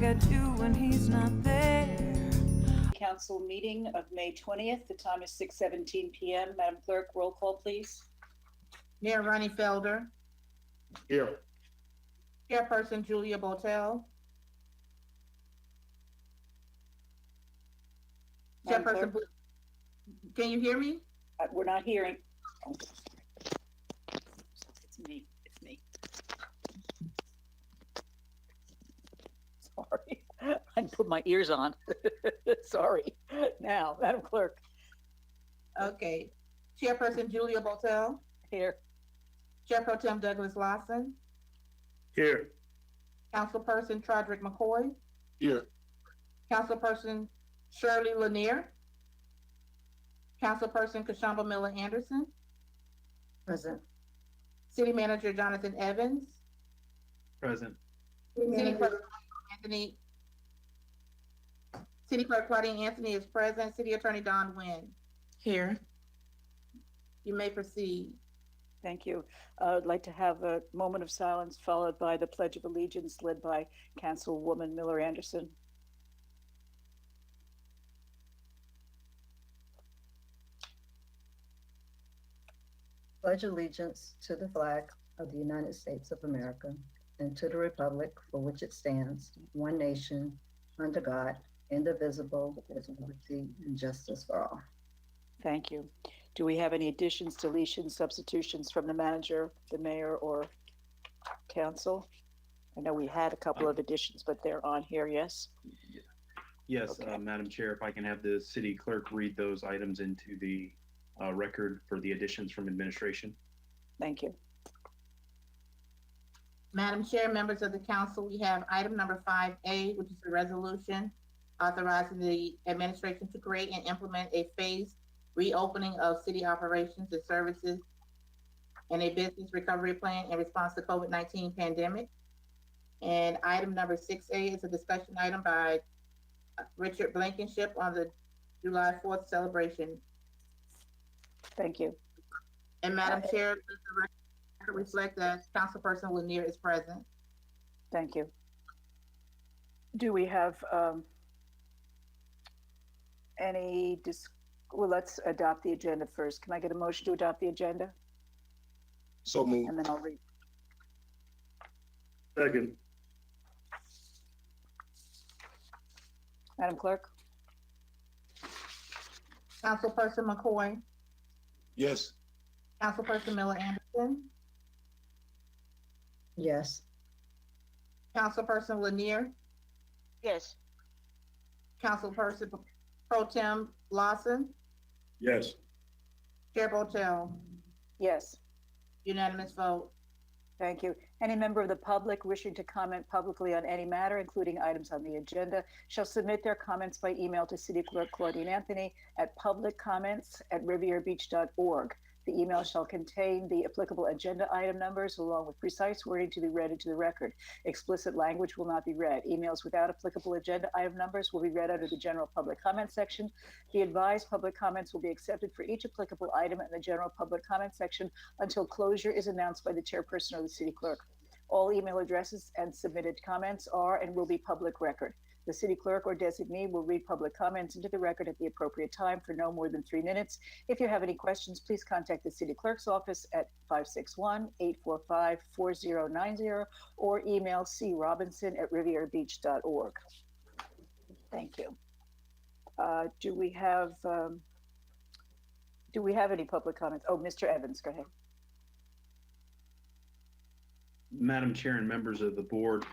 I do when he's not there. Council meeting of May 20th. The time is 6:17 p.m. Madam Clerk, roll call, please. Mayor Ronnie Felder, Here. Chairperson Julia Botel, Madam Chairperson, Clerk? can you hear me? We're not hearing. Oh, it's me. It's me. Sorry. I put my ears on. Sorry. Now, Madam Clerk, Okay. Chairperson Julia Botel, here. Chair Pro Tem Douglas Lawson, Here. Councilperson Trodrick McCoy, Here. Councilperson Shirley Lanier, Councilperson Kashamba Miller Anderson, Present. City Manager Jonathan Evans, Present. City Clerk Anthony. City Clerk Claudia Anthony is present. City Attorney Don Nguyen. Here. You may proceed. Thank you. I'd like to have a moment of silence followed by the Pledge of Allegiance led by Councilwoman Miller Anderson. Pledge allegiance to the flag of the United States of America and to the republic for which it stands, one nation, under God, indivisible, with liberty and justice for all. Thank you. Do we have any additions, deletions, substitutions from the manager, the mayor, or council? I know we had a couple of additions, but they're on here, yes? Yes, Okay. Madam Chair, if I can have the city clerk read those items into the record for the additions from administration. Thank you. Madam Chair, members of the council, we have item number 5A, which is a resolution authorizing the administration to create and implement a phased reopening of city operations and services and a business recovery plan in response to COVID-19 pandemic. And item number 6A is a discussion item by Richard Blankenship on the July 4th celebration. Thank you. And Madam Chair, let the record reflect that Councilperson Lanier is present. Thank you. Do we have well, let's adopt the agenda first. Can I get a motion to adopt the agenda? So moved. And then I'll read. Second. Madam Clerk? Councilperson McCoy, Yes. Councilperson Miller Anderson, Yes. Councilperson Lanier, Yes. Councilperson Pro Tem Lawson, Yes. Chair Botel, Yes. unanimous vote. Thank you. Any member of the public wishing to comment publicly on any matter, including items on the agenda, shall submit their comments by email to City Clerk Claudine Anthony at publiccomments@rivierbeach.org. The email shall contain the applicable agenda item numbers along with precise wording to be read into the record. Explicit language will not be read. Emails without applicable agenda item numbers will be read under the general public comment section. Be advised, public comments will be accepted for each applicable item in the general public comment section until closure is announced by the chairperson or the city clerk. All email addresses and submitted comments are and will be public record. The city clerk or designee will read public comments into the record at the appropriate time for no more than 3 minutes. If you have any questions, please contact the city clerk's office at 561-845-4090 or email crobinson@rivierbeach.org. Thank you. Do we have any public comments? Oh, Mr. Evans, go ahead. Madam Chair and members of the board,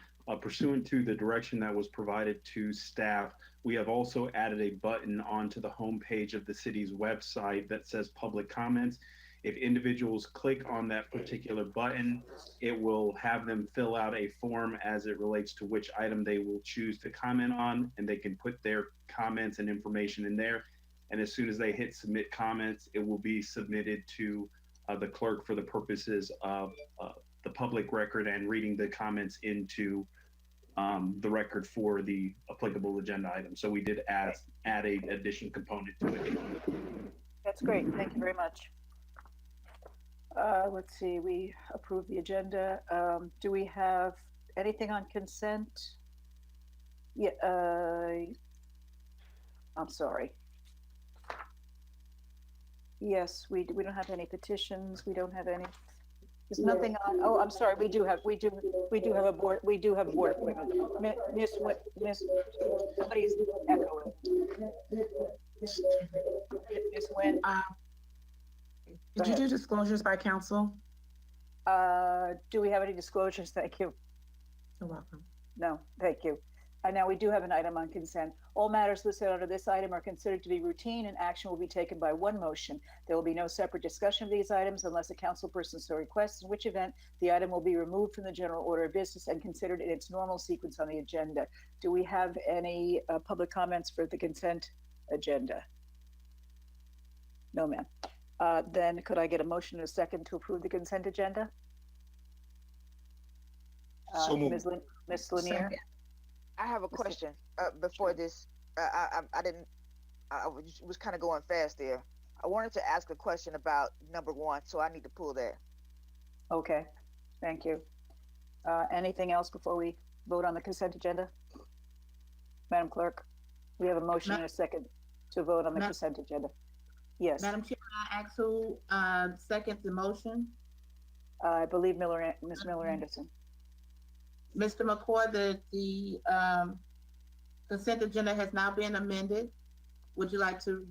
pursuant to the direction that was provided to staff, we have also added a button onto the homepage of the city's website that says public comments. If individuals click on that particular button, it will have them fill out a form as it relates to which item they will choose to comment on, and they can put their comments and information in there. And as soon as they hit submit comments, it will be submitted to the clerk for the purposes of the public record and reading the comments into the record for the applicable agenda item. So we did add a addition component to it. That's great. Thank you very much. Let's see, we approved the agenda. Do we have anything on consent? Yeah, I'm sorry. Yes, we don't have any petitions. We don't have any. There's nothing on. Oh, I'm sorry. We do have a board. We do have board appointment. Miss, somebody's echoing. Miss Nguyen. Did you do disclosures by council? Do we have any disclosures? Thank you. You're welcome. No, thank you. Now we do have an item on consent. All matters listed under this item are considered to be routine and action will be taken by one motion. There will be no separate discussion of these items unless a council person so requests, in which event the item will be removed from the general order of business and considered in its normal sequence on the agenda. Do we have any public comments for the consent agenda? No, ma'am. Then could I get a motion and a second to approve the consent agenda? So moved. Ms. Lanier? I have a question before this. I was kind of going fast there. I wanted to ask a question about number 1, so I need to pull that. Okay, thank you. Anything else before we vote on the consent agenda? Madam Clerk, we have a motion and a second to vote on the consent agenda. Yes. Madam Chair, I ask who seconds the motion? I believe Ms. Miller Anderson. Mr. McCoy, the consent agenda has now been amended. Would you like to?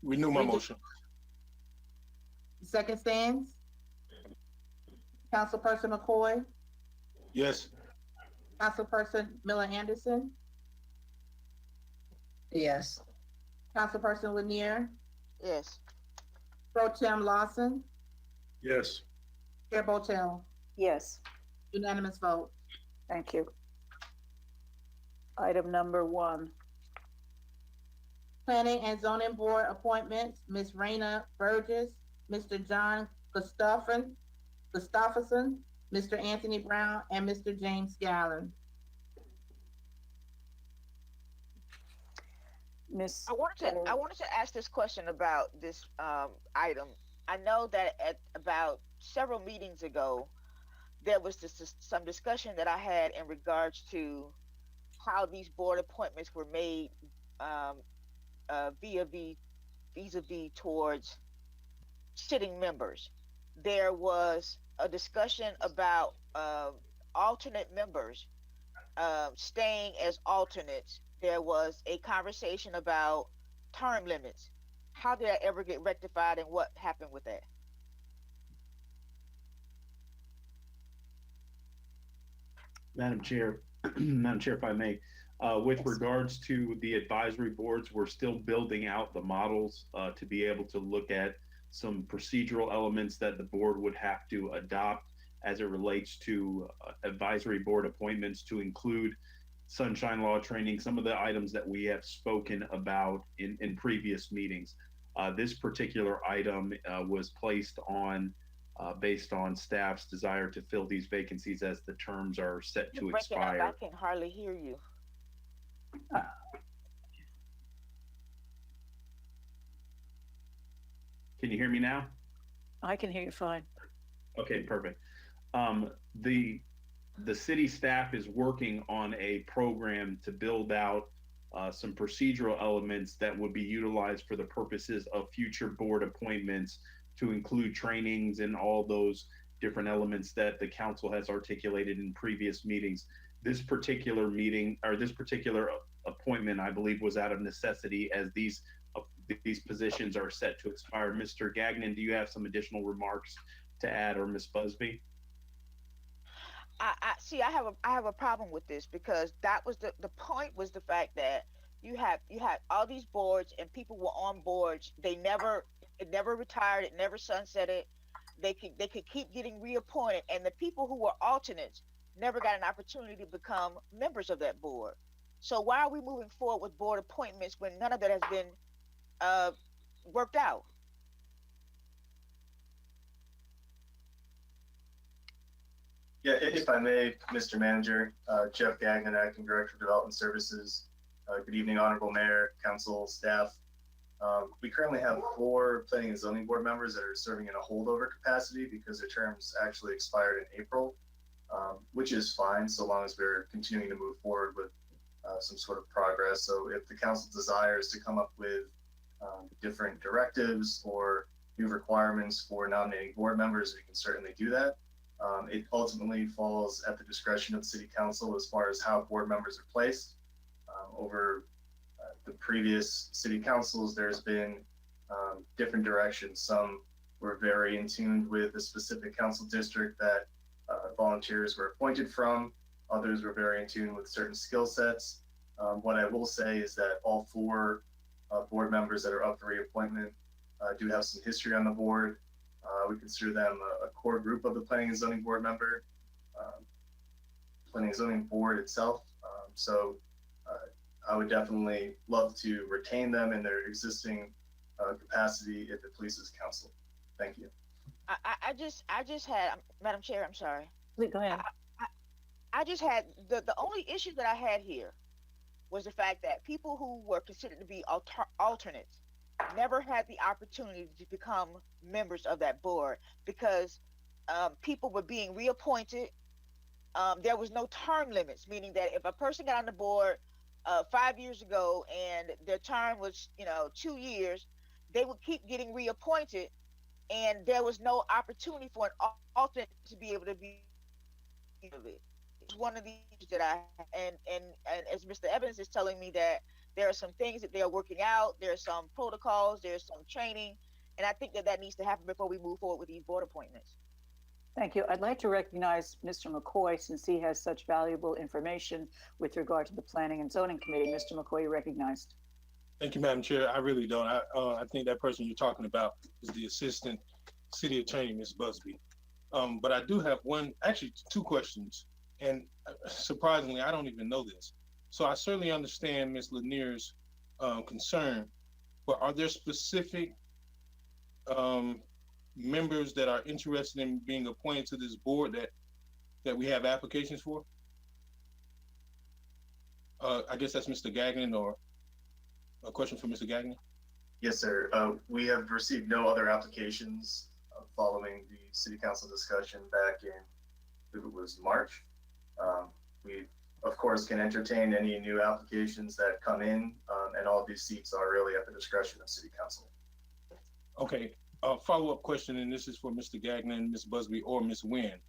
Renew my motion. Second stands? Councilperson McCoy? Yes. Councilperson Miller Anderson? Yes. Councilperson Lanier? Yes. Pro Tem Lawson? Yes. Chair Botel? Yes, Unanimous vote. thank you. Item number 1. Planning and Zoning Board appointments, Ms. Raina Burgess, Mr. John Gustafson, Mr. Anthony Brown, and Mr. James Gallen. Miss. I wanted to ask this question about this item. I know that at about several meetings ago, there was some discussion that I had in regards to how these board appointments were made vis-a-vis towards sitting members. There was a discussion about alternate members staying as alternates. There was a conversation about term limits. How did that ever get rectified, and what happened with that? Madam Chair, Madam Chair, if I may, with regards to the advisory boards, we're still building out the models to be able to look at some procedural elements that the board would have to adopt as it relates to advisory board appointments, to include sunshine law training, some of the items that we have spoken about in previous meetings. This particular item was placed on based on staff's desire to fill these vacancies as the terms are set to expire. I can hardly hear you. Can you hear me now? I can hear you fine. Okay, perfect. The city staff is working on a program to build out some procedural elements that would be utilized for the purposes of future board appointments, to include trainings and all those different elements that the council has articulated in previous meetings. This particular meeting, or this particular appointment, I believe, was out of necessity, as these positions are set to expire. Mr. Gagnon, do you have some additional remarks to add, or Ms. Busby? I see. I have a problem with this, because that was the point, was the fact that you had all these boards and people were on boards. It never retired. It never sunsetted. They could keep getting reappointed, and the people who were alternates never got an opportunity to become members of that board. So why are we moving forward with board appointments when none of that has been worked out? Yeah, if I may, Mr. Manager, Jeff Gagnon, Acting Director of Development Services. Good evening, Honorable Mayor, Council, staff. We currently have 4 Planning and Zoning Board members that are serving in a holdover capacity because their terms actually expired in April, which is fine so long as we're continuing to move forward with some sort of progress. So if the council desires to come up with different directives or new requirements for nominating board members, we can certainly do that. It ultimately falls at the discretion of the city council as far as how board members are placed. Over the previous city councils, there's been different directions. Some were very in tune with the specific council district that volunteers were appointed from. Others were very in tune with certain skill sets. What I will say is that all four board members that are up for reappointment do have some history on the board. We consider them a core group of the Planning and Zoning Board member, Planning and Zoning Board itself. So I would definitely love to retain them in their existing capacity if it pleases council. Thank you. I just had, Madam Chair, I'm sorry. Please go ahead. I just had, the only issue that I had here was the fact that people who were considered to be alternates never had the opportunity to become members of that board because people were being reappointed. There was no term limits, meaning that if a person got on the board 5 years ago and their term was, 2 years, they would keep getting reappointed, and there was no opportunity for an alternate to be able to be of it. It's one of these that and as Mr. Evans is telling me that there are some things that they are working out, there's some protocols, there's some training, and I think that needs to happen before we move forward with these board appointments. Thank you. I'd like to recognize Mr. McCoy since he has such valuable information with regard to the Planning and Zoning Committee. Mr. McCoy, you're recognized. Thank you, Madam Chair. I really don't. I think that person you're talking about is the Assistant City Attorney, Ms. Busby. But I do have two questions. And surprisingly, I don't even know this. So I certainly understand Ms. Lanier's concern, but are there specific members that are interested in being appointed to this board that we have applications for? I guess that's Mr. Gagnon, or a question for Mr. Gagnon. Yes, sir. We have received no other applications following the city council discussion back in, I believe it was March. We, of course, can entertain any new applications that come in, and all of these seats are really at the discretion of city council. Okay. Follow-up question, and this is for Mr. Gagnon, Ms. Busby, or Ms. Nguyen.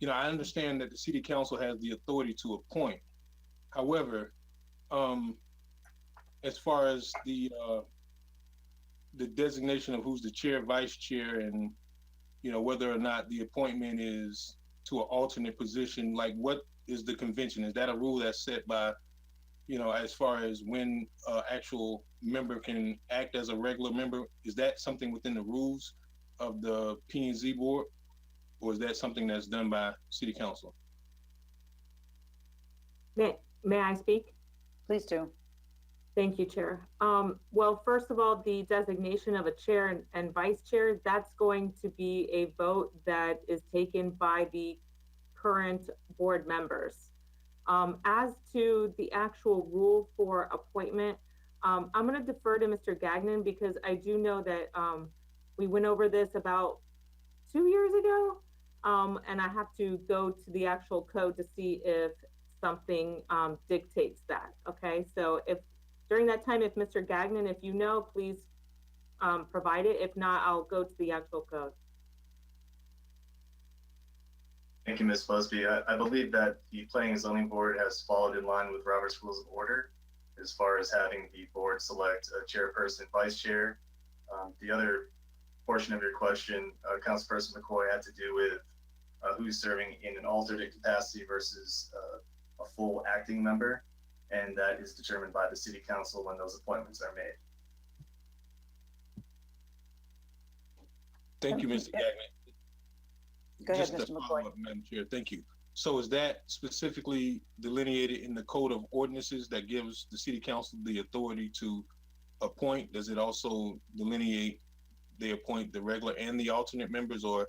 I understand that the city council has the authority to appoint. However, as far as the designation of who's the chair, vice chair, and whether or not the appointment is to an alternate position, like what is the convention? Is that a rule that's set by, as far as when actual member can act as a regular member? Is that something within the rules of the P&Z board, or is that something that's done by city council? May I speak? Please do. Thank you, Chair. Well, first of all, the designation of a chair and vice chair, that's going to be a vote that is taken by the current board members. As to the actual rule for appointment, I'm going to defer to Mr. Gagnon because I do know that we went over this about 2 years ago, and I have to go to the actual code to see if something dictates that. Okay, so if during that time, if Mr. Gagnon, if you know, please provide it. If not, I'll go to the actual code. Thank you, Ms. Busby. I believe that the Planning and Zoning Board has followed in line with Robert's Rules of Order as far as having the board select a chairperson, vice chair. The other portion of your question, Councilperson McCoy, had to do with who's serving in an alternate capacity versus a full acting member, and that is determined by the city council when those appointments are made. Thank you, Mr. Gagnon. Go ahead, Just Mr. McCoy. Madam Chair, thank you. So is that specifically delineated in the Code of Ordinances that gives the city council the authority to appoint? Does it also delineate they appoint the regular and the alternate members, or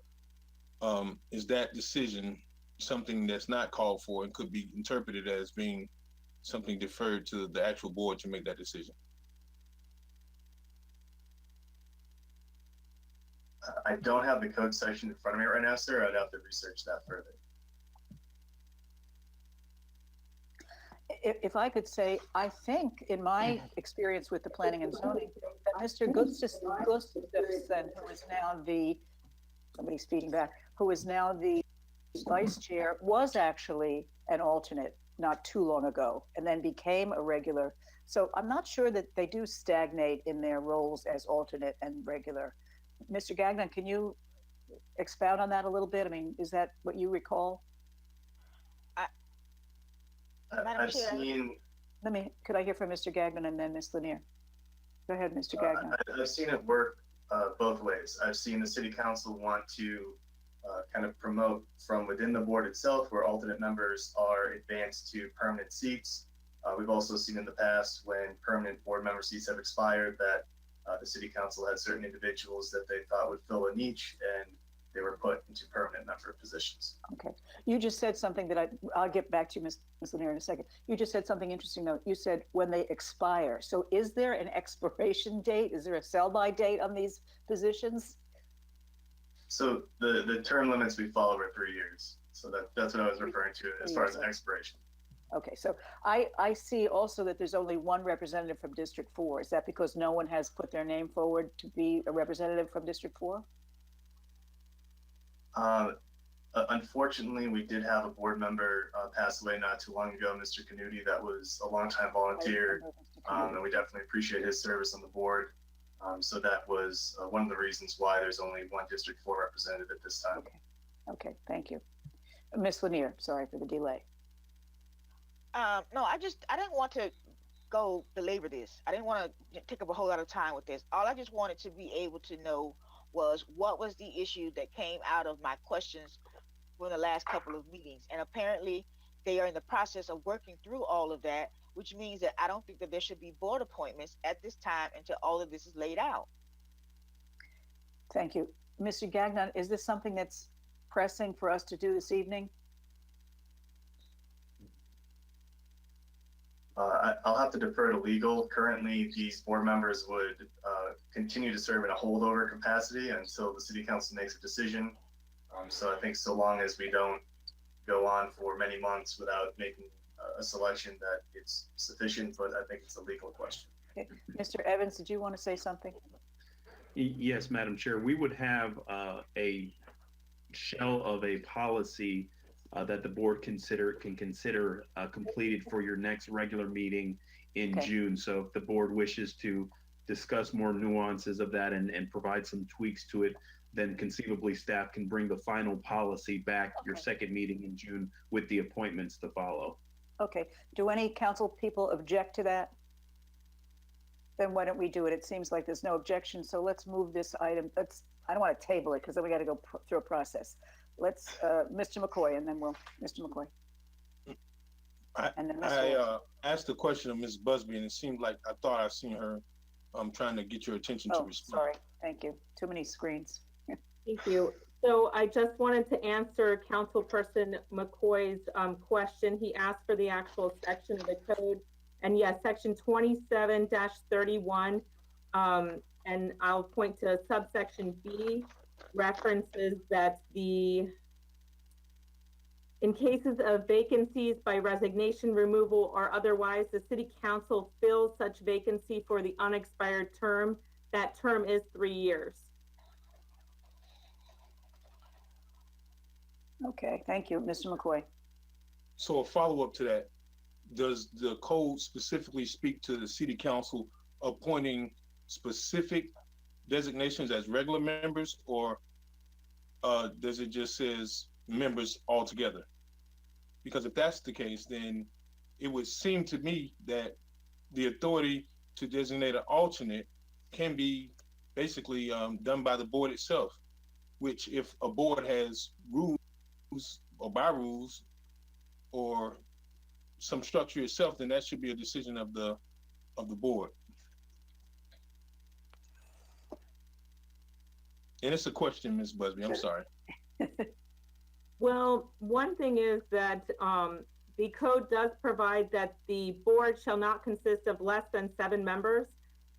is that decision something that's not called for and could be interpreted as being something deferred to the actual board to make that decision? I don't have the code section in front of me right now, sir. I'd have to research that further. if I could say, I think in my experience with the planning and zoning, that Mr. Gustafson, who is now somebody's feeding back, who is now the vice chair, was actually an alternate not too long ago and then became a regular. So I'm not sure that they do stagnate in their roles as alternate and regular. Mr. Gagnon, can you expound on that a little bit? I mean, is that what you recall? I've seen. Could I hear from Mr. Gagnon and then Ms. Lanier? Go ahead, Mr. Gagnon. I've seen it work both ways. I've seen the city council want to kind of promote from within the board itself, where alternate members are advanced to permanent seats. We've also seen in the past when permanent board member seats have expired that the city council had certain individuals that they thought would fill a niche, and they were put into permanent member positions. Okay. You just said something that I'll get back to you, Ms. Lanier, in a second. You just said something interesting, though. You said when they expire. So is there an expiration date? Is there a sell-by date on these positions? So the term limits we follow are 3 years. So that's what I was referring to as far as expiration. Okay, so I see also that there's only one representative from District 4. Is that because no one has put their name forward to be a representative from District 4? Unfortunately, we did have a board member pass away not too long ago, Mr. Canuti, that was a longtime volunteer, and we definitely appreciate his service on the board. So that was one of the reasons why there's only one District 4 representative at this time. Okay, thank you. Ms. Lanier, sorry for the delay. No, I didn't want to go belabor this. I didn't want to take up a whole lot of time with this. All I just wanted to be able to know was what was the issue that came out of my questions from the last couple of meetings. And apparently they are in the process of working through all of that, which means that I don't think that there should be board appointments at this time until all of this is laid out. Thank you. Mr. Gagnon, is this something that's pressing for us to do this evening? I'll have to defer to legal. Currently, these board members would continue to serve in a holdover capacity until the city council makes a decision. So I think so long as we don't go on for many months without making a selection, that it's sufficient, but I think it's a legal question. Okay. Mr. Evans, did you want to say something? Yes, Madam Chair. We would have a shell of a policy that the board can consider completed for your next regular meeting in June. So if the board wishes to discuss more nuances of that and provide some tweaks to it, then conceivably staff can bring the final policy back your second meeting in June with the appointments to follow. Okay. Do any council people object to that? Then why don't we do it? It seems like there's no objection. So let's move this item. I don't want to table it because then we got to go through a process. Let's, Mr. McCoy, and then Mr. McCoy. I asked the question of Ms. Busby, and it seemed like I thought I seen her trying to get your attention to respond. Sorry. Thank you. Too many screens. Thank you. So I just wanted to answer Councilperson McCoy's question. He asked for the actual section of the code. And yes, section 27-31, and I'll point to subsection B, references that in cases of vacancies by resignation, removal, or otherwise, the city council fills such vacancy for the unexpired term. That term is 3 years. Okay, thank you. Mr. McCoy. So a follow-up to that, does the code specifically speak to the city council appointing specific designations as regular members, or does it just says members altogether? Because if that's the case, then it would seem to me that the authority to designate an alternate can be basically done by the board itself, which if a board has rules or by rules or some structure itself, then that should be a decision of the board. And it's a question, Ms. Busby, I'm sorry. Well, one thing is that the code does provide that the board shall not consist of less than 7 members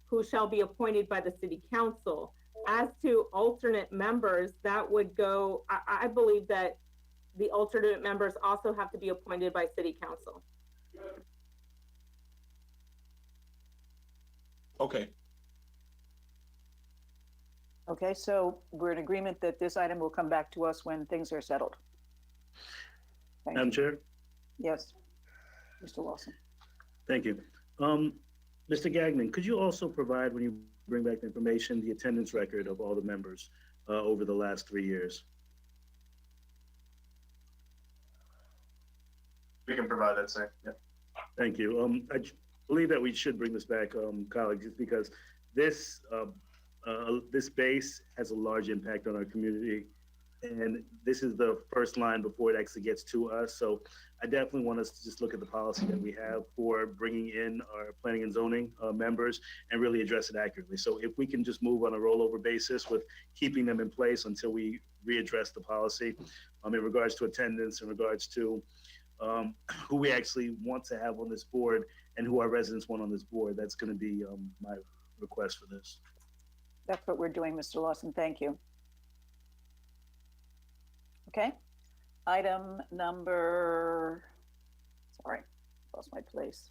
who shall be appointed by the city council. As to alternate members, that would go, I believe that the alternate members also have to be appointed by city council. Okay, Okay, so we're in agreement that this item will come back to us when things are settled. Thank Madam you. Chair, Yes, Mr. Lawson. thank you. Mr. Gagnon, could you also provide, when you bring back the information, the attendance record of all the members over the last 3 years? We can provide that, sir. Yeah. Thank you. Believe that we should bring this back, colleagues, just because this this base has a large impact on our community, and this is the first line before it actually gets to us. So I definitely want us to just look at the policy that we have for bringing in our planning and zoning members and really address it accurately. So if we can just move on a rollover basis with keeping them in place until we readdress the policy in regards to attendance, in regards to who we actually want to have on this board and who our residents want on this board. That's going to be my request for this. That's what we're doing, Mr. Lawson. Thank you. Okay. Item number, sorry, lost my place.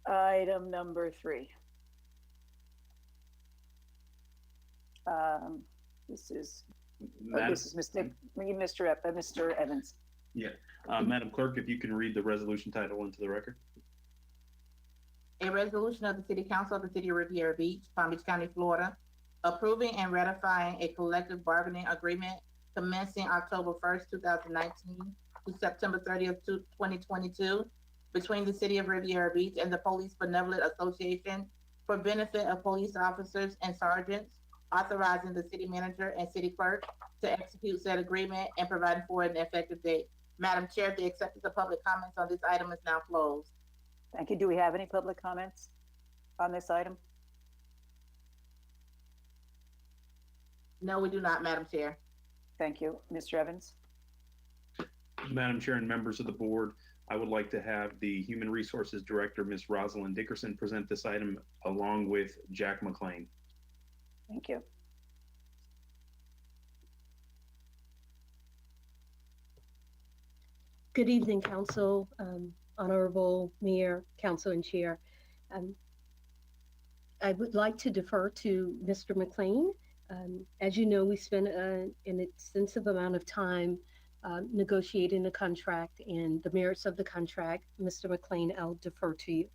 Item number 3. This is Mr. Evans. Yeah. Madam Clerk, if you can read the resolution title into the record. A resolution of the City Council of the City of Riviera Beach, Palm Beach County, Florida, approving and ratifying a collective bargaining agreement commencing October 1st, 2019 to September 30th, 2022 between the City of Riviera Beach and the Police Benevolent Association for benefit of police officers and sergeants, authorizing the city manager and city clerk to execute said agreement and providing for an effective date. Madam Chair, the acceptance of public comments on this item is now closed. Thank you. Do we have any public comments on this item? No, we do not, Madam Chair. Thank you. Mr. Evans? Madam Chair and members of the board, I would like to have the Human Resources Director, Ms. Rosalind Dickerson, present this item along with Jack McLean. Thank you. Good evening, Council, Honorable Mayor, Council and Chair. I would like to defer to Mr. McLean. As you know, we spent an extensive amount of time negotiating the contract and the merits of the contract. Mr. McLean, I'll defer to you.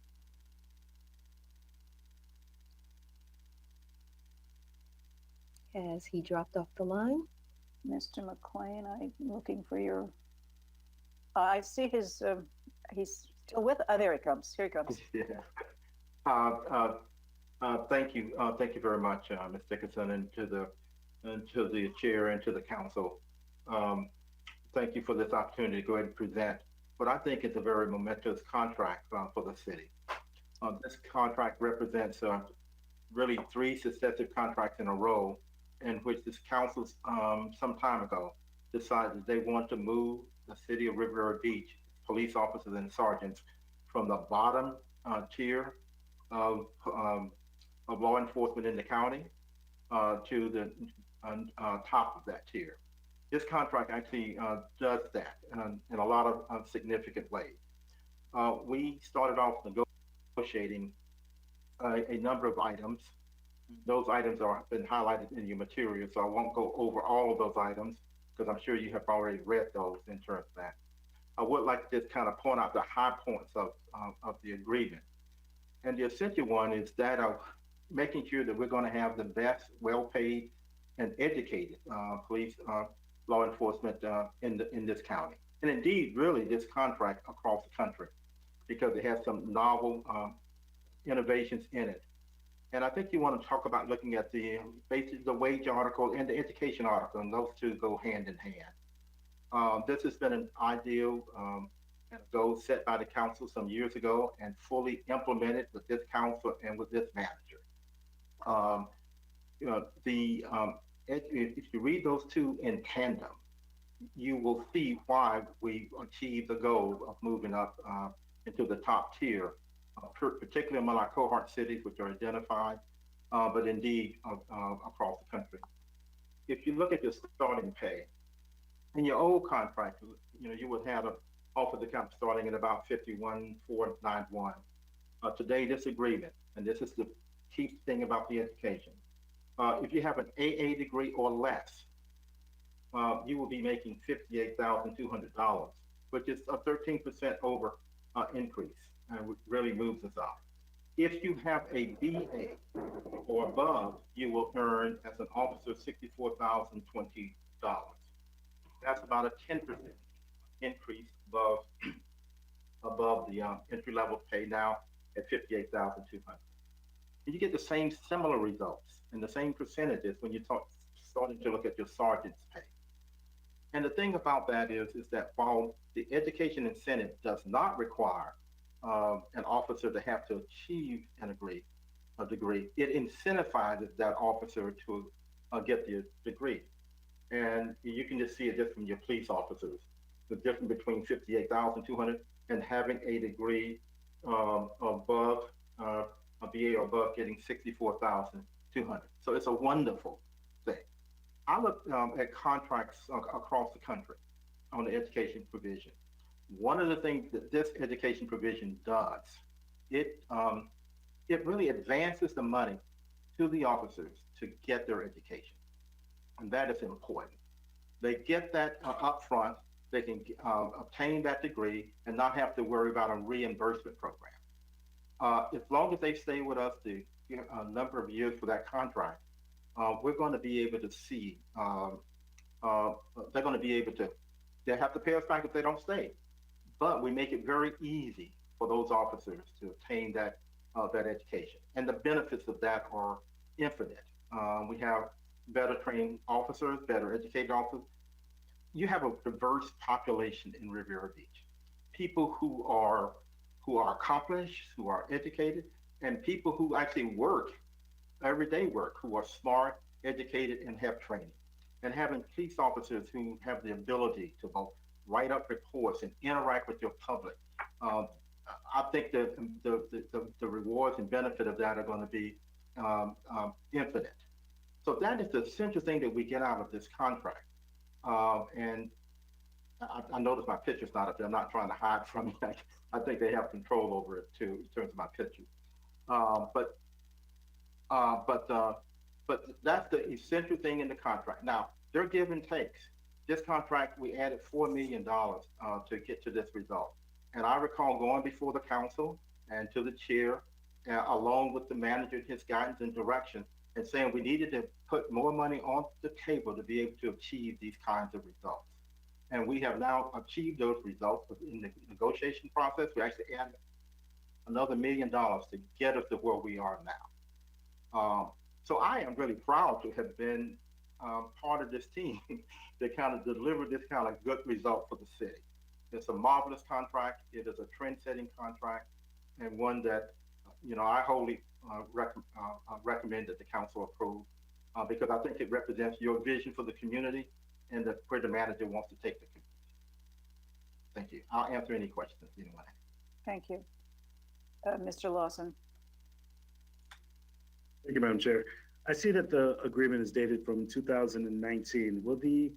Has he dropped off the line? Mr. McLean, I'm looking for your, I see his, he's still with, there he comes, here he comes. Yeah. Thank you very much, Ms. Dickinson, and to the chair and to the council. Thank you for this opportunity to go ahead and present what I think is a very momentous contract for the city. This contract represents really 3 successive contracts in a row in which this council some time ago decided that they want to move the city of Riviera Beach police officers and sergeants from the bottom tier of law enforcement in the county to the top of that tier. This contract actually does that in a lot of significant ways. We started off negotiating a number of items. Those items have been highlighted in your material, so I won't go over all of those items because I'm sure you have already read those in terms of that. I would like to just kind of point out the high points of the agreement. And the essential one is that of making sure that we're going to have the best, well-paid, and educated police law enforcement in this county. And indeed, really, this contract across the country, because it has some novel innovations in it. And I think you want to talk about looking at basically the wage article and the education article, and those two go hand in hand. This has been an ideal and a goal set by the council some years ago and fully implemented with this council and with this manager. If you read those two in tandem, you will see why we achieved the goal of moving up into the top tier, particularly among our cohort cities, which are identified, but indeed across the country. If you look at your starting pay, in your old contract, you would have offer the camp starting at about 51,491. today this agreement, and this is the key thing about the education. If you have an AA degree or less, you will be making $58,200, which is a 13% over increase, and really moves us up. If you have a BA or above, you will earn as an officer $64,020. That's about a 10% increase above the entry level pay now at 58,200. And you get the same similar results and the same percentages when you starting to look at your sergeant's pay. And the thing about that is that while the education incentive does not require an officer to have to achieve a degree, it incentivizes that officer to get the degree. And you can just see it just from your police officers. The difference between 58,200 and having a degree above a BA or above getting 64,200. So it's a wonderful thing. I look at contracts across the country on the education provision. One of the things that this education provision does, it really advances the money to the officers to get their education. And that is important. They get that up front, they can obtain that degree and not have to worry about a reimbursement program. As long as they stay with us a number of years for that contract, we're going to be able to see, they're going to be able to, they have to pay us back if they don't stay. But we make it very easy for those officers to obtain that education. And the benefits of that are infinite. We have better trained officers, better educated officers. You have a diverse population in Riviera Beach. People who are accomplished, who are educated, and people who actually work, everyday work, who are smart, educated, and have training. And having police officers who have the ability to both write up reports and interact with your public. I think that the rewards and benefit of that are going to be infinite. So that is the central thing that we get out of this contract. And I noticed my picture's not up there. I'm not trying to hide from it. I think they have control over it too, in terms of my picture. But that's the essential thing in the contract. Now, they're give and takes. This contract, we added $4 million to get to this result. And I recall going before the council and to the chair, along with the manager, his guidance and direction, and saying we needed to put more money on the table to be able to achieve these kinds of results. And we have now achieved those results in the negotiation process. We actually added another $1 million to get us to where we are now. So I am really proud to have been part of this team that kind of delivered this kind of good result for the city. It's a marvelous contract. It is a trend-setting contract, and one that, I wholly recommend that the council approve because I think it represents your vision for the community and where the manager wants to take the community. Thank you. I'll answer any questions anyone has. Thank you. Mr. Lawson. Thank you, Madam Chair. I see that the agreement is dated from 2019. Will the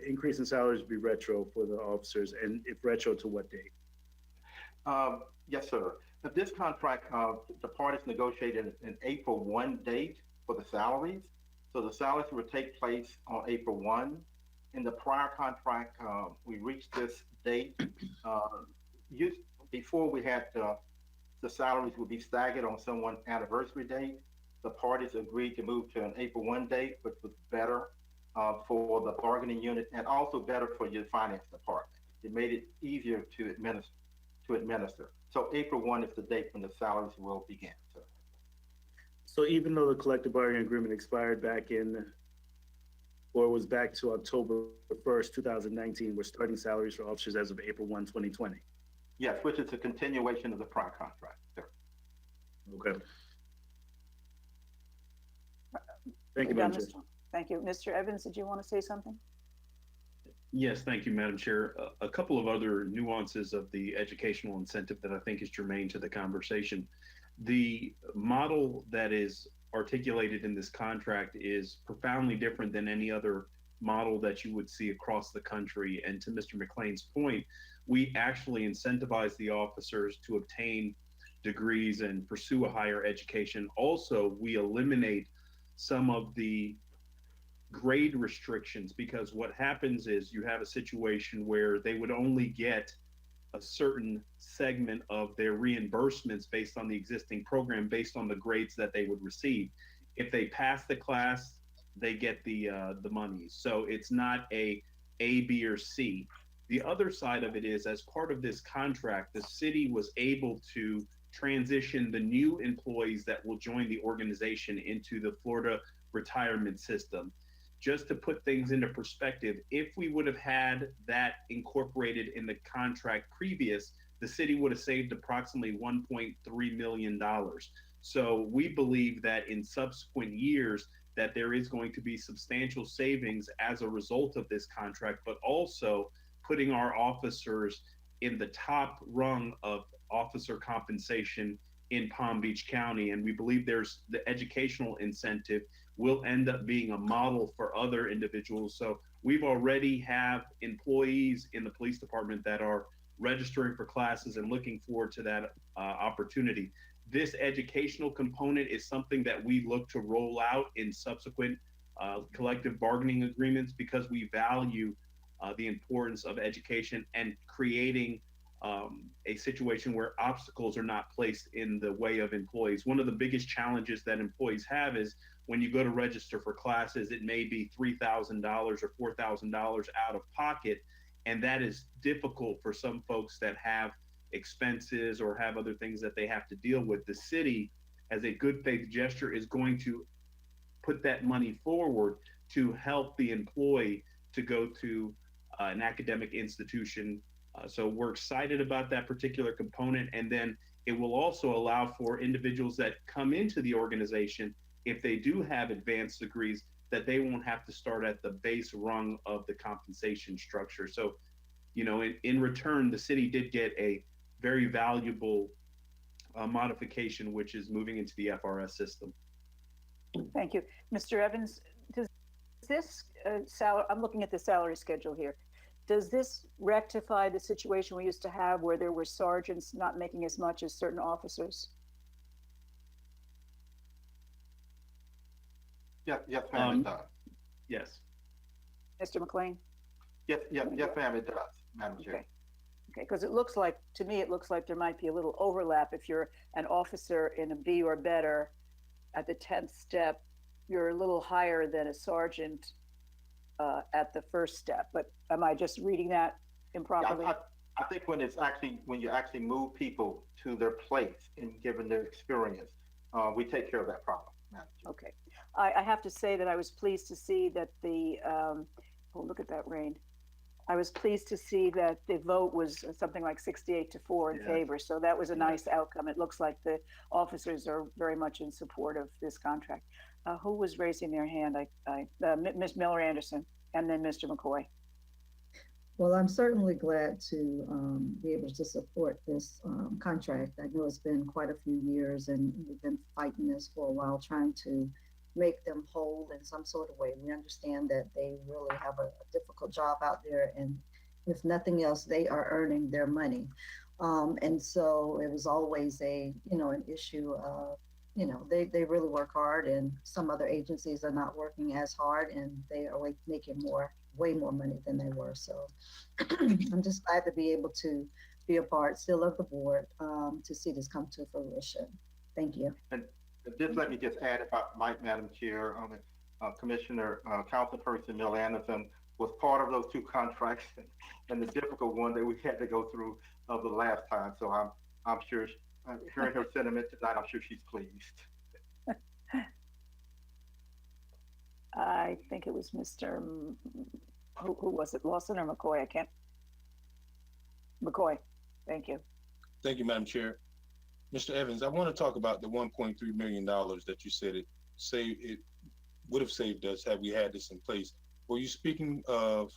increase in salaries be retro for the officers, and if retro, to what date? Yes, sir. This contract, the parties negotiated an April 1 date for the salaries. So the salaries would take place on April 1. In the prior contract, we reached this date. Before we had the salaries would be staggered on someone's anniversary date. The parties agreed to move to an April 1 date, which was better for the bargaining unit and also better for your finance department. It made it easier to administer. So April 1 is the date when the salaries will begin. So even though the collective bargaining agreement expired was back to October 1st, 2019, we're starting salaries for officers as of April 1, 2020? Yes, which is a continuation of the prior contract, sir. Okay. Thank you, Madam Chair. Thank you. Mr. Evans, did you want to say something? Yes, thank you, Madam Chair. A couple of other nuances of the educational incentive that I think is germane to the conversation. The model that is articulated in this contract is profoundly different than any other model that you would see across the country. And to Mr. McLean's point, we actually incentivize the officers to obtain degrees and pursue a higher education. Also, we eliminate some of the grade restrictions, because what happens is you have a situation where they would only get a certain segment of their reimbursements based on the existing program, based on the grades that they would receive. If they pass the class, they get the money. So it's not a B, or C. The other side of it is, as part of this contract, the city was able to transition the new employees that will join the organization into the Florida retirement system. Just to put things into perspective, if we would have had that incorporated in the contract previous, the city would have saved approximately $1.3 million. So we believe that in subsequent years that there is going to be substantial savings as a result of this contract, but also putting our officers in the top rung of officer compensation in Palm Beach County. And we believe there's the educational incentive will end up being a model for other individuals. So we've already have employees in the police department that are registering for classes and looking forward to that opportunity. This educational component is something that we look to roll out in subsequent collective bargaining agreements, because we value the importance of education and creating a situation where obstacles are not placed in the way of employees. One of the biggest challenges that employees have is when you go to register for classes, it may be $3,000 or $4,000 out of pocket. And that is difficult for some folks that have expenses or have other things that they have to deal with. The city, as a good faith gesture, is going to put that money forward to help the employee to go to an academic institution. So we're excited about that particular component. And then it will also allow for individuals that come into the organization, if they do have advanced degrees, that they won't have to start at the base rung of the compensation structure. So, you know, in return, the city did get a very valuable modification, which is moving into the FRS system. Thank you. Mr. Evans, does this salary, I'm looking at the salary schedule here. Does this rectify the situation we used to have where there were sergeants not making as much as certain officers? Yes, ma'am, it does. Yes. Mr. McLean? Yes, ma'am, it does, Madam Chair. Okay, because it looks like, to me, it looks like there might be a little overlap. If you're an officer in a B or better at the 10th step, you're a little higher than a sergeant at the first step. But am I just reading that improperly? Yeah, I think when you actually move people to their place and given their experience, we take care of that problem, Madam Chair. Okay. I have to say that I was pleased to see that the, oh, look at that rain. I was pleased to see that the vote was something like 68-4 in favor. So that was a nice outcome. It looks like the officers are very much in support of this contract. Who was raising their hand? Ms. Miller Anderson, and then Mr. McCoy. Well, I'm certainly glad to be able to support this contract. I know it's been quite a few years and we've been fighting this for a while, trying to make them whole in some sort of way. We understand that they really have a difficult job out there, and if nothing else, they are earning their money. And so it was always an issue of, they really work hard, and some other agencies are not working as hard, and they are making way more money than they were. So I'm just glad to be able to be a part still of the board to see this come to fruition. Thank you. And just let me just add, if I might, Madam Chair, Commissioner, Councilperson Miller Anderson was part of those two contracts and the difficult one that we had to go through the last time. So I'm sure, hearing her sentiment tonight, I'm sure she's pleased. I think it was Mr. Who was it, Lawson or McCoy? McCoy. Thank you. Thank you, Madam Chair. Mr. Evans, I want to talk about the $1.3 million that you said it would have saved us had we had this in place. Were you speaking of,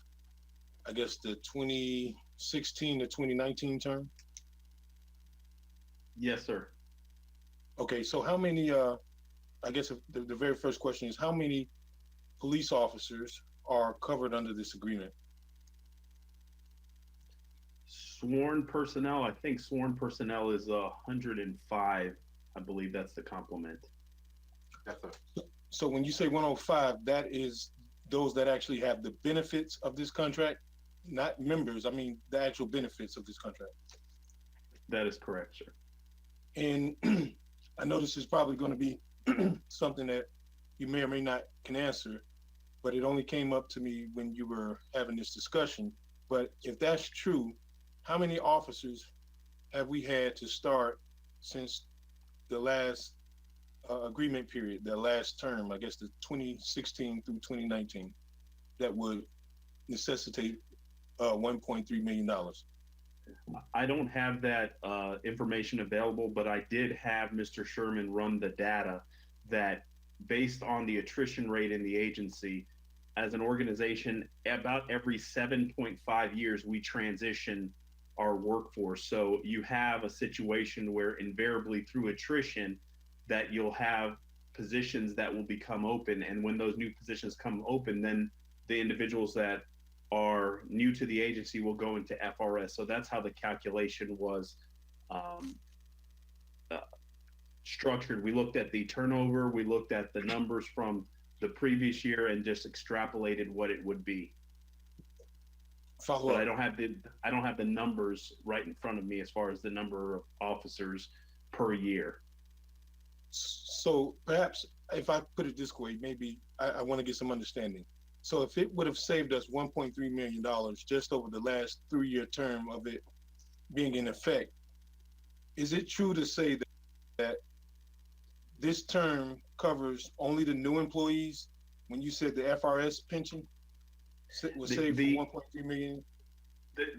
I guess, the 2016 to 2019 term? Yes, sir. Okay, so how many, I guess the very first question is, how many police officers are covered under this agreement? Sworn personnel, I think sworn personnel is 105. I believe that's the complement. So when you say 105, that is those that actually have the benefits of this contract, not members. I mean, the actual benefits of this contract. That is correct, sir. And I know this is probably going to be something that you may or may not can answer, but it only came up to me when you were having this discussion. But if that's true, how many officers have we had to start since the last agreement period, the last term, I guess the 2016 through 2019, that would necessitate $1.3 million? I don't have that information available, but I did have Mr. Sherman run the data that based on the attrition rate in the agency, as an organization, about every 7.5 years, we transition our workforce. So you have a situation where invariably through attrition that you'll have positions that will become open. And when those new positions come open, then the individuals that are new to the agency will go into FRS. So that's how the calculation was structured. We looked at the turnover, we looked at the numbers from the previous year and just extrapolated what it would be. But I don't have the numbers right in front of me as far as the number of officers per year. So perhaps if I put it this way, maybe I want to get some understanding. So if it would have saved us $1.3 million just over the last 3-year term of it being in effect, is it true to say that this term covers only the new employees? When you said the FRS pension was saved for $1.3 million?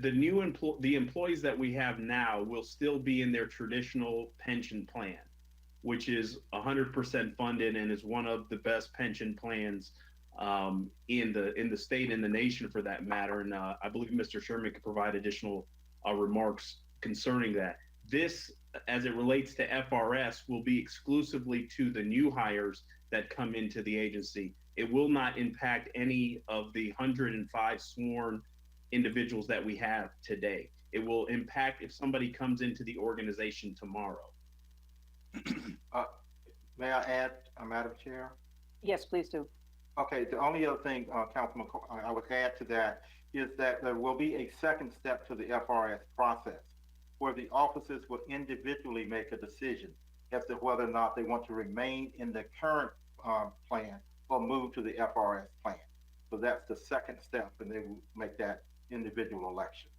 The employees that we have now will still be in their traditional pension plan, which is 100% funded and is one of the best pension plans in the state and the nation for that matter. And I believe Mr. Sherman could provide additional remarks concerning that. This, as it relates to FRS, will be exclusively to the new hires that come into the agency. It will not impact any of the 105 sworn individuals that we have today. It will impact if somebody comes into the organization tomorrow. May I add, Madam Chair? Yes, please do. Okay, the only other thing, Councilman, I would add to that is that there will be a second step to the FRS process where the officers will individually make a decision as to whether or not they want to remain in the current plan or move to the FRS plan. So that's the second step, and they will make that individual election.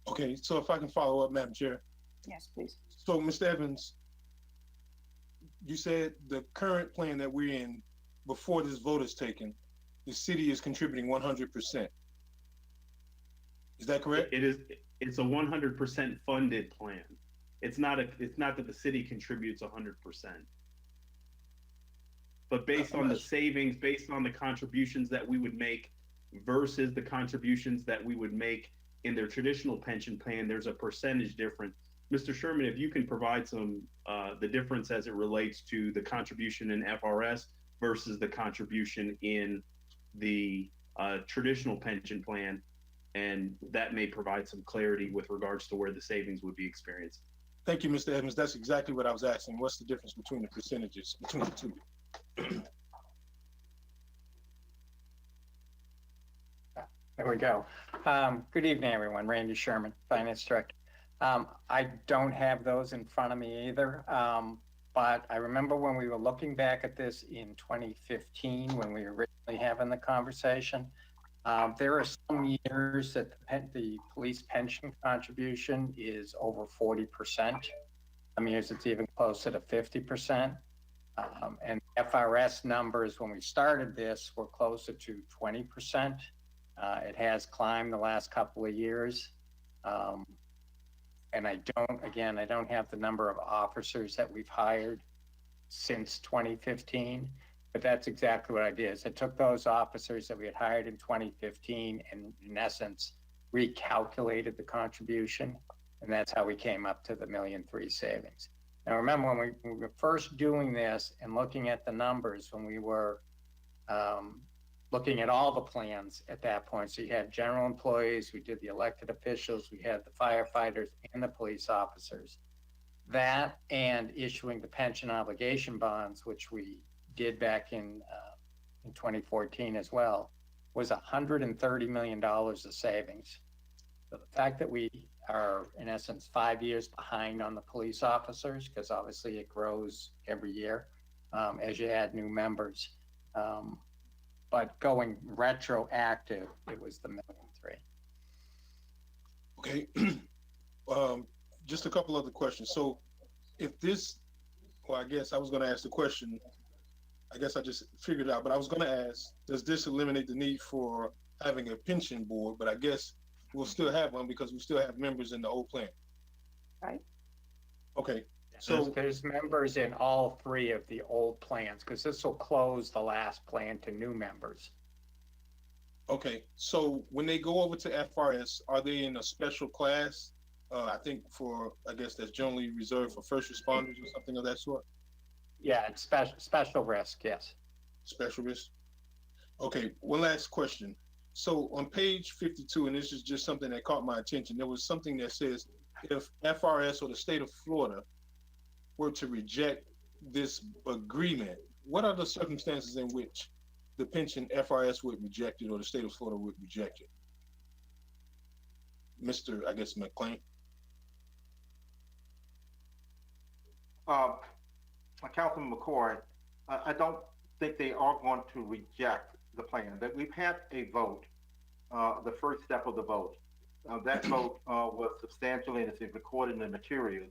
Okay, so if I can follow up, Madam Chair. Yes, please. So, Mr. Evans, you said the current plan that we're in, before this vote is taken, the city is contributing 100%. Is that correct? It is. It's a 100% funded plan. It's not that the city contributes 100%. But based on the savings, based on the contributions that we would make versus the contributions that we would make in their traditional pension plan, there's a percentage difference. Mr. Sherman, if you can provide some, the difference as it relates to the contribution in FRS versus the contribution in the traditional pension plan, and that may provide some clarity with regards to where the savings would be experienced. Thank you, Mr. Evans. That's exactly what I was asking. What's the difference between the percentages between the two? There we go. Good evening, everyone. Randy Sherman, Finance Director. I don't have those in front of me either, but I remember when we were looking back at this in 2015, when we were originally having the conversation, there are some years that the police pension contribution is over 40%. Some years it's even closer to 50%. And FRS numbers, when we started this, were closer to 20%. It has climbed the last couple of years. And I don't have the number of officers that we've hired since 2015, but that's exactly what I did. I took those officers that we had hired in 2015 and in essence, recalculated the contribution. And that's how we came up to the $1.3 million savings. Now remember when we were first doing this and looking at the numbers when we were looking at all the plans at that point. So you had general employees, we did the elected officials, we had the firefighters and the police officers. That and issuing the pension obligation bonds, which we did back in 2014 as well, was $130 million of savings. So the fact that we are, in essence, 5 years behind on the police officers, because obviously it grows every year as you add new members. But going retroactive, it was the $1.3 million. Okay. Just a couple other questions. So if this, well, I guess I was going to ask the question, I guess I just figured it out, but I was going to ask, does this eliminate the need for having a pension board? But I guess we'll still have one because we still have members in the old plan. Right. Okay. So there's members in all three of the old plans, because this will close the last plan to new members. Okay. So when they go over to FRS, are they in a special class? I think I guess that's generally reserved for first responders or something of that sort. Yeah, it's special risk, yes. Special risk. Okay, one last question. So on page 52, and this is just something that caught my attention, there was something that says if FRS or the state of Florida were to reject this agreement, what are the circumstances in which the pension FRS would reject it or the state of Florida would reject it? Mr. I guess McLean. Councilman McCoy, I don't think they are going to reject the plan. That we've had a vote, the first step of the vote. That vote was substantially, and it's recorded in the material,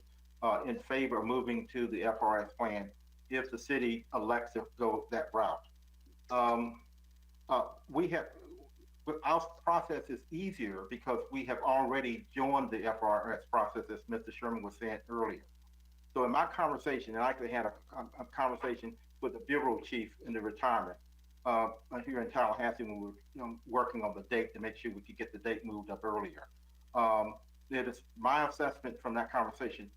in favor of moving to the FRS plan if the city elects to go that route. Our process is easier because we have already joined the FRS process, as Mr. Sherman was saying earlier. So in my conversation, and I actually had a conversation with the bureau chief in the retirement here in Tallahassee when we were working on the date to make sure we could get the date moved up earlier. It is my assessment from that conversation,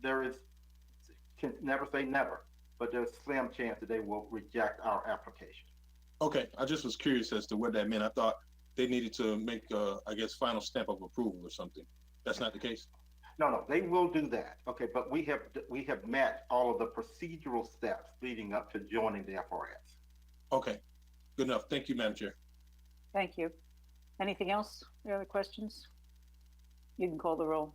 can never say never, but there's a slim chance that they will reject our application. Okay, I just was curious as to what that meant. I thought they needed to make, I guess, final stamp of approval or something. That's not the case? No, they will do that. Okay, but we have met all of the procedural steps leading up to joining the FRS. Okay, good enough. Thank you, Madam Chair. Thank you. Anything else? Any other questions? You can call the roll.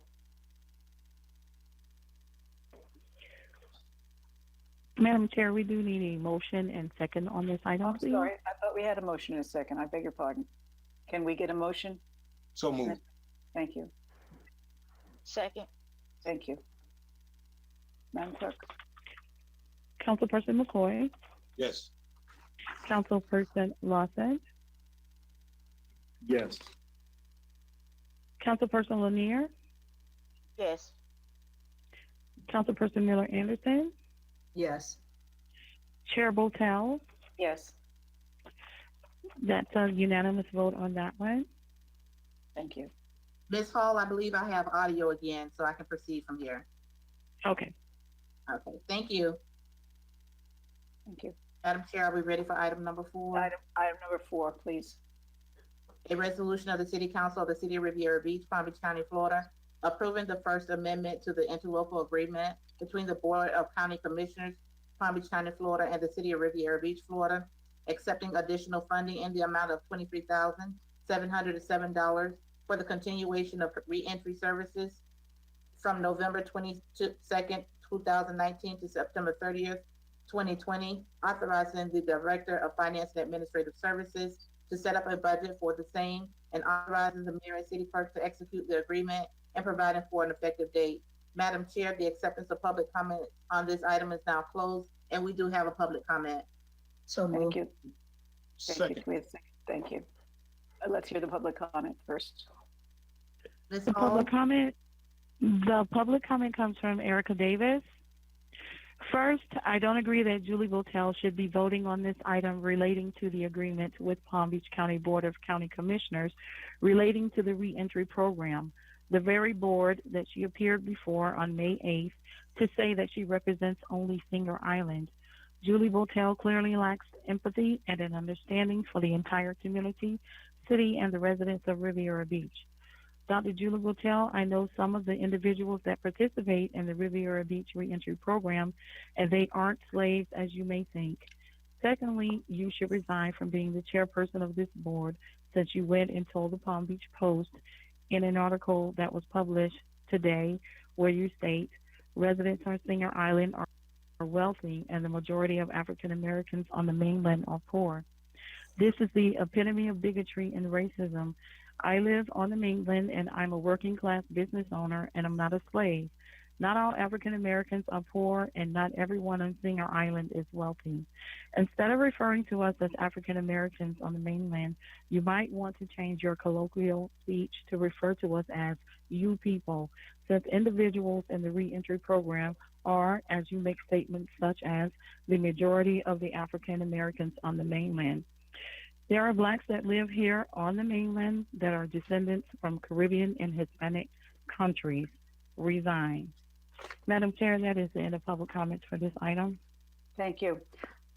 Madam Chair, we do need a motion and second on this item, please. Sorry, I thought we had a motion in a second. I beg your pardon. Can we get a motion? So moved. Thank you. Second. Thank you. Madam Clerk. Councilperson McCoy, Yes. Councilperson Lawson, Yes. Councilperson Lanier, Yes. Councilperson Miller Anderson, Yes. Chair Botel. Yes. That's a unanimous vote on that one. Thank you. Ms. Hall, I believe I have audio again, so I can proceed from here. Okay. Okay, thank you. Thank you. Madam Chair, are we ready for item number 4? Item number 4, please. A resolution of the City Council of the City of Riviera Beach, Palm Beach County, Florida, approving the first amendment to the interlocal agreement between the Board of County Commissioners, Palm Beach County, Florida, and the City of Riviera Beach, Florida, accepting additional funding in the amount of $23,707 for the continuation of reentry services from November 22nd, 2019 to September 30th, 2020, authorizing the Director of Finance and Administrative Services to set up a budget for the same and authorizing the mayor and city clerk to execute the agreement and providing for an effective date. Madam Chair, the acceptance of public comment on this item is now closed, and we do have a public comment. So moved. Thank you. Second. Thank you. Let's hear the public comment first. Ms. The Hall? public comment comes from Erica Davis. First, I don't agree that Julie Botel should be voting on this item relating to the agreement with Palm Beach County Board of County Commissioners relating to the reentry program, the very board that she appeared before on May 8th to say that she represents only Singer Island. Julie Botel clearly lacks empathy and an understanding for the entire community, city, and the residents of Riviera Beach. Dr. Julie Botel, I know some of the individuals that participate in the Riviera Beach Reentry Program, and they aren't slaves as you may think. Secondly, you should resign from being the chairperson of this board since you went and told the Palm Beach Post in an article that was published today where you state residents on Singer Island are wealthy and the majority of African Americans on the mainland are poor. This is the epitome of bigotry and racism. I live on the mainland and I'm a working class business owner and I'm not a slave. Not all African Americans are poor and not everyone on Singer Island is wealthy. Instead of referring to us as African Americans on the mainland, you might want to change your colloquial speech to refer to us as you people, since individuals in the reentry program are, as you make statements such as the majority of the African Americans on the mainland. There are blacks that live here on the mainland that are descendants from Caribbean and Hispanic countries. Resign. Madam Chair, that is the end of public comments for this item. Thank you.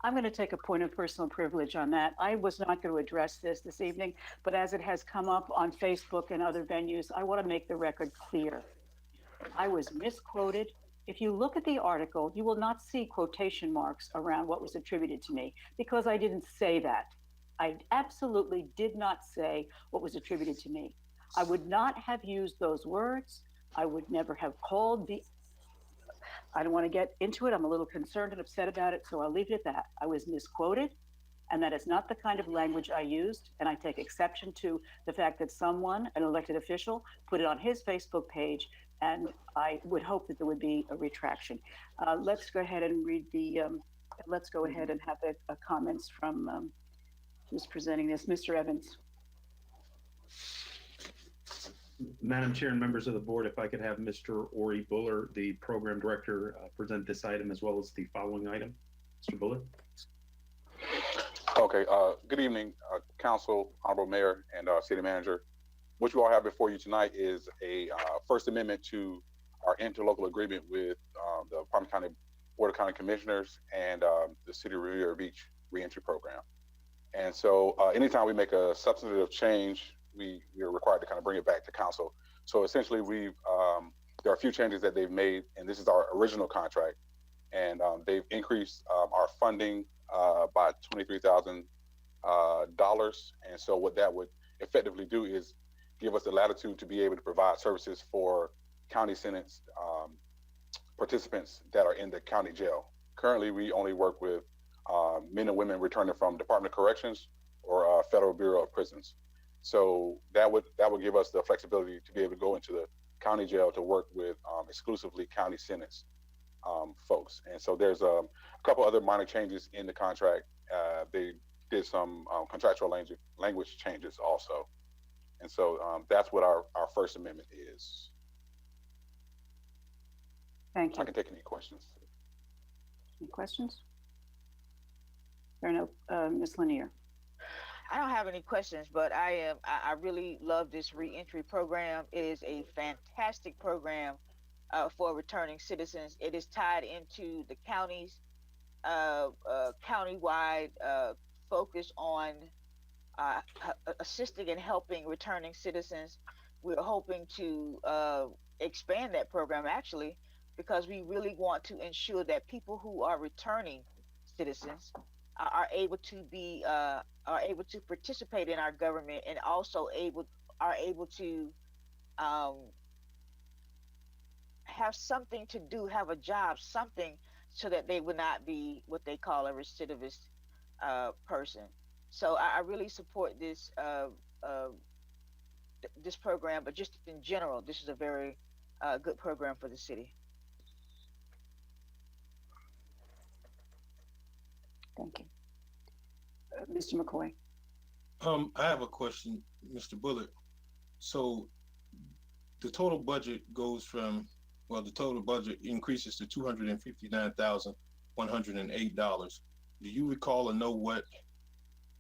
I'm going to take a point of personal privilege on that. I was not going to address this evening, but as it has come up on Facebook and other venues, I want to make the record clear. I was misquoted. If you look at the article, you will not see quotation marks around what was attributed to me because I didn't say that. I absolutely did not say what was attributed to me. I would not have used those words. I would never have called I don't want to get into it. I'm a little concerned and upset about it, so I'll leave it at that. I was misquoted, and that is not the kind of language I used, and I take exception to the fact that someone, an elected official, put it on his Facebook page, and I would hope that there would be a retraction. Let's go ahead and read let's go ahead and have the comments from who's presenting this, Mr. Evans. Madam Chair and members of the board, if I could have Mr. Ori Buller, the program director, present this item as well as the following item. Mr. Buller. Okay, good evening, Council, Honorable Mayor, and City Manager. What you all have before you tonight is a First Amendment to our interlocal agreement with the Palm County Board of County Commissioners and the City of Riviera Beach Reentry Program. And so anytime we make a substantive change, we are required to kind of bring it back to council. So essentially there are a few changes that they've made, and this is our original contract. And they've increased our funding by $23,000. And so what that would effectively do is give us the latitude to be able to provide services for county sentenced participants that are in the county jail. Currently, we only work with men and women returning from Department of Corrections or Federal Bureau of Prisons. So that would give us the flexibility to be able to go into the county jail to work with exclusively county sentenced folks. And so there's a couple other minor changes in the contract. They did some contractual language changes also. And so that's what our First Amendment is. Thank you. I can take any questions. Any questions? There are no, Ms. Lanier. I don't have any questions, but I really love this reentry program. It is a fantastic program for returning citizens. It is tied into the county's countywide focus on assisting and helping returning citizens. We're hoping to expand that program actually, because we really want to ensure that people who are returning citizens are able to be are able to participate in our government and also are able to have something to do, have a job, something, so that they would not be what they call a recidivist person. So I really support this this program, but just in general, this is a very good program for the city. Thank you. Mr. McCoy. I have a question, Mr. Bullock. So the total budget goes from, well, the total budget increases to $259,108. Do you recall or know what,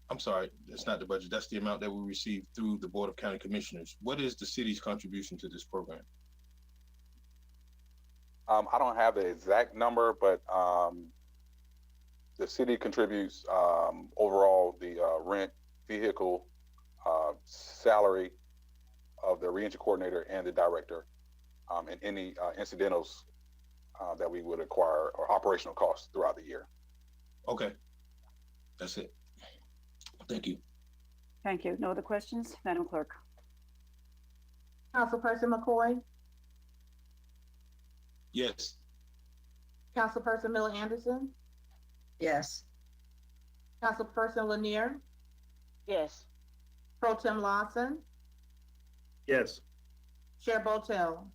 I'm sorry, that's not the budget, that's the amount that we received through the Board of County Commissioners. What is the city's contribution to this program? I don't have the exact number, but the city contributes overall the rent, vehicle, salary of the reentry coordinator and the director, and any incidentals that we would acquire or operational costs throughout the year. Okay, that's it. Thank you. Thank you. No other questions? Madam Clerk? Councilperson McCoy, Yes. Councilperson Miller Anderson, Yes. Councilperson Lanier, Yes. Pro Tem Lawson, Yes. Chair Botel.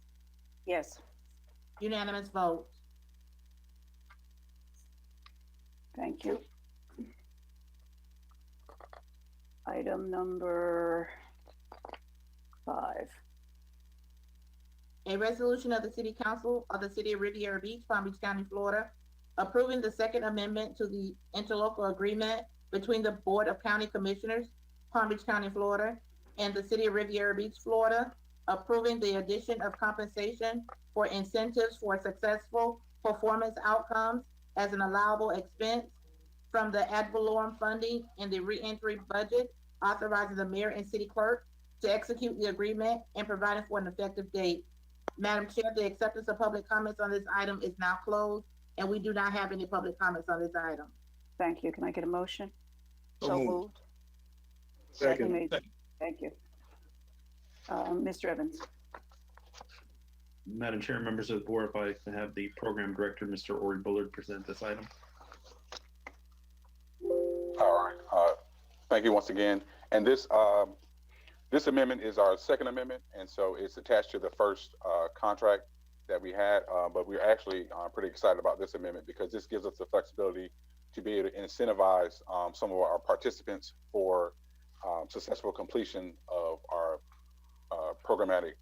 Yes. Unanimous vote. Thank you. Item number 5. A resolution of the City Council of the City of Riviera Beach, Palm Beach County, Florida, approving the second amendment to the interlocal agreement between the Board of County Commissioners, Palm Beach County, Florida, and the City of Riviera Beach, Florida, approving the addition of compensation for incentives for successful performance outcomes as an allowable expense from the ad valorem funding in the reentry budget, authorizing the mayor and city clerk to execute the agreement and providing for an effective date. Madam Chair, the acceptance of public comments on this item is now closed, and we do not have any public comments on this item. Thank you. Can I get a motion? So moved. Second. Thank you. Mr. Evans? Madam Chair, members of the board, if I can have the program director, Mr. Ori Bullard, present this item. All right. Thank you once again. And this this amendment is our second amendment, and so it's attached to the first contract that we had. But we're actually pretty excited about this amendment because this gives us the flexibility to be able to incentivize some of our participants for successful completion of our programmatic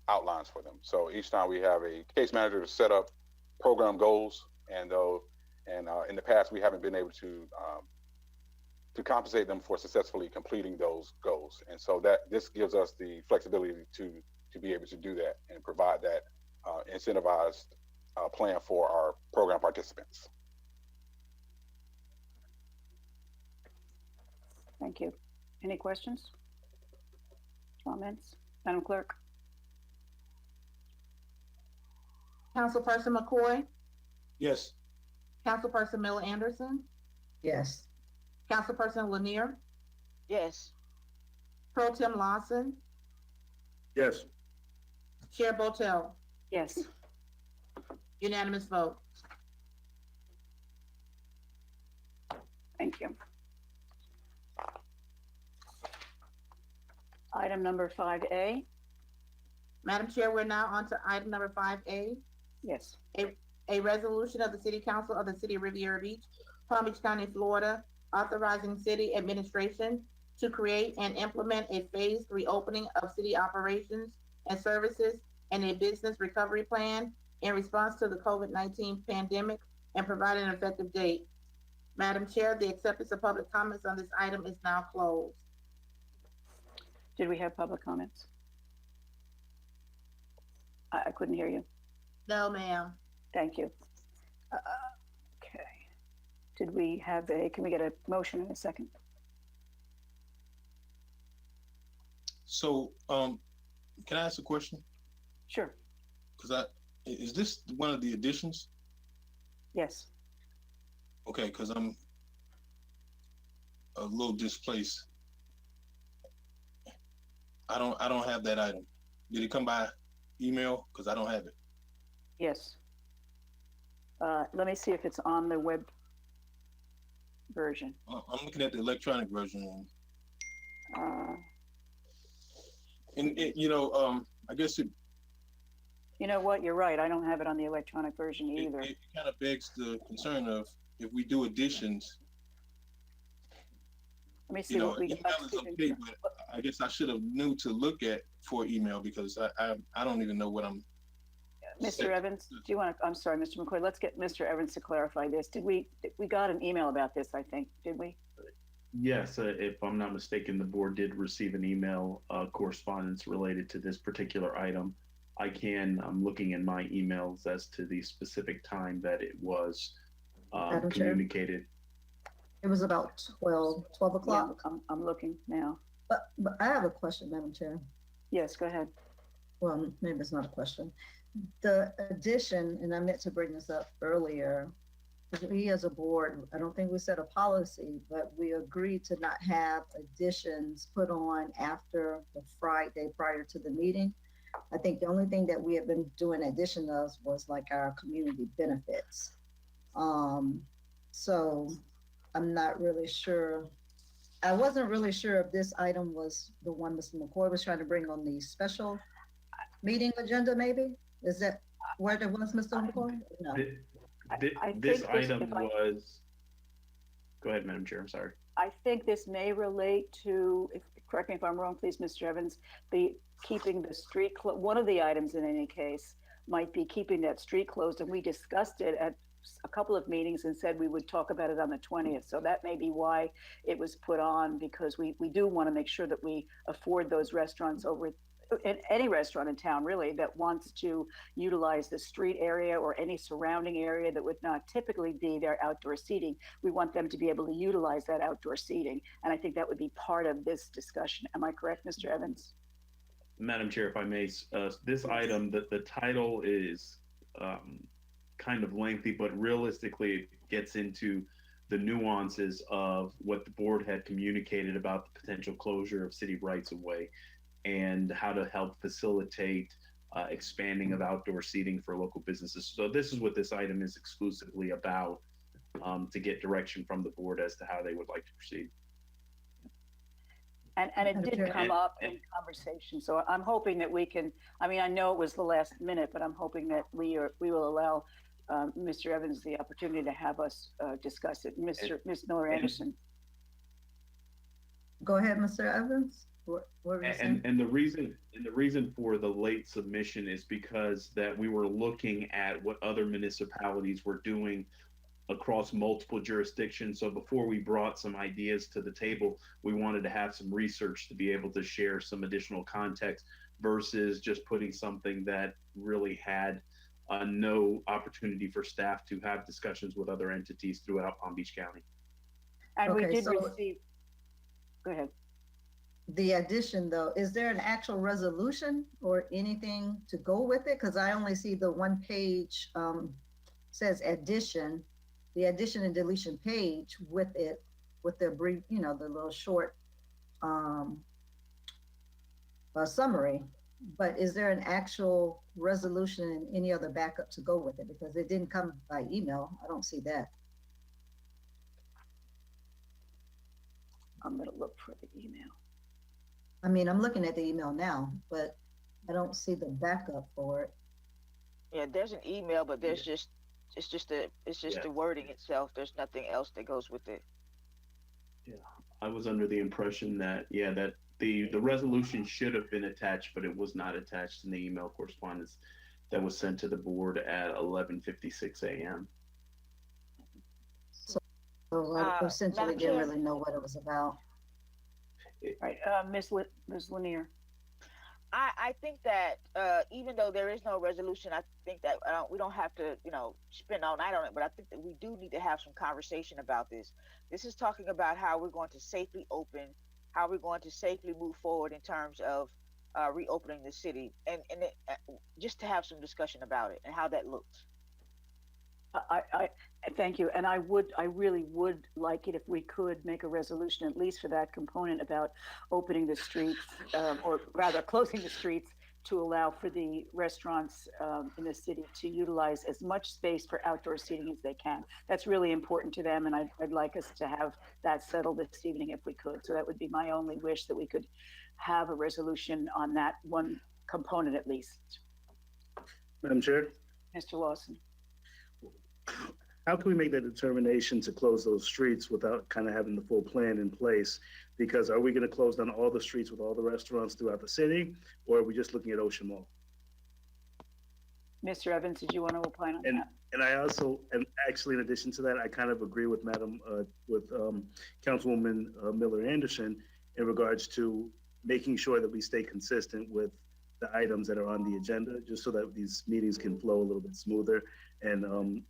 outlines for them. So each time we have a case manager to set up program goals, and in the past we haven't been able to compensate them for successfully completing those goals. And so that this gives us the flexibility to be able to do that and provide that incentivized plan for our program participants. Thank you. Any questions? Comments? Madam Clerk? Councilperson McCoy, Yes. Councilperson Miller Anderson, Yes. Councilperson Lanier, Yes. Pro Tem Lawson, Yes. Chair Botel. Yes. Unanimous vote. Thank you. Item number 5A. Madam Chair, we're now on to item number 5A. Yes. A resolution of the City Council of the City of Riviera Beach, Palm Beach County, Florida, authorizing city administration to create and implement a phased reopening of city operations and services and a business recovery plan in response to the COVID-19 pandemic and provide an effective date. Madam Chair, the acceptance of public comments on this item is now closed. Did we have public comments? I couldn't hear you. No, ma'am. Thank you. Okay. Did we have can we get a motion in a second? So, can I ask a question? Sure. Because is this one of the additions? Yes. Okay, because I'm a little displaced. I don't have that item. Did it come by email? Because I don't have it. Yes. Let me see if it's on the web version. I'm looking at the electronic version. And I guess it. You know what? You're right. I don't have it on the electronic version either. It kind of begs the concern of if we do additions. Let me see what we email is okay, but I guess I should have knew to look at for email because I don't even know what I'm. Mr. Evans, do you want to? I'm sorry, Mr. McCoy. Let's get Mr. Evans to clarify this. We got an email about this? I think, did we? Yes, if I'm not mistaken, the board did receive an email correspondence related to this particular item. I'm looking in my emails as to the specific time that it was Madam Chair? communicated. It was about 12 Yeah, o'clock. I'm looking now. But I have a question, Madam Chair. Yes, go ahead. Well, maybe it's not a question. The addition, and I meant to bring this up earlier, we as a board, I don't think we set a policy, but we agreed to not have additions put on after the Friday prior to the meeting. I think the only thing that we have been doing addition of was like our community benefits. So I'm not really sure. I wasn't really sure if this item was the one Mr. McCoy was trying to bring on the special meeting agenda, maybe? Is that what it was, Mr. McCoy? No. This item was, go ahead, Madam Chair, I'm sorry. I think this may relate to, correct me if I'm wrong, please, Mr. Evans, the keeping the street, one of the items in any case might be keeping that street closed. And we discussed it at a couple of meetings and said we would talk about it on the 20th. So that may be why it was put on, because we do want to make sure that we afford those restaurants over, any restaurant in town really that wants to utilize the street area or any surrounding area that would not typically be their outdoor seating. We want them to be able to utilize that outdoor seating. And I think that would be part of this discussion. Am I correct, Mr. Evans? Madam Chair, if I may, this item, the title is kind of lengthy, but realistically it gets into the nuances of what the board had communicated about the potential closure of city rights of way and how to help facilitate expanding of outdoor seating for local businesses. So this is what this item is exclusively about, to get direction from the board as to how they would like to proceed. And it did come up in conversation. So I'm hoping that we can, I mean, I know it was the last minute, but I'm hoping that we will allow Mr. Evans the opportunity to have us discuss it. Ms. Miller Anderson. Go ahead, Mr. Evans. What were you saying? And the reason for the late submission is because that we were looking at what other municipalities were doing across multiple jurisdictions. So before we brought some ideas to the table, we wanted to have some research to be able to share some additional context versus just putting something that really had no opportunity for staff to have discussions with other entities throughout Palm Beach County. And we did receive, go ahead. The addition though, is there an actual resolution or anything to go with it? Because I only see the one page says addition, the addition and deletion page with it, with the brief, you know, the little short summary. But is there an actual resolution and any other backup to go with it? Because it didn't come by email. I don't see that. I'm going to look for the email. I mean, I'm looking at the email now, but I don't see the backup for it. Yeah, there's an email, but there's it's just the wording itself. There's nothing else that goes with it. Yeah, I was under the impression that, that the resolution should have been attached, but it was not attached in the email correspondence that was sent to the board at 11:56 a.m. So I essentially didn't really know what it was about. Right, Ms. Lanier. I think that even though there is no resolution, I think that we don't have to, spend all night on it, but I think that we do need to have some conversation about this. This is talking about how we're going to safely open, how we're going to safely move forward in terms of reopening the city, and just to have some discussion about it and how that looks. I thank you, and I really would like it if we could make a resolution, at least for that component, about opening the streets, or rather closing the streets, to allow for the restaurants in the city to utilize as much space for outdoor seating as they can. That's really important to them, and I'd like us to have that settled this evening if we could. So that would be my only wish, that we could have a resolution on that one component at least. Madam Chair? Mr. Lawson. How can we make that determination to close those streets without kind of having the full plan in place? Because are we going to close down all the streets with all the restaurants throughout the city, or are we just looking at Ocean Mall? Mr. Evans, did you want to opine on that? And I also, and actually in addition to that, I kind of agree with Councilwoman Miller Anderson in regards to making sure that we stay consistent with the items that are on the agenda, just so that these meetings can flow a little bit smoother and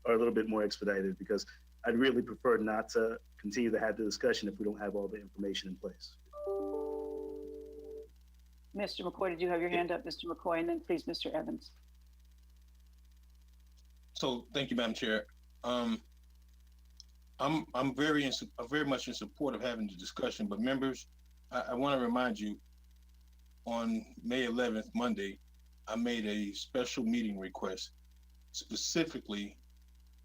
are a little bit more expedited, because I'd really prefer not to continue to have the discussion if we don't have all the information in place. Mr. McCoy, did you have your hand up, Mr. McCoy, and then please, Mr. Evans. So thank you, Madam Chair. I'm very much in support of having the discussion, but members, I want to remind you, on May 11th, Monday, I made a special meeting request specifically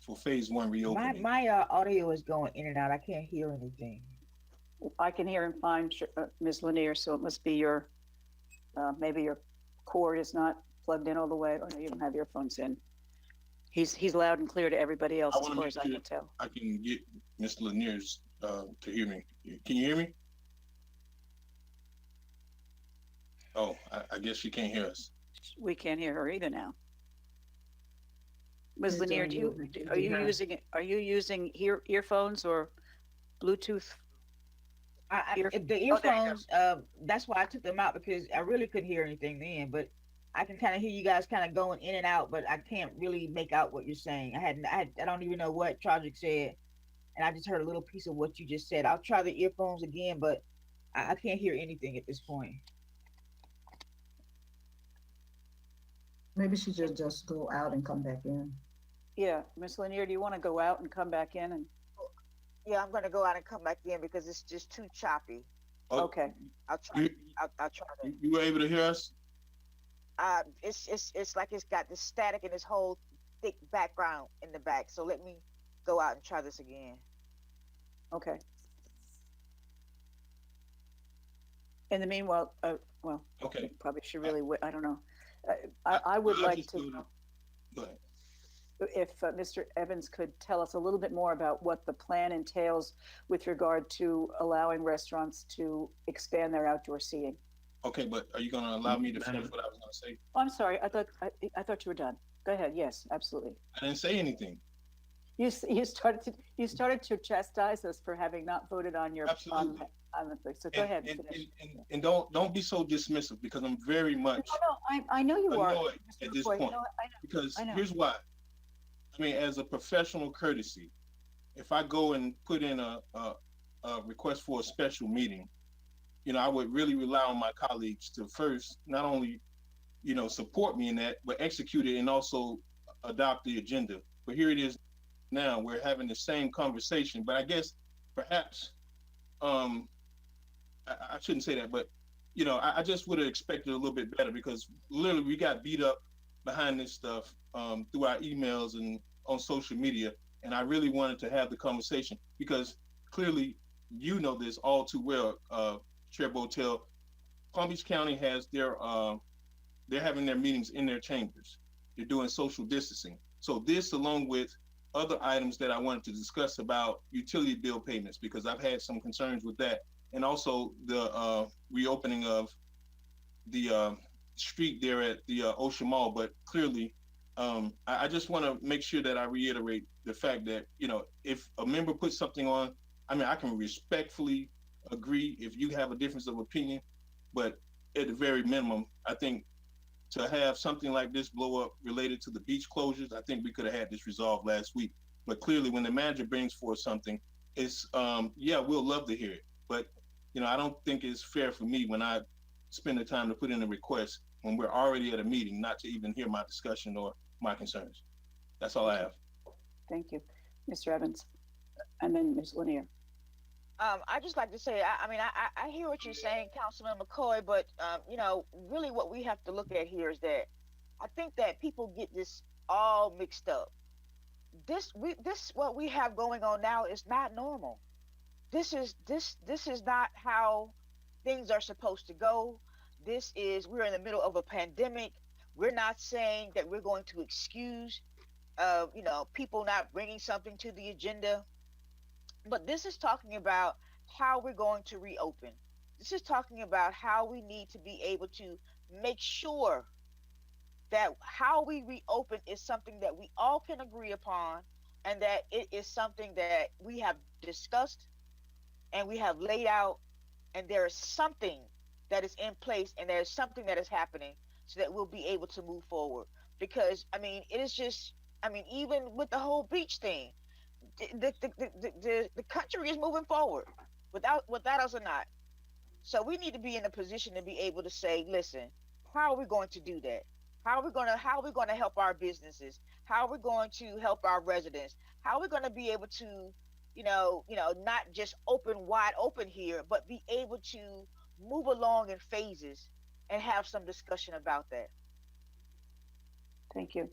for phase one reopening. My audio is going in and out. I can't hear anything. I can hear him fine, Ms. Lanier, so it must be your, maybe your cord is not plugged in all the way, or you don't have earphones in. He's loud and clear to everybody else, as far as I can tell. I can get Ms. Lanier's to hear me. Can you hear me? Oh, I guess she can't hear us. We can't hear her either now. Ms. Lanier, are you using earphones or Bluetooth? The earphones, that's why I took them out, because I really couldn't hear anything then, but I can kind of hear you guys kind of going in and out, but I can't really make out what you're saying. I don't even know what Tragic said, and I just heard a little piece of what you just said. I'll try the earphones again, but I can't hear anything at this point. Maybe she should just go out and come back in. Yeah, Ms. Lanier, do you want to go out and come back in? And yeah, I'm going to go out and come back in because it's just too choppy. Okay. I'll try. I'll try to. You were able to hear us? It's like it's got this static and this whole thick background in the back. So let me go out and try this again. Okay. In the meanwhile, well, okay. Probably should really wait. I don't know. I would like to, go ahead. If Mr. Evans could tell us a little bit more about what the plan entails with regard to allowing restaurants to expand their outdoor seating. Okay, but are you going to allow me to finish what I was going to say? Oh, I'm sorry. I thought you were done. Go ahead. Yes, absolutely. I didn't say anything. You started to chastise us for having not voted on your on the thing. So go ahead. And don't be so dismissive, because I'm very much I know you are at this point. Because here's why. I mean, as a professional courtesy, if I go and put in a request for a special meeting, I would really rely on my colleagues to first not only, support me in that, but execute it and also adopt the agenda. But here it is now, we're having the same conversation, but I guess perhaps, I shouldn't say that, but, I just would have expected a little bit better, because literally we got beat up behind this stuff through our emails and on social media. And I really wanted to have the conversation, because clearly, this all too well, Chair Botel. Palm Beach County has they're having their meetings in their chambers. They're doing social distancing. So this, along with other items that I wanted to discuss about utility bill payments, because I've had some concerns with that, and also the reopening of the street there at the Ocean Mall. But clearly, I just want to make sure that I reiterate the fact that, if a member puts something on, I can respectfully agree if you have a difference of opinion, but at the very minimum, I think to have something like this blow up related to the beach closures, I think we could have had this resolved last week. But clearly, when the manager brings forth something, it's, we'll love to hear it. But, I don't think it's fair for me when I spend the time to put in a request when we're already at a meeting, not to even hear my discussion or my concerns. That's all I have. Thank you, Mr. Evans. And then Ms. Lanier. I just like to say, I hear what you're saying, Councilman McCoy, but really what we have to look at here is that I think that people get this all mixed up. This what we have going on now is not normal. This is not how things are supposed to go. We're in the middle of a pandemic. We're not saying that we're going to excuse, people not bringing something to the agenda. But this is talking about how we're going to reopen. This is talking about how we need to be able to make sure that how we reopen is something that we all can agree upon, and that it is something that we have discussed and we have laid out, and there is something that is in place and there's something that is happening so that we'll be able to move forward. Because, it is just, even with the whole beach thing, the country is moving forward without us or not. So we need to be in a position to be able to say, listen, how are we going to do that? How are we going to help our businesses? How are we going to help our residents? How are we going to be able to, not just open wide open here, but be able to move along in phases and have some discussion about that. Thank you.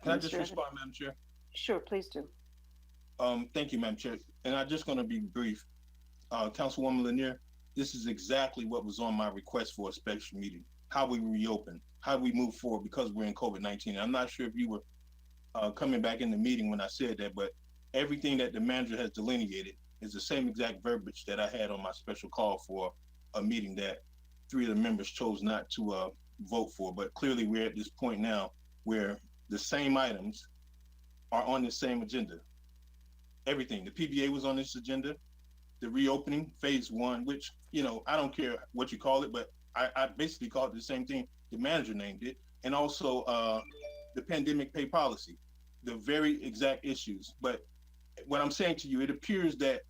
Can I just Mr. respond, Madam Chair? Sure, please do. Thank you, Madam Chair. And I'm just going to be brief. Councilwoman Lanier, this is exactly what was on my request for a special meeting. How we reopen, how we move forward because we're in COVID-19. I'm not sure if you were coming back in the meeting when I said that, but everything that the manager has delineated is the same exact verbiage that I had on my special call for a meeting that 3 of the members chose not to vote for. But clearly we're at this point now where the same items are on the same agenda. Everything, the PBA was on this agenda, the reopening phase 1, which, I don't care what you call it, but I basically called it the same thing the manager named it. And also the pandemic pay policy, the very exact issues. But what I'm saying to you, it appears that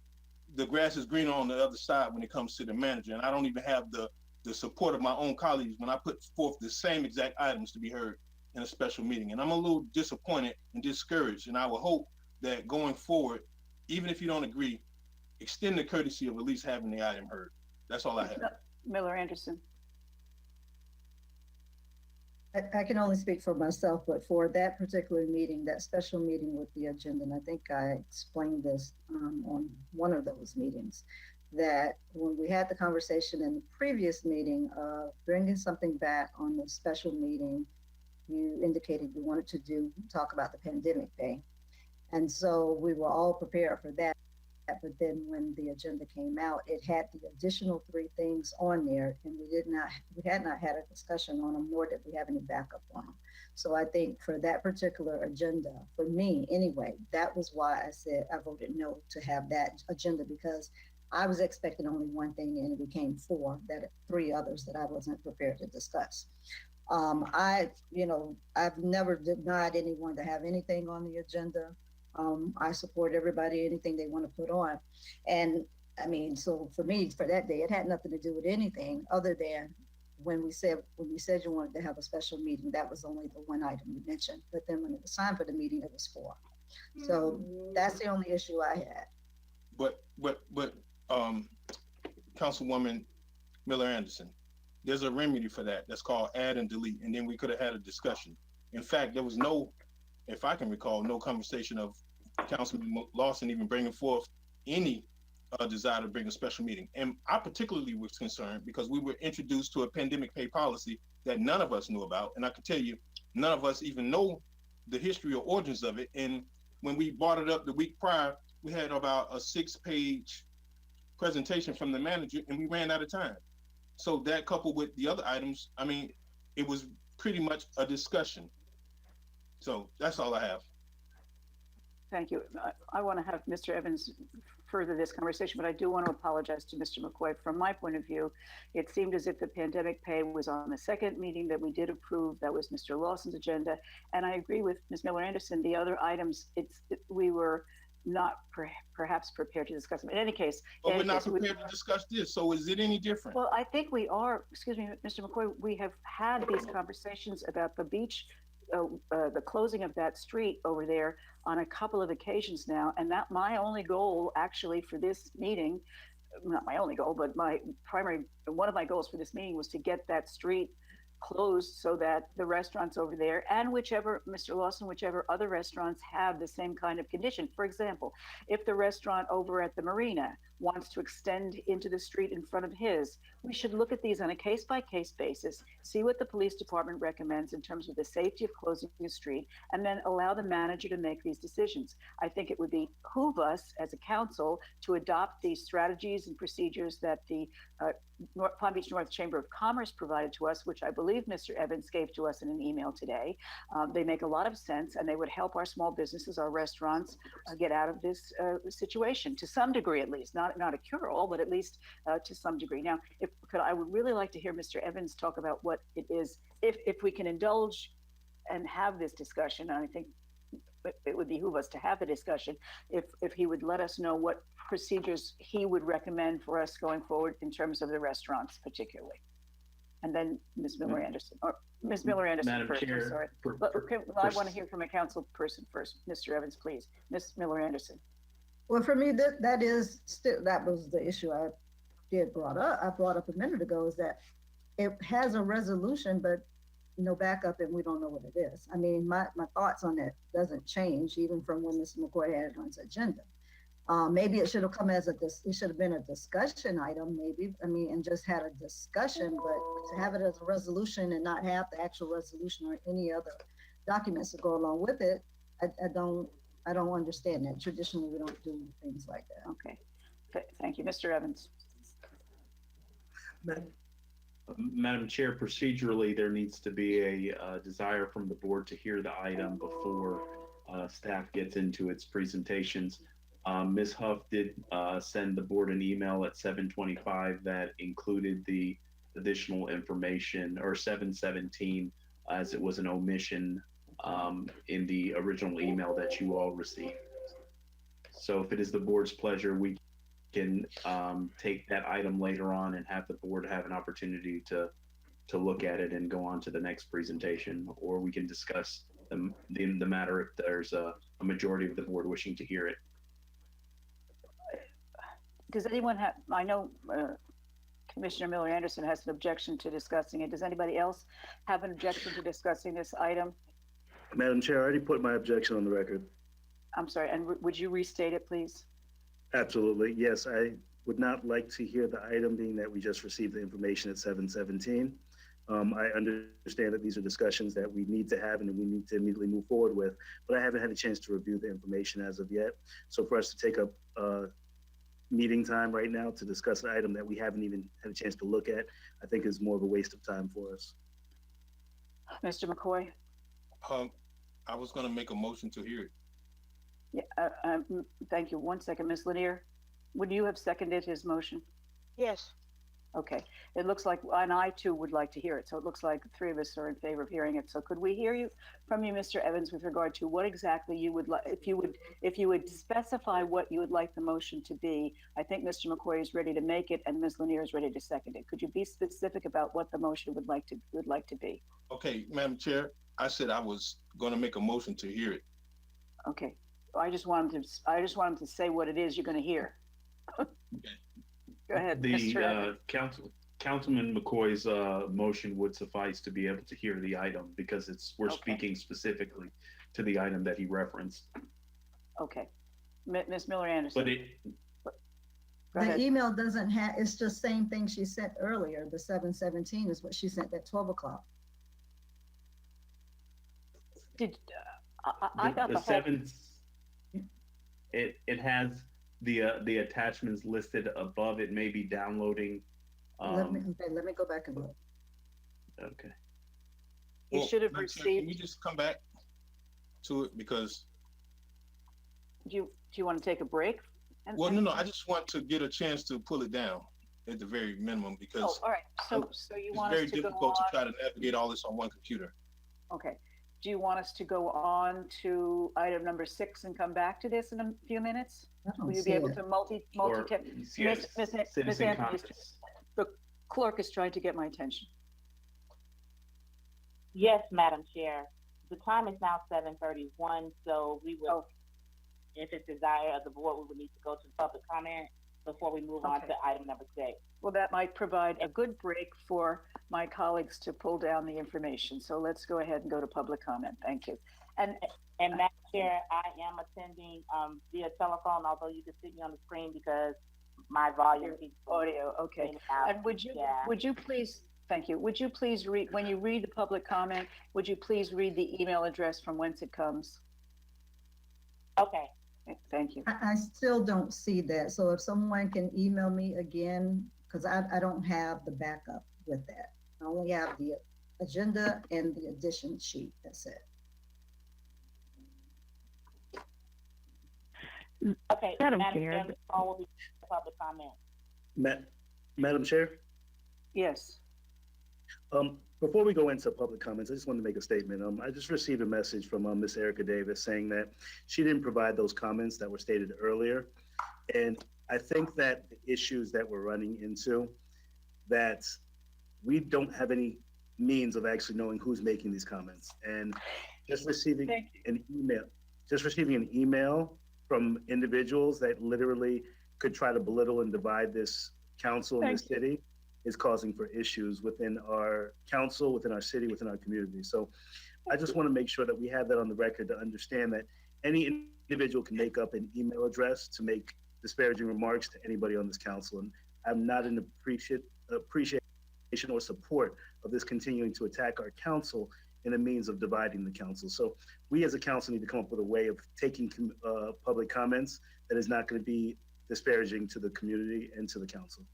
the grass is greener on the other side when it comes to the manager. And I don't even have the support of my own colleagues when I put forth the same exact items to be heard in a special meeting. And I'm a little disappointed and discouraged. And I will hope that going forward, even if you don't agree, extend the courtesy of at least having the item heard. That's all I have. Miller Anderson. I can only speak for myself, but for that particular meeting, that special meeting with the agenda, and I think I explained this on one of those meetings, that when we had the conversation in the previous meeting of bringing something back on the special meeting, you indicated you wanted to talk about the pandemic pay. And so we were all prepared for that. But then when the agenda came out, it had the additional 3 things on there, and we had not had a discussion on them, nor did we have any backup on them. So I think for that particular agenda, for me anyway, that was why I said I voted no to have that agenda, because I was expecting only 1 thing and it became 4, that 3 others that I wasn't prepared to discuss. I've never denied anyone to have anything on the agenda. I support everybody, anything they want to put on. And I mean, so for me, for that day, it had nothing to do with anything other than when you said you wanted to have a special meeting, that was only the 1 item you mentioned. But then when it was time for the meeting, it was 4. So that's the only issue I had. But Councilwoman Miller Anderson, there's a remedy for that. That's called add and delete. And then we could have had a discussion. In fact, there was no, if I can recall, no conversation of Councilman Lawson even bringing forth any desire to bring a special meeting. And I particularly was concerned because we were introduced to a pandemic pay policy that none of us knew about. And I can tell you, none of us even know the history or origins of it. And when we brought it up the week prior, we had about a 6-page presentation from the manager and we ran out of time. So that coupled with the other items, I mean, it was pretty much a discussion. So that's all I have. Thank you. I want to have Mr. Evans further this conversation, but I do want to apologize to Mr. McCoy. From my point of view, it seemed as if the pandemic pay was on the second meeting that we did approve. That was Mr. Lawson's agenda. And I agree with Ms. Miller Anderson. The other items, we were not perhaps prepared to discuss them. In any case. But we're not prepared to discuss this. So is it any different? Well, I think we are. Excuse me, Mr. McCoy. We have had these conversations about the beach, the closing of that street over there on a couple of occasions now. And that my only goal actually for this meeting, not my only goal, but one of my goals for this meeting was to get that street closed so that the restaurants over there and whichever other restaurants have the same kind of condition. For example, if the restaurant over at the marina wants to extend into the street in front of his, we should look at these on a case-by-case basis, see what the police department recommends in terms of the safety of closing the street, and then allow the manager to make these decisions. I think it would behoove us as a council to adopt these strategies and procedures that the Palm Beach North Chamber of Commerce provided to us, which I believe Mr. Evans gave to us in an email today. They make a lot of sense and they would help our small businesses, our restaurants get out of this situation to some degree, at least, not a cure-all, but at least to some degree. Now, I would really like to hear Mr. Evans talk about what it is, if we can indulge and have this discussion. And I think it would behoove us to have the discussion if he would let us know what procedures he would recommend for us going forward in terms of the restaurants particularly. And then Ms. Miller Anderson, or Ms. Miller Anderson Madam first, I'm Chair, sorry. I want to hear from a council person first. Mr. Evans, please. Ms. Miller Anderson. Well, for me, that was the issue I brought up a minute ago, is that it has a resolution, but no backup, and we don't know what it is. I mean, my thoughts on it doesn't change even from when Mr. McCoy had it on his agenda. Maybe it should have come as it should have been a discussion item, maybe. I mean, and just had a discussion, but to have it as a resolution and not have the actual resolution or any other documents to go along with it, I don't understand that. Traditionally, we don't do things like that. Okay, thank you. Mr. Evans. Madam Chair, procedurally, there needs to be a desire from the board to hear the item before staff gets into its presentations. Ms. Huff did send the board an email at 7:25 that included the additional information, or 7:17, as it was an omission in the original email that you all received. So if it is the board's pleasure, we can take that item later on and have the board have an opportunity to look at it and go on to the next presentation, or we can discuss the matter if there's a majority of the board wishing to hear it. Does anyone have, I know Commissioner Miller Anderson has an objection to discussing it. Does anybody else have an objection to discussing this item? Madam Chair, I already put my objection on the record. I'm sorry, and would you restate it, please? Absolutely. Yes, I would not like to hear the item, being that we just received the information at 7:17. I understand that these are discussions that we need to have and we need to immediately move forward with, but I haven't had a chance to review the information as of yet. So for us to take up meeting time right now to discuss an item that we haven't even had a chance to look at, I think is more of a waste of time for us. Mr. McCoy? I was going to make a motion to hear it. Yeah, thank you. 1 second, Ms. Lanier. Would you have seconded his motion? Yes. Okay. It looks like, and I too would like to hear it. So it looks like the three of us are in favor of hearing it. So could we hear from you, Mr. Evans, with regard to what exactly you would like, if you would specify what you would like the motion to be? I think Mr. McCoy is ready to make it and Ms. Lanier is ready to second it. Could you be specific about what the motion would like to be? Okay, Madam Chair, I said I was going to make a motion to hear it. Okay. I just want him to say what it is you're going to hear. Okay. Go ahead, Mr. Evans. Councilman McCoy's motion would suffice to be able to hear the item, because we're speaking specifically to the item that he referenced. Okay. Ms. Miller Anderson. But the email doesn't have, it's just same thing she sent earlier. The 7:17 is what she sent at 12 o'clock. I got the whole... It has the attachments listed above. It may be downloading. Let me go back and look. Okay. You should have received. Can we just come back to it, because? Do you want to take a break? Well, no. I just want to get a chance to pull it down at the very minimum, because. Oh, all right. So you want us to go on? It's very difficult to try to navigate all this on one computer. Okay. Do you want us to go on to item number 6 and come back to this in a few minutes? Will you be able to multi-tap? Yes, Ms. Anthony, the clerk is trying to get my attention. Yes, Madam Chair. The time is now 7:31, so we will, if it's desire of the board, we would need to go to public comment before we move on to item number 6. Well, that might provide a good break for my colleagues to pull down the information. So let's go ahead and go to public comment. Thank you. And Madam Chair, I am attending via telephone, although you can see me on the screen because my volume is audio. Okay. And would you please, thank you. Would you please read, when you read the public comment, would you please read the email address from whence it comes? Okay. Thank you. I still don't see that. So if someone can email me again, because I don't have the backup with that. I only have the agenda and the addition sheet. That's it. Okay, Madam Chair, the call will be public comment. Madam Chair? Yes. Before we go into public comments, I just wanted to make a statement. I just received a message from Miss Erica Davis saying that she didn't provide those comments that were stated earlier. And I think that the issues that we're running into, that we don't have any means of actually knowing who's making these comments. And just receiving an email from individuals that literally could try to belittle and divide this council in this city is causing for issues within our council, within our city, within our community. So I just want to make sure that we have that on the record to understand that any individual can make up an email address to make disparaging remarks to anybody on this council. And I'm not an appreciation or support of this continuing to attack our council in a means of dividing the council. So we as a council need to come up with a way of taking public comments that is not going to be disparaging to the community and to the council.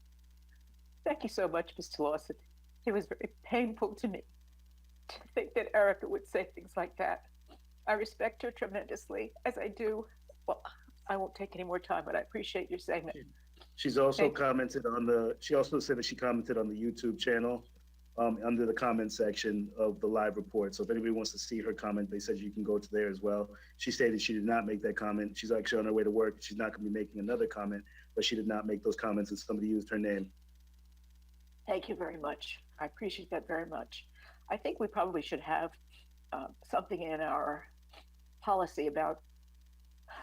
Thank you so much, Mr. Lawson. It was very painful to me to think that Erica would say things like that. I respect her tremendously, as I do. Well, I won't take any more time, but I appreciate your saying that. She's also commented on she also said that she commented on the YouTube channel under the comment section of the live report. So if anybody wants to see her comment, they said you can go to there as well. She stated she did not make that comment. She's actually on her way to work. She's not going to be making another comment, but she did not make those comments and somebody used her name. Thank you very much. I appreciate that very much. I think we probably should have something in our policy about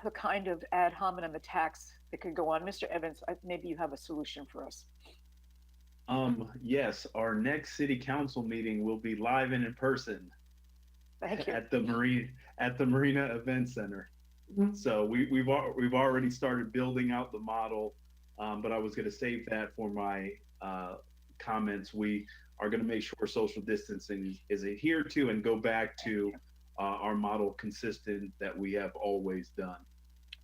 the kind of ad hominem attacks that could go on. Mr. Evans, maybe you have a solution for us. Yes, our next city council meeting will be live and in person. Thank you. At the Marina Event Center. Mm-hmm. So we've already started building out the model, but I was going to save that for my comments. We are going to make sure social distancing is adhered to and go back to our model consistent that we have always done.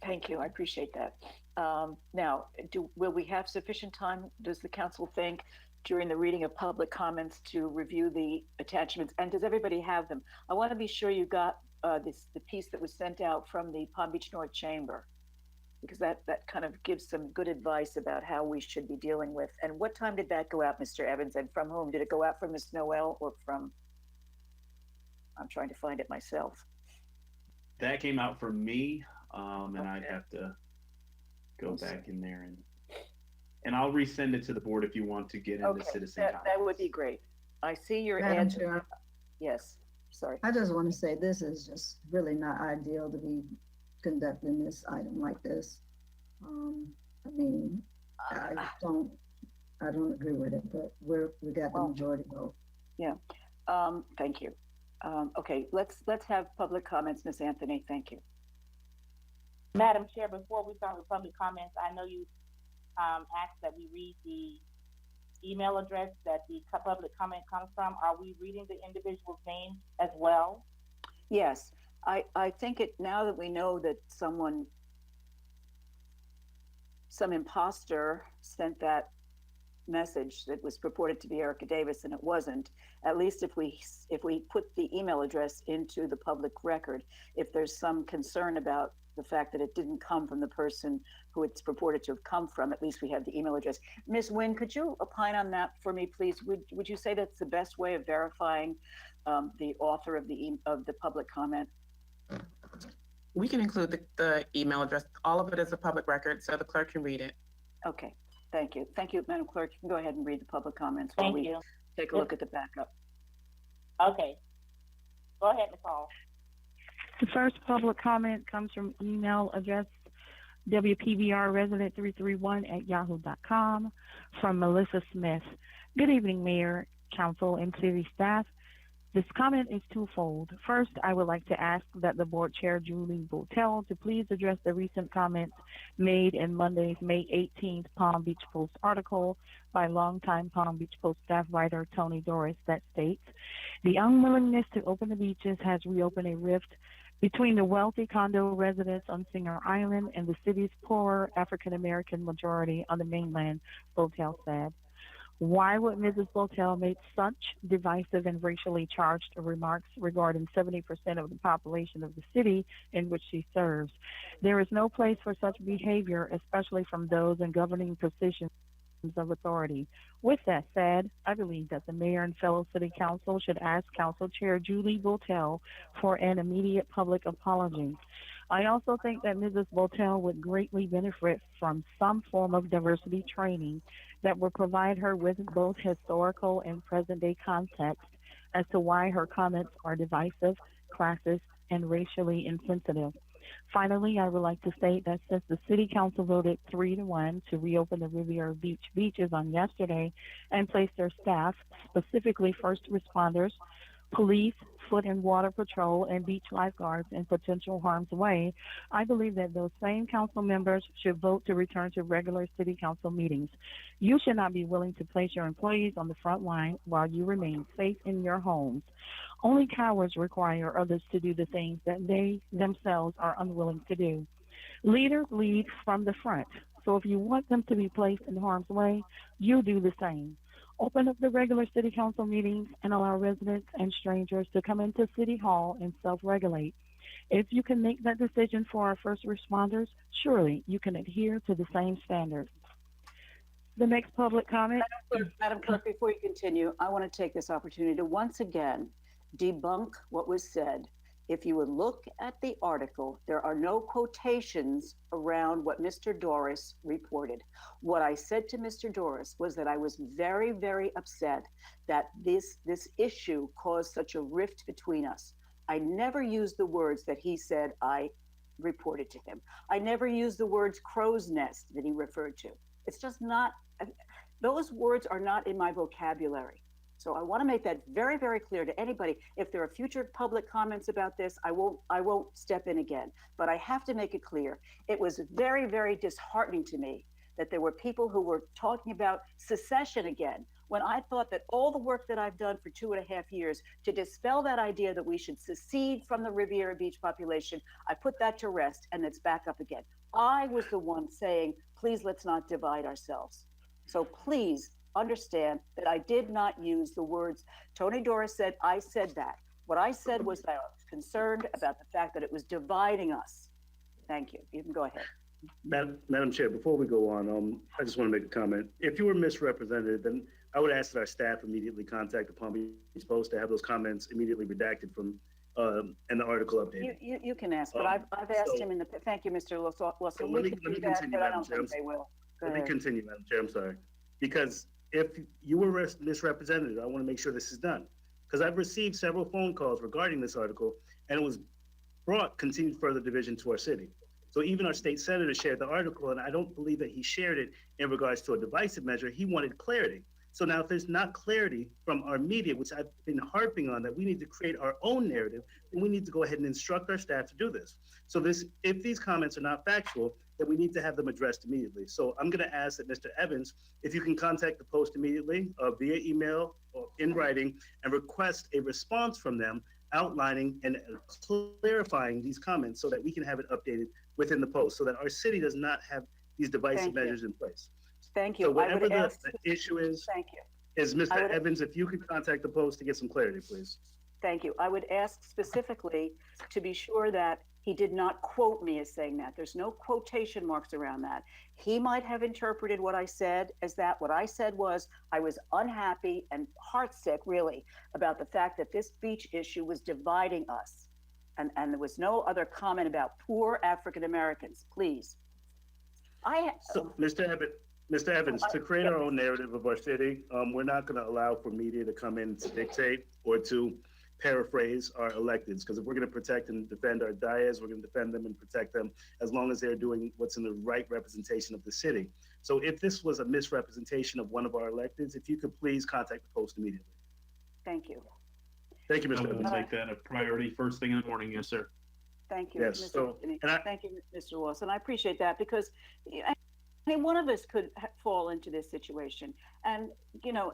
Thank you. I appreciate that. Now, will we have sufficient time, does the council think, during the reading of public comments to review the attachments? And does everybody have them? I want to be sure you got the piece that was sent out from the Palm Beach North Chamber, because that kind of gives some good advice about how we should be dealing with. And what time did that go out, Mr. Evans, and from whom? Did it go out from Ms. Noel or from, I'm trying to find it myself. That came out from me, and I'd have to go back in there and I'll resend it to the board if you want to get into citizen comments. That would be great. I see your Madam Chair, yes, sorry. I just want to say this is just really not ideal to be conducting this item like this. I mean, I don't agree with it, but we got the majority vote. Yeah, thank you. Okay, let's have public comments, Ms. Anthony. Thank you. Madam Chair, before we start with public comments, I know you asked that we read the email address that the public comment comes from. Are we reading the individual's name as well? Yes, I think now that we know that some imposter sent that message that was purported to be Erica Davis and it wasn't, at least if we put the email address into the public record, if there's some concern about the fact that it didn't come from the person who it's purported to have come from, at least we have the email address. Ms. Nguyen, could you opine on that for me, please? Would you say that's the best way of verifying the author of the public comment? We can include the email address. All of it is a public record, so the clerk can read it. Okay, thank you. Thank you, Madam Clerk. You can go ahead and read the public comments while we take a look at the backup. Okay, go ahead, Nicole. The first public comment comes from email address wpbrresident331@yahoo.com from Melissa Smith. Good evening, Mayor, Council, and City staff. This comment is twofold. First, I would like to ask that the board chair, Julie Botel, to please address the recent comments made in Monday's May 18th Palm Beach Post article by longtime Palm Beach Post staff writer Tony Doris that states, the unwillingness to open the beaches has reopened a rift between the wealthy condo residents on Singer Island and the city's poorer African-American majority on the mainland, Botel said. Why would Mrs. Botel make such divisive and racially charged remarks regarding 70% of the population of the city in which she serves? There is no place for such behavior, especially from those in governing positions of authority. With that said, I believe that the mayor and fellow city council should ask Council Chair Julie Botel for an immediate public apology. I also think that Mrs. Botel would greatly benefit from some form of diversity training that would provide her with both historical and present day context as to why her comments are divisive, classist, and racially insensitive. Finally, I would like to state that since the City Council voted 3-1 to reopen the Riviera Beach beaches on yesterday and place their staff, specifically first responders, police, foot and water patrol, and beach lifeguards in potential harm's way, I believe that those same council members should vote to return to regular city council meetings. You should not be willing to place your employees on the front line while you remain safe in your homes. Only cowards require others to do the things that they themselves are unwilling to do. Leaders lead from the front, so if you want them to be placed in harm's way, you do the same. Open up the regular city council meetings and allow residents and strangers to come into City Hall and self-regulate. If you can make that decision for our first responders, surely you can adhere to the same standards. The next public comment. Madam Clerk, before you continue, I want to take this opportunity to once again debunk what was said. If you would look at the article, there are no quotations around what Mr. Doris reported. What I said to Mr. Doris was that I was very, very upset that this issue caused such a rift between us. I never used the words that he said I reported to him. I never used the words crow's nest that he referred to. It's just not, those words are not in my vocabulary. So I want to make that very, very clear to anybody. If there are future public comments about this, I won't step in again. But I have to make it clear. It was very, very disheartening to me that there were people who were talking about secession again, when I thought that all the work that I've done for 2.5 years to dispel that idea that we should secede from the Riviera Beach population, I put that to rest, and it's back up again. I was the one saying, please, let's not divide ourselves. So please understand that I did not use the words Tony Doris said. I said that. What I said was that I was concerned about the fact that it was dividing us. Thank you. You can go ahead. Madam Chair, before we go on, I just want to make a comment. If you were misrepresented, then I would ask that our staff immediately contact the Palm Beach Post to have those comments immediately redacted from and the article updated. You can ask, but I've asked him in the. Thank you, Mr. Wilson. Let me continue, Madam Chair. Let me continue, Madam Chair. I'm sorry, because if you were misrepresented, I want to make sure this is done, because I've received several phone calls regarding this article, and it was brought continued further division to our city. So even our state senator shared the article, and I don't believe that he shared it in regards to a divisive measure. He wanted clarity. So now if there's not clarity from our media, which I've been harping on, that we need to create our own narrative, then we need to go ahead and instruct our staff to do this. So if these comments are not factual, then we need to have them addressed immediately. So I'm gonna ask that Mr. Evans, if you can contact the Post immediately via email or in writing and request a response from them outlining and clarifying these comments so that we can have it updated within the Post so that our city does not have these divisive measures in place. Thank you. So whatever the issue is, thank you. Is Mr. Evans, if you could contact the Post to get some clarity, please. Thank you. I would ask specifically to be sure that he did not quote me as saying that. There's no quotation marks around that. He might have interpreted what I said as that. What I said was I was unhappy and heartsick, really, about the fact that this beach issue was dividing us. And there was no other comment about poor African Americans, please. So, Mr. Evans, to create our own narrative of our city, we're not going to allow for media to come in to dictate or to paraphrase our electeds, because if we're going to protect and defend our dayas, we're going to defend them and protect them as long as they're doing what's in the right representation of the city. So if this was a misrepresentation of one of our electeds, if you could please contact the Post immediately. Thank you. Thank you, Mr. Evans. Make that a priority first thing in the morning. Yes, sir. Thank you, yes, Mr. Thank you, Mr. Wilson. I appreciate that, because I mean, one of us could fall into this situation. And, you know,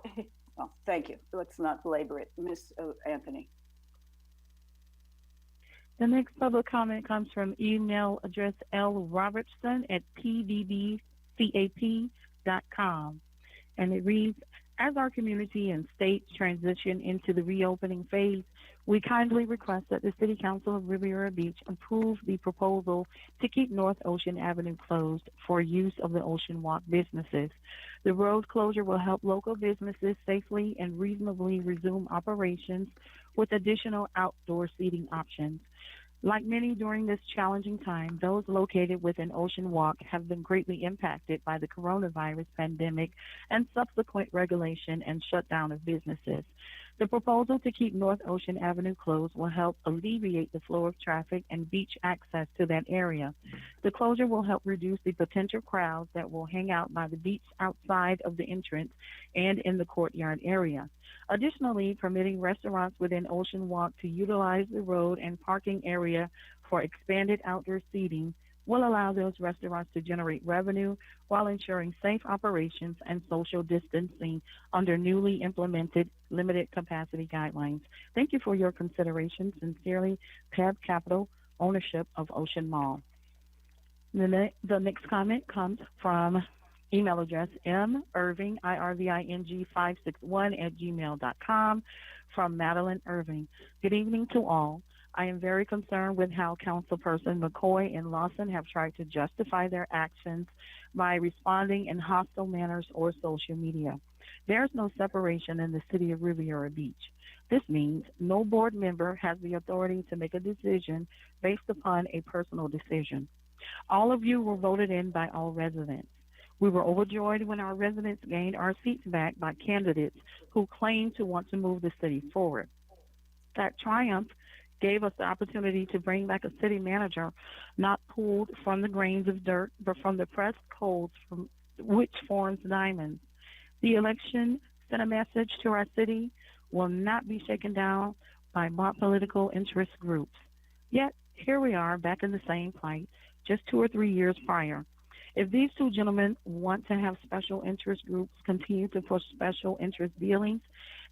well, thank you. Let's not belabor it. Ms. Anthony. The next public comment comes from email address lrobertson@pbbcap.com. And it reads, As our community and state transition into the reopening phase, we kindly request that the City Council of Riviera Beach approve the proposal to keep North Ocean Avenue closed for use of the Ocean Walk businesses. The road closure will help local businesses safely and reasonably resume operations with additional outdoor seating options. Like many during this challenging time, those located within Ocean Walk have been greatly impacted by the coronavirus pandemic and subsequent regulation and shutdown of businesses. The proposal to keep North Ocean Avenue closed will help alleviate the flow of traffic and beach access to that area. The closure will help reduce the potential crowds that will hang out by the beach outside of the entrance and in the courtyard area. Additionally, permitting restaurants within Ocean Walk to utilize the road and parking area for expanded outdoor seating will allow those restaurants to generate revenue while ensuring safe operations and social distancing under newly implemented limited capacity guidelines. Thank you for your consideration. Sincerely, PEB Capital Ownership of Ocean Mall. The next comment comes from email address mirving, IRVING 561@gmail.com from Madeline Irving. Good evening to all. I am very concerned with how Councilperson McCoy and Lawson have tried to justify their actions by responding in hostile manners or social media. There's no separation in the city of Riviera Beach. This means no board member has the authority to make a decision based upon a personal decision. All of you were voted in by all residents. We were overjoyed when our residents gained our seats back by candidates who claimed to want to move the city forward. That triumph gave us the opportunity to bring back a city manager not pulled from the grains of dirt, but from the pressed coals from which forms diamonds. The election sent a message to our city will not be shaken down by bought political interest groups. Yet, here we are back in the same plight just 2 or 3 years prior. If these two gentlemen want to have special interest groups continue to push special interest dealings,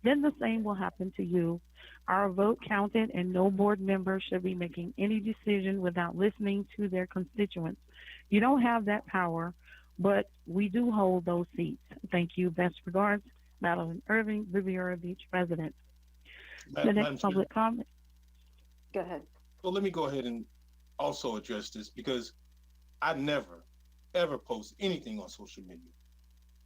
then the same will happen to you. Our vote counted, and no board member should be making any decision without listening to their constituents. You don't have that power, but we do hold those seats. Thank you. Best regards, Madeline Irving, Riviera Beach resident. The next public comment. Go ahead. Well, let me go ahead and also address this, because I never, ever post anything on social media,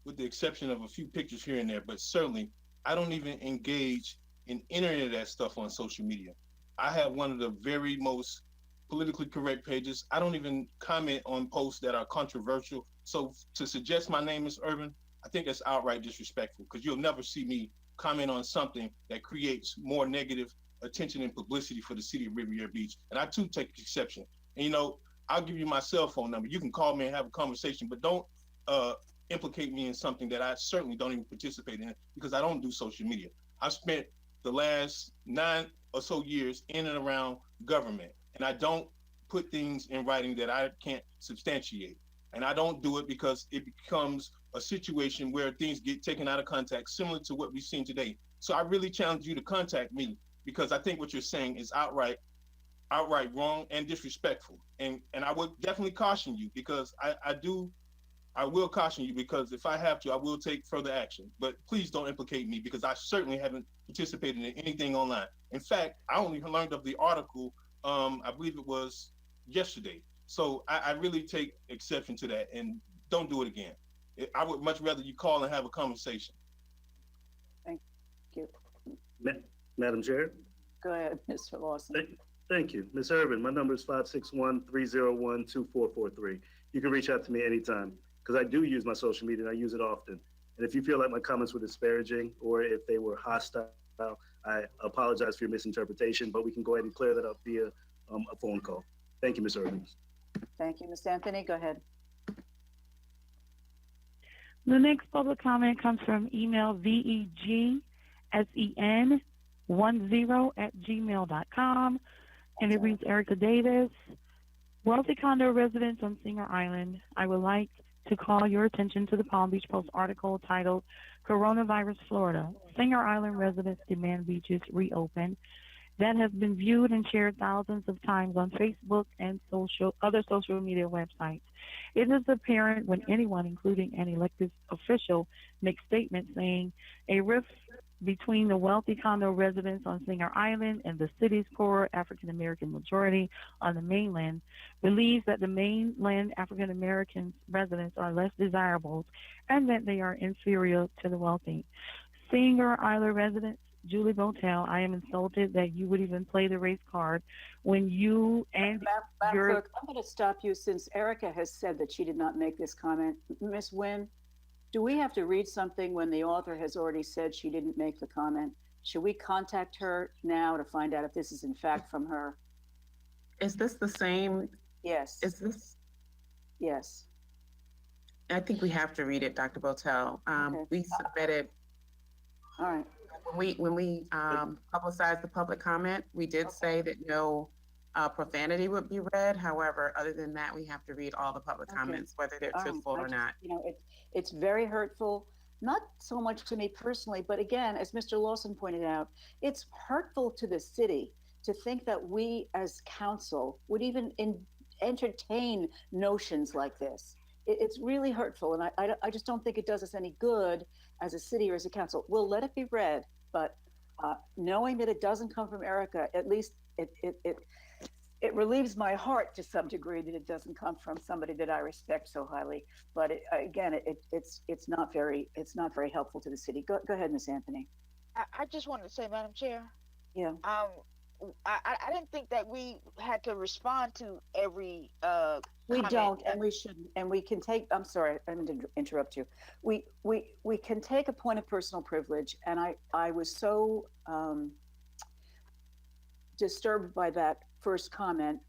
with the exception of a few pictures here and there, but certainly I don't even engage in any of that stuff on social media. I have one of the very most politically correct pages. I don't even comment on posts that are controversial. So to suggest my name is Urban, I think that's outright disrespectful, because you'll never see me comment on something that creates more negative attention and publicity for the city of Riviera Beach. And I too take exception. And you know, I'll give you my cell phone number. You can call me and have a conversation, but don't implicate me in something that I certainly don't even participate in, because I don't do social media. I've spent the last 9 or so years in and around government, and I don't put things in writing that I can't substantiate. And I don't do it because it becomes a situation where things get taken out of context, similar to what we've seen today. So I really challenge you to contact me, because I think what you're saying is outright wrong and disrespectful. And I would definitely caution you, because I will caution you, because if I have to, I will take further action. But please don't implicate me, because I certainly haven't participated in anything online. In fact, I only learned of the article, I believe it was yesterday. So I really take exception to that, and don't do it again. I would much rather you call and have a conversation. Thank you. Madam Chair? Go ahead, Mr. Lawson. Thank you. Ms. Urban, my number is 561-301-2443. You can reach out to me anytime, because I do use my social media and I use it often. And if you feel like my comments were disparaging or if they were hostile, I apologize for your misinterpretation, but we can go ahead and clear that up via a phone call. Thank you, Ms. Urban. Thank you, Ms. Anthony. Go ahead. The next public comment comes from email VEGSEN10@gmail.com, and it reads, Erica Davis, wealthy condo residents on Singer Island. I would like to call your attention to the Palm Beach Post article titled Coronavirus Florida. Singer Island residents demand beaches reopen. that has been viewed and shared thousands of times on Facebook and other social media websites. It is apparent when anyone, including an elected official, makes statements saying a rift between the wealthy condo residents on Singer Island and the city's poor African American majority on the mainland, believes that the mainland African American residents are less desirable and that they are inferior to the wealthy. Singer Island residents, Julie Botel, I am insulted that you would even play the race card when you and Madam your... Clerk, I'm going to stop you since Erica has said that she did not make this comment. Ms. Nguyen, do we have to read something when the author has already said she didn't make the comment? Should we contact her now to find out if this is in fact from her? Is this the same? Yes. Is this? Yes. I think we have to read it, Dr. Botel. Okay. We submitted. All right. When we publicized the public comment, we did say that no profanity would be read. However, other than that, we have to read all the public comments, whether they're truthful or not. You know, it's very hurtful, not so much to me personally, but again, as Mr. Lawson pointed out, it's hurtful to the city to think that we as council would even entertain notions like this. It's really hurtful, and I just don't think it does us any good as a city or as a council. We'll let it be read, but knowing that it doesn't come from Erica, at least it relieves my heart to some degree that it doesn't come from somebody that I respect so highly. But it's not very helpful to the city. Go ahead, Ms. Anthony. I just wanted to say, Madam Chair. Yeah. I didn't think that we had to respond to every we comment. don't, and we shouldn't, and we can take. I'm sorry, I didn't interrupt you. We can take a point of personal privilege, and I was so disturbed by that first comment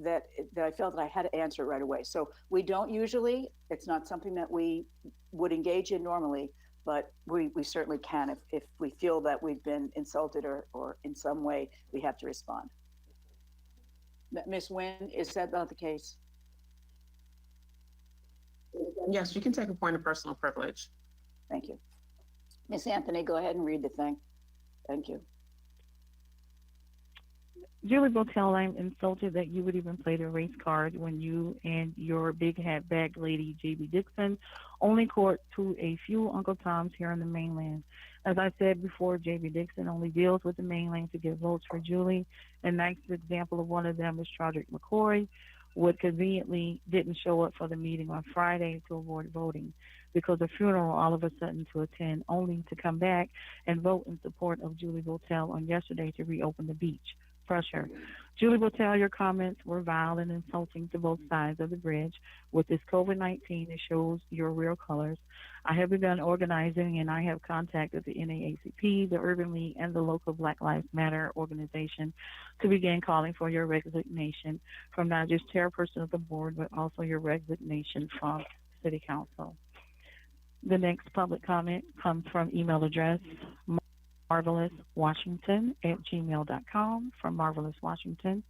that I felt that I had to answer it right away. So we don't usually. It's not something that we would engage in normally, but we certainly can if we feel that we've been insulted or in some way we have to respond. Ms. Nguyen, is that not the case? Yes, you can take a point of personal privilege. Thank you. Ms. Anthony, go ahead and read the thing. Thank you. Julie Botel, I'm insulted that you would even play the race card when you and your big hat bag lady, J.B. Dixon, only court to a few Uncle Toms here on the mainland. As I said before, J.B. Dixon only deals with the mainland to get votes for Julie. A nice example of one of them is Chodrick McCoy, would conveniently didn't show up for the meeting on Friday to avoid voting because of funeral all of a sudden to attend, only to come back and vote in support of Julie Botel on yesterday to reopen the beach. Pressure. Julie Botel, your comments were vile and insulting to both sides of the bridge. With this COVID-19, it shows your real colors. I have begun organizing, and I have contacted the NAACP, the Urban League, and the local Black Lives Matter organization to begin calling for your resignation from not just chairperson of the board, but also your resignation from City Council. The next public comment comes from email address marvelouswashington@gmail.com from Marvelous Washington.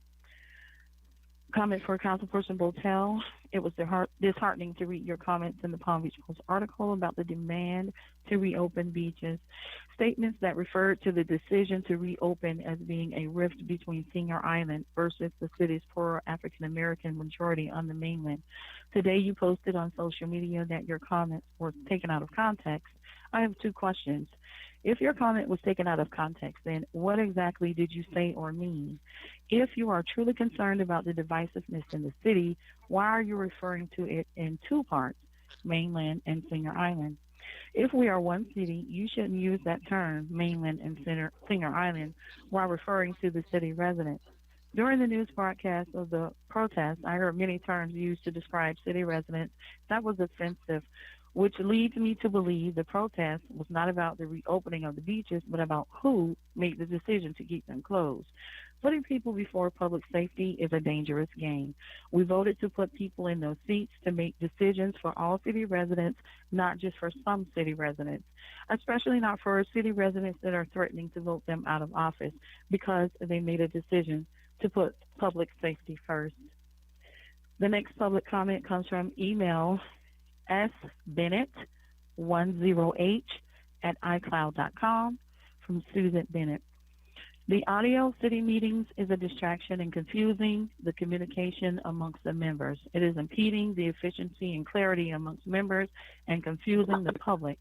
Comment for Councilperson Botel. It was disheartening to read your comments in the Palm Beach Post article about the demand to reopen beaches. Statements that referred to the decision to reopen as being a rift between Singer Island versus the city's poor African American majority on the mainland. Today you posted on social media that your comments were taken out of context. I have two questions. If your comment was taken out of context, then what exactly did you say or mean? If you are truly concerned about the divisiveness in the city, why are you referring to it in two parts, mainland and Singer Island? If we are one city, you shouldn't use that term, mainland and Singer Island, while referring to the city residents. During the news broadcast of the protest, I heard many terms used to describe city residents. That was offensive, which leads me to believe the protest was not about the reopening of the beaches, but about who made the decision to keep them closed. Putting people before public safety is a dangerous game. We voted to put people in those seats to make decisions for all city residents, not just for some city residents, especially not for city residents that are threatening to vote them out of office because they made a decision to put public safety first. The next public comment comes from email sbennett10h@icloud.com from Susan Bennett. The audio of city meetings is a distraction and confusing the communication amongst the members. It is impeding the efficiency and clarity amongst members and confusing the public.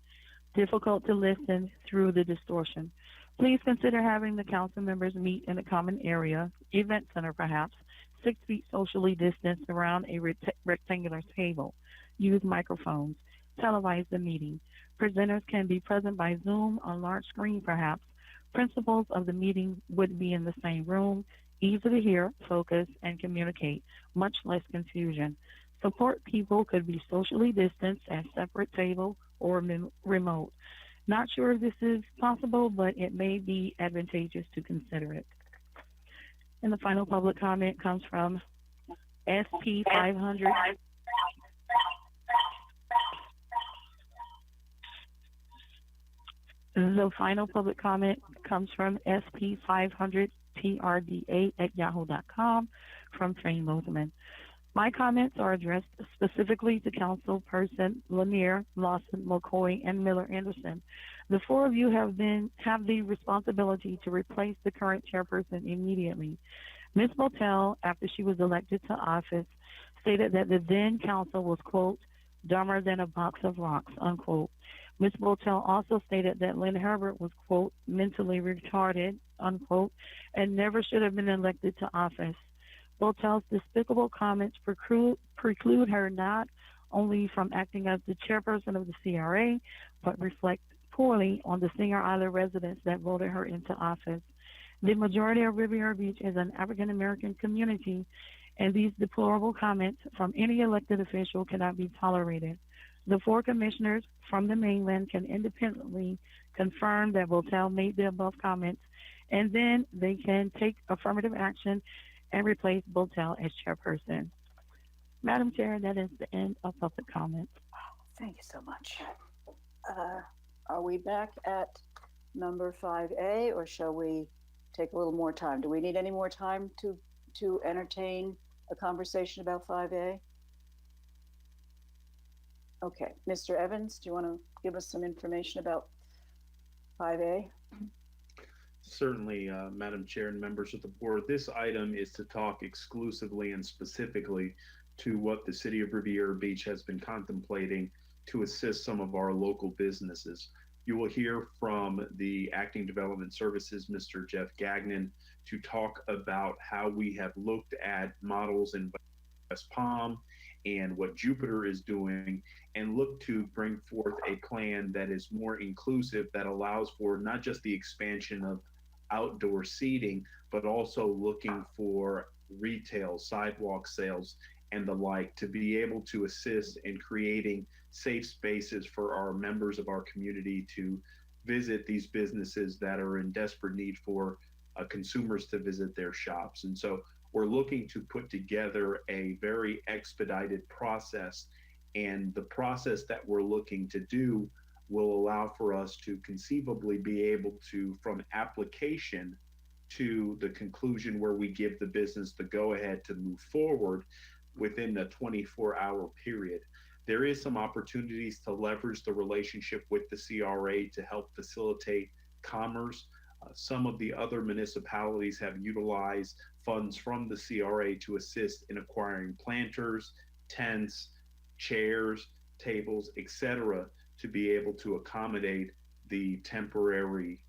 Difficult to listen through the distortion. Please consider having the council members meet in a common area, event center perhaps, 6 feet socially distanced around a rectangular table. Use microphones. Televise the meeting. Presenters can be present by Zoom on large screen perhaps. Principals of the meeting would be in the same room, easy to hear, focus, and communicate, much less confusion. Support people could be socially distanced at separate table or remote. Not sure if this is possible, but it may be advantageous to consider it. And the final public comment comes from SP 500. The final public comment comes from SP500TRDA@yahoo.com from Train Lothman. My comments are addressed specifically to Councilperson Lanier, Lawson, McCoy, and Miller Anderson. The 4 of you have the responsibility to replace the current chairperson immediately. Ms. Botel, after she was elected to office, stated that the then council was, quote, dumber than a box of rocks, unquote. Ms. Botel also stated that Lynn Herbert was, quote, mentally retarded, unquote, and never should have been elected to office. Botel's despicable comments preclude her not only from acting as the chairperson of the CRA, but reflect poorly on the Singer Island residents that voted her into office. The majority of Riviera Beach is an African-American community, and these deplorable comments from any elected official cannot be tolerated. The 4 commissioners from the mainland can independently confirm that Botel made the above comments, and then they can take affirmative action and replace Botel as chairperson. Madam Chair, that is the end of public comments. Thank you so much. Are we back at number 5A, or shall we take a little more time? Do we need any more time to entertain a conversation about 5A? Okay, Mr. Evans, do you want to give us some information about 5A? Certainly, Madam Chair and members of the board, this item is to talk exclusively and specifically to what the city of Riviera Beach has been contemplating to assist some of our local businesses. You will hear from the Acting Development Services, Mr. Jeff Gagnon, to talk about how we have looked at models in West Palm and what Jupiter is doing, and look to bring forth a plan that is more inclusive, that allows for not just the expansion of outdoor seating, but also looking for retail, sidewalk sales, and the like, to be able to assist in creating safe spaces for our members of our community to visit these businesses that are in desperate need for consumers to visit their shops. And so we're looking to put together a very expedited process, and the process that we're looking to do will allow for us to conceivably be able to, from application to the conclusion where we give the business the go-ahead to move forward within a 24-hour period. There is some opportunities to leverage the relationship with the CRA to help facilitate commerce. Some of the other municipalities have utilized funds from the CRA to assist in acquiring planters, tents, chairs, tables, etc., to be able to accommodate the temporary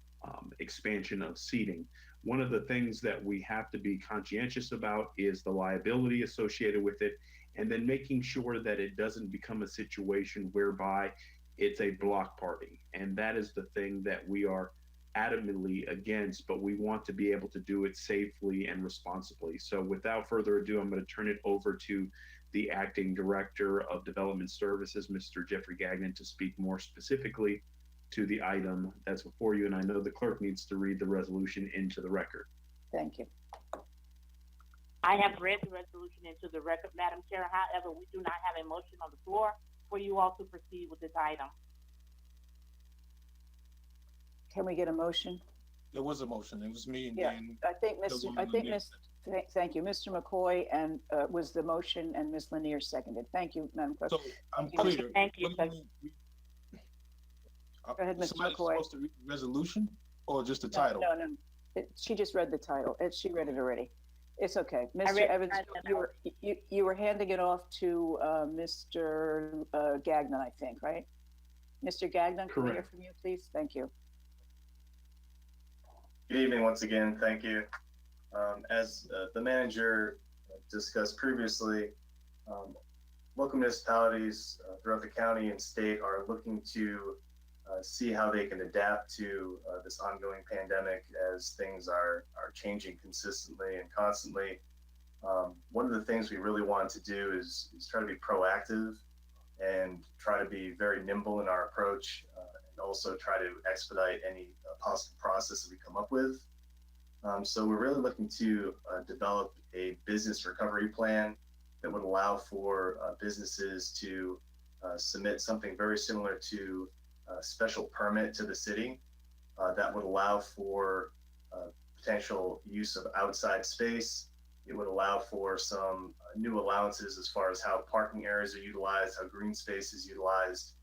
expansion of seating. One of the things that we have to be conscientious about is the liability associated with it, and then making sure that it doesn't become a situation whereby it's a block party. And that is the thing that we are adamantly against, but we want to be able to do it safely and responsibly. So without further ado, I'm going to turn it over to the Acting Director of Development Services, Mr. Jeffrey Gagnon, to speak more specifically to the item that's before you. And I know the clerk needs to read the resolution into the record. Thank you. I have read the resolution into the record, Madam Chair. However, we do not have a motion on the floor for you all to proceed with this item. Can we get a motion? There was a motion. It was me and Yeah, then thank you. Mr. McCoy and was the motion, and Ms. Lanier seconded. Thank you, Madam Clerk. So I'm clear. Thank you. Go ahead, Mr. Somebody's McCoy. supposed to read the resolution or just the title? No. She just read the title. She read it already. It's okay. Mr. read Evans, the title. you were handing it off to Mr. Gagnon, I think, right? Mr. Gagnon, can we hear Correct. from you, please? Thank you. Good evening once again. Thank you. As the manager discussed previously, local municipalities throughout the county and state are looking to see how they can adapt to this ongoing pandemic as things are changing consistently and constantly. One of the things we really want to do is try to be proactive and try to be very nimble in our approach, and also try to expedite any possible process that we come up with. So we're really looking to develop a business recovery plan that would allow for businesses to submit something very similar to a special permit to the city that would allow for potential use of outside space. It would allow for some new allowances as far as how parking areas are utilized, how green space is utilized.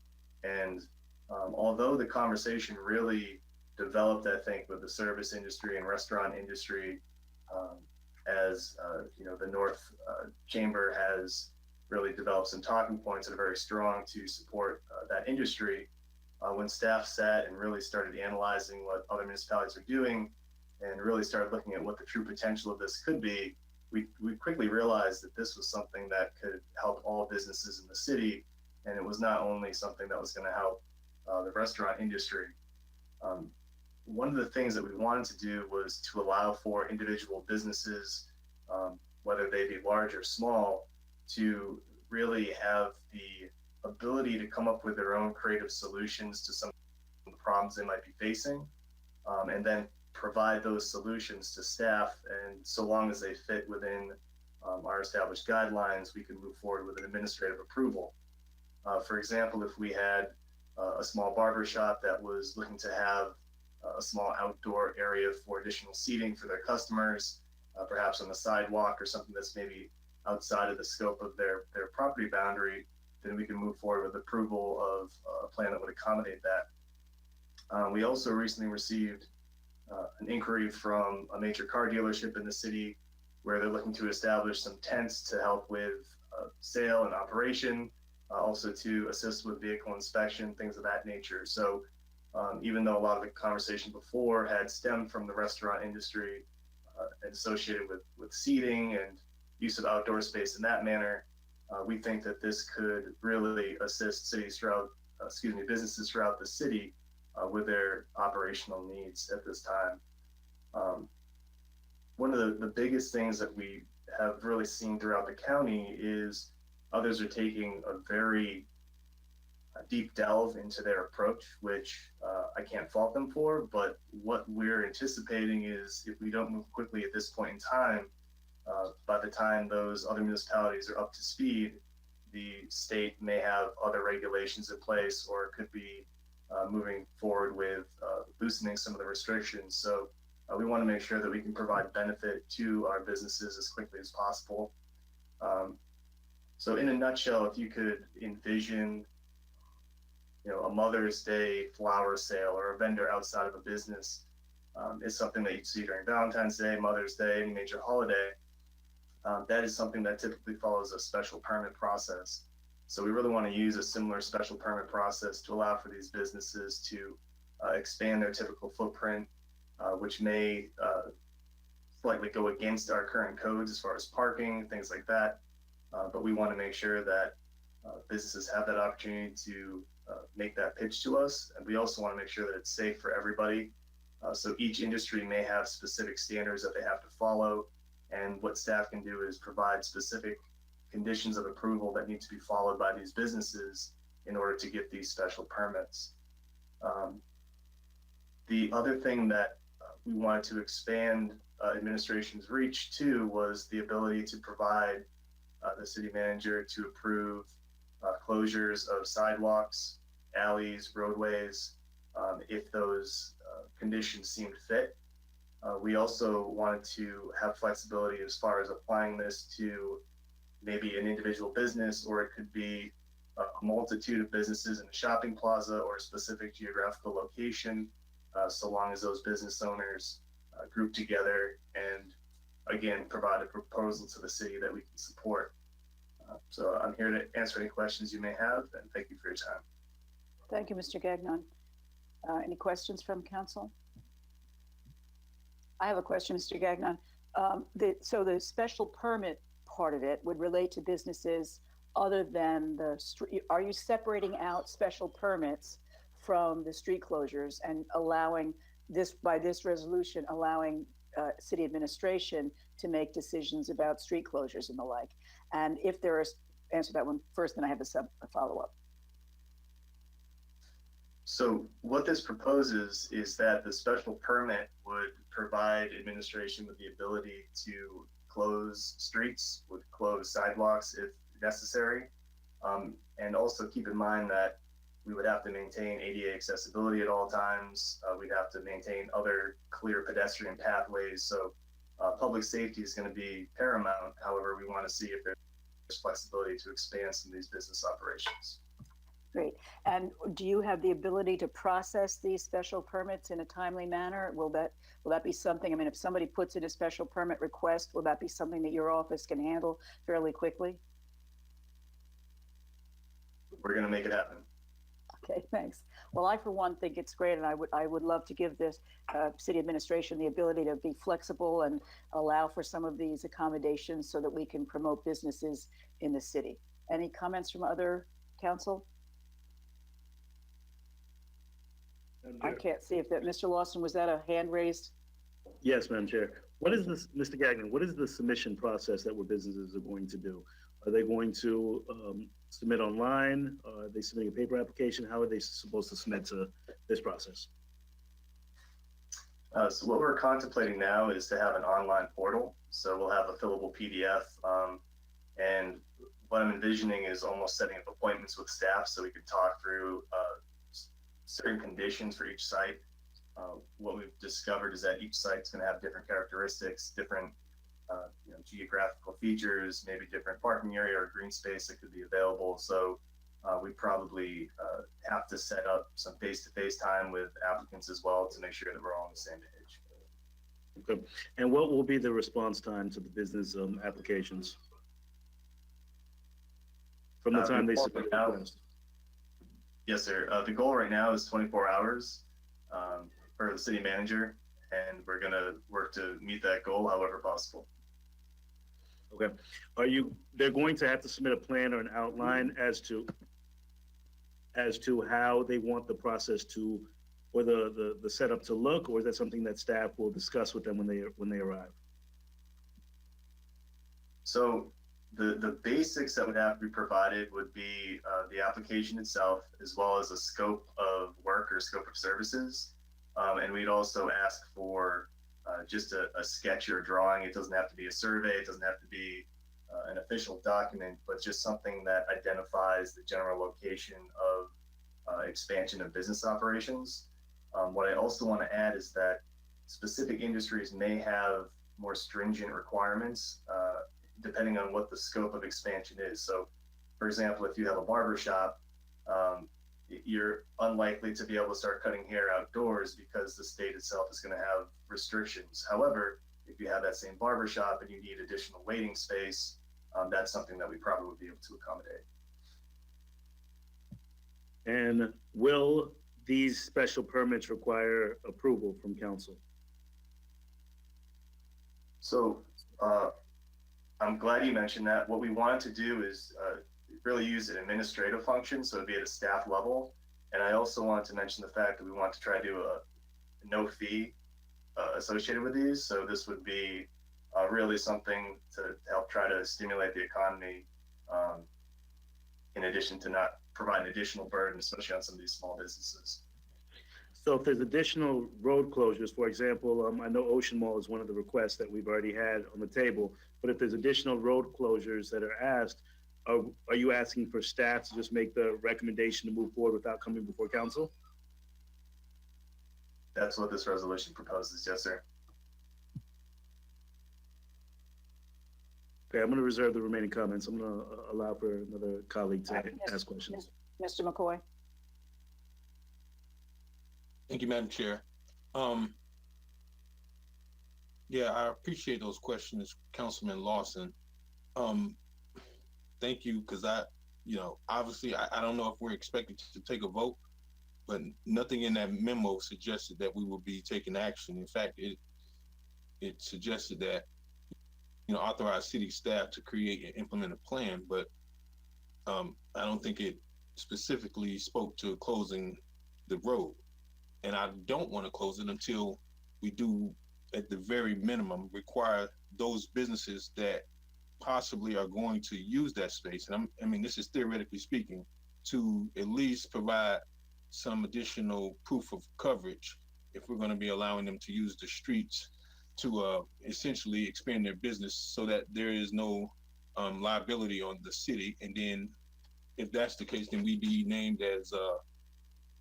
And although the conversation really developed, I think, with the service industry and restaurant industry, as you know, the North Chamber has really developed some talking points that are very strong to support that industry. When staff sat and really started analyzing what other municipalities are doing and really started looking at what the true potential of this could be, we quickly realized that this was something that could help all businesses in the city, and it was not only something that was going to help the restaurant industry. One of the things that we wanted to do was to allow for individual businesses, whether they be large or small, to really have the ability to come up with their own creative solutions to some of the problems they might be facing, and then provide those solutions to staff. And so long as they fit within our established guidelines, we can move forward with an administrative approval. For example, if we had a small barber shop that was looking to have a small outdoor area for additional seating for their customers, perhaps on the sidewalk or something that's maybe outside of the scope of their property boundary, then we can move forward with approval of a plan that would accommodate that. We also recently received an inquiry from a major car dealership in the city where they're looking to establish some tents to help with sale and operation, also to assist with vehicle inspection, things of that nature. So even though a lot of the conversation before had stemmed from the restaurant industry and associated with seating and use of outdoor space in that manner, we think that this could really assist cities throughout, businesses throughout the city with their operational needs at this time. One of the biggest things that we have really seen throughout the county is others are taking a very deep delve into their approach, which I can't fault them for, but what we're anticipating is if we don't move quickly at this point in time, by the time those other municipalities are up to speed, the state may have other regulations in place, or it could be moving forward with loosening some of the restrictions. So we want to make sure that we can provide benefit to our businesses as quickly as possible. So in a nutshell, if you could envision, a Mother's Day flower sale or a vendor outside of a business, is something that you'd see during Valentine's Day, Mother's Day, any major holiday. That is something that typically follows a special permit process. So we really want to use a similar special permit process to allow for these businesses to expand their typical footprint, which may slightly go against our current codes as far as parking, things like that. But we want to make sure that businesses have that opportunity to make that pitch to us. And we also want to make sure that it's safe for everybody. So each industry may have specific standards that they have to follow. And what staff can do is provide specific conditions of approval that need to be followed by these businesses in order to get these special permits. The other thing that we wanted to expand administration's reach to was the ability to provide the city manager to approve closures of sidewalks, alleys, roadways, if those conditions seemed fit. We also wanted to have flexibility as far as applying this to maybe an individual business, or it could be a multitude of businesses in a shopping plaza or a specific geographical location, so long as those business owners group together and again provide a proposal to the city that we can support. So I'm here to answer any questions you may have, and thank you for your time. Thank you, Mr. Gagnon. Any questions from council? I have a question, Mr. Gagnon. So the special permit part of it would relate to businesses other than the street. Are you separating out special permits from the street closures and allowing this, by this resolution, allowing city administration to make decisions about street closures and the like? And if there is, answer that one first, then I have a follow-up. So what this proposes is that the special permit would provide administration with the ability to close streets, would close sidewalks if necessary. And also keep in mind that we would have to maintain ADA accessibility at all times. We'd have to maintain other clear pedestrian pathways. So public safety is going to be paramount. However, we want to see if there's flexibility to expand some of these business operations. Great. And do you have the ability to process these special permits in a timely manner? Will that be something, I mean, if somebody puts in a special permit request, will that be something that your office can handle fairly quickly? We're going to make it happen. Okay, thanks. Well, I, for one, think it's great, and I would love to give this city administration the ability to be flexible and allow for some of these accommodations so that we can promote businesses in the city. Any comments from other council? I can't see if that, Mr. Lawson, was that a hand raised? Yes, Madam Chair. What is this, Mr. Gagnon, what is the submission process that what businesses are going to do? Are they going to submit online? Are they submitting a paper application? How are they supposed to submit to this process? So what we're contemplating now is to have an online portal. So we'll have a fillable PDF. And what I'm envisioning is almost setting up appointments with staff so we could talk through certain conditions for each site. What we've discovered is that each site's going to have different characteristics, different geographical features, maybe different parking area or green space that could be available. So we probably have to set up some face-to-face time with applicants as well to make sure that we're all on the same page. Okay. And what will be the response time to the business applications from the time they submit the request? Yes, sir. The goal right now is 24 hours for the city manager, and we're going to work to meet that goal however possible. Okay. They're going to have to submit a plan or an outline as to how they want the process to, or the setup to look, or is that something that staff will discuss with them when they arrive? So the basics that would have to be provided would be the application itself, as well as a scope of work or scope of services. And we'd also ask for just a sketch or a drawing. It doesn't have to be a survey. It doesn't have to be an official document, but just something that identifies the general location of expansion of business operations. What I also want to add is that specific industries may have more stringent requirements depending on what the scope of expansion is. So, for example, if you have a barber shop, you're unlikely to be able to start cutting hair outdoors because the state itself is going to have restrictions. However, if you have that same barber shop and you need additional waiting space, that's something that we probably would be able to accommodate. And will these special permits require approval from council? So I'm glad you mentioned that. What we wanted to do is really use an administrative function, so it'd be at a staff level. And I also wanted to mention the fact that we want to try to do a no fee associated with these. So this would be really something to help try to stimulate the economy, in addition to not provide an additional burden, especially on some of these small businesses. So if there's additional road closures, for example, I know Ocean Mall is one of the requests that we've already had on the table, but if there's additional road closures that are asked, are you asking for staff to just make the recommendation to move forward without coming before council? That's what this resolution proposes, yes, sir. Okay, I'm going to reserve the remaining comments. I'm going to allow for another colleague to ask questions. Mr. McCoy. Thank you, Madam Chair. Yeah, I appreciate those questions, Councilman Lawson. Thank you, because obviously, I don't know if we're expected to take a vote, but nothing in that memo suggested that we will be taking action. In fact, it suggested that, authorize city staff to create and implement a plan, but I don't think it specifically spoke to closing the road. And I don't want to close it until we do, at the very minimum, require those businesses that possibly are going to use that space, and I mean, this is theoretically speaking, to at least provide some additional proof of coverage if we're going to be allowing them to use the streets to essentially expand their business so that there is no liability on the city. And then if that's the case, then we be named as,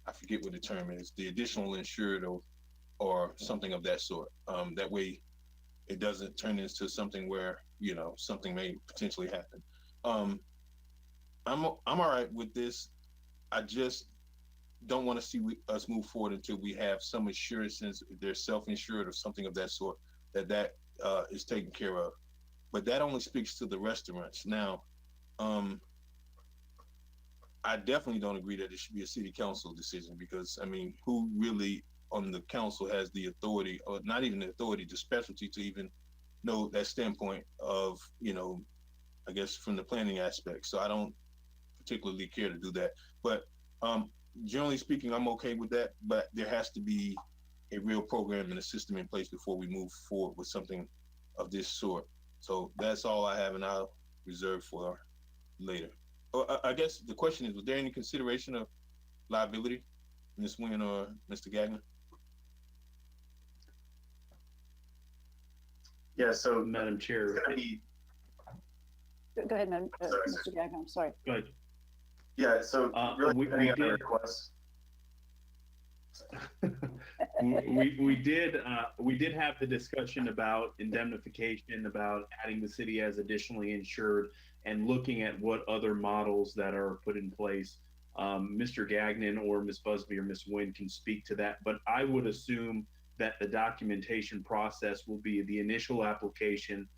I forget what the term is, the additional insured or something of that sort. That way it doesn't turn into something where, something may potentially happen. I'm all right with this. I just don't want to see us move forward until we have some assurances, if they're self-insured or something of that sort, that is taken care of. But that only speaks to the restaurants. Now, I definitely don't agree that it should be a city council decision, because I mean, who really on the council has the authority, or not even the authority, the specialty to even know that standpoint of, I guess from the planning aspect. So I don't particularly care to do that. But generally speaking, I'm okay with that, but there has to be a real program and a system in place before we move forward with something of this sort. So that's all I have, and I'll reserve for later. I guess the question is, was there any consideration of liability, Ms. Nguyen or Mr. Gagnon? Yeah, so Madam Chair. Go ahead, Mr. Gagnon, I'm sorry. Go ahead. Yeah, so really we depending on the did- request. we did have the discussion about indemnification, about adding the city as additionally insured, and looking at what other models that are put in place. Mr. Gagnon or Ms. Busby or Ms. Nguyen can speak to that, but I would assume that the documentation process will be the initial application.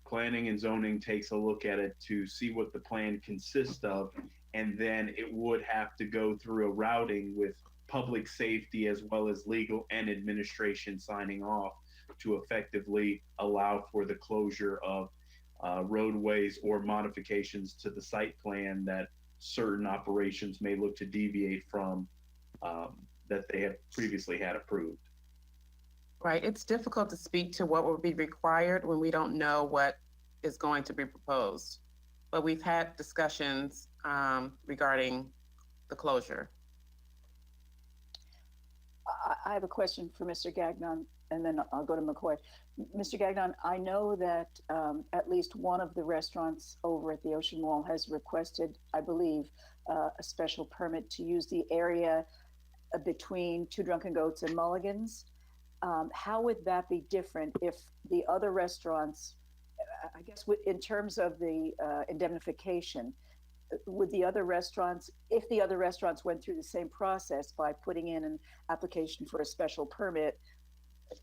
Planning and zoning takes a look at it to see what the plan consists of, and then it would have to go through a routing with public safety as well as legal and administration signing off to effectively allow for the closure of roadways or modifications to the site plan that certain operations may look to deviate from that they have previously had approved. Right. It's difficult to speak to what will be required when we don't know what is going to be proposed. But we've had discussions regarding the closure. I have a question for Mr. Gagnon, and then I'll go to McCoy. Mr. Gagnon, I know that at least one of the restaurants over at the Ocean Mall has requested, I believe, a special permit to use the area between Two Drunken Goats and Mulligan's. How would that be different if the other restaurants, I guess in terms of the indemnification, would the other restaurants, if the other restaurants went through the same process by putting in an application for a special permit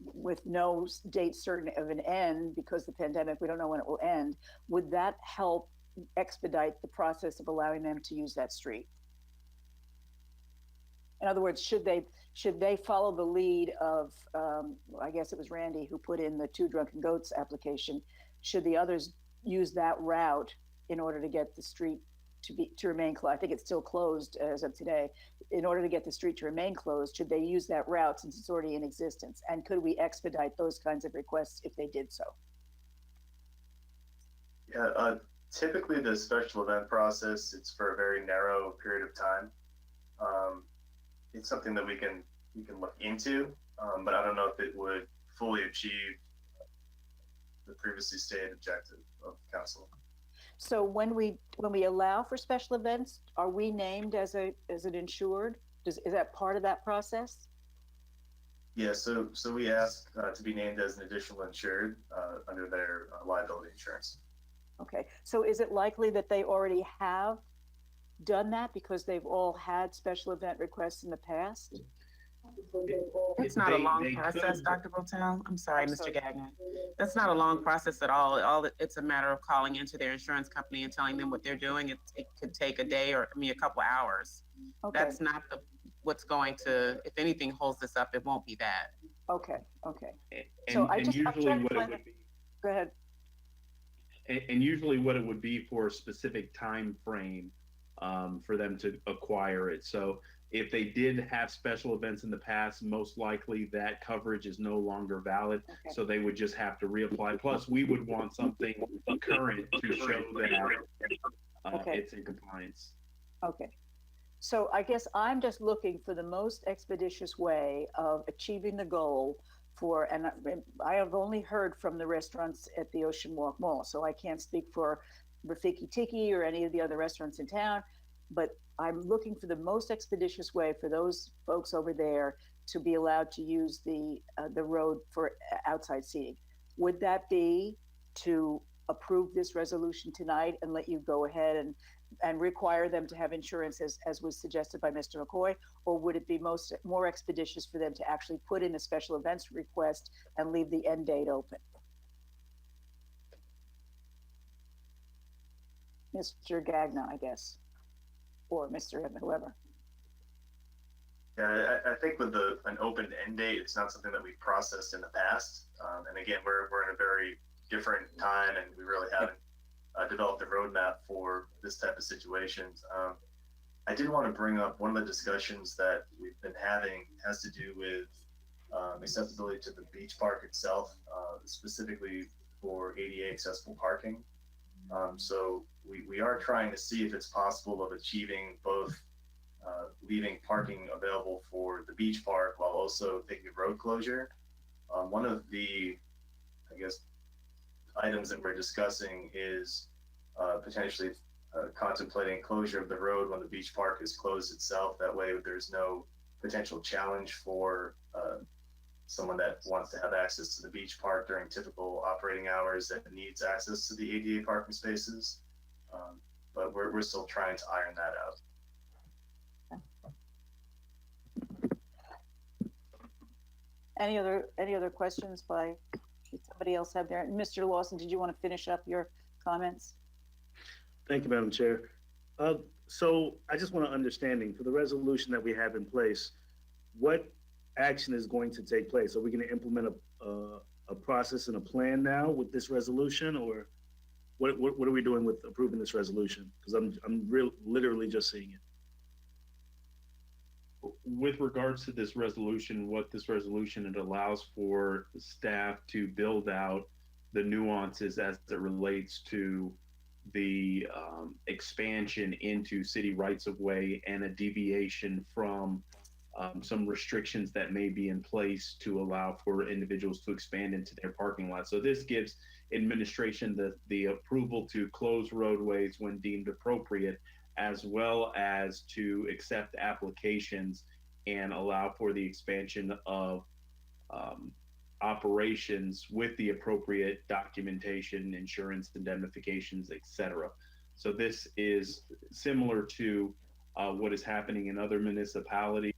with no date certain of an end, because the pandemic, we don't know when it will end, would that help expedite the process of allowing them to use that street? In other words, should they follow the lead of, I guess it was Randy who put in the Two Drunken Goats application? Should the others use that route in order to get the street to remain closed? I think it's still closed as of today. In order to get the street to remain closed, should they use that route since it's already in existence? And could we expedite those kinds of requests if they did so? Yeah, typically the special event process, it's for a very narrow period of time. It's something that we can look into, but I don't know if it would fully achieve the previously stated objective of the council. So when we allow for special events, are we named as an insured? Is that part of that process? Yeah, so we ask to be named as an additional insured under their liability insurance. Okay, so is it likely that they already have done that because they've all had special event requests in the past? It's not a long They process, could- Dr. Botel. I'm sorry, I'm Mr. sorry. Gagnon. That's not a long process at all. It's a matter of calling into their insurance company and telling them what they're doing. It could take a day or, a couple hours. Okay, That's not what's going to, if anything holds this up, it won't be that. okay, okay. And, So I'm usually trying to what it find would it. be, Go ahead. and usually what it would be for a specific time frame for them to acquire it. So if they did have special events in the past, most likely that coverage is no longer valid. Okay. So they would just have to reapply. Plus, we would want something current to show that Okay. it's in compliance. Okay. So I guess I'm just looking for the most expeditious way of achieving the goal for, and I have only heard from the restaurants at the Ocean Walk Mall, so I can't speak for Rafiki Tiki or any of the other restaurants in town, but I'm looking for the most expeditious way for those folks over there to be allowed to use the road for outside seating. Would that be to approve this resolution tonight and let you go ahead and require them to have insurance as was suggested by Mr. McCoy? Or would it be more expeditious for them to actually put in a special events request and leave the end date open? Mr. Gagnon, I guess, or Mr. Evans, whoever. Yeah, I think with an open end date, it's not something that we've processed in the past. And again, we're in a very different time, and we really haven't developed a roadmap for this type of situations. I did want to bring up one of the discussions that we've been having has to do with accessibility to the beach park itself, specifically for ADA accessible parking. So we are trying to see if it's possible of achieving both leaving parking available for the beach park while also thinking of road closure. One of the, I guess, items that we're discussing is potentially contemplating closure of the road when the beach park is closed itself. That way there's no potential challenge for someone that wants to have access to the beach park during typical operating hours that needs access to the ADA parking spaces. But we're still trying to iron that out. Any other questions by, did somebody else have their, Mr. Lawson, did you want to finish up your comments? Thank you, Madam Chair. So I just want an understanding for the resolution that we have in place, what action is going to take place? Are we going to implement a process and a plan now with this resolution, or what are we doing with approving this resolution? Because I'm literally just seeing it. With regards to this resolution, what this resolution, it allows for staff to build out the nuances as it relates to the expansion into city rights of way and a deviation from some restrictions that may be in place to allow for individuals to expand into their parking lot. So this gives administration the approval to close roadways when deemed appropriate, as well as to accept applications and allow for the expansion of operations with the appropriate documentation, insurance, indemnifications, etc. So this is similar to what is happening in other municipalities.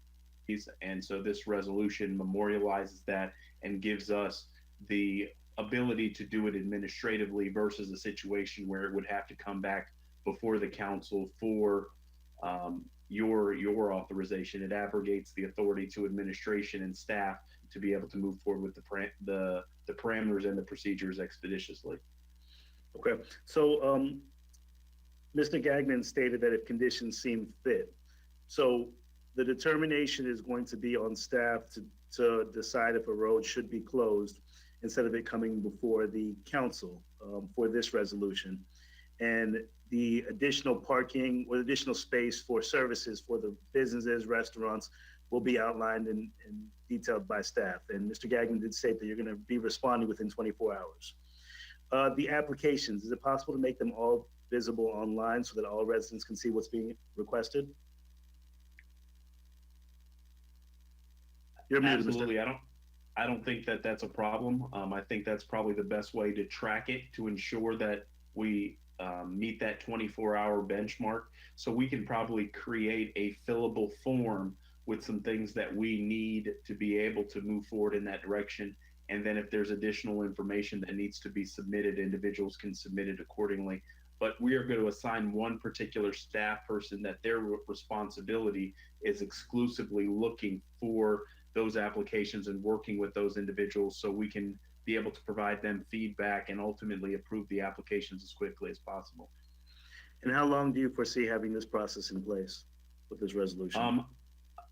And so this resolution memorializes that and gives us the ability to do it administratively versus a situation where it would have to come back before the council for your authorization. It abrogates the authority to administration and staff to be able to move forward with the parameters and the procedures expeditiously. Okay, so Mr. Gagnon stated that if conditions seem fit, so the determination is going to be on staff to decide if a road should be closed instead of it coming before the council for this resolution. And the additional parking or additional space for services for the businesses, restaurants will be outlined and detailed by staff. And Mr. Gagnon did state that you're going to be responding within 24 hours. The applications, is it possible to make them all visible online so that all residents can see what's being requested? You're muted, Absolutely. I don't think that that's a problem. I think that's probably the best way to track it to ensure that we meet that 24-hour benchmark. So we can probably create a fillable form with some things that we need to be able to move forward in that direction. And then if there's additional information that needs to be submitted, individuals can submit it accordingly. But we are going to assign one particular staff person that their responsibility is exclusively looking for those applications and working with those individuals so we can be able to provide them feedback and ultimately approve the applications as quickly as possible. And how long do you foresee having this process in place with this resolution?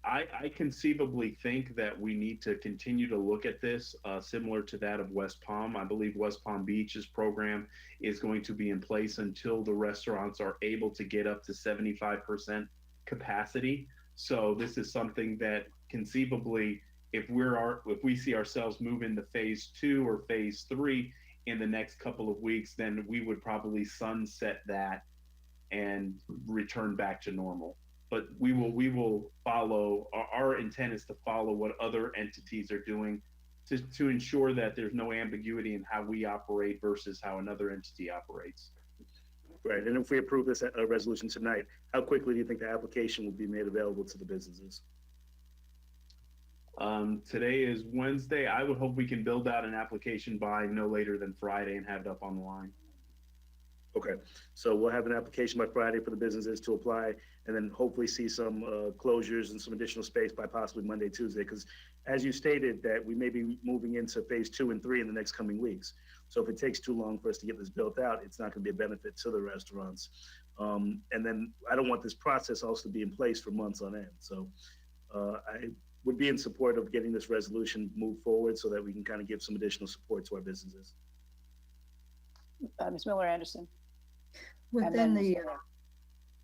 I conceivably think that we need to continue to look at this similar to that of West Palm. I believe West Palm Beach's program is going to be in place until the restaurants are able to get up to 75% capacity. So this is something that conceivably, if we see ourselves move into phase 2 or phase 3 in the next couple of weeks, then we would probably sunset that and return back to normal. But we will follow, our intent is to follow what other entities are doing to ensure that there's no ambiguity in how we operate versus how another entity operates. Right, and if we approve this resolution tonight, how quickly do you think the application will be made available to the businesses? Today is Wednesday. I would hope we can build out an application by no later than Friday and have it up on the line. Okay, so we'll have an application by Friday for the businesses to apply, and then hopefully see some closures and some additional space by possibly Monday, Tuesday, because as you stated that we may be moving into phase 2 and 3 in the next coming weeks. So if it takes too long for us to get this built out, it's not going to be a benefit to the restaurants. And then I don't want this process also to be in place for months on end. So I would be in support of getting this resolution moved forward so that we can kind of give some additional support to our businesses. Ms. Miller Anderson. Within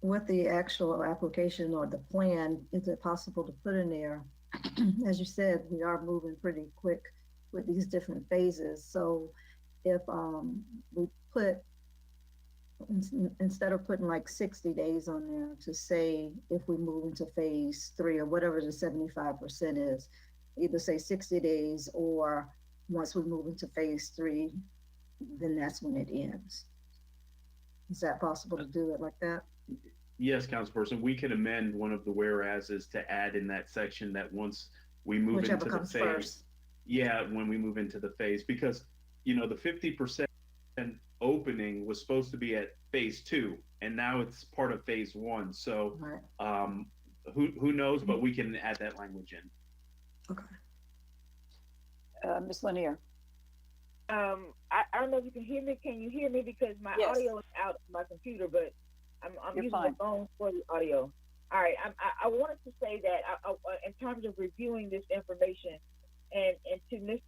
with the actual application or the plan, is it possible to put in there, as you said, we are moving pretty quick with these different phases. So if we put, instead of putting like 60 days on there, to say if we move into phase 3 or whatever the 75% is, either say 60 days or once we move into phase 3, then that's when it ends. Is that possible to do it like that? Yes, Councilperson, we can amend one of the whereases to add in that section that once we move Whichever into the comes phase. first. Yeah, when we move into the phase, because the 50% opening was supposed to be at phase 2, and now it's part of phase 1. So right. Who knows, but we can add that language in. Okay. Ms. Lanier. I don't know if you can hear me. Can you hear me? Because my audio is out of my computer, but I'm using the phone for the audio. All right. I wanted to say that in terms of reviewing this information, and to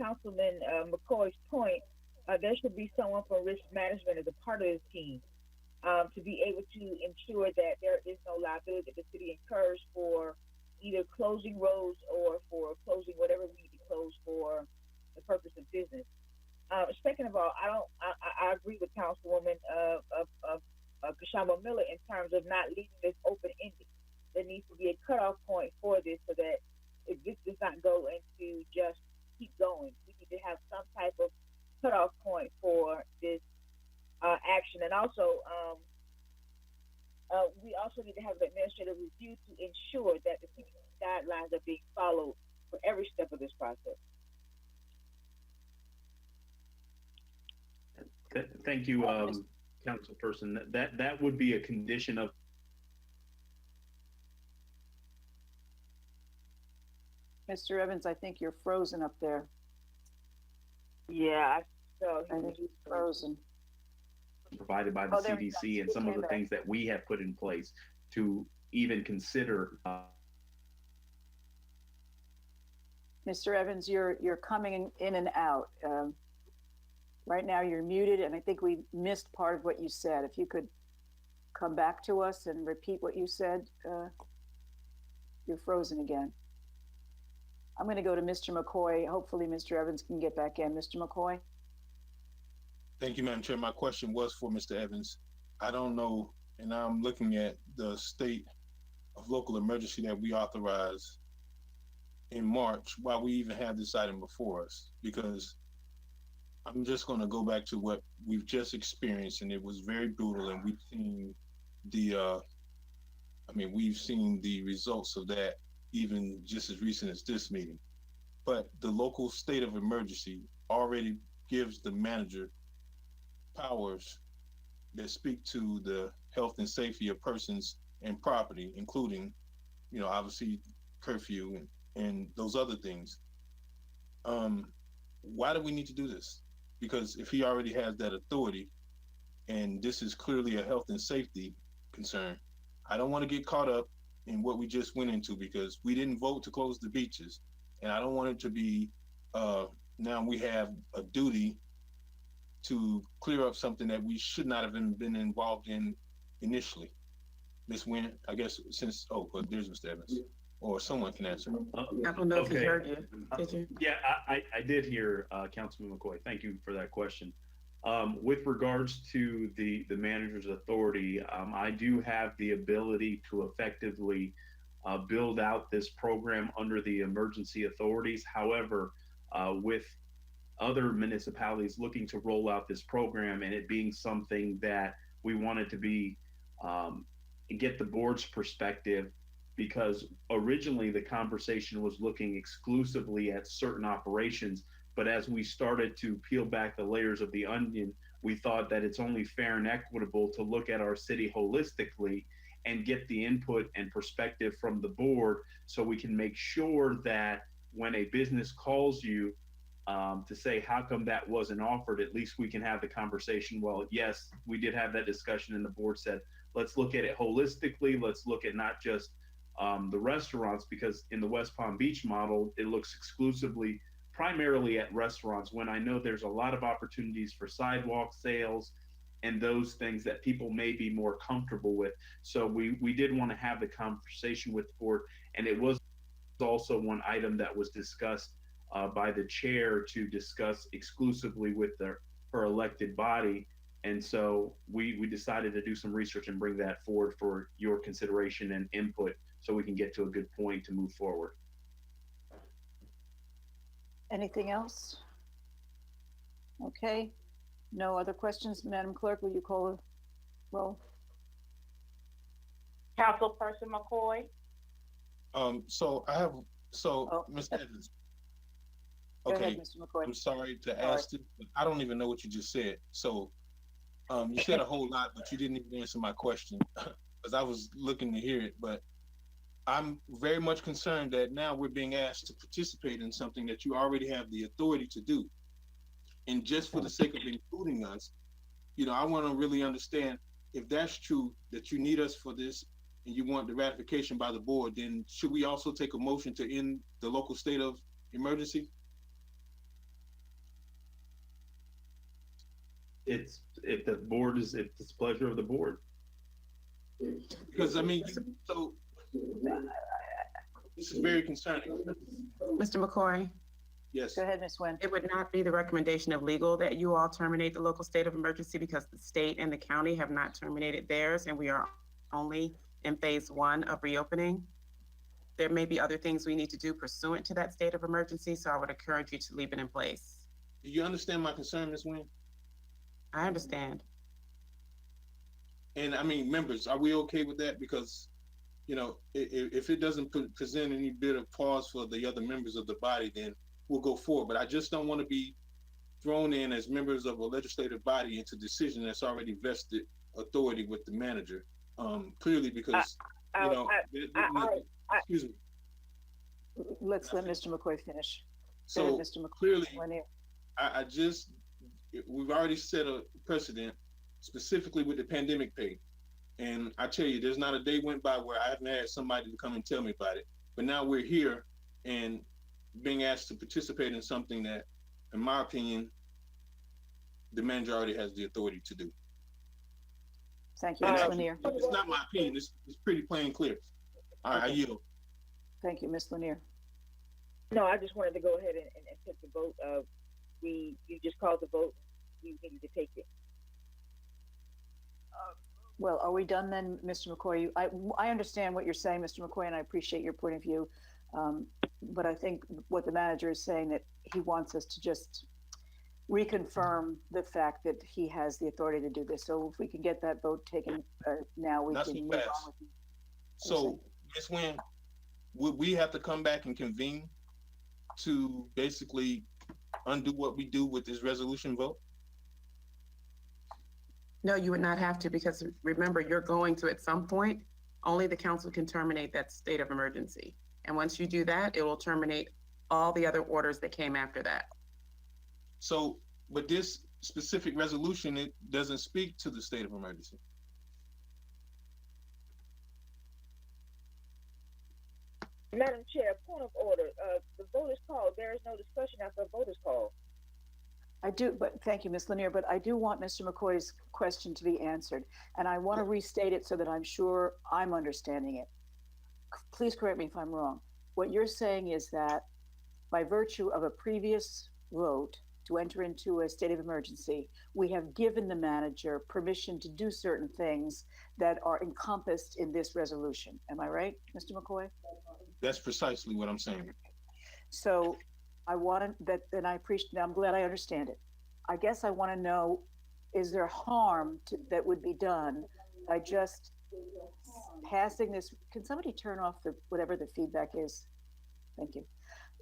Councilman McCoy's point, there should be someone from risk management as a part of this team to be able to ensure that there is no liability that the city incurs for either closing roads or for closing whatever we need to close for the purpose of business. Second of all, I agree with Councilwoman Kashama Miller in terms of not leaving this open-ended. There needs to be a cutoff point for this so that this does not go into just keep going. We need to have some type of cutoff point for this action. And also, we also need to have an administrative review to ensure that the city guidelines are being followed for every step of this process. Thank you, Councilperson. That would be a condition of. Mr. Evans, I think you're frozen up there. Yeah, I think he's frozen. Provided by the CDC and some of the things that we have put in place to even consider. Mr. Evans, you're coming in and out. Right now you're muted, and I think we missed part of what you said. If you could come back to us and repeat what you said, you're frozen again. I'm going to go to Mr. McCoy. Hopefully Mr. Evans can get back in. Mr. McCoy? Thank you, Madam Chair. My question was for Mr. Evans. I don't know, and I'm looking at the state of local emergency that we authorized in March, why we even have this item before us, because I'm just going to go back to what we've just experienced, and it was very brutal, and we've seen the results of that even just as recent as this meeting. But the local state of emergency already gives the manager powers that speak to the health and safety of persons and property, including, obviously curfew and those other things. Why do we need to do this? Because if he already has that authority, and this is clearly a health and safety concern, I don't want to get caught up in what we just went into, because we didn't vote to close the beaches. And I don't want it to be, now we have a duty to clear up something that we should not have been involved in initially. Ms. Wynn, I guess but there's Mr. Evans, or someone can answer. I don't know if he heard you. Did you? Yeah, I did hear Councilman McCoy. Thank you for that question. With regards to the manager's authority, I do have the ability to effectively build out this program under the emergency authorities. However, with other municipalities looking to roll out this program and it being something that we wanted to be get the board's perspective, because originally the conversation was looking exclusively at certain operations, but as we started to peel back the layers of the onion, we thought that it's only fair and equitable to look at our city holistically and get the input and perspective from the board, so we can make sure that when a business calls you to say, how come that wasn't offered, at least we can have the conversation. Well, yes, we did have that discussion, and the board said, let's look at it holistically. Let's look at not just the restaurants, because in the West Palm Beach model, it looks primarily at restaurants, when I know there's a lot of opportunities for sidewalk sales and those things that people may be more comfortable with. So we did want to have the conversation with the board, and it was also one item that was discussed by the chair to discuss exclusively with her elected body. And so we decided to do some research and bring that forward for your consideration and input, so we can get to a good point to move forward. Anything else? Okay. No other questions. Madam Clerk, will you call the roll? Councilperson McCoy? Ms. Evans. Go Okay, ahead, Mr. McCoy. I'm sorry to ask this, but I don't even know what you just said. So you said a whole lot, but you didn't even answer my question, because I was looking to hear it. But I'm very much concerned that now we're being asked to participate in something that you already have the authority to do. And just for the sake of including us, I want to really understand, if that's true, that you need us for this and you want the ratification by the board, then should we also take a motion to end the local state of emergency? It's it's pleasure of the board. Because so this is very concerning. Mr. McCoy? Yes. Go ahead, Ms. Nguyen. It would not be the recommendation of legal that you all terminate the local state of emergency, because the state and the county have not terminated theirs, and we are only in phase 1 of reopening. There may be other things we need to do pursuant to that state of emergency, so I would encourage you to leave it in place. Do you understand my concern, Ms. Nguyen? I understand. And members, are we okay with that? Because, if it doesn't present any bit of pause for the other members of the body, then we'll go forward. But I just don't want to be thrown in as members of a legislative body into decision that's already vested authority with the manager. Clearly, because, excuse me. Let's let Mr. McCoy finish. So ahead, Mr. McCoy. clearly, we've already set a precedent, specifically with the pandemic pay. And I tell you, there's not a day went by where I haven't had somebody to come and tell me about it. But now we're here and being asked to participate in something that, in my opinion, the manager already has the authority to do. Thank you, Ms. Lanier. It's not my opinion. It's pretty plain and clear. All right, I yield. Thank you, Ms. Lanier. No, I just wanted to go ahead and take the vote of, you just called the vote, you needed to take it. Well, are we done then, Mr. McCoy? I understand what you're saying, Mr. McCoy, and I appreciate your point of view. But I think what the manager is saying, that he wants us to just reconfirm the fact that he has the authority to do this. So if we can get that vote taken now, we can move on with it. So, Ms. Nguyen, would we have to come back and convene to basically undo what we do with this resolution vote? No, you would not have to, because remember, you're going to, at some point, only the council can terminate that state of emergency. And once you do that, it will terminate all the other orders that came after that. So, but this specific resolution, it doesn't speak to the state of emergency. Madam Chair, point of order. The vote is called. There is no discussion after a vote is called. I do, but thank you, Ms. Lanier, but I do want Mr. McCoy's question to be answered. And I want to restate it so that I'm sure I'm understanding it. Please correct me if I'm wrong. What you're saying is that by virtue of a previous vote to enter into a state of emergency, we have given the manager permission to do certain things that are encompassed in this resolution. Am I right, Mr. McCoy? That's precisely what I'm saying. So I want that, and I appreciate, I'm glad I understand it. I guess I want to know, is there harm that would be done by just passing this? Can somebody turn off whatever the feedback is? Thank you.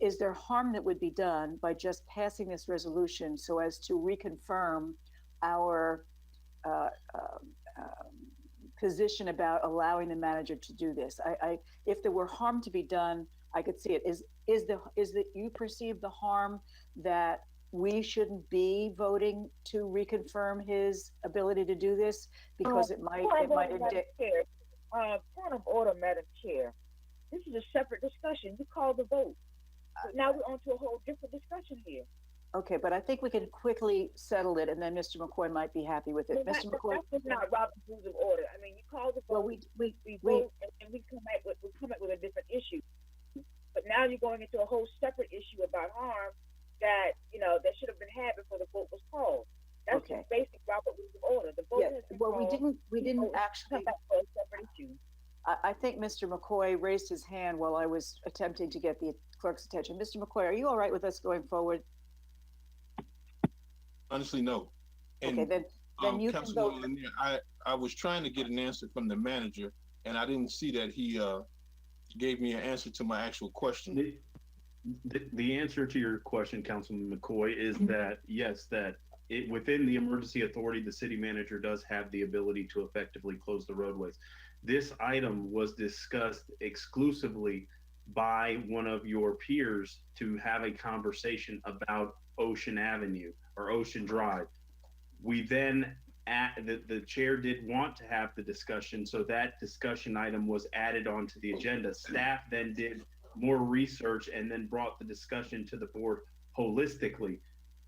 Is there harm that would be done by just passing this resolution so as to reconfirm our position about allowing the manager to do this? If there were harm to be done, I could see it. Is that you perceive the harm that we shouldn't be voting to reconfirm his ability to do this because it might Point of order, Madam Chair. This is a separate discussion. You called the vote. Now we're on to a whole different discussion here. Okay, but I think we can quickly settle it, and then Mr. McCoy might be happy with it. Mr. McCoy, that's not Robert's rules of order. I mean, you call the vote. Well, we vote, and we come up with a different issue. But now you're going into a whole separate issue about harm that that should have been had before the vote was called. That's okay. Just basic Robert rules of order. The vote has been called. We didn't actually. Come back for a separate issue. I think Mr. McCoy raised his hand while I was attempting to get the clerk's attention. Mr. McCoy, are you all right with us going forward? Honestly, no. And, okay, then you can vote. Lanier, I was trying to get an answer from the manager, and I didn't see that he gave me an answer to my actual question. The answer to your question, Councilman McCoy, is that yes, within the emergency authority, the city manager does have the ability to effectively close the roadways. This item was discussed exclusively by one of your peers to have a conversation about Ocean Avenue or Ocean Drive. We then, the chair did want to have the discussion, so that discussion item was added onto the agenda. Staff then did more research and then brought the discussion to the board holistically.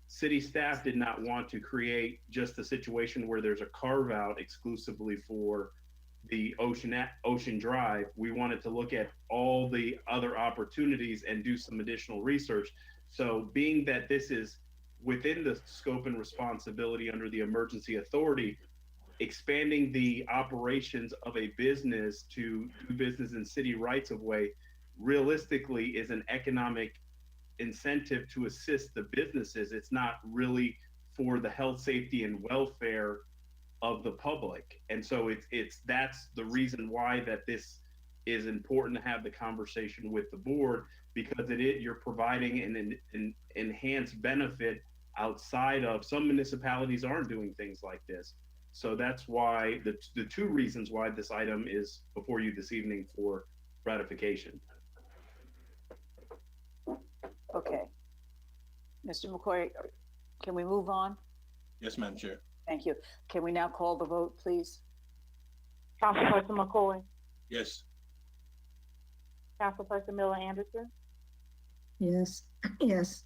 City staff did not want to create just a situation where there's a carve out exclusively for the Ocean Drive. We wanted to look at all the other opportunities and do some additional research. So being that this is within the scope and responsibility under the emergency authority, expanding the operations of a business to do business in city rights of way realistically is an economic incentive to assist the businesses. It's not really for the health, safety, and welfare of the public. And so that's the reason why that this is important to have the conversation with the board, because you're providing an enhanced benefit outside of, some municipalities aren't doing things like this. So that's why the two reasons why this item is before you this evening for ratification. Okay. Mr. McCoy, can we move on? Yes, Madam Chair. Thank you. Can we now call the vote, please? Councilperson McCoy, Yes. Councilperson Miller Anderson, Yes. Yes.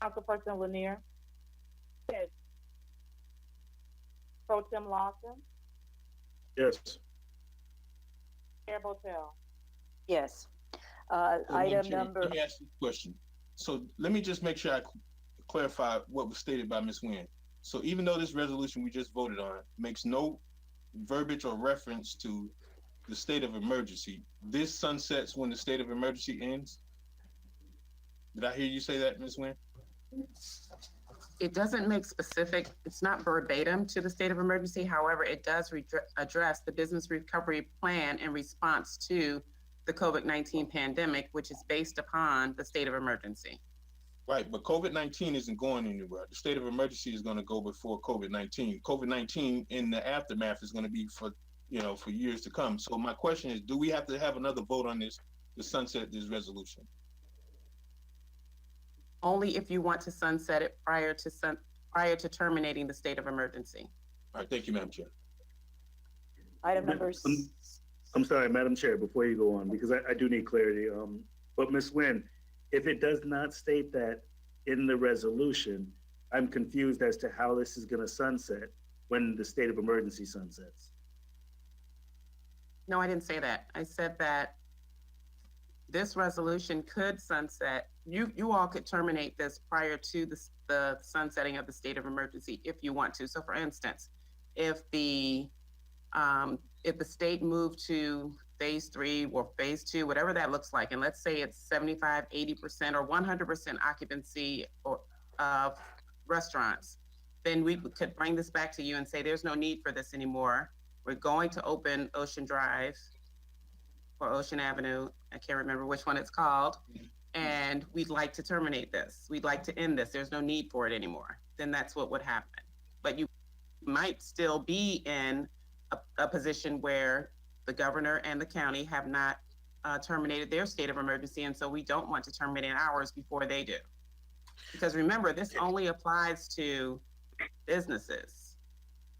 Councilperson Lanier, Yes. Pro Tem Lawson, Yes. Chair Botel. Yes. So, Madam Item Chair, number. Let me ask you a question. So let me just make sure I clarify what was stated by Ms. Nguyen. So even though this resolution we just voted on makes no verbiage or reference to the state of emergency, this sunsets when the state of emergency ends? Did I hear you say that, Ms. Nguyen? It doesn't make specific, it's not verbatim to the state of emergency. However, it does address the business recovery plan in response to the COVID-19 pandemic, which is based upon the state of emergency. Right, but COVID-19 isn't going anywhere. The state of emergency is going to go before COVID-19. COVID-19 in the aftermath is going to be for, for years to come. So my question is, do we have to have another vote on this to sunset this resolution? Only if you want to sunset it prior to terminating the state of emergency. All right, thank you, Madam Chair. Item number. I'm sorry, Madam Chair, before you go on, because I do need clarity. But Ms. Nguyen, if it does not state that in the resolution, I'm confused as to how this is going to sunset when the state of emergency sunsets. No, I didn't say that. I said that this resolution could sunset. You all could terminate this prior to the sunsetting of the state of emergency if you want to. So for instance, if the state moved to phase 3 or phase 2, whatever that looks like, and let's say it's 75, 80% or 100% occupancy of restaurants, then we could bring this back to you and say, there's no need for this anymore. We're going to open Ocean Drive or Ocean Avenue. I can't remember which one it's called. And we'd like to terminate this. We'd like to end this. There's no need for it anymore. Then that's what would happen. But you might still be in a position where the governor and the county have not terminated their state of emergency. And so we don't want to terminate ours before they do. Because remember, this only applies to businesses.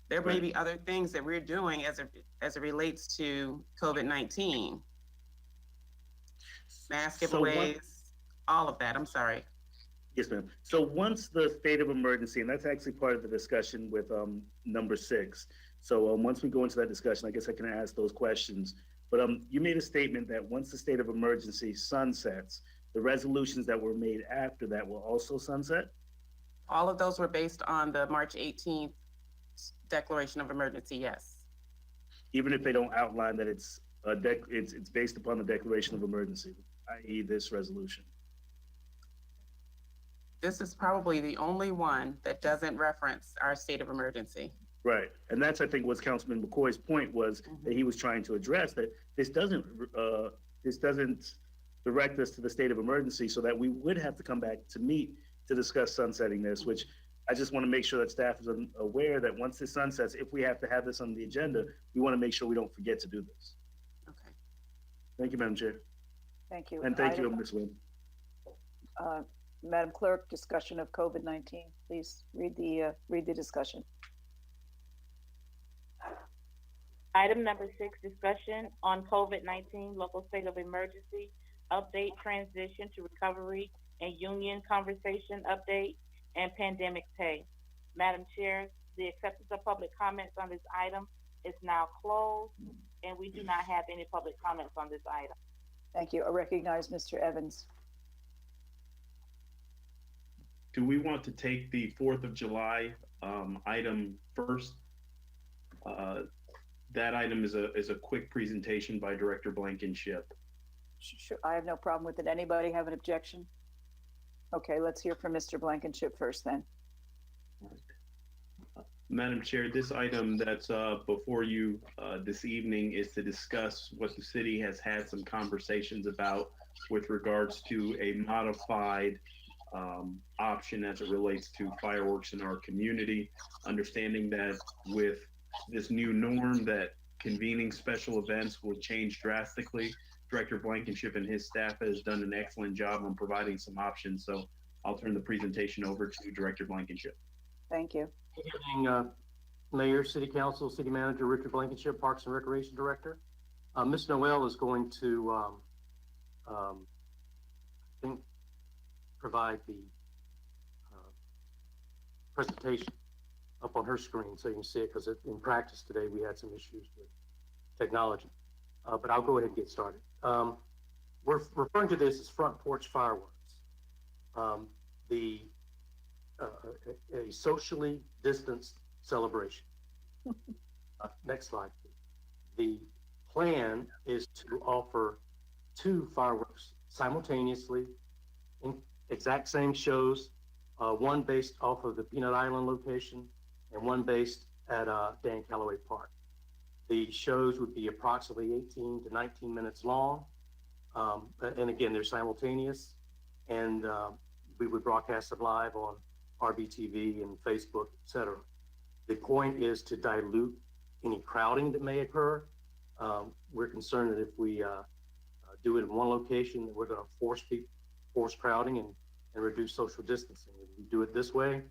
There may be other things that we're doing as it relates to COVID-19. Mask giveaways, all of that. I'm sorry. Yes, ma'am. So once the state of emergency, and that's actually part of the discussion with number 6. So once we go into that discussion, I guess I can ask those questions. But you made a statement that once the state of emergency sunsets, the resolutions that were made after that will also sunset? All of those were based on the March 18th declaration of emergency, yes. Even if they don't outline that it's based upon the declaration of emergency, i.e. this resolution? This is probably the only one that doesn't reference our state of emergency. Right, and that's, I think, what Councilman McCoy's point was, that he was trying to address, that this doesn't direct us to the state of emergency, so that we would have to come back to meet to discuss sunsetting this, which I just want to make sure that staff is aware that once this sunsets, if we have to have this on the agenda, we want to make sure we don't forget to do this. Okay. Thank you, Madam Chair. Thank you. And thank you, Ms. Nguyen. Madam Clerk, discussion of COVID-19. Please read the discussion. Item number 6, discussion on COVID-19 local state of emergency update, transition to recovery and union conversation update, and pandemic pay. Madam Chair, the acceptance of public comments on this item is now closed, and we do not have any public comments on this item. Thank you. I recognize Mr. Evans. Do we want to take the 4th of July item first? That item is a quick presentation by Director Blankenship. Sure, I have no problem with it. Anybody have an objection? Okay, let's hear from Mr. Blankenship first then. Madam Chair, this item that's before you this evening is to discuss what the city has had some conversations about with regards to a modified option as it relates to fireworks in our community, understanding that with this new norm that convening special events will change drastically. Director Blankenship and his staff has done an excellent job on providing some options. So I'll turn the presentation over to Director Blankenship. Thank you. Good evening, Mayor, City Council, City Manager Richard Blankenship, Parks and Recreation Director. Ms. Noel is going to I think provide the presentation up on her screen so you can see it, because in practice today we had some issues with technology. But I'll go ahead and get started. We're referring to this as front porch fireworks. A socially distanced celebration. Next slide, please. The plan is to offer 2 fireworks simultaneously in exact same shows, one based off of the Peanut Island location and one based at Dan Calloway Park. The shows would be approximately 18 to 19 minutes long, And again, they're simultaneous, and we would broadcast it live on RBTV and Facebook, et cetera. The point is to dilute any crowding that may occur. We're concerned that if we do it in one location, that we're going to force crowding and reduce social distancing. If we do it this way,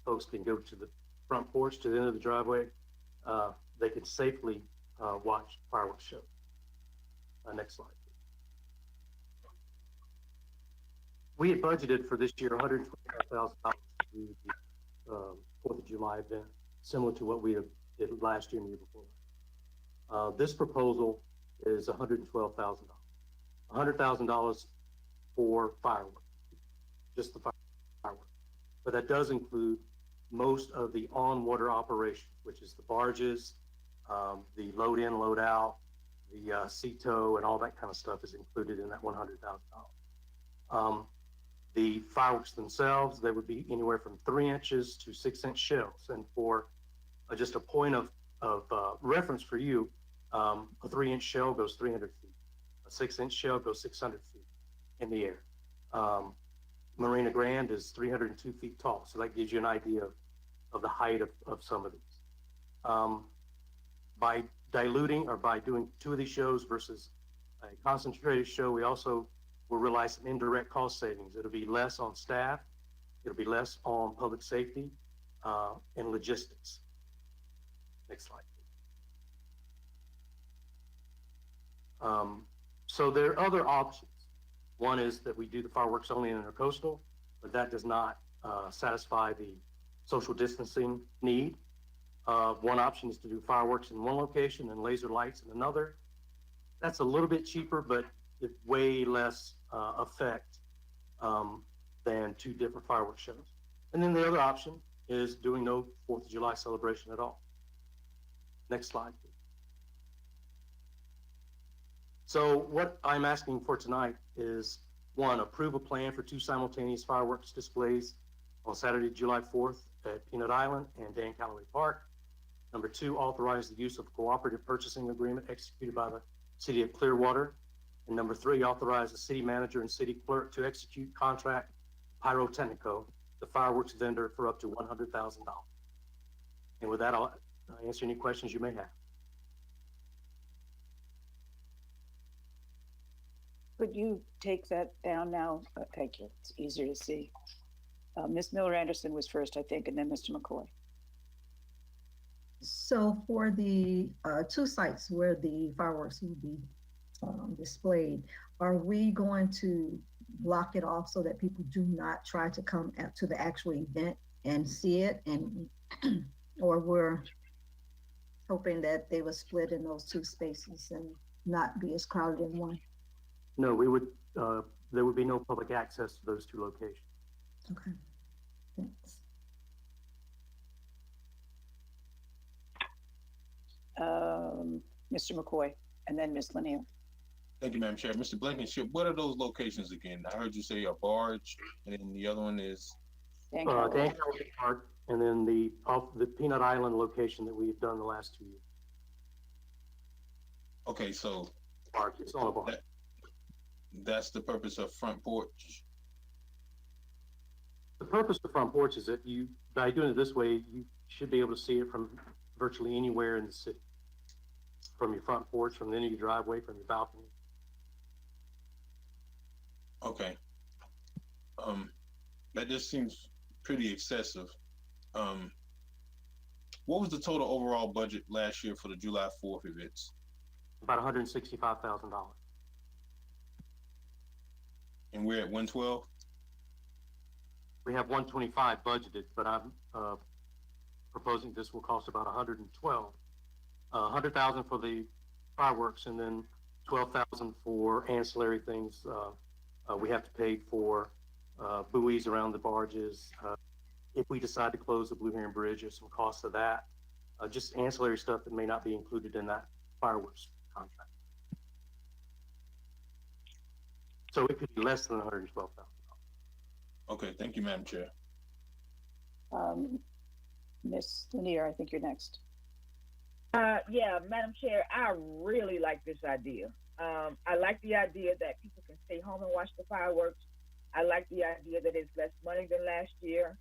folks can go to the front porch, to the end of the driveway. They can safely watch fireworks show. Next slide. We had budgeted for this year $125,000 to do the 4th of July event, similar to what we did last year and the year before. This proposal is $112,000. $100,000 for fireworks, just the fireworks. But that does include most of the on-water operations, which is the barges, the load in, load out, the sea tow, and all that kind of stuff is included in that $100,000. The fireworks themselves, they would be anywhere from 3 inches to 6-inch shells. And for just a point of reference for you, a 3-inch shell goes 300 feet. A 6-inch shell goes 600 feet in the air. Marina Grande is 302 feet tall. So that gives you an idea of the height of some of these. By diluting or by doing 2 of these shows versus a concentrated show, we also will realize some indirect cost savings. It'll be less on staff. It'll be less on public safety and logistics. Next slide. So there are other options. One is that we do the fireworks only in intercoastal, but that does not satisfy the social distancing need. One option is to do fireworks in one location and laser lights in another. That's a little bit cheaper, but it's way less effect than 2 different fireworks shows. And then the other option is doing no 4th of July celebration at all. Next slide, please. So what I'm asking for tonight is, 1, approve a plan for 2 simultaneous fireworks displays on Saturday, July 4th at Peanut Island and Dan Calloway Park. Number 2, authorize the use of a cooperative purchasing agreement executed by the City of Clearwater. And number 3, authorize the city manager and city clerk to execute contract Pyrotechnico, the fireworks vendor, for up to $100,000. And with that, I'll answer any questions you may have. Could you take that down now? Thank you. It's easier to see. Ms. Miller Anderson was first, I think, and then Mr. McCoy. So for the 2 sites where the fireworks will be displayed, are we going to block it off so that people do not try to come out to the actual event and see it, and or we're hoping that they will split in those 2 spaces and not be as crowded in one? No, we would. There would be no public access to those 2 locations. Okay, thanks. Mr. McCoy, and then Ms. Lanier. Thank you, Madam Chair. Mr. Blankenship, what are those locations again? I heard you say a barge, and then the other one is? Dan Callaway Park, and then the Peanut Island location that we've done the last 2 years. Okay, so Park, it's on a barge. That's the purpose of front porch? The purpose of front porch is that by doing it this way, you should be able to see it from virtually anywhere in the city. From your front porch, from the end of your driveway, from your balcony. Okay. That just seems pretty excessive. What was the total overall budget last year for the July 4th events? About $165,000. And we're at 112? We have 125 budgeted, but I'm proposing this will cost about 112. 100,000 for the fireworks, and then 12,000 for ancillary things. We have to pay for buoys around the barges. If we decide to close the Blue Heron Bridge, there's some costs of that. Just ancillary stuff that may not be included in that fireworks contract. So it could be less than $112,000. Okay, thank you, Madam Chair. Ms. Lanier, I think you're next. Yeah, Madam Chair, I really like this idea. I like the idea that people can stay home and watch the fireworks. I like the idea that it's less money than last year.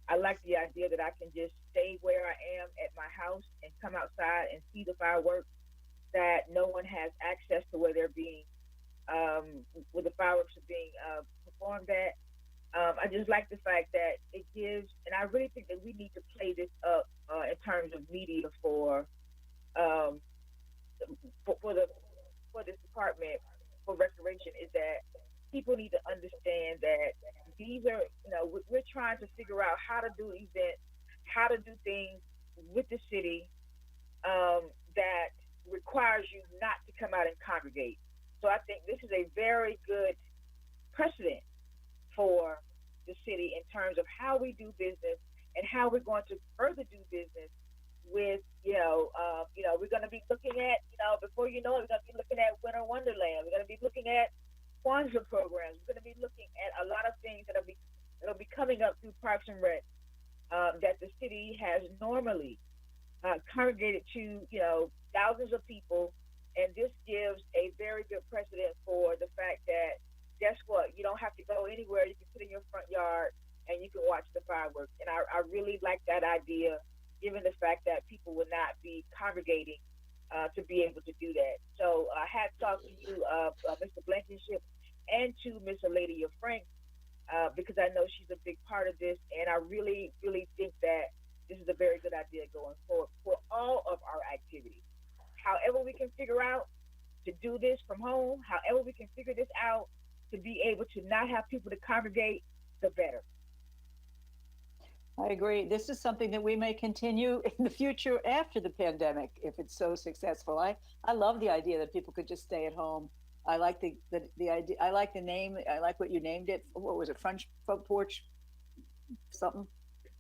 I like the idea that I can just stay where I am at my house and come outside and see the fireworks, that no one has access to where they're being, where the fireworks are being performed at. I just like the fact that it gives, and I really think that we need to play this up in terms of media um, for this department for recreation, is that people need to understand that these are, we're trying to figure out how to do events, how to do things with the city that requires you not to come out and congregate. So I think this is a very good precedent for the city in terms of how we do business and how we're going to further do business with, we're going to be looking at, before you know it, we're going to be looking at Winter Wonderland. We're going to be looking at Kwanzaa programs. We're going to be looking at a lot of things that'll be coming up through Parks and Rec that the city has normally congregated to, thousands of people. And this gives a very good precedent for the fact that, guess what? You don't have to go anywhere. You can sit in your front yard and you can watch the fireworks. And I really like that idea, given the fact that people will not be congregating to be able to do that. So hats off to you, Mr. Blankenship, and to Miss Aladia Frank, because I know she's a big part of this. And I really, really think that this is a very good idea going forward for all of our activities. However we can figure out to do this from home, however we can figure this out to be able to not have people to congregate, the better. I agree. This is something that we may continue in the future after the pandemic if it's so successful. I love the idea that people could just stay at home. I like the idea. I like the name. I like what you named it. What was it? Front porch something?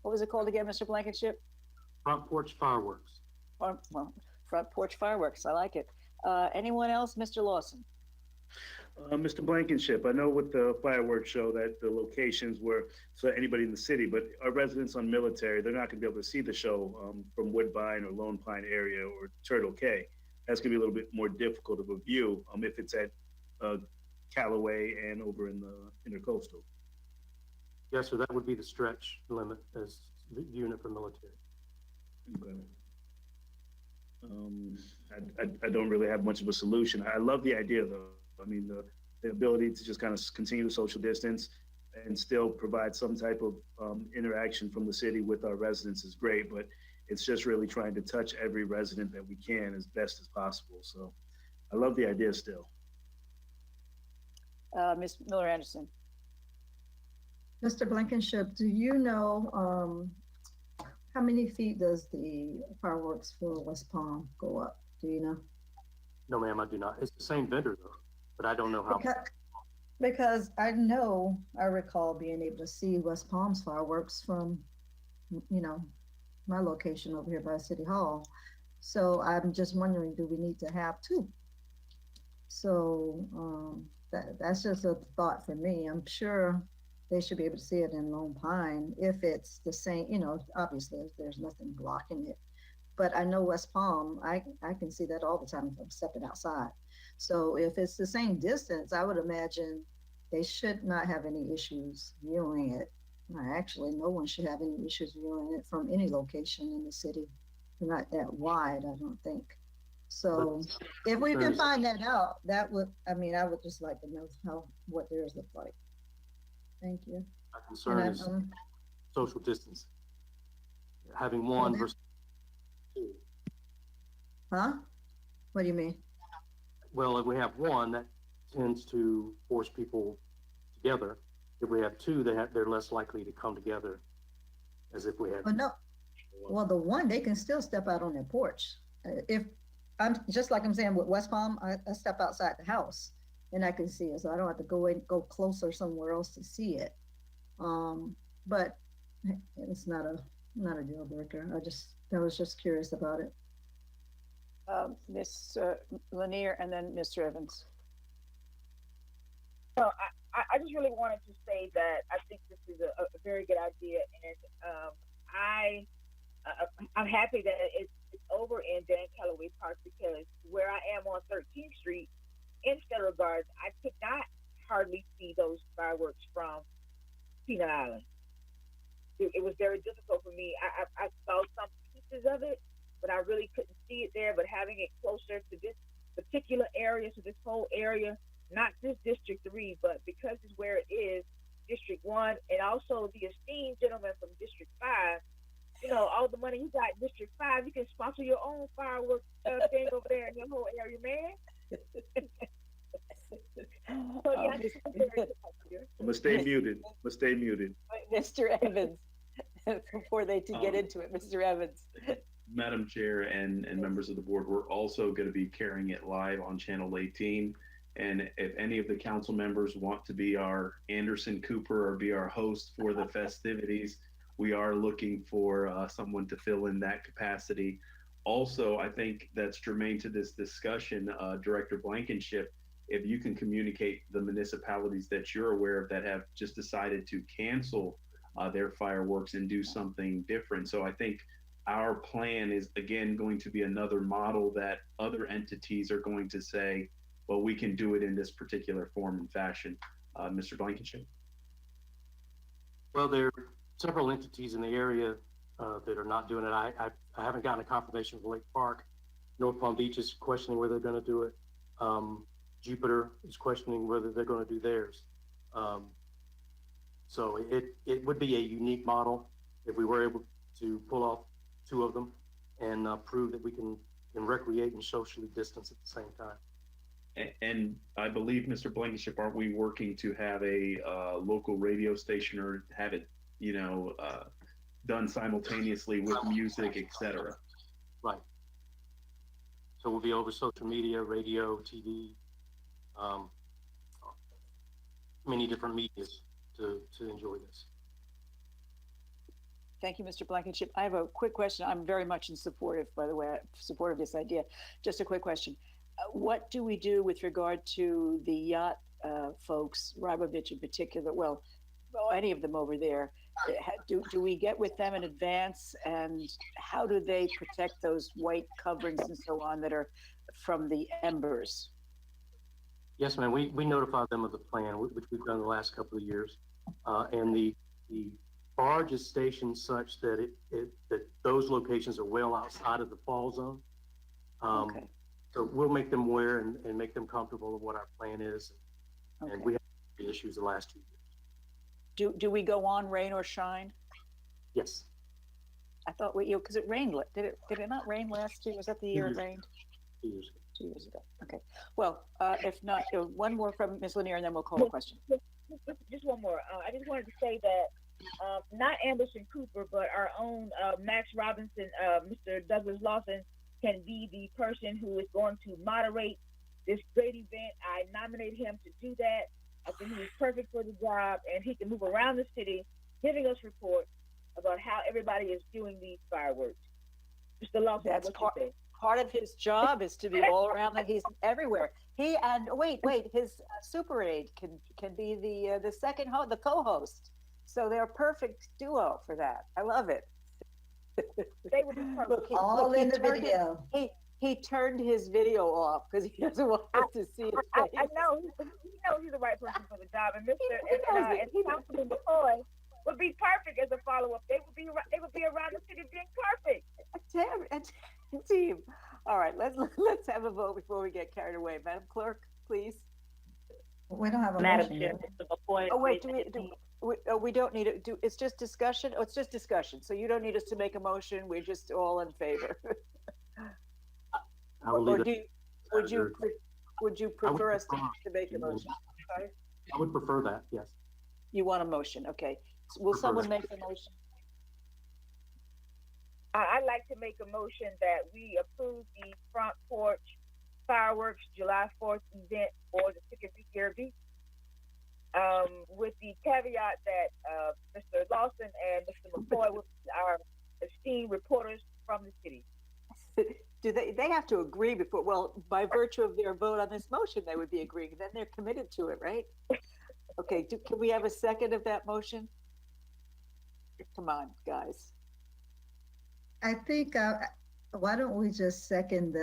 What was it called again, Mr. Blankenship? Front porch fireworks. Front porch fireworks. I like it. Anyone else? Mr. Lawson. Mr. Blankenship, I know with the fireworks show that the locations were so anybody in the city, but our residents on Military, they're not going to be able to see the show from Woodbine or Lone Pine area or Turtle Cay. That's going to be a little bit more difficult of a view if it's at Callaway and over in the Intercoastal. Yes, sir, that would be the stretch limit as the unit for Military. Okay. I don't really have much of a solution. I love the idea, though. I mean, the ability to just kind of continue the social distance and still provide some type of interaction from the city with our residents is great, but it's just really trying to touch every resident that we can as best as possible. So I love the idea still. Ms. Miller Anderson. Mr. Blankenship, do you know how many feet does the fireworks for West Palm go up? Do you know? No, ma'am, I do not. It's the same vendor though, but I don't know how. Because I recall being able to see West Palm's fireworks from, my location over here by City Hall. So I'm just wondering, do we need to have two? So that's just a thought for me. I'm sure they should be able to see it in Lone Pine if it's the same, obviously if there's nothing blocking it. But I know West Palm, I can see that all the time if I'm stepping outside. So if it's the same distance, I would imagine they should not have any issues viewing it. Actually, no one should have any issues viewing it from any location in the city. They're not that wide, I don't think. So if we can find that out, I would just like to know what theirs look like. Thank you. My concern is social distance. Having one versus two. Huh? What do you mean? Well, if we have one, that tends to force people together. If we have two, they're less likely to come together as if we had. Well, no. Well, the one, they can still step out on their porch. If I'm just like I'm saying with West Palm, I step outside the house and I can see it. So I don't have to go closer somewhere else to see it. But it's not a deal breaker. I was just curious about it. Ms. Lanier and then Mr. Evans. So I just really wanted to say that I think this is a very good idea, and I'm happy that it's over in Dan Calloway Park, because where I am on 13th Street, in Federal Gardens, I could not hardly see those fireworks from Peanut Island. It was very difficult for me. I saw some pieces of it, but I really couldn't see it there. But having it closer to this particular area, to this whole area, not just District 3, but because it's where it is, District 1, and also the esteemed gentleman from District 5, you know, all the money you got in District 5, you can sponsor your own fireworks thing over there in your whole area, man. So, yeah, Must stay muted. Must stay muted. Mr. Evans, before they get into it, Mr. Evans. Madam Chair and members of the board, we're also going to be carrying it live on Channel 18. And if any of the council members want to be our Anderson Cooper or be our host for the festivities, we are looking for someone to fill in that capacity. Also, I think that's germane to this discussion, Director Blankenship, if you can communicate the municipalities that you're aware of that have just decided to cancel their fireworks and do something different. So I think our plan is, again, going to be another model that other entities are going to say, well, we can do it in this particular form and fashion. Mr. Blankenship? Well, there are several entities in the area that are not doing it. I haven't gotten a confirmation from Lake Park. North Palm Beach is questioning whether they're going to do it. Jupiter is questioning whether they're going to do theirs. So it would be a unique model if we were able to pull off two of them and prove that we can recreate and socially distance at the same time. And I believe, Mr. Blankenship, aren't we working to have a local radio station or have it, done simultaneously with music, et cetera? Right. So we'll be over social media, radio, TV, many different medias to enjoy this. Thank you, Mr. Blankenship. I have a quick question. I'm very much in support of, by the way, support of this idea. Just a quick question. What do we do with regard to the yacht folks, Rabovich in particular, well, any of them over there? Do we get with them in advance, and how do they protect those white coverings and so on that are from the embers? Yes, ma'am. We notify them of the plan, which we've done the last couple of years. And the barge is stationed such that that those locations are well outside of the fall zone. Okay. So we'll make them aware and make them comfortable of what our plan is. Okay. And we have issues the last 2 years. Do we go on rain or shine? Yes. I thought because it rained. Did it not rain last year? Was that the year it rained? 2 years ago. 2 years ago. Okay. Well, if not, one more from Ms. Lanier, and then we'll call a question. Just one more. I just wanted to say that not Anderson Cooper, but our own Max Robinson, Mr. Douglas Lawson, can be the person who is going to moderate this great event. I nominated him to do that. I think he's perfect for the job, and he can move around the city, giving us reports about how everybody is doing these fireworks. Mr. Lawson, That's what you say? Part of his job is to be all around. That he's everywhere. He and wait, his super aide can be the second the co-host. So they're a perfect duo for that. I love it. They would be perfect. All in the video. He turned his video off because he doesn't want us to see his face. I know. He knows he's the right person for the job, and and Councilman McCoy would be perfect as a follow-up. They would be around the city being perfect. Team. All right, let's have a vote before we get carried away. Madam Clerk, please. We don't have a Madam motion Chair, yet. Mr. McCoy. Oh wait, we don't need it. It's just discussion. Oh, it's just discussion. So you don't need us to make a motion. We're just all in favor. Would you prefer us to make a motion? Sorry? I would prefer that. Yes. You want a motion? Okay. So will someone make a motion? I'd like to make a motion that we approve the front porch fireworks July 4th event for the city of Riviera Beach, with the caveat that Mr. Lawson and Mr. McCoy will be our esteemed reporters from the city. Do they have to agree before? Well, by virtue of their vote on this motion, they would be agreeing. Then they're committed to it, right? Okay. Can we have a second of that motion? Come on, guys. I think, why don't we just second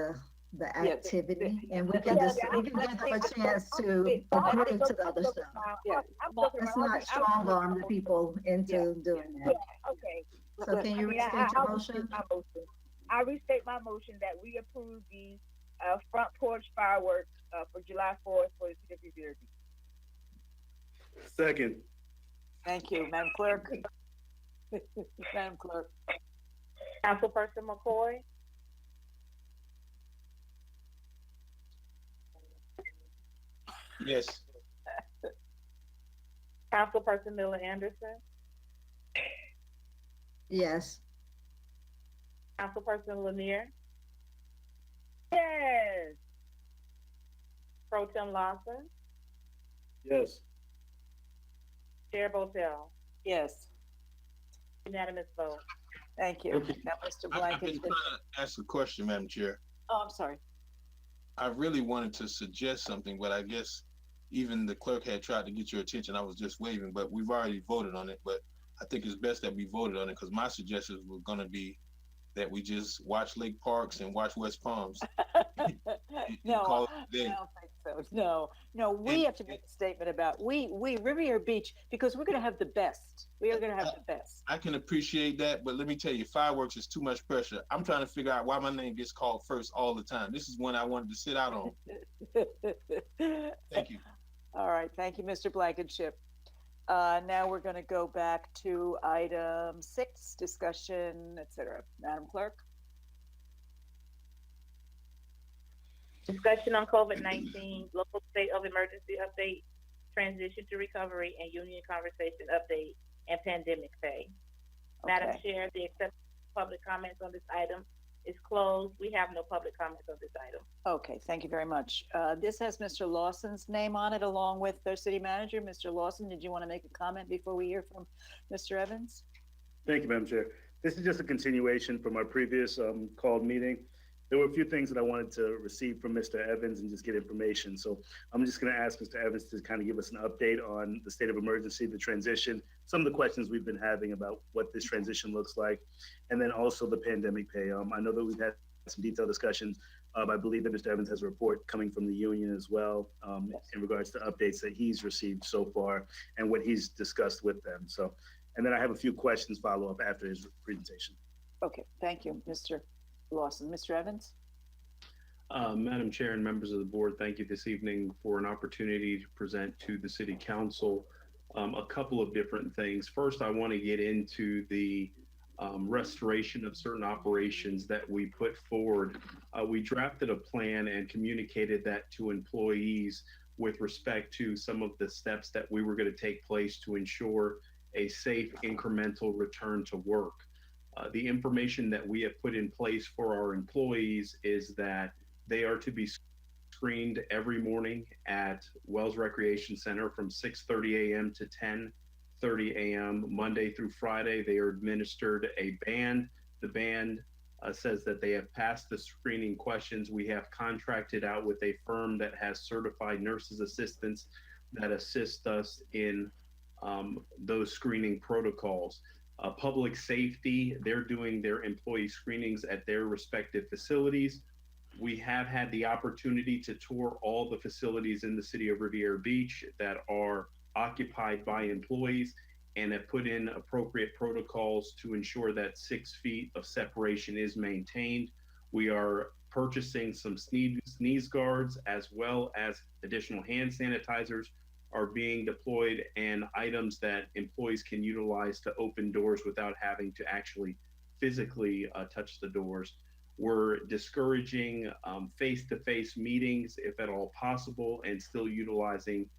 the Yeah, activity, and we yeah, can yeah, just, we can give them a chance to agree to the other stuff. yeah. Let's not strong arm the people into doing that. Okay. So can you restate your motion? I restate my motion that we approve the front porch fireworks for July 4th for the city of Riviera Beach. Second. Thank you, Madam Clerk. Madam Clerk. Councilperson McCoy, Yes. Councilperson Miller Anderson, Yes. Councilperson Lanier, Yes. Pro Tem Lawson, Yes. Chair Botel. Yes. Unanimous vote. Thank you. Now, Mr. I've Blanket. been trying to ask a question, Madam Chair. Oh, I'm sorry. I really wanted to suggest something, but I guess even the clerk had tried to get your attention. I was just waving, but we've already voted on it. But I think it's best that we voted on it because my suggestions were going to be that we just watch Lake Parks and watch West Palms. No, call it I a day. don't think so. No, we have to make a statement about we Riviera Beach, because we're going to have the best. We are going to have the best. I can appreciate that, but let me tell you, fireworks is too much pressure. I'm trying to figure out why my name gets called first all the time. This is one I wanted to sit out on. Thank you. All right. Thank you, Mr. Blankenship. Now we're going to go back to item 6, discussion, etc. Madam Clerk. Discussion on COVID-19, local state of emergency update, transition to recovery, and union conversation update, and pandemic pay. Madam Chair, the acceptance of public comments on this item is closed. We have no public comments on this item. Okay, thank you very much. This has Mr. Lawson's name on it along with their city manager. Mr. Lawson, did you want to make a comment before we hear from Mr. Evans? Thank you, Madam Chair. This is just a continuation from our previous called meeting. There were a few things that I wanted to receive from Mr. Evans and just get information. So I'm just going to ask Mr. Evans to kind of give us an update on the state of emergency, the transition, some of the questions we've been having about what this transition looks like, and then also the pandemic pay. I know that we've had some detailed discussions. I believe that Mr. Evans has a report coming from the union as well in regards to updates that he's received so far and what he's discussed with them. So, and then I have a few questions follow up after his presentation. Okay, thank you, Mr. Lawson. Mr. Evans? Madam Chair and members of the board, thank you this evening for an opportunity to present to the City Council a couple of different things. First, I want to get into the restoration of certain operations that we put forward. We drafted a plan and communicated that to employees with respect to some of the steps that we were going to take place to ensure a safe incremental return to work. The information that we have put in place for our employees is that they are to be screened every morning at Wells Recreation Center from 6:30 a.m. to 10:30 a.m. Monday through Friday. They are administered a band. The band says that they have passed the screening questions. We have contracted out with a firm that has certified nurses assistants that assist us in those screening protocols. Public safety, they're doing their employee screenings at their respective facilities. We have had the opportunity to tour all the facilities in the city of Riviera Beach that are occupied by employees and have put in appropriate protocols to ensure that 6 feet of separation is maintained. We are purchasing some sneeze guards as well as additional hand sanitizers are being deployed, and items that employees can utilize to open doors without having to actually physically touch the doors. We're discouraging face-to-face meetings if at all possible and still utilizing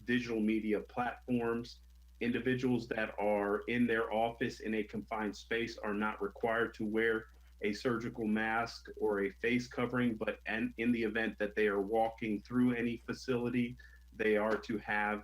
digital media platforms. Individuals that are in their office in a confined space are not required to wear a surgical mask or a face covering, but in the event that they are walking through any facility, they are to have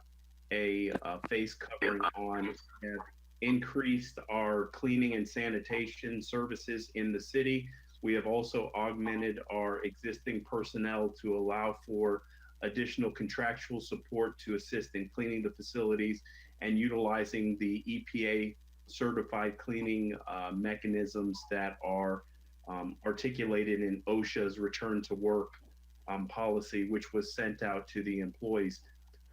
a face covering on. We have increased our cleaning and sanitation services in the city. We have also augmented our existing personnel to allow for additional contractual support to assist in cleaning the facilities and utilizing the EPA certified cleaning mechanisms that are articulated in OSHA's return to work policy, which was sent out to the employees.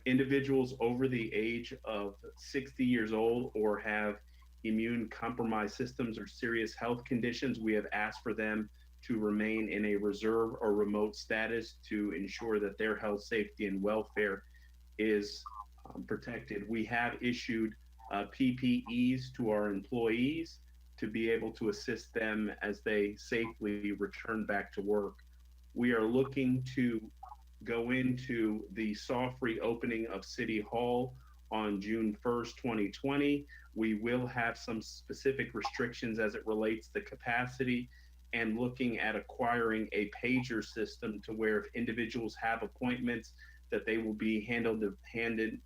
Individuals over the age of 60 years old or have immune compromised systems or serious health conditions, we have asked for them to remain in a reserve or remote status to ensure that their health, safety, and welfare is protected. We have issued PPEs to our employees to be able to assist them as they safely return back to work. We are looking to go into the soft reopening of City Hall on June 1st, 2020. We will have some specific restrictions as it relates to capacity and looking at acquiring a pager system to where if individuals have appointments that they will be handed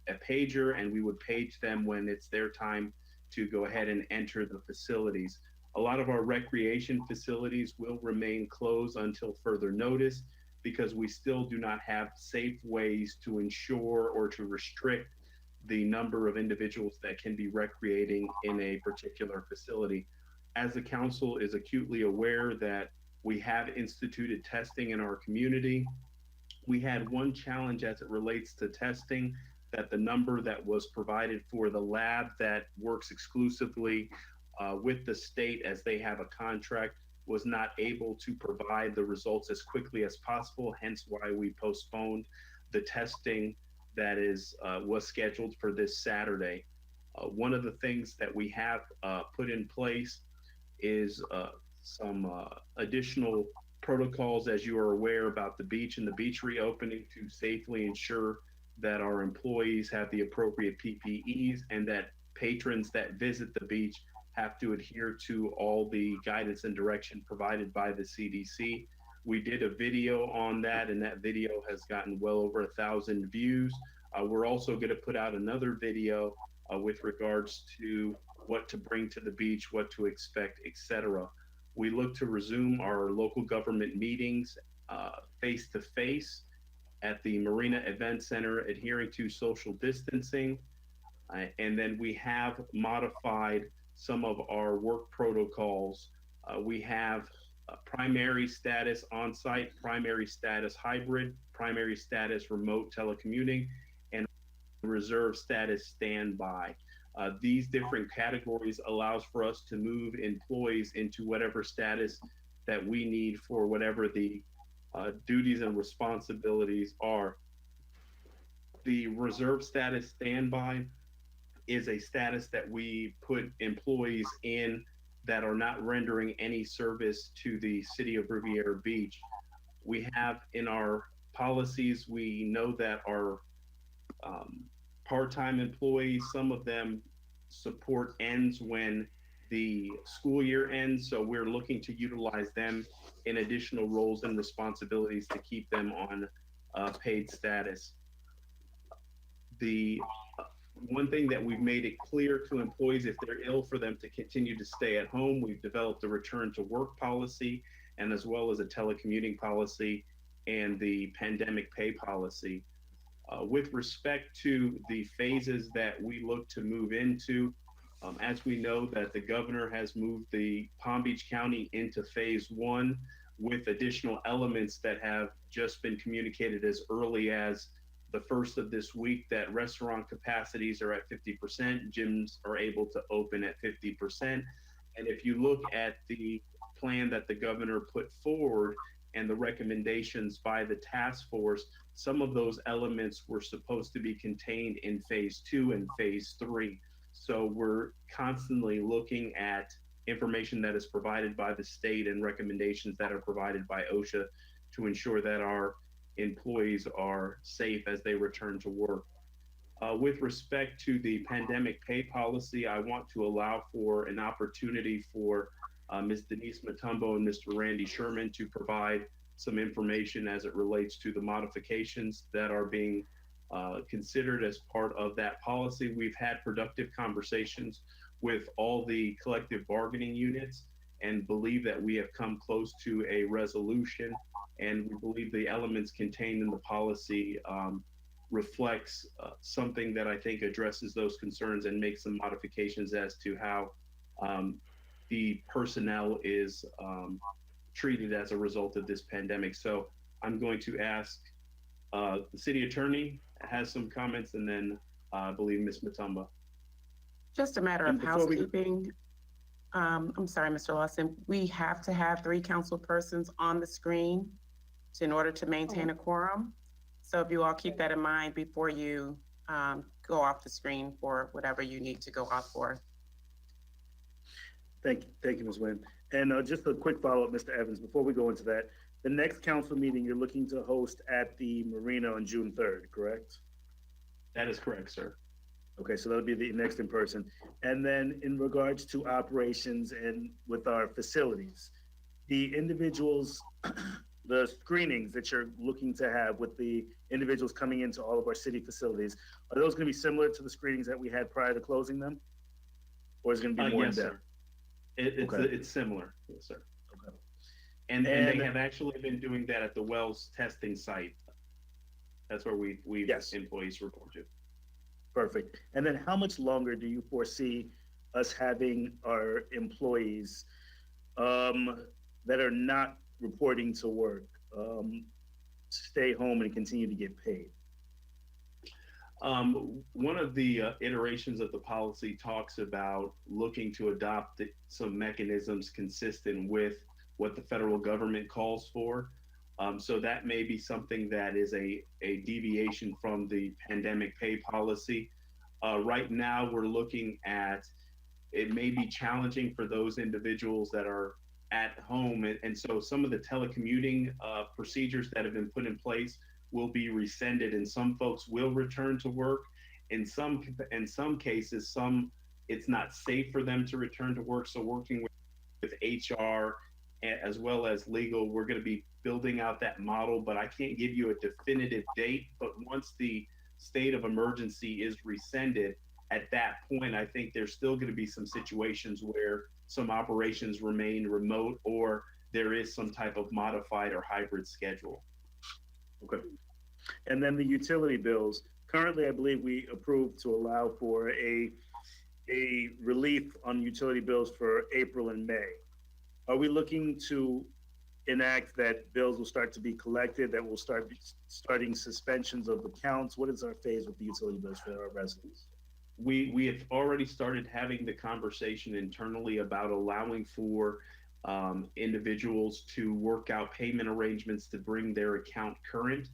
a pager and we would page them when it's their time to go ahead and enter the facilities. A lot of our recreation facilities will remain closed until further notice because we still do not have safe ways to ensure or to restrict the number of individuals that can be recreating in a particular facility. As the council is acutely aware that we have instituted testing in our community, we had one challenge as it relates to testing, that the number that was provided for the lab that works exclusively with the state as they have a contract was not able to provide the results as quickly as possible, hence why we postponed the testing that was scheduled for this Saturday. One of the things that we have put in place is some additional protocols, as you are aware, about the beach and the beach reopening to safely ensure that our employees have the appropriate PPEs and that patrons that visit the beach have to adhere to all the guidance and direction provided by the CDC. We did a video on that, and that video has gotten well over 1,000 views. We're also going to put out another video with regards to what to bring to the beach, what to expect, etc. We look to resume our local government meetings face-to-face at the Marina Event Center, adhering to social distancing. And then we have modified some of our work protocols. We have primary status on-site, primary status hybrid, primary status remote telecommuting, and reserve status standby. These different categories allows for us to move employees into whatever status that we need for whatever the duties and responsibilities are. The reserve status standby is a status that we put employees in that are not rendering any service to the city of Riviera Beach. We have in our policies, we know that our part-time employees, some of them support ends when the school year ends, so we're looking to utilize them in additional roles and responsibilities to keep them on paid status. The one thing that we've made it clear to employees, if they're ill, for them to continue to stay at home. We've developed a return to work policy, and as well as a telecommuting policy and the pandemic pay policy. With respect to the phases that we look to move into, as we know that the governor has moved the Palm Beach County into phase 1 with additional elements that have just been communicated as early as the first of this week, that restaurant capacities are at 50%, gyms are able to open at 50%. And if you look at the plan that the governor put forward and the recommendations by the task force, some of those elements were supposed to be contained in phase 2 and phase 3. So we're constantly looking at information that is provided by the state and recommendations that are provided by OSHA to ensure that our employees are safe as they return to work. With respect to the pandemic pay policy, I want to allow for an opportunity for Ms. Denise Matumbo and Mr. Randy Sherman to provide some information as it relates to the modifications that are being considered as part of that policy. We've had productive conversations with all the collective bargaining units and believe that we have come close to a resolution. And we believe the elements contained in the policy reflects something that I think addresses those concerns and makes some modifications as to how the personnel is treated as a result of this pandemic. So I'm going to ask the city attorney has some comments, and then I believe Ms. Matumba. Just a matter of housekeeping. I'm sorry, Mr. Lawson. We have to have 3 council persons on the screen in order to maintain a quorum. So if you all keep that in mind before you go off the screen for whatever you need to go off for. Thank you, Ms. Nguyen. And just a quick follow-up, Mr. Evans, before we go into that, the next council meeting you're looking to host at the Marina on June 3rd, correct? That is correct, sir. Okay, so that'll be the next in person. And then in regards to operations and with our facilities, the individuals, the screenings that you're looking to have with the individuals coming into all of our city facilities, are those going to be similar to the screenings that we had prior to closing them? Or is it going to be more in depth? Sir. It's similar, yes, sir. Okay. And they have actually been doing that at the Wells testing site. That's where we employees report to. Perfect. And then how much longer do you foresee us having our employees that are not reporting to work stay home and continue to get paid? One of the iterations of the policy talks about looking to adopt some mechanisms consistent with what the federal government calls for. So that may be something that is a deviation from the pandemic pay policy. Right now, we're looking at, it may be challenging for those individuals that are at home. And so some of the telecommuting procedures that have been put in place will be rescinded, and some folks will return to work. In some cases, it's not safe for them to return to work. So working with HR as well as legal, we're going to be building out that model, but I can't give you a definitive date. But once the state of emergency is rescinded, at that point, I think there's still going to be some situations where some operations remain remote, or there is some type of modified or hybrid schedule. Okay. And then the utility bills. Currently, I believe we approved to allow for a relief on utility bills for April and May. Are we looking to enact that bills will start to be collected, that will starting suspensions of accounts? What is our phase with the utility bills for our residents? We have already started having the conversation internally about allowing for individuals to work out payment arrangements to bring their account current.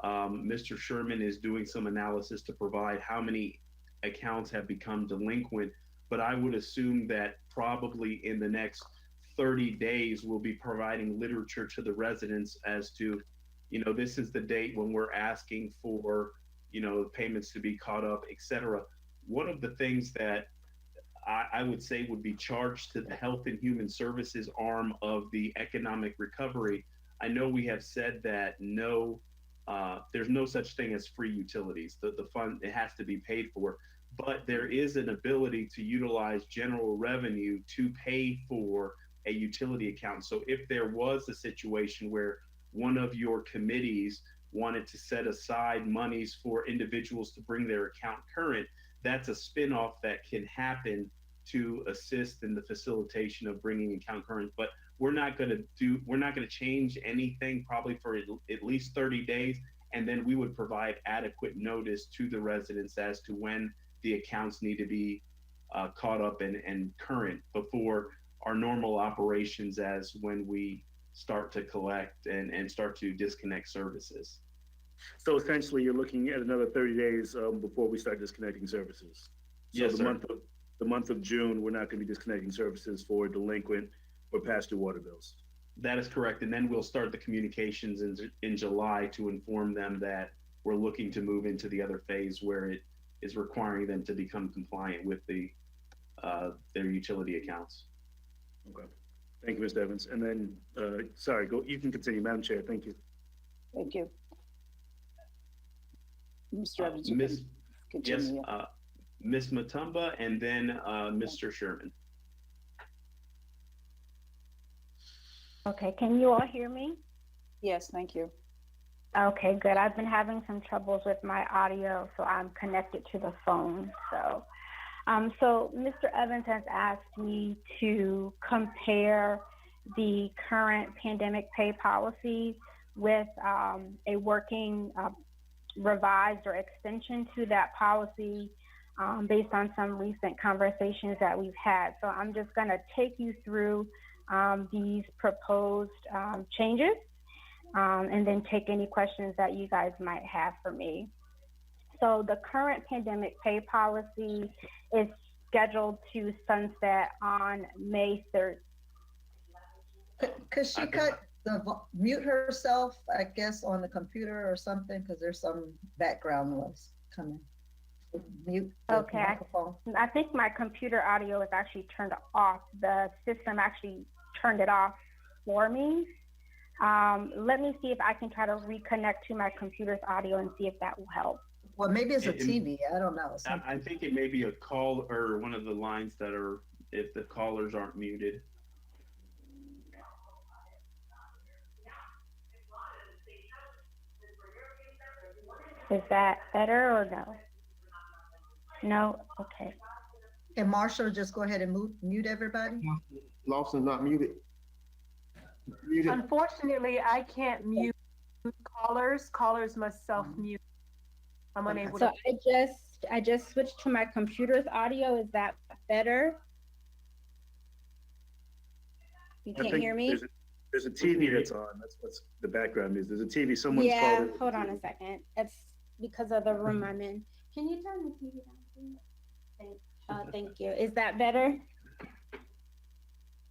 Mr. Sherman is doing some analysis to provide how many accounts have become delinquent, but I would assume that probably in the next 30 days, we'll be providing literature to the residents as to, this is the date when we're asking for, payments to be caught up, et cetera. One of the things that I would say would be charged to the Health and Human Services arm of the economic recovery. I know we have said that there's no such thing as free utilities. The fund, it has to be paid for, but there is an ability to utilize general revenue to pay for a utility account. So if there was a situation where one of your committees wanted to set aside monies for individuals to bring their account current, that's a spinoff that can happen to assist in the facilitation of bringing account current. But we're not going to change anything probably for at least 30 days. And then we would provide adequate notice to the residents as to when the accounts need to be caught up and current before our normal operations, as when we start to collect and start to disconnect services. So essentially, you're looking at another 30 days before we start disconnecting services. So Yes, sir. The month of June, we're not going to be disconnecting services for delinquent or past due water bills. That is correct. And then we'll start the communications in July to inform them that we're looking to move into the other phase where it is requiring them to become compliant with their utility accounts. Okay. Thank you, Mr. Evans. And then, you can continue, Madam Chair. Thank you. Thank you. Mr. Evans, Ms. continue. Yes, Ms. Matumba, and then Mr. Sherman. Okay, can you all hear me? Yes, thank you. Okay, good. I've been having some troubles with my audio, so I'm connected to the phone. So Mr. Evans has asked me to compare the current pandemic pay policy with a working revised or extension to that policy based on some recent conversations that we've had. So I'm just going to take you through these proposed changes and then take any questions that you guys might have for me. So the current pandemic pay policy is scheduled to sunset on May 3rd. Could she mute herself, I guess, on the computer or something? Because there's some background noise coming. Mute the microphone. I think my computer audio is actually turned off. The system actually turned it off for me. Let me see if I can try to reconnect to my computer's audio and see if that will help. Well, maybe it's a TV. I don't know. I think it may be a call or one of the lines that are, if the callers aren't muted. Is that better or no? No? Okay. Can Marshall just go ahead and mute everybody? Lawson's not muted. Unfortunately, I can't mute callers. Callers must self-mute. I'm unable so to. I just switched to my computer's audio. Is that better? You can't hear me? There's a TV that's on. That's what's the background is. There's a TV. Someone's yeah, called. Hold on a second. It's because of the room I'm in. Can you turn the TV down, please? Thank you. Is that better?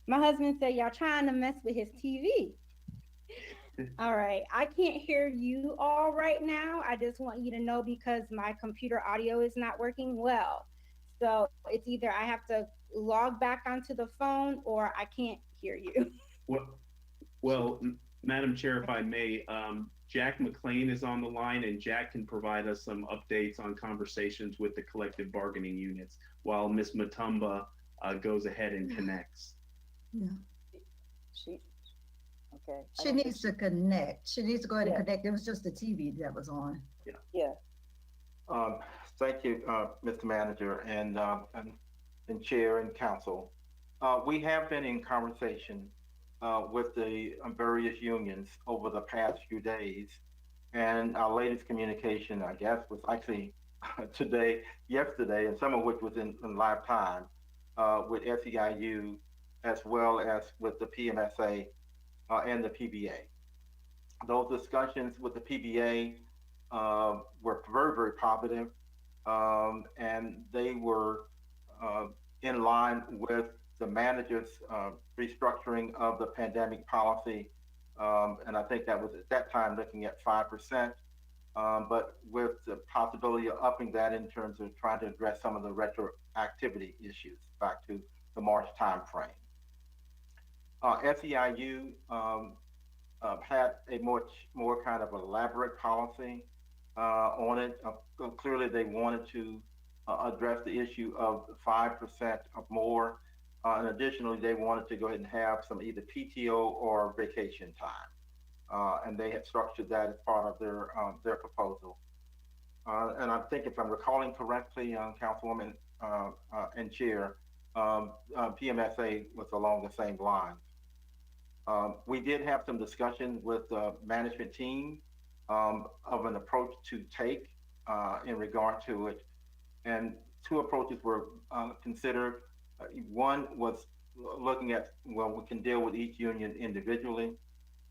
My husband said y'all trying to mess with his TV. All right. I can't hear you all right now. I just want you to know because my computer audio is not working well. So it's either I have to log back onto the phone or I can't hear you. Well, Madam Chair, if I may, Jack McLean is on the line, and Jack can provide us some updates on conversations with the collective bargaining units while Ms. Matumba goes ahead and connects. Yeah. Okay. She needs to connect. She needs to go ahead and connect. It was just the TV that was on. Yeah. Thank you, Mr. Manager and Chair and Council. We have been in conversation with the various unions over the past few days, and our latest communication, I guess, was actually yesterday, and some of which was in live time with SEIU, as well as with the PMSA and the PBA. Those discussions with the PBA were very, very positive, and they were in line with the manager's restructuring of the pandemic policy. And I think that was at that time looking at 5%, but with the possibility of upping that in terms of trying to address some of the retroactivity issues back to the March timeframe. SEIU had a more kind of elaborate policy on it. Clearly, they wanted to address the issue of 5% or more. And additionally, they wanted to go ahead and have some either PTO or vacation time. And they had structured that as part of their proposal. And I think if I'm recalling correctly, Councilwoman and Chair, PMSA was along the same lines. We did have some discussion with the management team of an approach to take in regard to it. And two approaches were considered. One was looking at, well, we can deal with each union individually,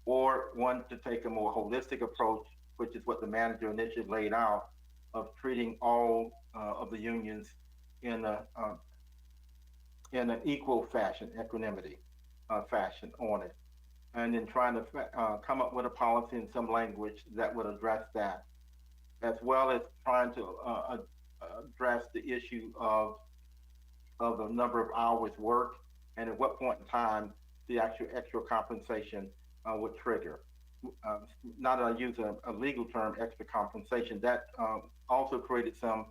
or one to take a more holistic approach, which is what the manager initially laid out, of treating all of the unions in an equal fashion, equanimity fashion on it. And then trying to come up with a policy in some language that would address that, as well as trying to address the issue of the number of hours worked and at what point in time the actual extra compensation would trigger. Not that I use a legal term, extra compensation, that also created some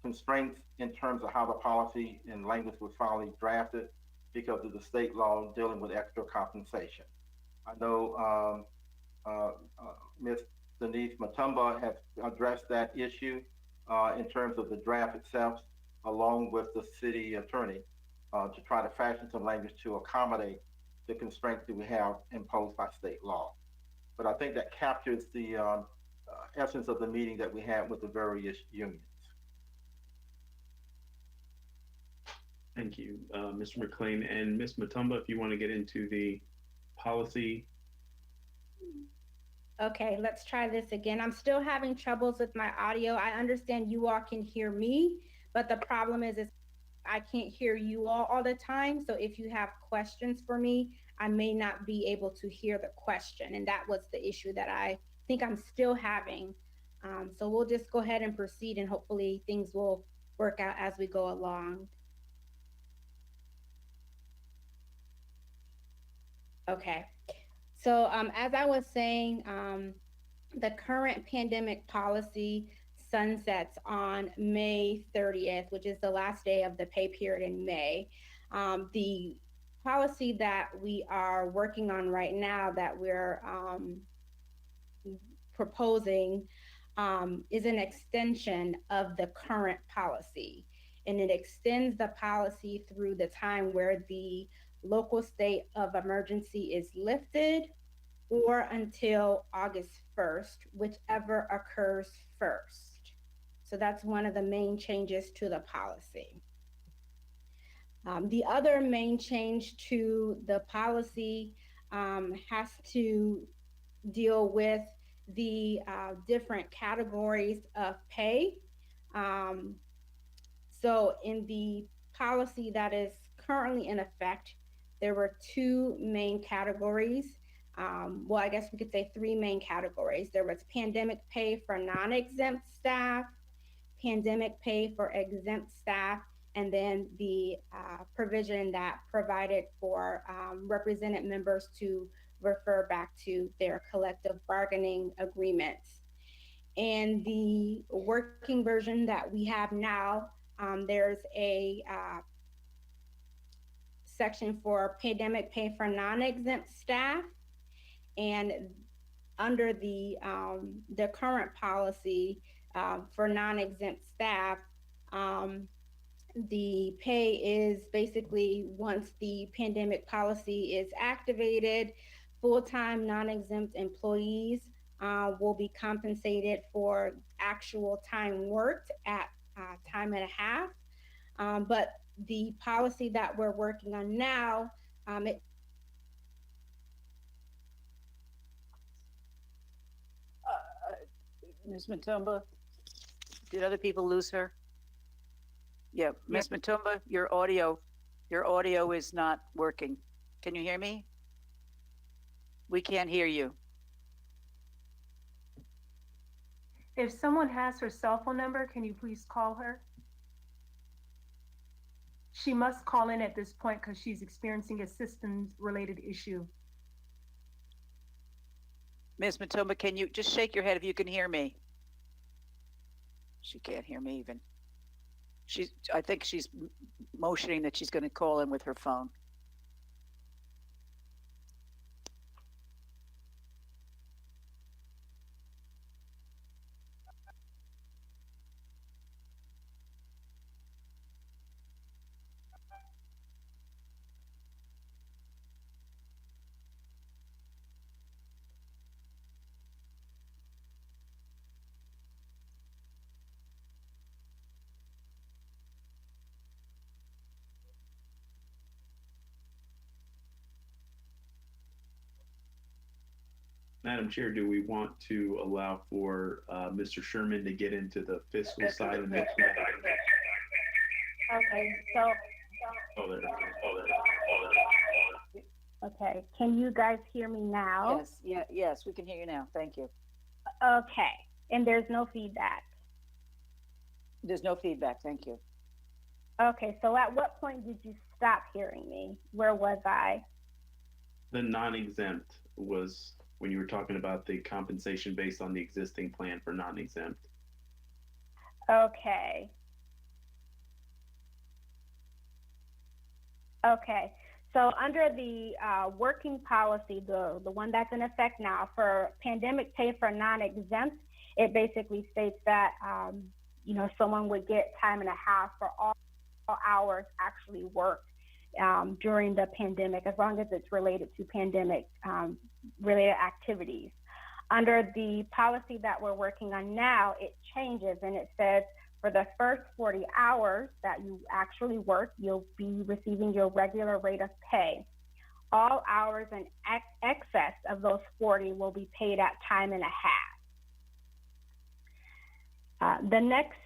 constraints in terms of how the policy and language was finally drafted because of the state law dealing with extra compensation. I know Ms. Denise Matumba has addressed that issue in terms of the draft itself, along with the city attorney, to try to fashion some language to accommodate the constraints that we have imposed by state law. But I think that captures the essence of the meeting that we had with the various unions. Thank you, Mr. McLean. And Ms. Matumba, if you want to get into the policy. Okay, let's try this again. I'm still having troubles with my audio. I understand you all can hear me, but the problem is I can't hear you all the time. So if you have questions for me, I may not be able to hear the question. And that was the issue that I think I'm still having. So we'll just go ahead and proceed, and hopefully things will work out as we go along. Okay. So as I was saying, the current pandemic policy sunsets on May 30th, which is the last day of the pay period in May. The policy that we are working on right now that we're proposing is an extension of the current policy. And it extends the policy through the time where the local state of emergency is lifted, or until August 1st, whichever occurs first. So that's one of the main changes to the policy. The other main change to the policy has to deal with the different categories of pay. So in the policy that is currently in effect, there were two main categories. Well, I guess we could say three main categories. There was pandemic pay for non-exempt staff, pandemic pay for exempt staff, and then the provision that provided for represented members to refer back to their collective bargaining agreements. And the working version that we have now, there's a section for pandemic pay for non-exempt staff. And under the current policy for non-exempt staff, the pay is basically, once the pandemic policy is activated, full-time non-exempt employees will be compensated for actual time worked at time and a half. But the policy that we're working on now, Ms. Matumba, did other people lose her? Yeah, Ms. Matumba, your audio is not working. Can you hear me? We can't hear you. If someone has her cell phone number, can you please call her? She must call in at this point because she's experiencing a systems-related issue. Ms. Matumba, can you just shake your head if you can hear me? She can't hear me even. I think she's motioning that she's going to call in with her phone. Madam Chair, do we want to allow for Mr. Sherman to get into the fiscal side of it? okay, so, okay, can you guys hear me now? Yes, yes, we can hear you now. Thank you. Okay, and there's no feedback. There's no feedback. Thank you. Okay, so at what point did you stop hearing me? Where was I? The non-exempt was when you were talking about the compensation based on the existing plan for non-exempt. Okay. Okay, so under the working policy, the one that's in effect now for pandemic pay for non-exempt, it basically states that, someone would get time and a half for all hours actually worked during the pandemic, as long as it's related to pandemic related activities. Under the policy that we're working on now, it changes and it says for the first 40 hours that you actually work, you'll be receiving your regular rate of pay. All hours in excess of those 40 will be paid at time and a half. The next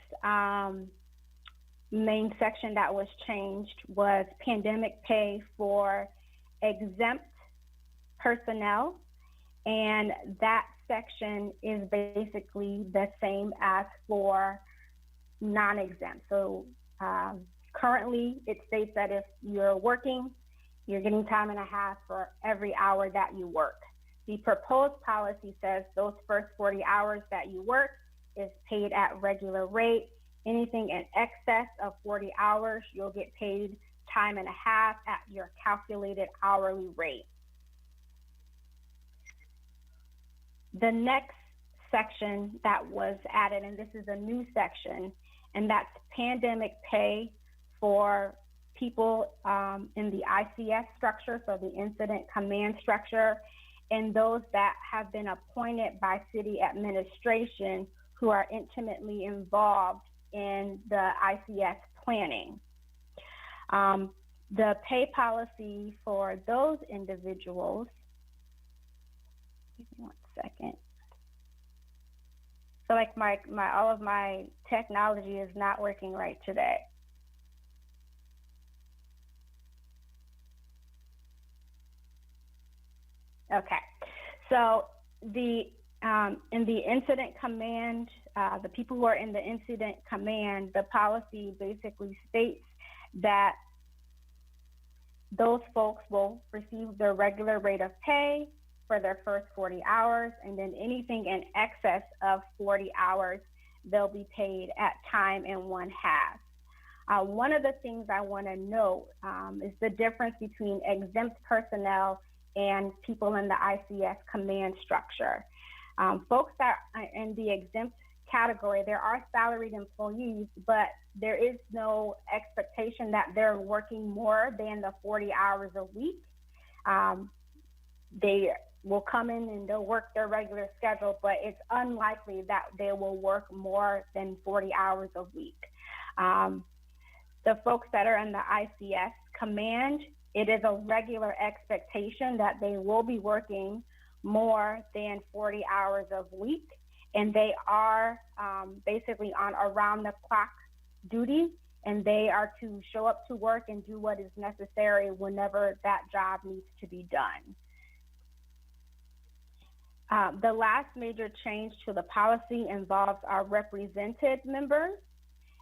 main section that was changed was pandemic pay for exempt personnel, and that section is basically the same as for non-exempt. So currently it states that if you're working, you're getting time and a half for every hour that you work. The proposed policy says those first 40 hours that you work is paid at regular rate. Anything in excess of 40 hours, you'll get paid time and a half at your calculated hourly rate. The next section that was added, and this is a new section, and that's pandemic pay for people in the ICS structure, so the incident command structure, and those that have been appointed by city administration who are intimately involved in the ICS planning. The pay policy for those individuals, give me 1 second. So like all of my technology is not working right today. Okay, so in the incident command, the people who are in the incident command, the policy basically states that those folks will receive their regular rate of pay for their first 40 hours, and then anything in excess of 40 hours, they'll be paid at time and 1/2. One of the things I want to note is the difference between exempt personnel and people in the ICS command structure. Folks that are in the exempt category, there are salaried employees, but there is no expectation that they're working more than the 40 hours a week. They will come in and they'll work their regular schedule, but it's unlikely that they will work more than 40 hours a week. The folks that are in the ICS command, it is a regular expectation that they will be working more than 40 hours a week, and they are basically on around-the-clock duty, and they are to show up to work and do what is necessary whenever that job needs to be done. The last major change to the policy involves our represented members.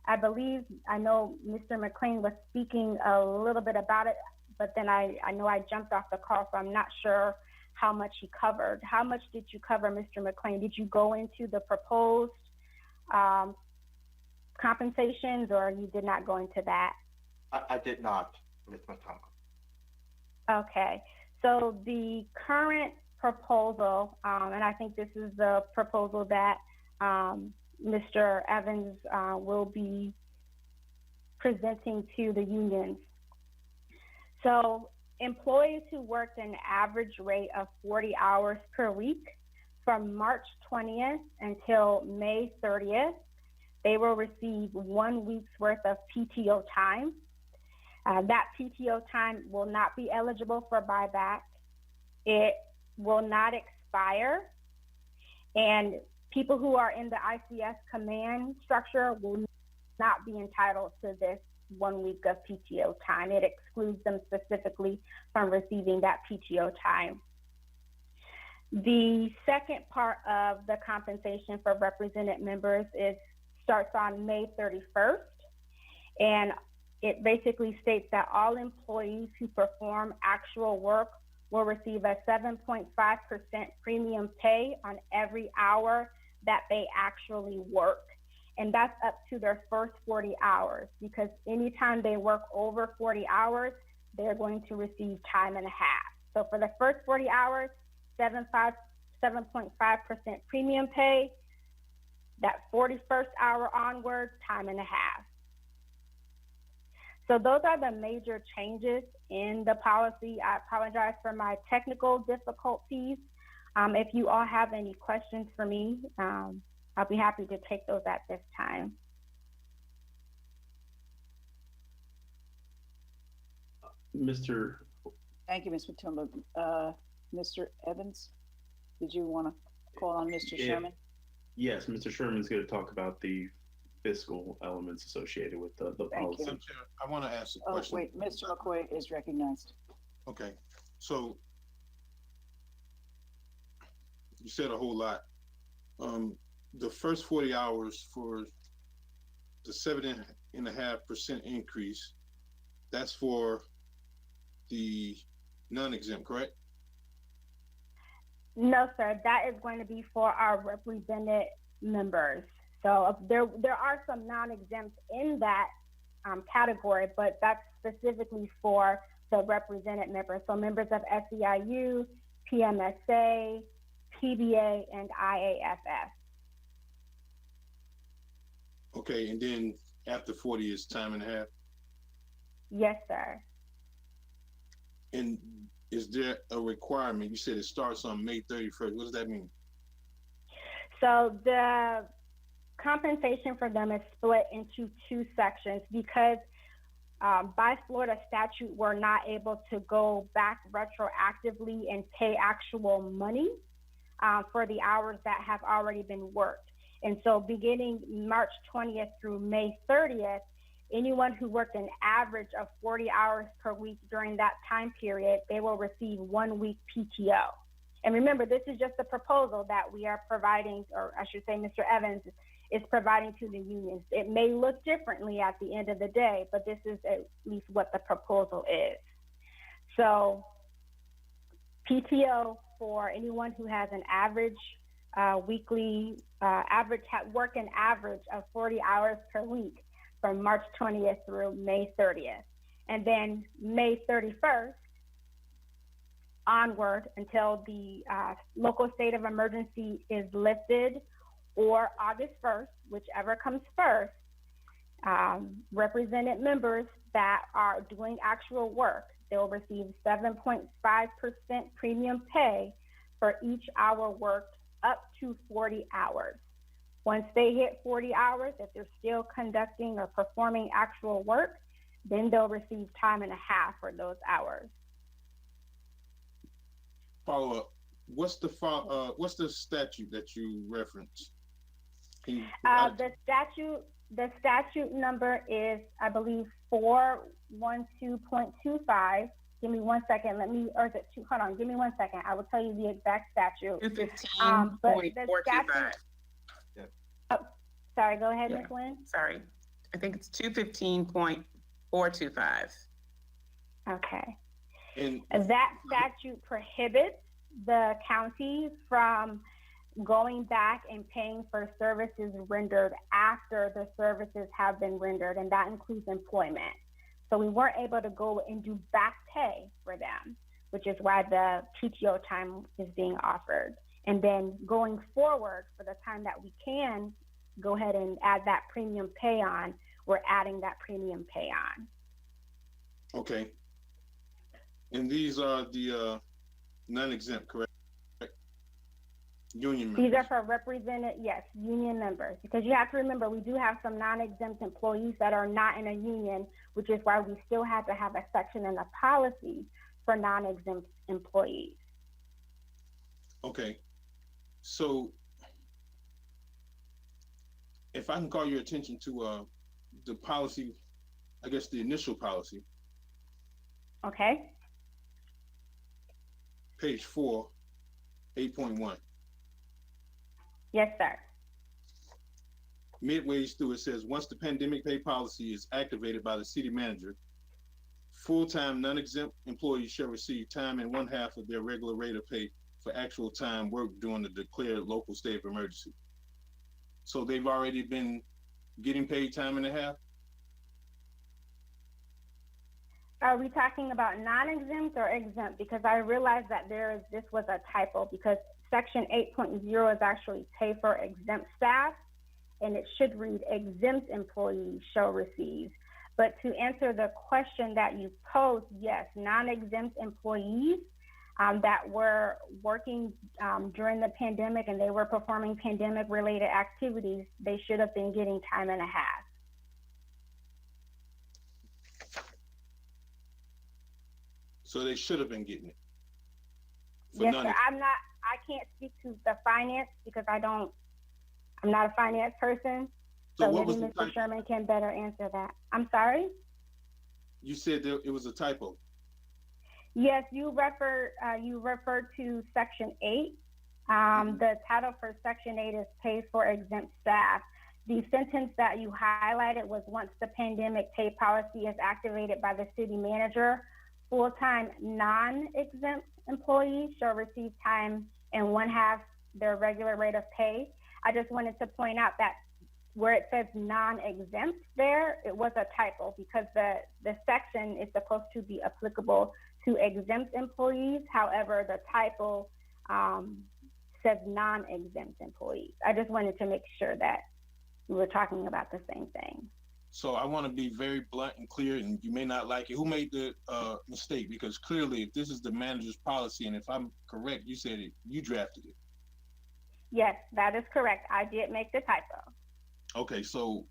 I know Mr. McLean was speaking a little bit about it, but then I know I jumped off the call, so I'm not sure how much he covered. How much did you cover, Mr. McLean? Did you go into the proposed compensations, or you did not go into that? I did not, Ms. Matama. Okay, so the current proposal, and I think this is the proposal that Mr. Evans will be presenting to the unions. So employees who worked an average rate of 40 hours per week from March 20th until May 30th, they will receive 1 week's worth of PTO time. That PTO time will not be eligible for buyback. It will not expire, and people who are in the ICS command structure will not be entitled to this 1 week of PTO time. It excludes them specifically from receiving that PTO time. The second part of the compensation for represented members starts on May 31st, and it basically states that all employees who perform actual work will receive a 7.5% premium pay on every hour that they actually work. And that's up to their first 40 hours, because anytime they work over 40 hours, they're going to receive time and a half. So for the first 40 hours, 7.5% premium pay. That 41st hour onward, time and a half. So those are the major changes in the policy. I apologize for my technical difficulties. If you all have any questions for me, I'll be happy to take those at this time. Mr. Thank you, Ms. Matumba. Mr. Evans, did you want to call on Mr. Sherman? Yes, Mr. Sherman's going to talk about the fiscal elements associated with the policy. Madam Chair, I want to ask a Oh, question. wait, Mr. McCoy is recognized. Okay, so you said a whole lot. The first 40 hours for the 7.5% increase, that's for the non-exempt, correct? No, sir, that is going to be for our represented members. So there are some non-exempts in that category, but that's specifically for the represented members. So members of SEIU, PMSA, PBA, and IAFF. Okay, and then after 40 is time and a half? Yes, sir. And is there a requirement? You said it starts on May 31st. What does that mean? So the compensation for them is split into two sections because by Florida statute, we're not able to go back retroactively and pay actual money for the hours that have already been worked. And so beginning March 20th through May 30th, anyone who worked an average of 40 hours per week during that time period, they will receive 1 week PTO. And remember, this is just a proposal that we are providing, or I should say Mr. Evans is providing to the unions. It may look differently at the end of the day, but this is at least what the proposal is. So PTO for anyone who has an average weekly, work an average of 40 hours per week from March 20th through May 30th. And then May 31st onward until the local state of emergency is lifted, or August 1st, whichever comes first, represented members that are doing actual work, they will receive 7.5% premium pay for each hour worked up to 40 hours. Once they hit 40 hours, if they're still conducting or performing actual work, then they'll receive time and a half for those hours. Follow up. What's the statute that you referenced? The statute number is, I believe, 412.25. Give me 1 second. Hold on. Give me 1 second. I will tell you the exact statute. 215.425. Oh, sorry, go ahead, Ms. Lynn. Sorry. I think it's 215.425. Okay. And that statute prohibits the county from going back and paying for services rendered after the services have been rendered, and that includes employment. So we weren't able to go and do back pay for them, which is why the PTO time is being offered. And then going forward, for the time that we can go ahead and add that premium pay on, we're adding that premium pay on. Okay. And these are the non-exempt, correct? Union members. These are for represented, yes, union members. Because you have to remember, we do have some non-exempt employees that are not in a union, which is why we still have to have a section in the policy for non-exempt employees. Okay. So if I can call your attention to the policy, I guess the initial policy. Okay. Page 4, 8.1. Yes, sir. Midways through it says, once the pandemic pay policy is activated by the city manager, full-time non-exempt employees shall receive time and 1/2 of their regular rate of pay for actual time worked during the declared local state of emergency. So they've already been getting paid time and a half? Are we talking about non-exempt or exempt? Because I realized that this was a typo, because section 8.0 is actually pay for exempt staff, and it should read exempt employees shall receive. But to answer the question that you posed, yes, non-exempt employees that were working during the pandemic and they were performing pandemic-related activities, they should have been getting time and a half. So they should have been getting it. Yes, sir. I can't speak to the finance because I'm not a finance person. So maybe Mr. Sherman can better answer that. I'm sorry? You said it was a typo. Yes, you referred to Section 8. The title for Section 8 is Pay for Exempt Staff. The sentence that you highlighted was once the pandemic pay policy is activated by the city manager, full-time non-exempt employees shall receive time and 1/2 their regular rate of pay. I just wanted to point out that where it says non-exempt there, it was a typo because the section is supposed to be applicable to exempt employees. However, the typo says non-exempt employees. I just wanted to make sure that we were talking about the same thing. So I want to be very blunt and clear, and you may not like it. Who made the mistake? Because clearly, if this is the manager's policy, and if I'm correct, you said it, you drafted it. Yes, that is correct. I did make the typo. Okay, so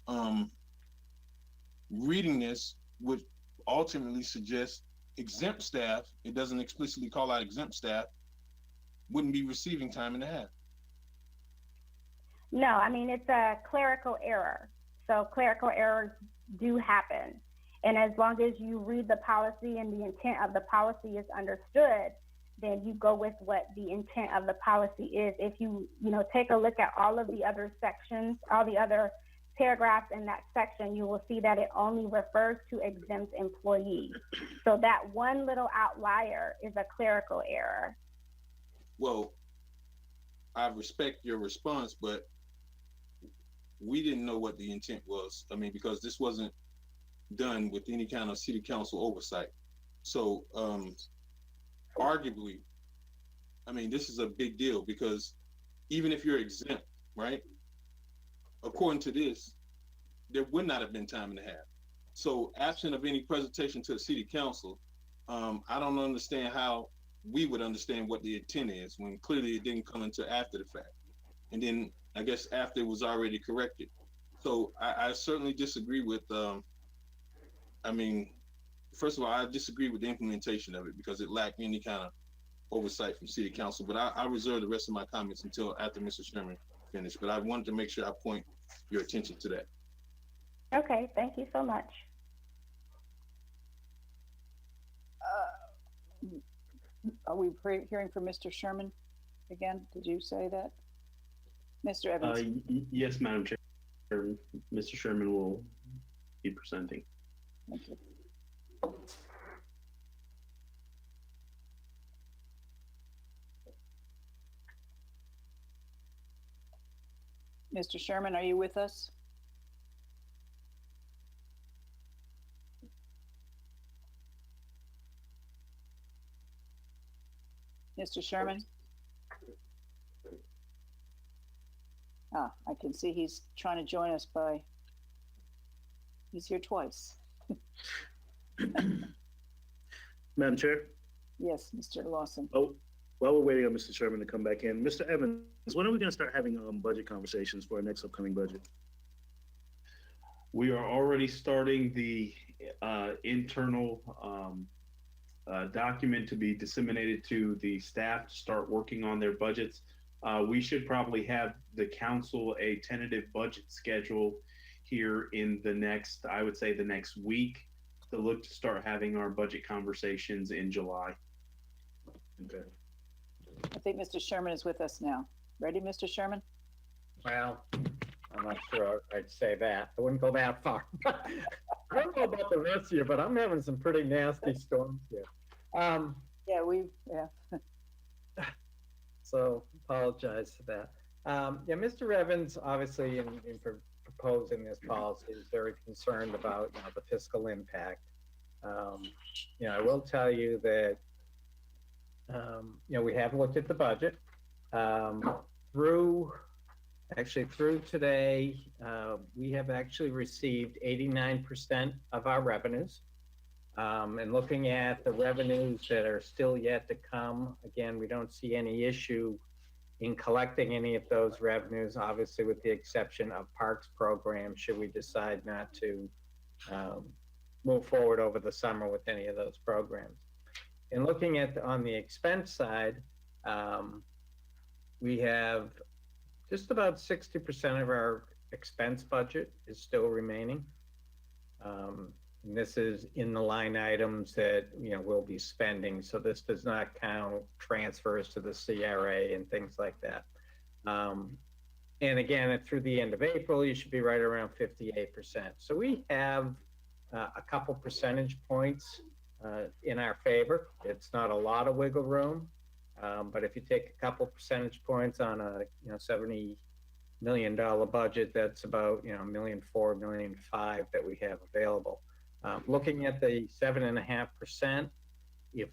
reading this would ultimately suggest exempt staff, it doesn't explicitly call out exempt staff, wouldn't be receiving time and a half. No, I mean, it's a clerical error. So clerical errors do happen. And as long as you read the policy and the intent of the policy is understood, then you go with what the intent of the policy is. If you take a look at all of the other sections, all the other paragraphs in that section, you will see that it only refers to exempt employees. So that one little outlier is a clerical error. Well, I respect your response, but we didn't know what the intent was. I mean, because this wasn't done with any kind of city council oversight. So arguably, I mean, this is a big deal because even if you're exempt, right? According to this, there would not have been time and a half. So absent of any presentation to the city council, I don't understand how we would understand what the intent is when clearly it didn't come into after the fact. And then I guess after it was already corrected. So I certainly disagree with, I mean, first of all, I disagree with the implementation of it because it lacked any kind of oversight from city council, but I reserve the rest of my comments until after Mr. Sherman finished, but I wanted to make sure I point your attention to that. Okay, thank you so much. Are we hearing from Mr. Sherman again? Did you say that? Mr. Evans? Yes, Madam Chair. Mr. Sherman will be presenting. Thank you. Mr. Sherman, are you with us? Mr. Sherman? I can see he's trying to join us he's here twice. Madam Chair? Yes, Mr. Lawson. Oh, while we're waiting on Mr. Sherman to come back in, Mr. Evans, when are we going to start having budget conversations for our next upcoming budget? We are already starting the internal document to be disseminated to the staff to start working on their budgets. We should probably have the council a tentative budget schedule here in the next, I would say the next week, to look to start having our budget conversations in July. Okay. I think Mr. Sherman is with us now. Ready, Mr. Sherman? Well, I'm not sure I'd say that. I wouldn't go that far. I don't know about the rest of you, but I'm having some pretty nasty storms here. Yeah. So apologize for that. Mr. Evans, obviously, in proposing this policy, is very concerned about the fiscal impact. I will tell you that we have looked at the budget through Actually, through today, we have actually received 89% of our revenues. And looking at the revenues that are still yet to come, again, we don't see any issue in collecting any of those revenues, obviously with the exception of parks programs, should we decide not to move forward over the summer with any of those programs. And looking at on the expense side, we have just about 60% of our expense budget is still remaining. And this is in the line items that we'll be spending. So this does not count transfers to the CRA and things like that. And again, through the end of April, you should be right around 58%. So we have a couple percentage points in our favor. It's not a lot of wiggle room, but if you take a couple percentage points on a $70 million budget, that's about $1.4 million, $1.5 million that we have available. Looking at the 7.5%, if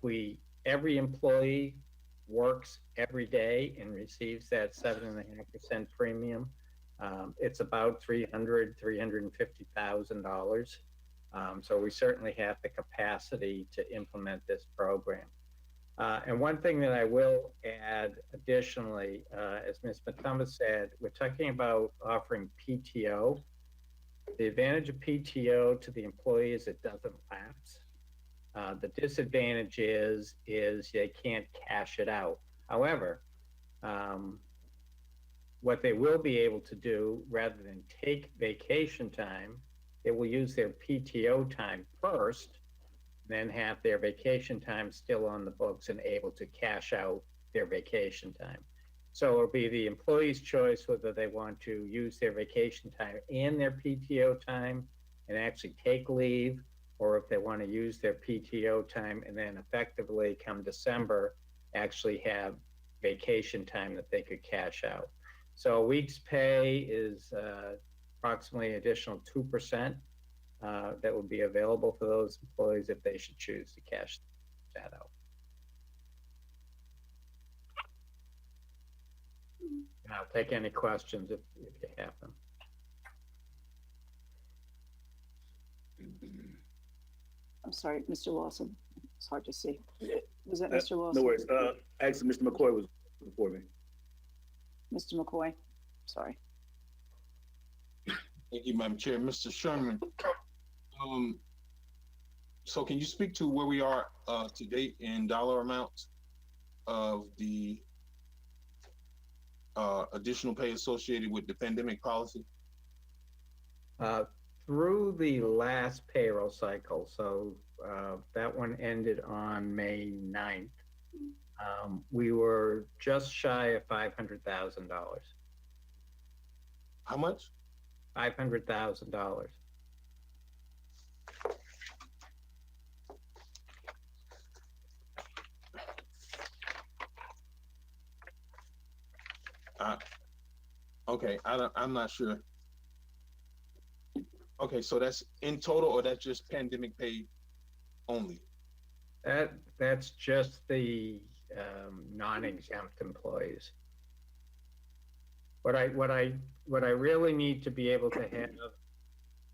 every employee works every day and receives that 7.5% premium, it's about $350,000. So we certainly have the capacity to implement this program. And one thing that I will add additionally, as Ms. Matamba said, we're talking about offering PTO. The advantage of PTO to the employee is it doesn't lapse. The disadvantage is they can't cash it out. However, what they will be able to do, rather than take vacation time, they will use their PTO time first, then have their vacation time still on the books and able to cash out their vacation time. So it'll be the employee's choice whether they want to use their vacation time and their PTO time and actually take leave, or if they want to use their PTO time and then effectively come December, actually have vacation time that they could cash out. So a week's pay is approximately additional 2% that would be available for those employees if they should choose to cash that out. And I'll take any questions if you have them. I'm sorry, Mr. Lawson. It's hard to see. Was that Mr. Lawson? No worries. Actually, Mr. McCoy was before me. Mr. McCoy, sorry. Thank you, Madam Chair. Mr. Sherman, so can you speak to where we are to date in dollar amounts of the additional pay associated with the pandemic policy? Through the last payroll cycle, so that one ended on May 9th, we were just shy of $500,000. How much? $500,000. Okay, I'm not sure. Okay, so that's in total, or that's just pandemic pay only? That's just the non-exempt employees. What I really need to be able to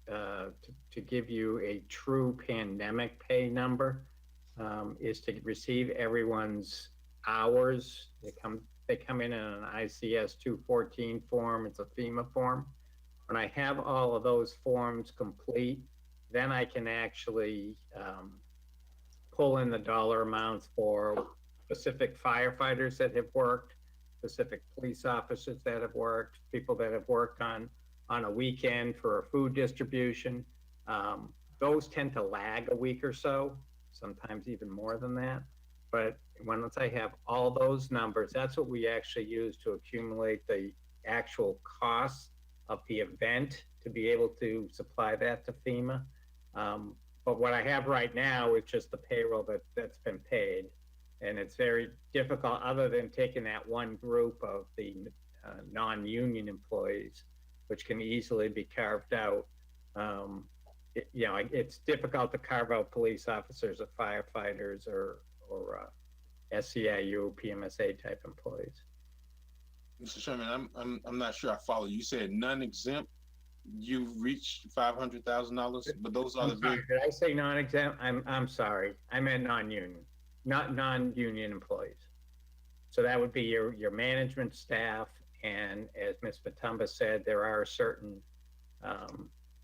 have to give you a true pandemic pay number is to receive everyone's hours. They come in an ICS 214 form. It's a FEMA form. When I have all of those forms complete, then I can actually pull in the dollar amounts for specific firefighters that have worked, specific police officers that have worked, people that have worked on a weekend for a food distribution. Those tend to lag a week or so, sometimes even more than that. But once I have all those numbers, that's what we actually use to accumulate the actual costs of the event to be able to supply that to FEMA. But what I have right now is just the payroll that's been paid. And it's very difficult, other than taking that one group of the non-union employees, which can easily be carved out. It's difficult to carve out police officers or firefighters or SEIU, PMSA type employees. Mr. Sherman, I'm not sure I follow. You said non-exempt, you've reached $500,000, but those are I'm the sorry, very, did I say non-exempt? I'm sorry. I meant non-union, not non-union employees. So that would be your management staff, and as Ms. Matumba said, there are certain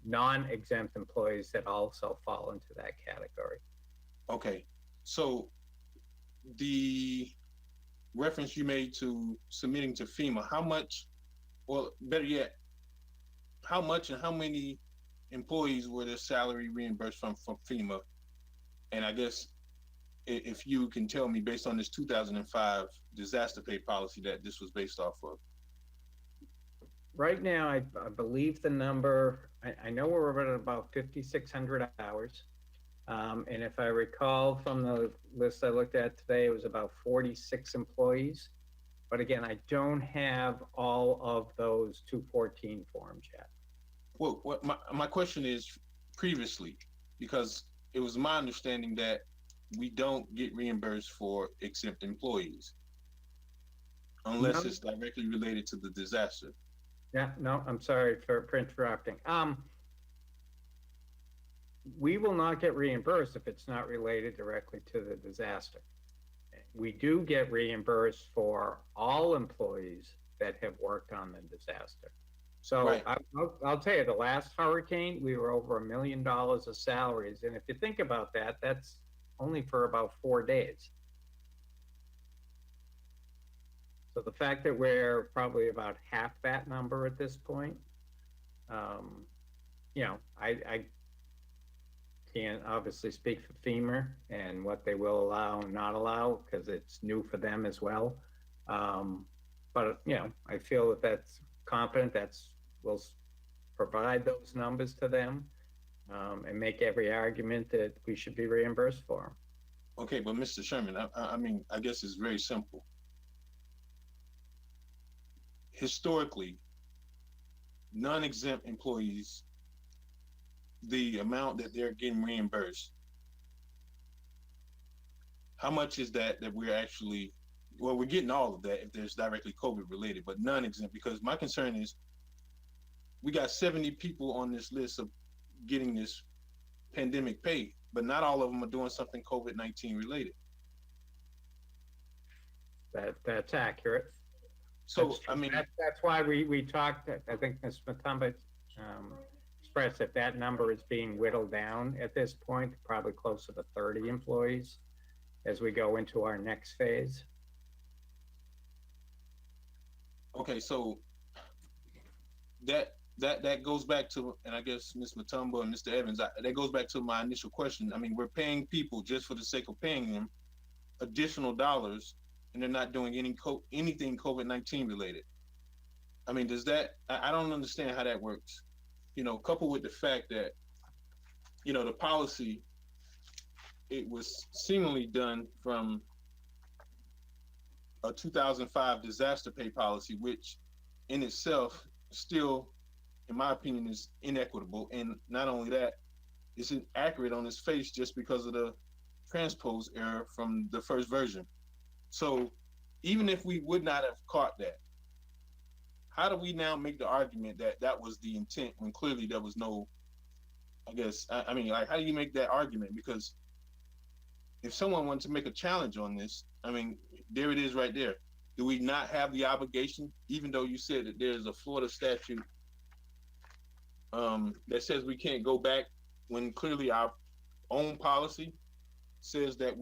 non-exempt employees that also fall into that category. okay. So the reference you made to submitting to FEMA, how much, or better yet, how much and how many employees were their salary reimbursed from FEMA? And I guess if you can tell me based on this 2005 disaster pay policy that this was based off of. Right now, I believe the number, I know we're at about 5,600 hours. And if I recall from the list I looked at today, it was about 46 employees. But again, I don't have all of those 214 forms yet. Well, what my question is previously, because it was my understanding that we don't get reimbursed for exempt employees unless it's directly related to the disaster. Yeah, no, I'm sorry for interrupting. We will not get reimbursed if it's not related directly to the disaster. We do get reimbursed for all employees that have worked on the disaster. So right. I'll tell you, the last hurricane, we were over $1 million of salaries. And if you think about that, that's only for about 4 days. So the fact that we're probably about half that number at this point, you know, I can't obviously speak for FEMA and what they will allow and not allow because it's new for them as well. But, you know, I feel that that's confident we'll provide those numbers to them and make every argument that we should be reimbursed for them. Okay, but Mr. Sherman, I mean, I guess it's very simple. Historically, non-exempt employees, the amount that they're getting reimbursed, how much is that we're actually, well, we're getting all of that if there's directly COVID related, but non-exempt, because my concern is we got 70 people on this list of getting this pandemic pay, but not all of them are doing something COVID-19 related. That's accurate. So, I mean, that's why we talked, I think Ms. Matumba expressed that number is being whittled down at this point, probably closer to 30 employees as we go into our next phase. Okay, so that goes back to, and I guess Ms. Matumba and Mr. Evans, that goes back to my initial question. I mean, we're paying people just for the sake of paying them additional dollars, and they're not doing anything COVID-19 related. I mean, does that, I don't understand how that works. You know, coupled with the fact that, you know, the policy, it was seemingly done from a 2005 disaster pay policy, which in itself still, in my opinion, is inequitable. And not only that, it's inaccurate on its face just because of the transpose error from the first version. So even if we would not have caught that, how do we now make the argument that that was the intent when clearly there was no, I guess, I mean, like, how do you make that argument? Because if someone wanted to make a challenge on this, I mean, there it is right there. Do we not have the obligation, even though you said that there's a Florida statute that says we can't go back when clearly our own policy says that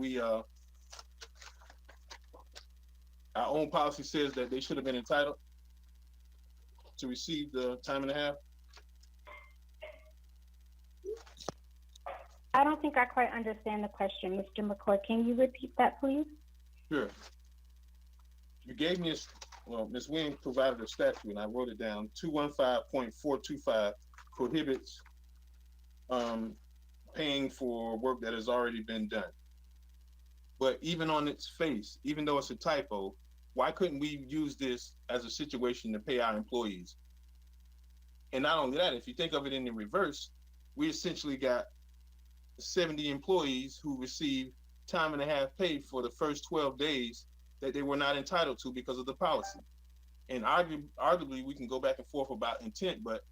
our own policy says that they should have been entitled to receive the time and a half? I don't think I quite understand the question, Mr. McCoy. Can you repeat that, please? Sure. You gave me well, Ms. Williams provided a statute and I wrote it down. 215.425 prohibits paying for work that has already been done. But even on its face, even though it's a typo, why couldn't we use this as a situation to pay our employees? And not only that, if you think of it in the reverse, we essentially got 70 employees who received time and a half pay for the first 12 days that they were not entitled to because of the policy. And arguably, we can go back and forth about intent, but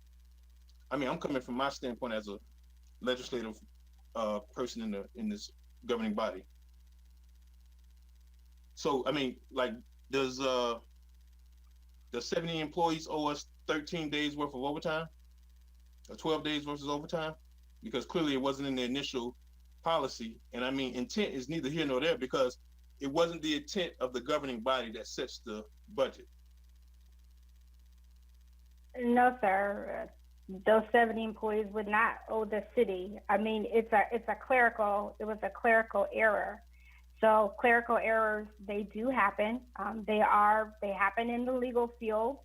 I mean, I'm coming from my standpoint as a legislative person in this governing body. So, I mean, like, does 70 employees owe us 13 days worth of overtime, or 12 days versus overtime? Because clearly it wasn't in the initial policy. And I mean, intent is neither here nor there because it wasn't the intent of the governing body that sets the budget. No, sir. Those 70 employees would not owe the city. I mean, it was a clerical error. So clerical errors, they do happen. They happen in the legal field.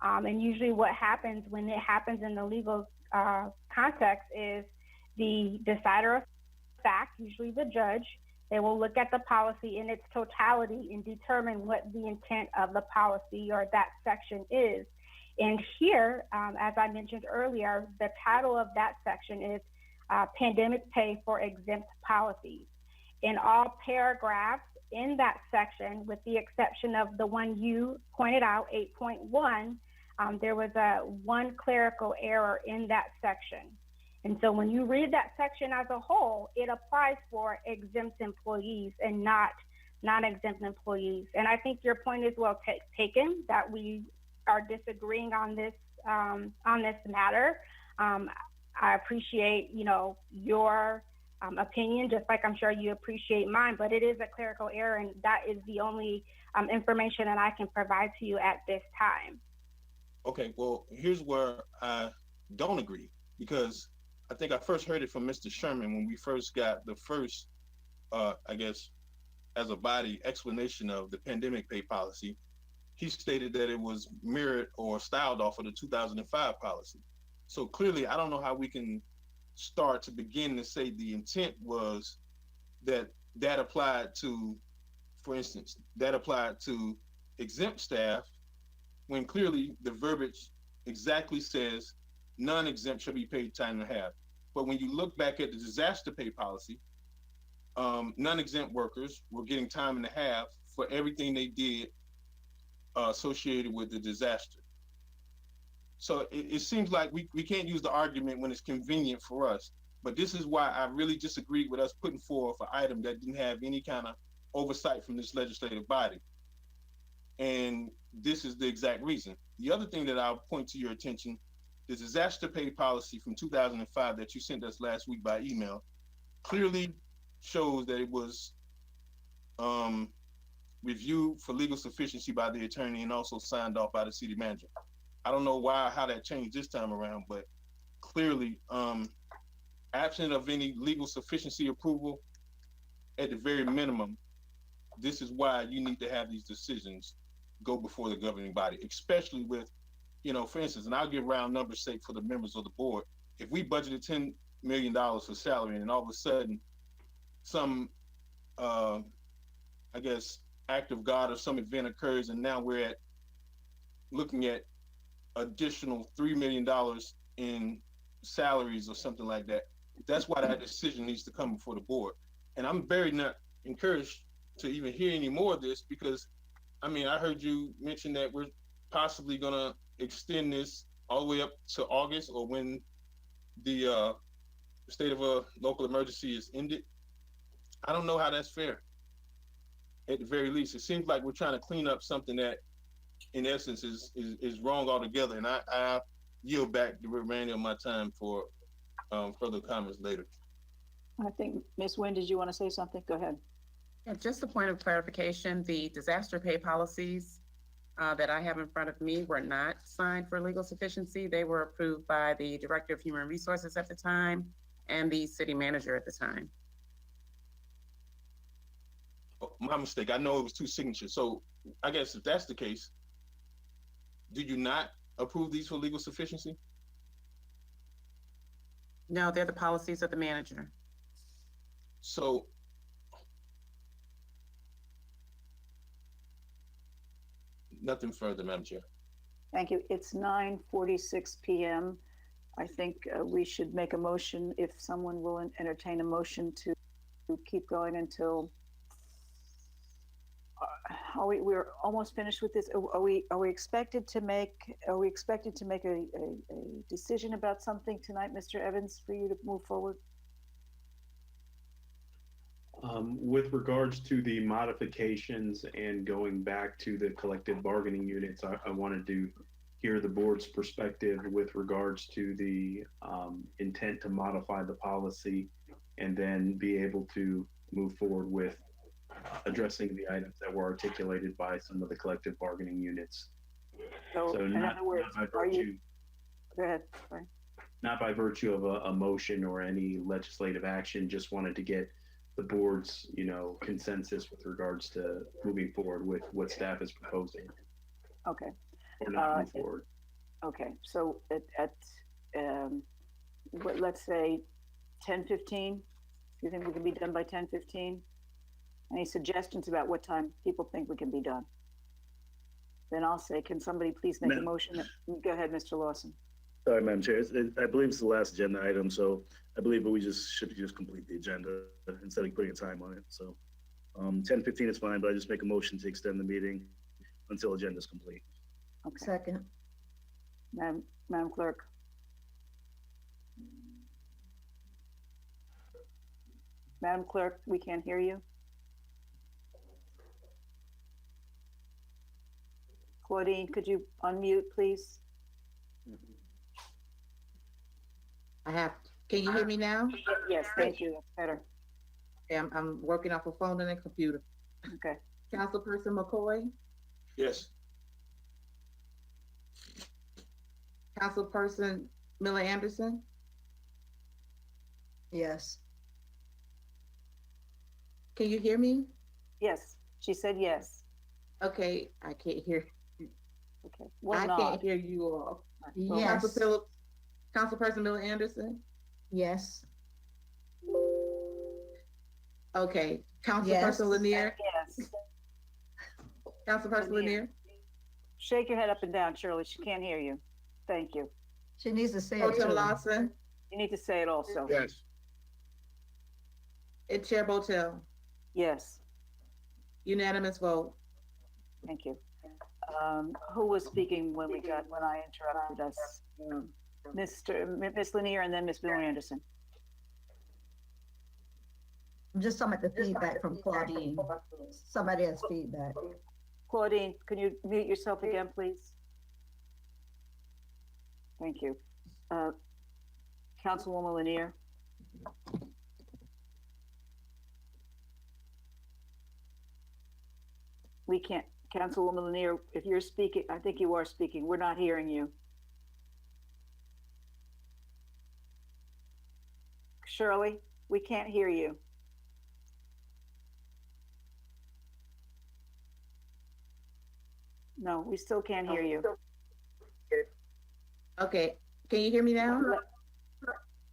And usually what happens when it happens in the legal context is the decider of fact, usually the judge, they will look at the policy in its totality and determine what the intent of the policy or that section is. And here, as I mentioned earlier, the title of that section is Pandemic Pay for Exempt Policies. In all paragraphs in that section, with the exception of the one you pointed out, 8.1, there was one clerical error in that section. And so when you read that section as a whole, it applies for exempt employees and not non-exempt employees. And I think your point is well taken, that we are disagreeing on this matter. I appreciate, your opinion, just like I'm sure you appreciate mine, but it is a clerical error, and that is the only information that I can provide to you at this time. Okay, well, here's where I don't agree, because I think I first heard it from Mr. Sherman when we first got the first, I guess, as a body explanation of the pandemic pay policy. He stated that it was mirrored or styled off of the 2005 policy. So clearly, I don't know how we can start to begin to say the intent was that applied to, for instance, that applied to exempt staff, when clearly the verbiage exactly says non-exempt shall be paid time and a half. But when you look back at the disaster pay policy, non-exempt workers were getting time and a half for everything they did associated with the disaster. So it seems like we can't use the argument when it's convenient for us. But this is why I really disagreed with us putting forth an item that didn't have any kind of oversight from this legislative body. And this is the exact reason. The other thing that I'll point to your attention, the disaster pay policy from 2005 that you sent us last week by email clearly shows that it was reviewed for legal sufficiency by the attorney and also signed off by the city manager. I don't know how that changed this time around, but clearly, absent of any legal sufficiency approval, at the very minimum, this is why you need to have these decisions go before the governing body, especially with, for instance, and I'll give round numbers sake for the members of the board. If we budgeted $10 million for salary and all of a sudden some, I guess, act of God or some event occurs and now we're looking at additional $3 million in salaries or something like that, that's why that decision needs to come before the board. And I'm very not encouraged to even hear any more of this because, I mean, I heard you mention that we're possibly going to extend this all the way up to August or when the state of a local emergency is ended. I don't know how that's fair. At the very least, it seems like we're trying to clean up something that in essence is wrong altogether. And I yield back the remainder of my time for further comments later. I think, Ms. Nguyen, did you want to say something? Go ahead. Yeah, just a point of clarification, the disaster pay policies that I have in front of me were not signed for legal sufficiency. They were approved by the Director of Human Resources at the time and the city manager at the time. Oh, my mistake. I know it was two signatures. So I guess if that's the case, do you not approve these for legal sufficiency? No, they're the policies of the manager. So nothing further, Madam Chair. Thank you. It's 9:46 p.m. I think we should make a motion if someone will entertain a motion to keep going until we're almost finished with this. Are we expected to make a decision about something tonight, Mr. Evans, for you to move forward? With regards to the modifications and going back to the collective bargaining units, I wanted to hear the board's perspective with regards to the intent to modify the policy and then be able to move forward with addressing the items that were articulated by some of the collective bargaining units. So in other words, are you, go ahead, sorry. Not by virtue of a motion or any legislative action, just wanted to get the board's, consensus with regards to moving forward with what staff is proposing. Okay. Or not move forward. Okay, so let's say 10:15. Do you think we can be done by 10:15? Any suggestions about what time people think we can be done? Then I'll say, can somebody please make a motion? Go ahead, Mr. Lawson. Sorry, Madam Chair. I believe it's the last agenda item, so I believe we should complete the agenda instead of putting a time on it. So 10:15 is fine, but I just make a motion to extend the meeting until agenda is complete. Okay. Second. Madam Clerk. Madam Clerk, we can't hear you. Claudine, could you unmute, please? Can you hear me now? Yes, thank you. That's better. Okay, I'm working off a phone and a computer. Okay. Councilperson McCoy, Yes. Councilperson Miller Anderson, Yes. can you hear me? Yes, she said yes. Okay, I can't hear. Okay. I can't hear you all. Yes. Councilperson Miller Anderson? Yes. Okay, Yes. Councilperson Lanier? Yes. Councilperson Lanier? Shake your head up and down, Shirley. She can't hear you. Thank you. She needs to say it Hotel too. Lawson? You need to say it also. Yes. And Chair Botel? Yes. Unanimous vote. Thank you. Who was speaking when I interrupted us? Miss Lanier and then Miss Miller Anderson. I'm just talking about the feedback from Claudine. Somebody has feedback. Claudine, can you mute yourself again, please? Thank you. Councilwoman Lanier. We can't, Councilwoman Lanier, if you're speaking, I think you are speaking. We're not hearing you. Shirley, we can't hear you. No, we still can't hear you. Okay, can you hear me now?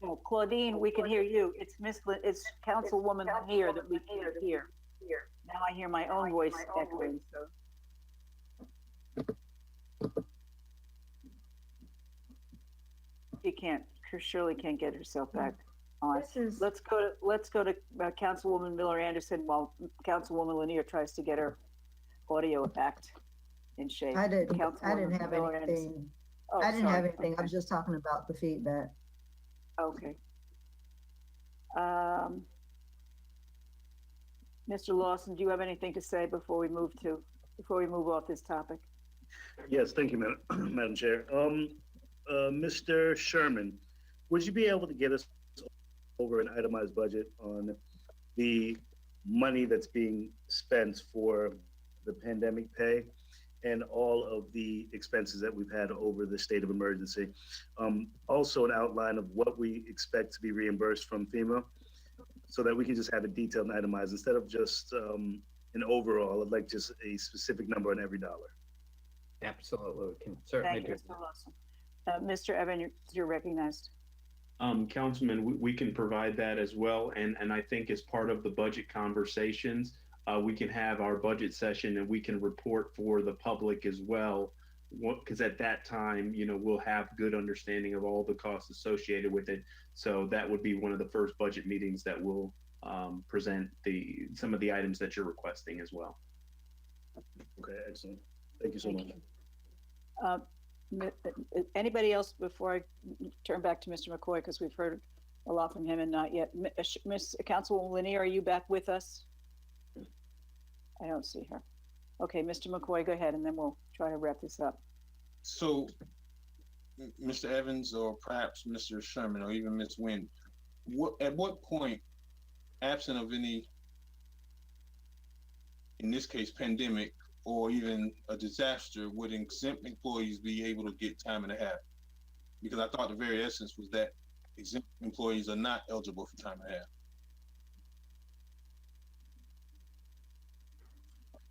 No, Claudine, we can hear you. It's Councilwoman Lanier that we can't hear. Now I hear my own voice echoing, so. Shirley can't get herself back on. Let's go to Councilwoman Miller Anderson while Councilwoman Lanier tries to get her audio back in shape. I didn't have Miller anything. Anderson. Oh, I didn't have sorry. anything. I was just talking about the feedback. Okay. Mr. Lawson, do you have anything to say before we move off this topic? Yes, thank you, Madam Chair. Mr. Sherman, would you be able to get us over an itemized budget on the money that's being spent for the pandemic pay and all of the expenses that we've had over the state of emergency? Also an outline of what we expect to be reimbursed from FEMA so that we can just have it detailed and itemized instead of just an overall. I'd like just a specific number on every dollar. Absolutely, we can certainly Thank do you, Mr. Lawson. Mr. Evan, you're recognized. Councilman, we can provide that as well. And I think as part of the budget conversations, we can have our budget session and we can report for the public as well. Because at that time, we'll have good understanding of all the costs associated with it. So that would be one of the first budget meetings that will present some of the items that you're requesting as well. Okay, excellent. Thank you so much. Anybody else before I turn back to Mr. McCoy, because we've heard a lot from him and not yet. Miss Councilwoman Linear, are you back with us? I don't see her. Okay, Mr. McCoy, go ahead, and then we'll try to wrap this up. So, Mr. Evans, or perhaps Mr. Sherman, or even Ms. Nguyen, at what point, absent of any, in this case, pandemic, or even a disaster, would exempt employees be able to get time and a half? Because I thought the very essence was that exempt employees are not eligible for time and a half.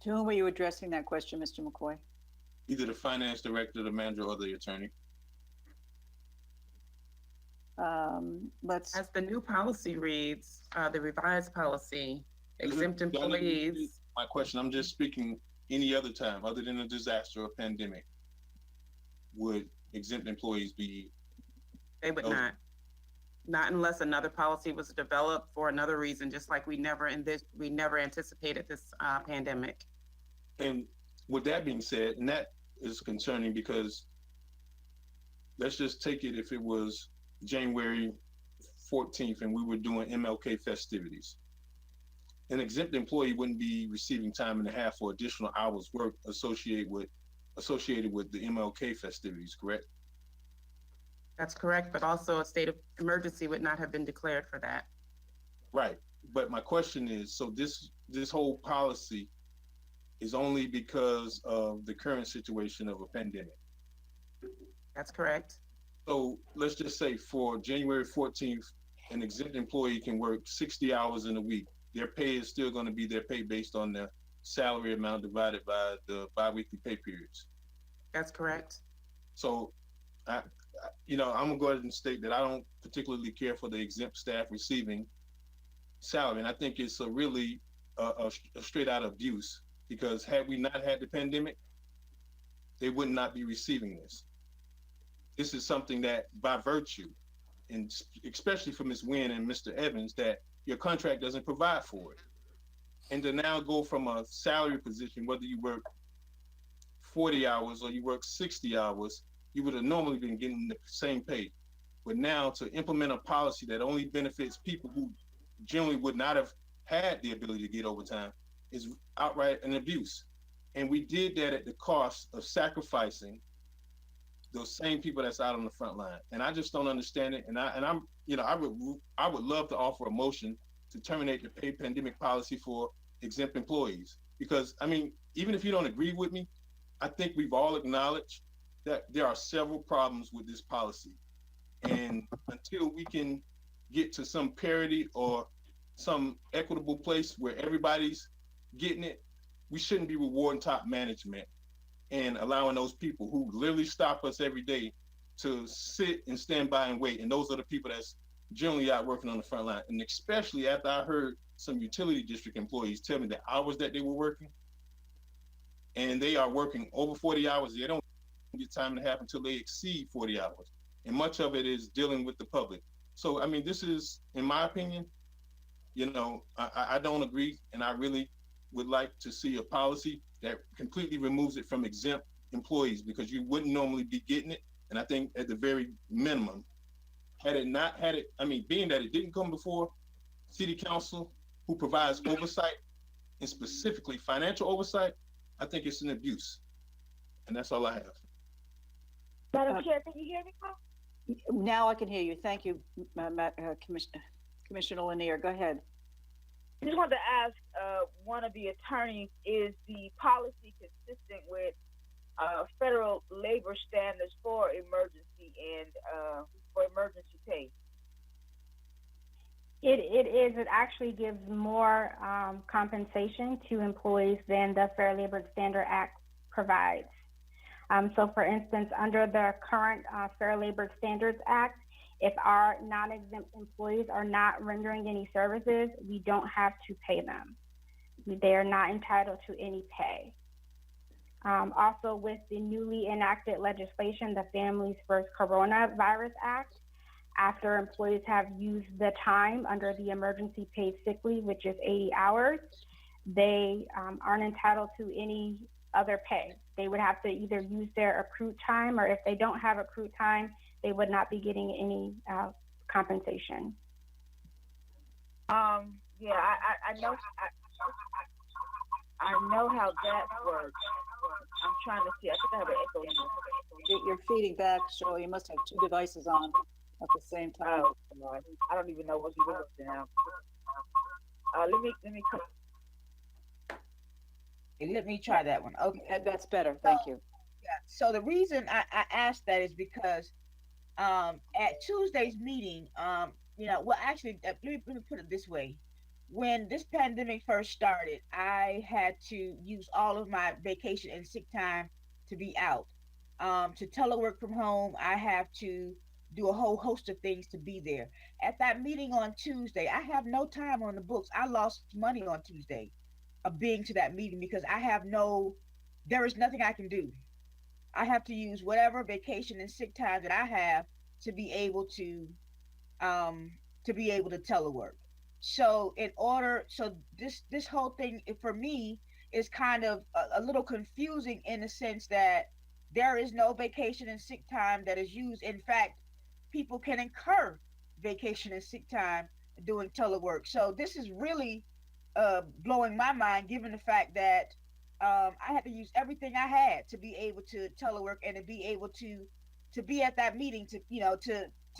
To whom are you addressing that question, Mr. McCoy? Either the finance director, the manager, or the attorney. As the new policy reads, the revised policy, exempt employees. My question, I'm just speaking any other time other than a disaster or pandemic. Would exempt employees be? They would not. Not unless another policy was developed for another reason, just like we never anticipated this pandemic. And with that being said, and that is concerning because let's just take it if it was January 14th and we were doing MLK festivities. An exempt employee wouldn't be receiving time and a half for additional hours work associated with the MLK festivities, correct? That's correct, but also a state of emergency would not have been declared for that. Right, but my question is, so this whole policy is only because of the current situation of a pandemic? That's correct. So let's just say for January 14th, an exempt employee can work 60 hours in a week. Their pay is still going to be their pay based on the salary amount divided by the biweekly pay periods. That's correct. So, I'm gonna go ahead and state that I don't particularly care for the exempt staff receiving salary, and I think it's a really a straight out abuse, because had we not had the pandemic, they would not be receiving this. This is something that by virtue, and especially for Ms. Nguyen and Mr. Evans, that your contract doesn't provide for it. And to now go from a salary position, whether you work 40 hours or you work 60 hours, you would have normally been getting the same pay. But now to implement a policy that only benefits people who generally would not have had the ability to get overtime is outright an abuse. And we did that at the cost of sacrificing those same people that's out on the front line. And I just don't understand it. And I would love to offer a motion to terminate the paid pandemic policy for exempt employees. Because, I mean, even if you don't agree with me, I think we've all acknowledged that there are several problems with this policy. And until we can get to some parity or some equitable place where everybody's getting it, we shouldn't be rewarding top management and allowing those people who literally stop us every day to sit and stand by and wait. And those are the people that's generally out working on the front line. And especially after I heard some utility district employees tell me the hours that they were working, and they are working over 40 hours. They don't get time and a half until they exceed 40 hours. And much of it is dealing with the public. So, I mean, this is, in my opinion, I don't agree. And I really would like to see a policy that completely removes it from exempt employees, because you wouldn't normally be getting it. And I think at the very minimum, being that it didn't come before City Council, who provides oversight, and specifically financial oversight, I think it's an abuse. And that's all I have. Madam Chair, can you hear me now? Now I can hear you. Thank you, Commissioner Lanier. Go ahead. I just wanted to ask one of the attorneys, is the policy consistent with federal labor standards for emergency and for emergency pay? It is. It actually gives more compensation to employees than the Fair Labor Standards Act provides. So for instance, under the current Fair Labor Standards Act, if our non-exempt employees are not rendering any services, we don't have to pay them. They are not entitled to any pay. Also, with the newly enacted legislation, the Families First Coronavirus Act, after employees have used the time under the emergency paid sick leave, which is 80 hours, they aren't entitled to any other pay. They would have to either use their accrued time, or if they don't have accrued time, they would not be getting any compensation. Yeah, I know I know how that works. I'm trying to see. I think I have an echo here. You're feeding back, Cheryl. You must have two devices on at the same time. Oh, no, I don't even know what's going on now. Let me try that one. Okay, That's better. Thank you. yeah. So the reason I asked that is because at Tuesday's meeting, well, actually, let me put it this way. When this pandemic first started, I had to use all of my vacation and sick time to be out. To telework from home, I have to do a whole host of things to be there. At that meeting on Tuesday, I have no time on the books. I lost money on Tuesday of being to that meeting because there is nothing I can do. I have to use whatever vacation and sick time that I have to be able to telework. So this whole thing for me is kind of a little confusing in the sense that there is no vacation and sick time that is used. In fact, people can incur vacation and sick time doing telework. So this is really blowing my mind, given the fact that I had to use everything I had to be able to telework and to be able to be at that meeting to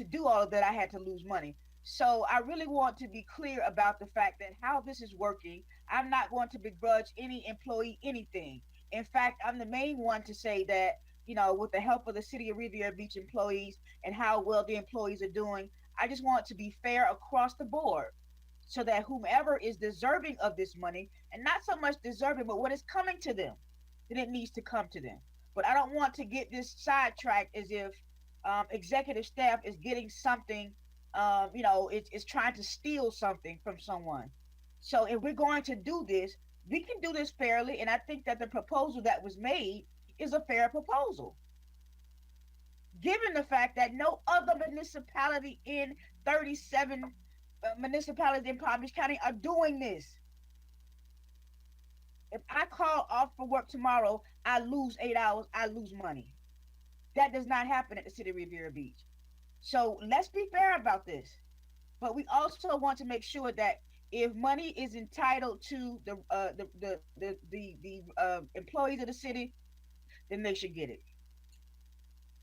do all of that. I had to lose money. So I really want to be clear about the fact that how this is working. I'm not going to begrudge any employee anything. In fact, I'm the main one to say that, with the help of the City of Riviera Beach employees and how well the employees are doing, I just want to be fair across the board so that whomever is deserving of this money, and not so much deserving, but when it's coming to them, then it needs to come to them. But I don't want to get this sidetracked as if executive staff is getting something, it's trying to steal something from someone. So if we're going to do this, we can do this fairly, and I think that the proposal that was made is a fair proposal. Given the fact that no other municipality in 37 municipalities in Palm Beach County are doing this. If I call off for work tomorrow, I lose 8 hours, I lose money. That does not happen at the City of Riviera Beach. So let's be fair about this. But we also want to make sure that if money is entitled to the employees of the city, then they should get it.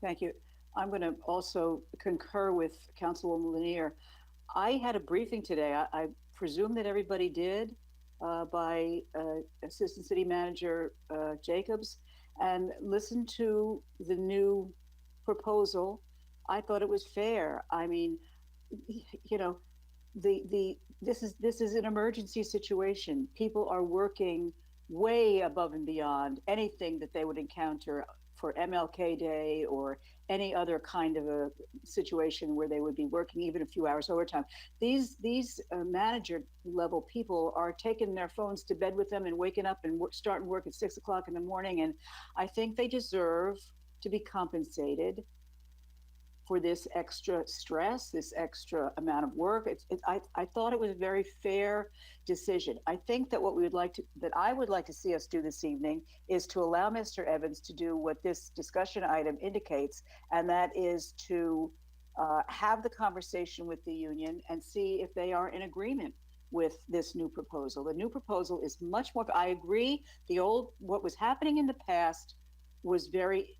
Thank you. I'm going to also concur with Councilwoman Lanier. I had a briefing today. I presume that everybody did by Assistant City Manager Jacobs, and listened to the new proposal. I thought it was fair. I mean, this is an emergency situation. People are working way above and beyond anything that they would encounter for MLK Day or any other kind of a situation where they would be working even a few hours overtime. These manager level people are taking their phones to bed with them and waking up and starting work at 6 o'clock in the morning. And I think they deserve to be compensated for this extra stress, this extra amount of work. I thought it was a very fair decision. I think that I would like to see us do this evening is to allow Mr. Evans to do what this discussion item indicates, and that is to have the conversation with the union and see if they are in agreement with this new proposal. The new proposal is much more, I agree, what was happening in the past was very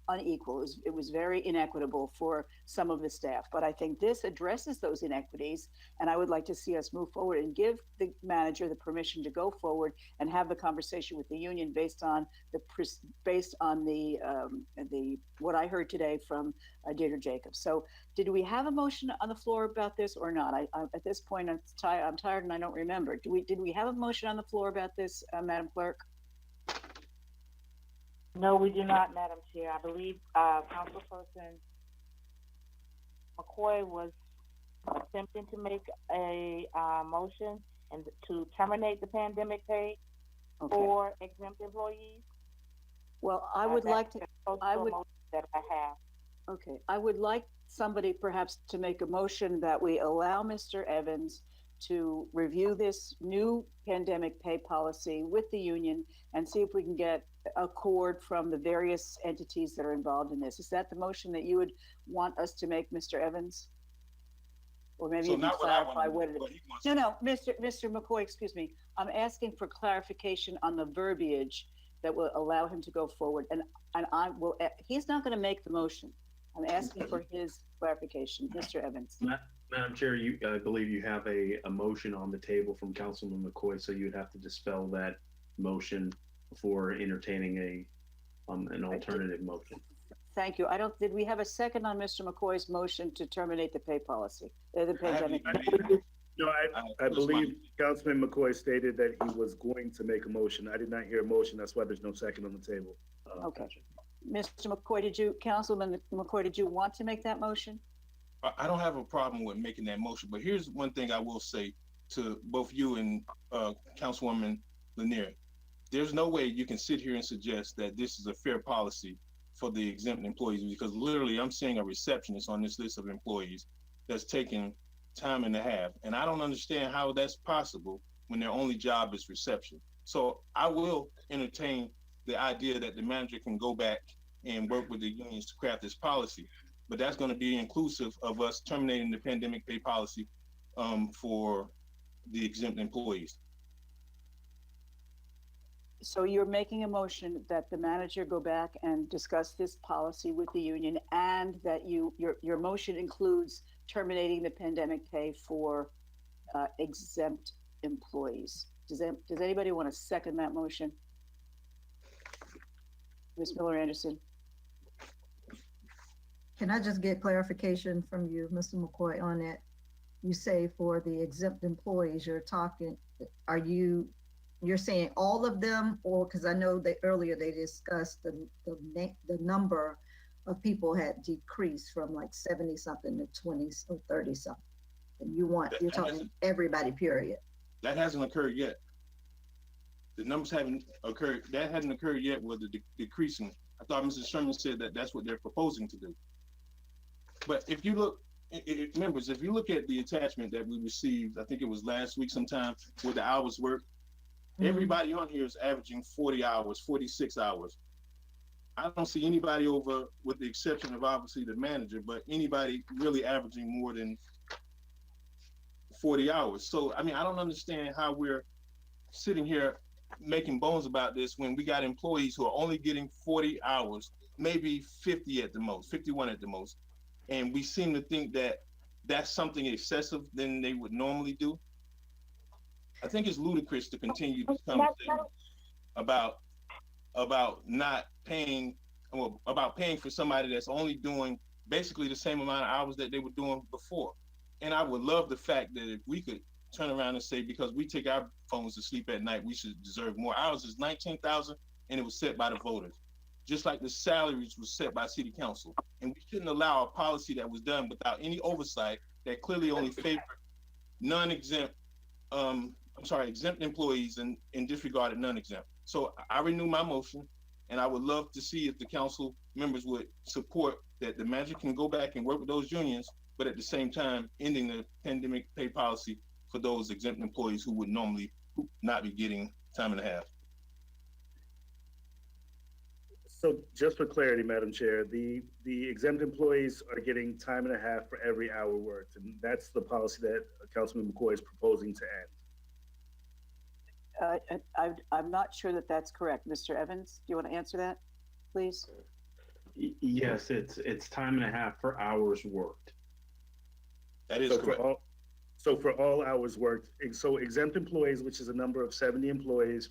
unequal. It was very inequitable for some of the staff, but I think this addresses those inequities, and I would like to see us move forward and give the manager the permission to go forward and have the conversation with the union based on the what I heard today from Deirdre Jacobs. So, did we have a motion on the floor about this or not? At this point, I'm tired and I don't remember. Did we have a motion on the floor about this, Madam Clerk? No, we do not, Madam Chair. I believe Councilperson McCoy was attempting to make a motion and to terminate the pandemic pay for exempt employees. Well, I would like to. I would. That I have. Okay, I would like somebody perhaps to make a motion that we allow Mr. Evans to review this new pandemic pay policy with the union and see if we can get accord from the various entities that are involved in this. Is that the motion that you would want us to make, Mr. Evans? Or maybe So you can not what I clarify want what to it do, is. what he wants. No, Mr. McCoy, excuse me. I'm asking for clarification on the verbiage that will allow him to go forward. And I will, he's not going to make the motion. I'm asking for his clarification. Mr. Evans. Madam Chair, I believe you have a motion on the table from Councilman McCoy, so you'd have to dispel that motion before entertaining an alternative motion. Thank you. Did we have a second on Mr. McCoy's motion to terminate the pay policy, the pandemic? No, I believe Councilman McCoy stated that he was going to make a motion. I did not hear a motion. That's why there's no second on the table. Okay. Mr. McCoy, Councilman McCoy, did you want to make that motion? I don't have a problem with making that motion, but here's one thing I will say to both you and Councilwoman Lanier. There's no way you can sit here and suggest that this is a fair policy for the exempt employees, because literally I'm seeing a receptionist on this list of employees that's taking time and a half. And I don't understand how that's possible when their only job is reception. So I will entertain the idea that the manager can go back and work with the unions to craft this policy, but that's going to be inclusive of us terminating the pandemic pay policy for the exempt employees. So you're making a motion that the manager go back and discuss this policy with the union, and that your motion includes terminating the pandemic pay for exempt employees. Does anybody want to second that motion? Ms. Miller Anderson. Can I just get clarification from you, Mr. McCoy, on that? You say for the exempt employees, you're saying all of them, or because I know that earlier they discussed the number of people had decreased from like 70 something to 20 or 30 something. And you're talking everybody, period. That hasn't occurred yet. The numbers haven't occurred. That hasn't occurred yet with the decreasing. I thought Mrs. Sherman said that that's what they're proposing to do. But if you look, members, if you look at the attachment that we received, I think it was last week sometime, with the hours worked, everybody on here is averaging 40 hours, 46 hours. I don't see anybody over, with the exception of obviously the manager, but anybody really averaging more than 40 hours. So, I mean, I don't understand how we're sitting here making bones about this when we got employees who are only getting 40 hours, maybe 50 at the most, 51 at the most. And we seem to think that that's something excessive than they would normally do. I think it's ludicrous to continue this conversation about not paying, well, about paying for somebody that's only doing basically the same amount of hours that they were doing before. And I would love the fact that if we could turn around and say, because we take our phones to sleep at night, we should deserve more hours. It's $19,000, and it was set by the voters, just like the salaries was set by city council. And we shouldn't allow a policy that was done without any oversight that clearly only favored exempt employees and disregarded non-exempt. So I renew my motion, and I would love to see if the council members would support that the manager can go back and work with those unions, but at the same time ending the pandemic pay policy for those exempt employees who would normally not be getting time and a half. So just for clarity, Madam Chair, the exempt employees are getting time and a half for every hour worked, and that's the policy that Councilman McCoy is proposing to end. I'm not sure that that's correct. Mr. Evans, do you want to answer that, please? Yes, it's time and a half for hours worked. That is correct. So for all hours worked, so exempt employees, which is a number of 70 employees,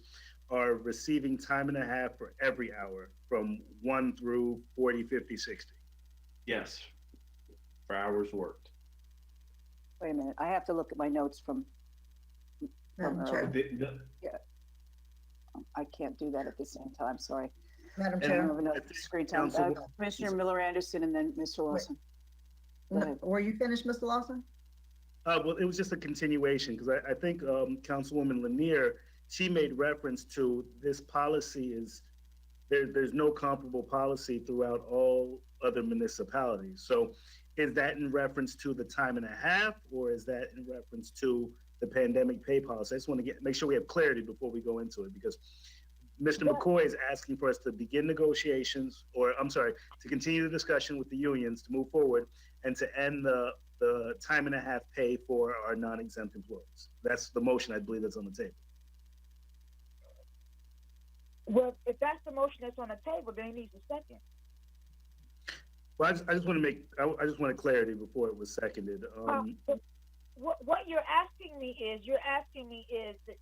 are receiving time and a half for every hour from 1 through 40, 50, 60. Yes, for hours worked. Wait a minute, I have to look at my notes from yeah. I can't do that at the same time, sorry. Madam Chair. Screen time. Commissioner Miller Anderson and then Mr. Lawson. Were you finished, Mr. Lawson? Well, it was just a continuation, because I think Councilwoman Lanier, she made reference to this policy is, there's no comparable policy throughout all other municipalities. So is that in reference to the time and a half, or is that in reference to the pandemic pay policy. I just want to make sure we have clarity before we go into it, because Mr. McCoy is asking for us to begin negotiations, or I'm sorry, to continue the discussion with the unions to move forward and to end the time and a half pay for our non-exempt employees. That's the motion, I believe, that's on the table. Well, if that's the motion that's on the table, then he needs a second. Well, I just want to I just wanted clarity before it was seconded. What you're asking me is that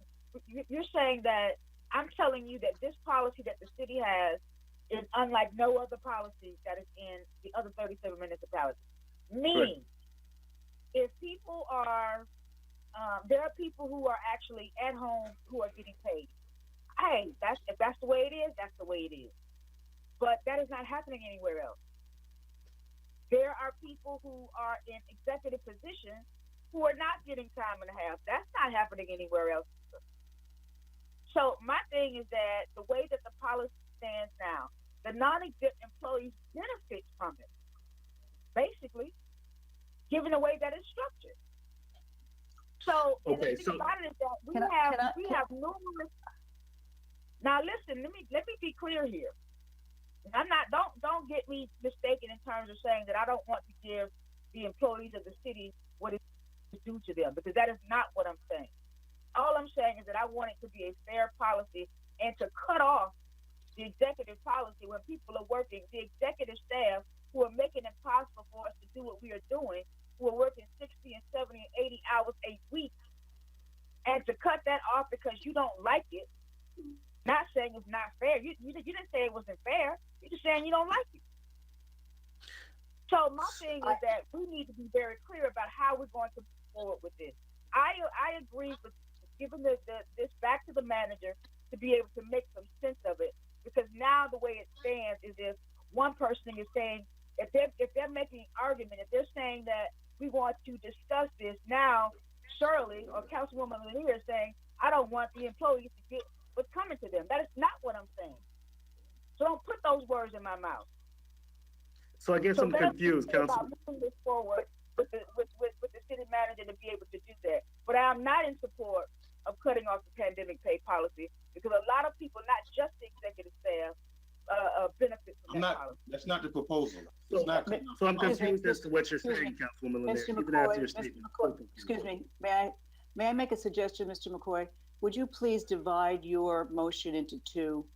you're saying that I'm telling you that this policy that the city has is unlike no other policy that is in the other 37 municipalities. Meaning, if people are, there are people who are actually at home who are getting paid. Hey, if that's the way it is, that's the way it is. But that is not happening anywhere else. There are people who are in executive positions who are not getting time and a half. That's not happening anywhere else. So my thing is that the way that the policy stands now, the non-exempt employees benefit from it, basically, given the way that it's structured. So the thing about it is that we have numerous. Now listen, let me be clear here. I'm not. Don't get me mistaken in terms of saying that I don't want to give the employees of the city what is due to them, because that is not what I'm saying. All I'm saying is that I want it to be a fair policy and to cut off the executive policy when people are working, the executive staff who are making it possible for us to do what we are doing, who are working 60 and 70 and 80 hours a week, and to cut that off because you don't like it. Not saying it's not fair. You didn't say it wasn't fair. You're just saying you don't like it. So my thing is that we need to be very clear about how we're going to move forward with this. I agree with giving this back to the manager to be able to make some sense of it, because now the way it stands is if one person is saying, if they're making an argument, if they're saying that we want to discuss this now, Shirley or Councilwoman Lanier is saying, I don't want the employees to get what's coming to them. That is not what I'm saying. So don't put those words in my mouth. So I guess I'm confused, Council. Moving this forward with the city manager to be able to do that. But I'm not in support of cutting off the pandemic pay policy, because a lot of people, not just the executive staff, benefit from that policy. That's not the proposal. So I'm confused as to what you're saying, Councilwoman Lanier. Even after your statement. Excuse me. May I make a suggestion, Mr. McCoy? Would you please divide your motion into two?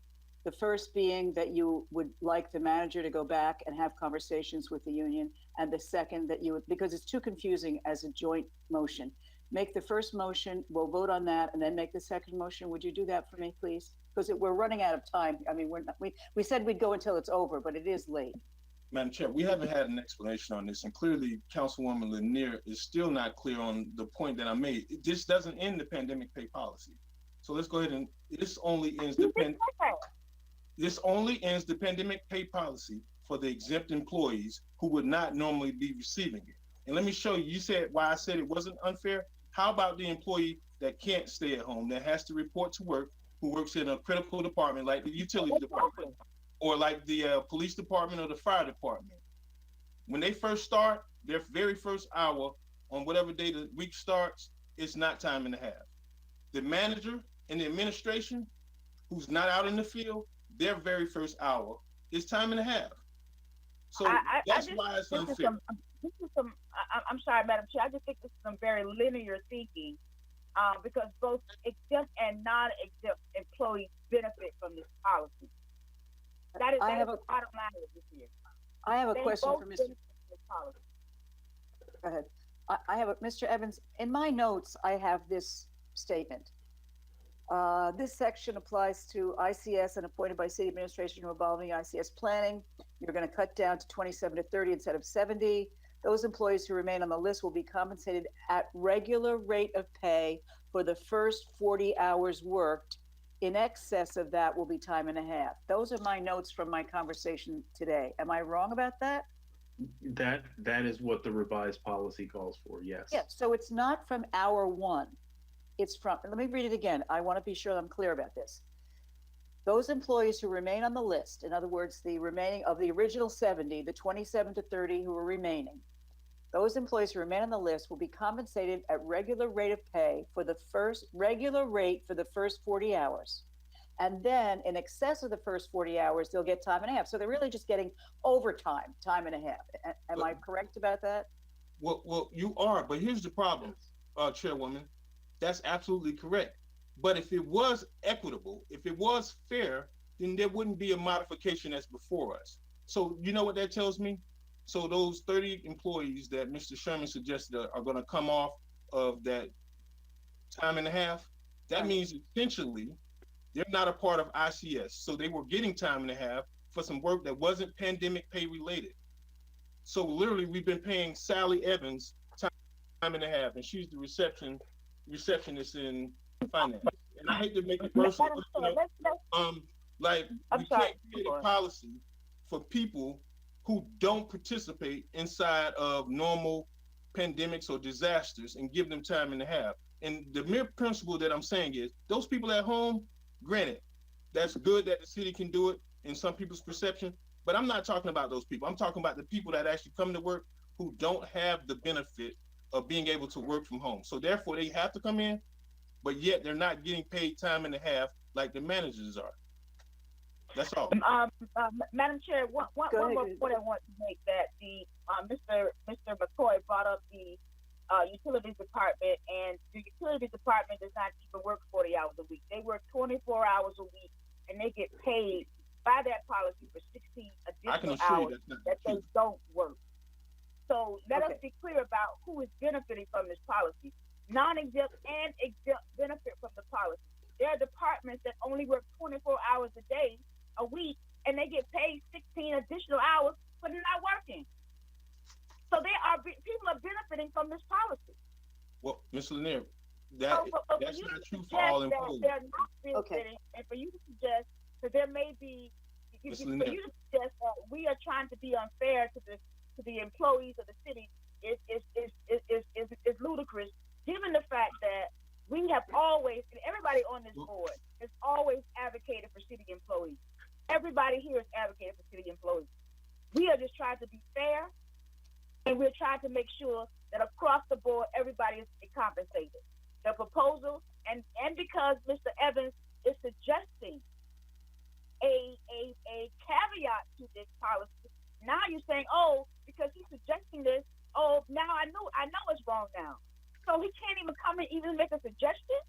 The first being that you would like the manager to go back and have conversations with the union, and the second that you would, because it's too confusing as a joint motion. Make the first motion, we'll vote on that, and then make the second motion. Would you do that for me, please? Because we're running out of time. I mean, we said we'd go until it's over, but it is late. Madam Chair, we haven't had an explanation on this, and clearly Councilwoman Lanier is still not clear on the point that I made. This doesn't end the pandemic pay policy. So let's go ahead and this only ends the pandemic pay policy for the exempt employees who would not normally be receiving it. And let me show you, you said why I said it wasn't unfair. How about the employee that can't stay at home, that has to report to work, who works in a critical department like the utility department, or like the police department or the fire department? When they first start, their very first hour on whatever day the week starts, it's not time and a half. The manager and the administration, who's not out in the field, their very first hour is time and a half. So that's why it's unfair. I'm sorry, Madam Chair. I just think this is some very linear thinking, because both exempt and non-exempt employees benefit from this policy. That is the bottom line of this here. I have a question for Mr. Go ahead. I have Mr. Evans. In my notes, I have this statement. This section applies to ICS and appointed by city administration involving ICS planning. You're going to cut down to 27 to 30 instead of 70. Those employees who remain on the list will be compensated at regular rate of pay for the first 40 hours worked. In excess of that will be time and a half. Those are my notes from my conversation today. Am I wrong about that? That is what the revised policy calls for, yes. Yeah, so it's not from hour one. It's from, let me read it again. I want to be sure I'm clear about this. Those employees who remain on the list, in other words, the remaining of the original 70, the 27 to 30 who are remaining, Those employees who remain on the list will be compensated at regular rate of pay for the first regular rate for the first 40 hours. And then in excess of the first 40 hours, they'll get time and a half. So they're really just getting overtime, time and a half. Am I correct about that? Well, you are, but here's the problem, Chairwoman. That's absolutely correct. But if it was equitable, if it was fair, then there wouldn't be a modification that's before us. So you know what that tells me? So those 30 employees that Mr. Sherman suggested are going to come off of that time and a half. That means essentially they're not a part of ICS. So they were getting time and a half for some work that wasn't pandemic pay related. So literally we've been paying Sally Evans time and a half, and she's the receptionist in finance. And I hate to make it personal, like we can't create a policy for people who don't participate inside of normal pandemics or disasters and give them time and a half. And the mere principle that I'm saying is those people at home, granted, that's good that the city can do it in some people's perception, but I'm not talking about those people. I'm talking about the people that actually come to work who don't have the benefit of being able to work from home. So therefore they have to come in, but yet they're not getting paid time and a half like the managers are. That's all. Madam Chair, one more point I want to make, that the Mr. McCoy brought up the utilities department, and the utilities department does not even work 40 hours a week. They work 24 hours a week, and they get paid by that policy for 16 additional hours that they don't work. So let us be clear about who is benefiting from this policy. Non-exempt and exempt benefit from the policy. There are departments that only work 24 hours a week, and they get paid 16 additional hours, but they're not working. So people are benefiting from this policy. Well, Ms. Lanier, that's not true for all employees. They're not benefiting, and for you to suggest that there may be, for you to suggest that we are trying to be unfair to the employees of the city is ludicrous, given the fact that we have always, and everybody on this board has always advocated for city employees. Everybody here is advocating for city employees. We are just trying to be fair, and we're trying to make sure that across the board, everybody is compensated. The proposal, and because Mr. Evans is suggesting a caveat to this policy, now you're saying, oh, because he's suggesting this, oh, now I know it's wrong now. So he can't even come and even make a suggestion.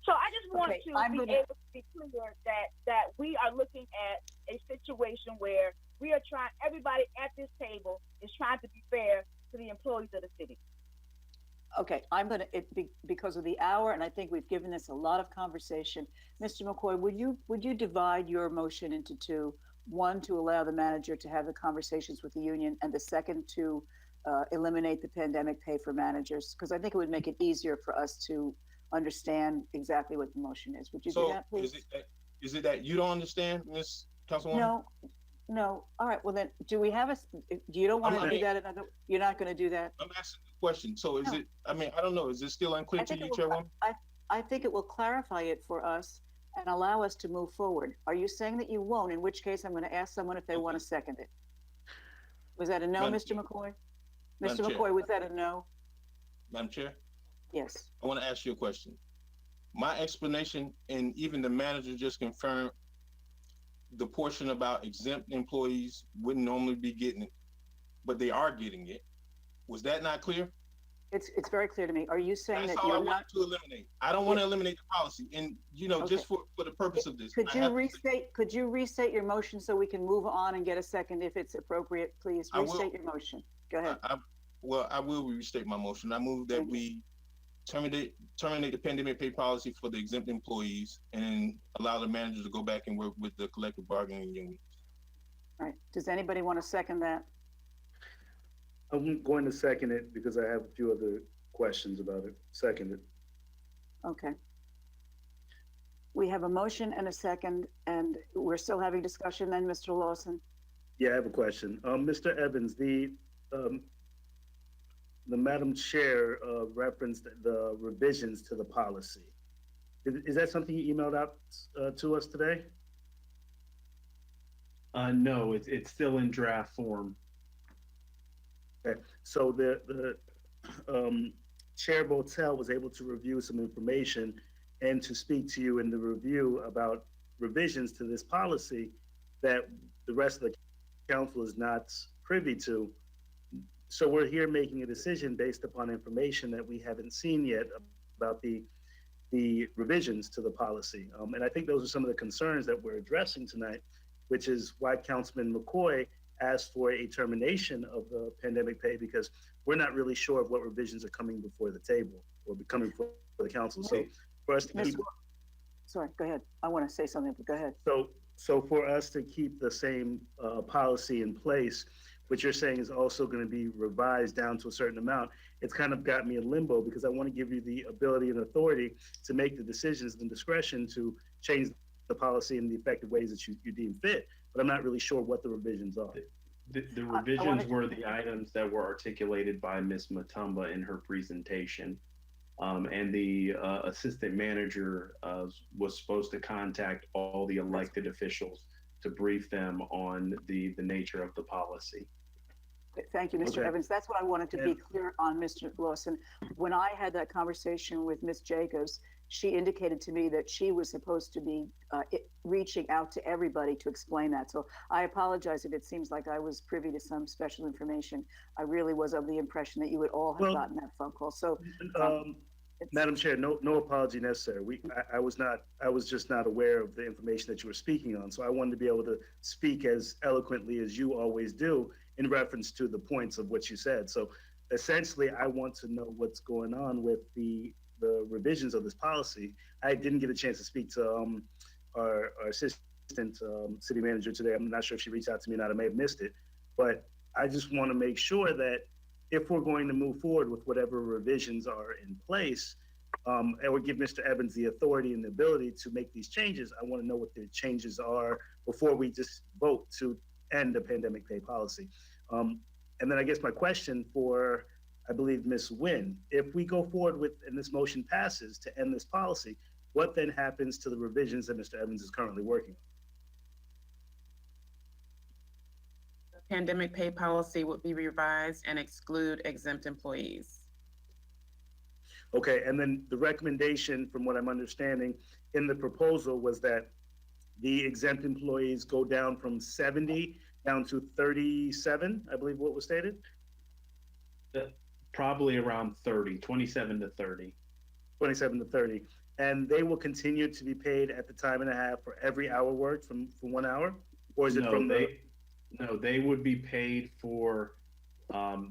So I just want to be able to be clear that we are looking at a situation where we are trying, everybody at this table is trying to be fair to the employees of the city. Okay, because of the hour, and I think we've given this a lot of conversation. Mr. McCoy, would you divide your motion into two? One, to allow the manager to have the conversations with the union, and the second to eliminate the pandemic pay for managers? Because I think it would make it easier for us to understand exactly what the motion is. Would you do that, please? Is it that you don't understand, Ms. Councilwoman? No. All right. Well, then, you don't want to do that? You're not going to do that? I'm asking the question. So is it? I mean, I don't know. Is it still unclear to you, Chairwoman? I think it will clarify it for us and allow us to move forward. Are you saying that you won't? In which case, I'm going to ask someone if they want to second it. Was that a no, Mr. McCoy? Mr. McCoy, was that a no? Madam Chair? Yes. I want to ask you a question. My explanation, and even the manager just confirmed, the portion about exempt employees wouldn't normally be getting it, but they are getting it. Was that not clear? It's very clear to me. Are you saying that you're not? Want to eliminate. I don't want to eliminate the policy, and just for the purpose of this. Could you restate your motion so we can move on and get a second if it's appropriate, please? Restate your motion. Go ahead. I will restate my motion. I move that we terminate the pandemic pay policy for the exempt employees and allow the managers to go back and work with the collective bargaining unions. All right. Does anybody want to second that? I'm going to second it because I have a few other questions about it. Second it. Okay. We have a motion and a second, and we're still having discussion then, Mr. Lawson? Yeah, I have a question. Mr. Evans, the Madam Chair referenced the revisions to the policy. Is that something you emailed out to us today? No, it's still in draft form. Okay. So the Chair Botel was able to review some information and to speak to you in the review about revisions to this policy that the rest of the council is not privy to. So we're here making a decision based upon information that we haven't seen yet about the revisions to the policy. And I think those are some of the concerns that we're addressing tonight, which is why Councilman McCoy asked for a termination of the pandemic pay, because we're not really sure of what revisions are coming before the table or coming before the council. So for us to keep, Sorry, go ahead. I want to say something, but go ahead. so for us to keep the same policy in place, what you're saying is also going to be revised down to a certain amount. It's kind of got me in limbo because I want to give you the ability and authority to make the decisions and discretion to change the policy in the effective ways that you deem fit. But I'm not really sure what the revisions are. The revisions were the items that were articulated by Ms. Matumba in her presentation. And the assistant manager was supposed to contact all the elected officials to brief them on the nature of the policy. Thank you, Mr. Okay. Evans. That's what I wanted to be clear on, Mr. Lawson. When I had that conversation with Ms. Jacobs, she indicated to me that she was supposed to be reaching out to everybody to explain that. So I apologize if it seems like I was privy to some special information. I really was of the impression that you would all have gotten that phone call. So, Madam Chair, no apology necessary. I was just not aware of the information that you were speaking on. So I wanted to be able to speak as eloquently as you always do in reference to the points of what you said. So essentially, I want to know what's going on with the revisions of this policy. I didn't get a chance to speak to our assistant city manager today. I'm not sure if she reached out to me or not. I may have missed it, but I just want to make sure that if we're going to move forward with whatever revisions are in place, and we give Mr. Evans the authority and the ability to make these changes, I want to know what the changes are before we just vote to end the pandemic pay policy. And then I guess my question for, I believe, Ms. Nguyen, if we go forward with, and this motion passes to end this policy, what then happens to the revisions that Mr. Evans is currently working on? Pandemic pay policy would be revised and exclude exempt employees. Okay, and then the recommendation, from what I'm understanding in the proposal, was that the exempt employees go down from 70 down to 37, I believe what was stated? Probably around 30, 27 to 30. 27 to 30. And they will continue to be paid at the time and a half for every hour worked from 1 hour? Or is it from the... No, they would be paid for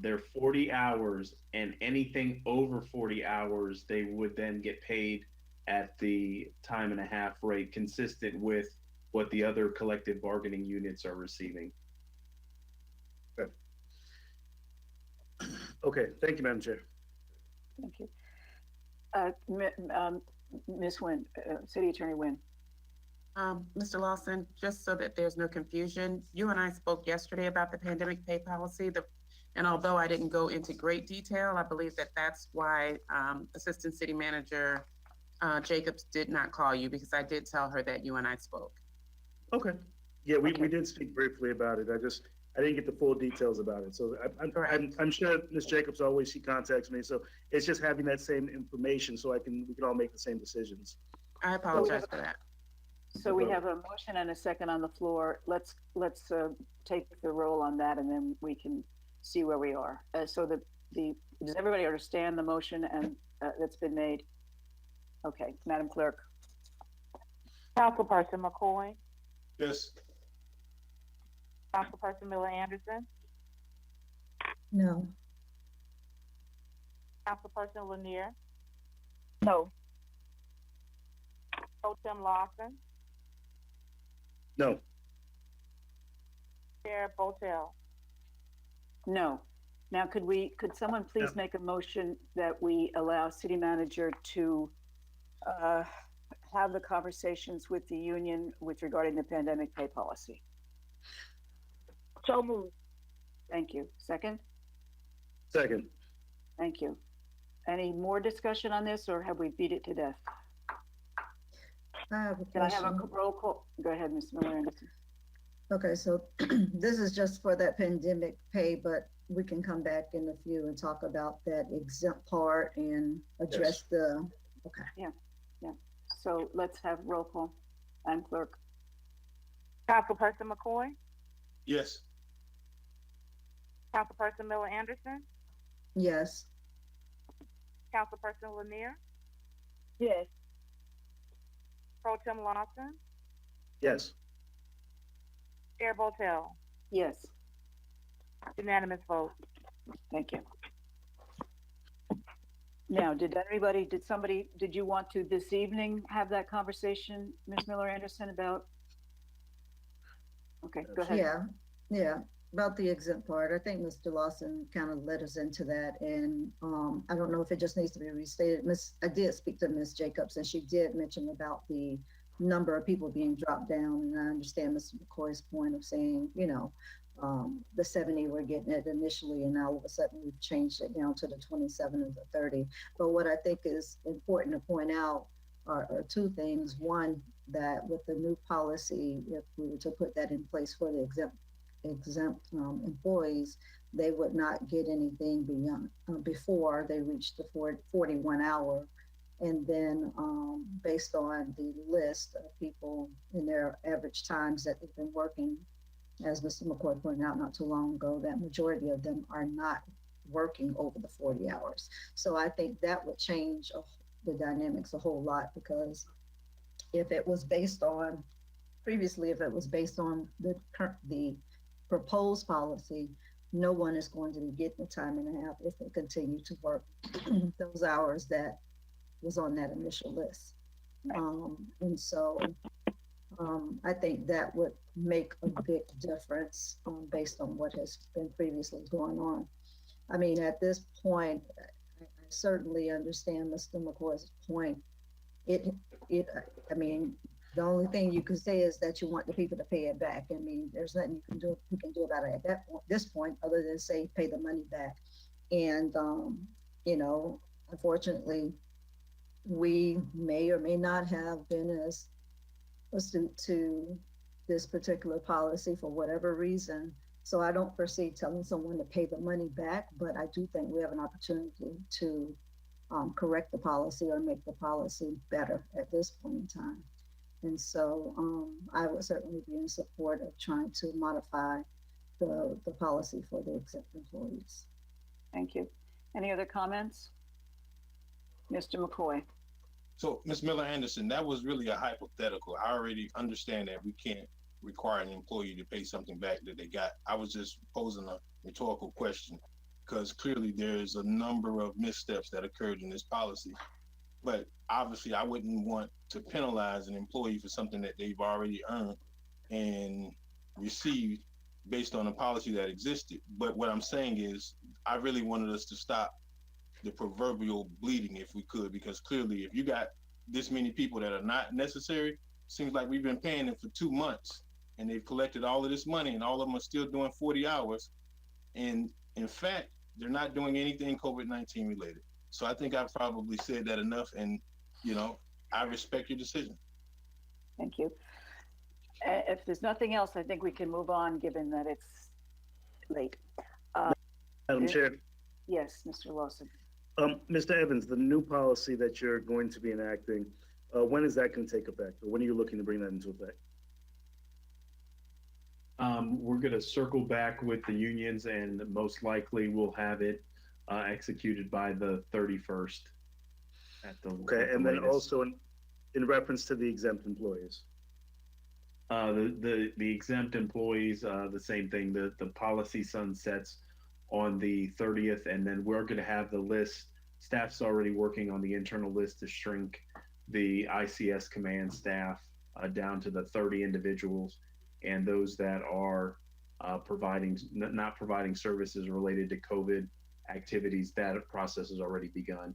their 40 hours, and anything over 40 hours, they would then get paid at the time and a half rate, consistent with what the other collective bargaining units are receiving. Okay. Okay, thank you, Madam Chair. Thank you. Ms. Nguyen, City Attorney Nguyen. Mr. Lawson, just so that there's no confusion, you and I spoke yesterday about the pandemic pay policy. And although I didn't go into great detail, I believe that that's why Assistant City Manager Jacobs did not call you, because I did tell her that you and I spoke. Okay. Yeah, we did speak briefly about it. I didn't get the full details about it. So I'm sure Ms. Jacobs always, she contacts me. So it's just having that same information so we can all make the same decisions. I apologize for that. So we have a motion and a second on the floor. Let's take the roll on that, and then we can see where we are. So does everybody understand the motion and that's been made? Okay, Madam Clerk. Councilperson McCoy, Yes. Councilperson Miller Anderson, No. Councilperson Lanier, No. Pro Tem Lawson, No. Chair Botel. No. Now, could someone please make a motion that we allow City Manager to have the conversations with the union regarding the pandemic pay policy? So moved. Thank you. Second? Second. Thank you. Any more discussion on this, or have we beat it to death? I have a Can I have question. a roll call? Go ahead, Ms. Miller Anderson. Okay, so this is just for that pandemic pay, but we can come back in a few and talk about that exempt part and address the, okay. Yeah, yeah. So let's have roll call. I'm clerk. Councilperson McCoy, Yes. Councilperson Miller Anderson, Yes. Councilperson Lanier, Yes. Pro Tem Lawson, Yes. Chair Botel. Yes, Unanimous vote. thank you. Now, did you want to this evening have that conversation, Ms. Miller Anderson, about? Okay, go ahead. Yeah, about the exempt part. I think Mr. Lawson kind of led us into that. And I don't know if it just needs to be restated. I did speak to Ms. Jacobs and she did mention about the number of people being dropped down. And I understand Mr. McCoy's point of saying, the 70 we're getting it initially, and now all of a sudden we've changed it down to the 27 and the 30. But what I think is important to point out are two things. One, that with the new policy, if we were to put that in place for the exempt employees, they would not get anything beyond before they reach the 41 hour. And then based on the list of people in their average times that they've been working, as Mr. McCoy pointed out not too long ago, that majority of them are not working over the 40 hours. So I think that would change the dynamics a whole lot, because if it was based on, previously, if it was based on the proposed policy, no one is going to be getting the time and a half if they continue to work those hours that was on that initial list. And so I think that would make a big difference based on what has been previously going on. I mean, at this point, I certainly understand Mr. McCoy's point. I mean, the only thing you can say is that you want the people to pay it back. I mean, there's nothing you can do about it at this point, other than say pay the money back. And unfortunately, we may or may not have been as astute to this particular policy for whatever reason. So I don't foresee telling someone to pay the money back, but I do think we have an opportunity to correct the policy or make the policy better at this point in time. And so I would certainly be in support of trying to modify the policy for the exempt employees. Thank you. Any other comments? Mr. McCoy. So, Ms. Miller Anderson, that was really a hypothetical. I already understand that we can't require an employee to pay something back that they got. I was just posing a rhetorical question, because clearly there's a number of missteps that occurred in this policy. But obviously, I wouldn't want to penalize an employee for something that they've already earned and received based on a policy that existed. But what I'm saying is, I really wanted us to stop the proverbial bleeding if we could, because clearly if you got this many people that are not necessary, seems like we've been paying them for 2 months and they've collected all of this money and all of them are still doing 40 hours. And in fact, they're not doing anything COVID-19 related. So I think I've probably said that enough, and I respect your decision. Thank you. If there's nothing else, I think we can move on, given that it's late. Madam Chair. Yes, Mr. Lawson. Mr. Evans, the new policy that you're going to be enacting, when is that going to take effect, or when are you looking to bring that into effect? We're going to circle back with the unions, and most likely we'll have it executed by the 31st. Okay, and then also in reference to the exempt employees. The exempt employees, the same thing. The policy sunsets on the 30th, and then we're going to have the list. Staff's already working on the internal list to shrink the ICS command staff down to the 30 individuals, and those that are not providing services related to COVID activities. That process has already begun.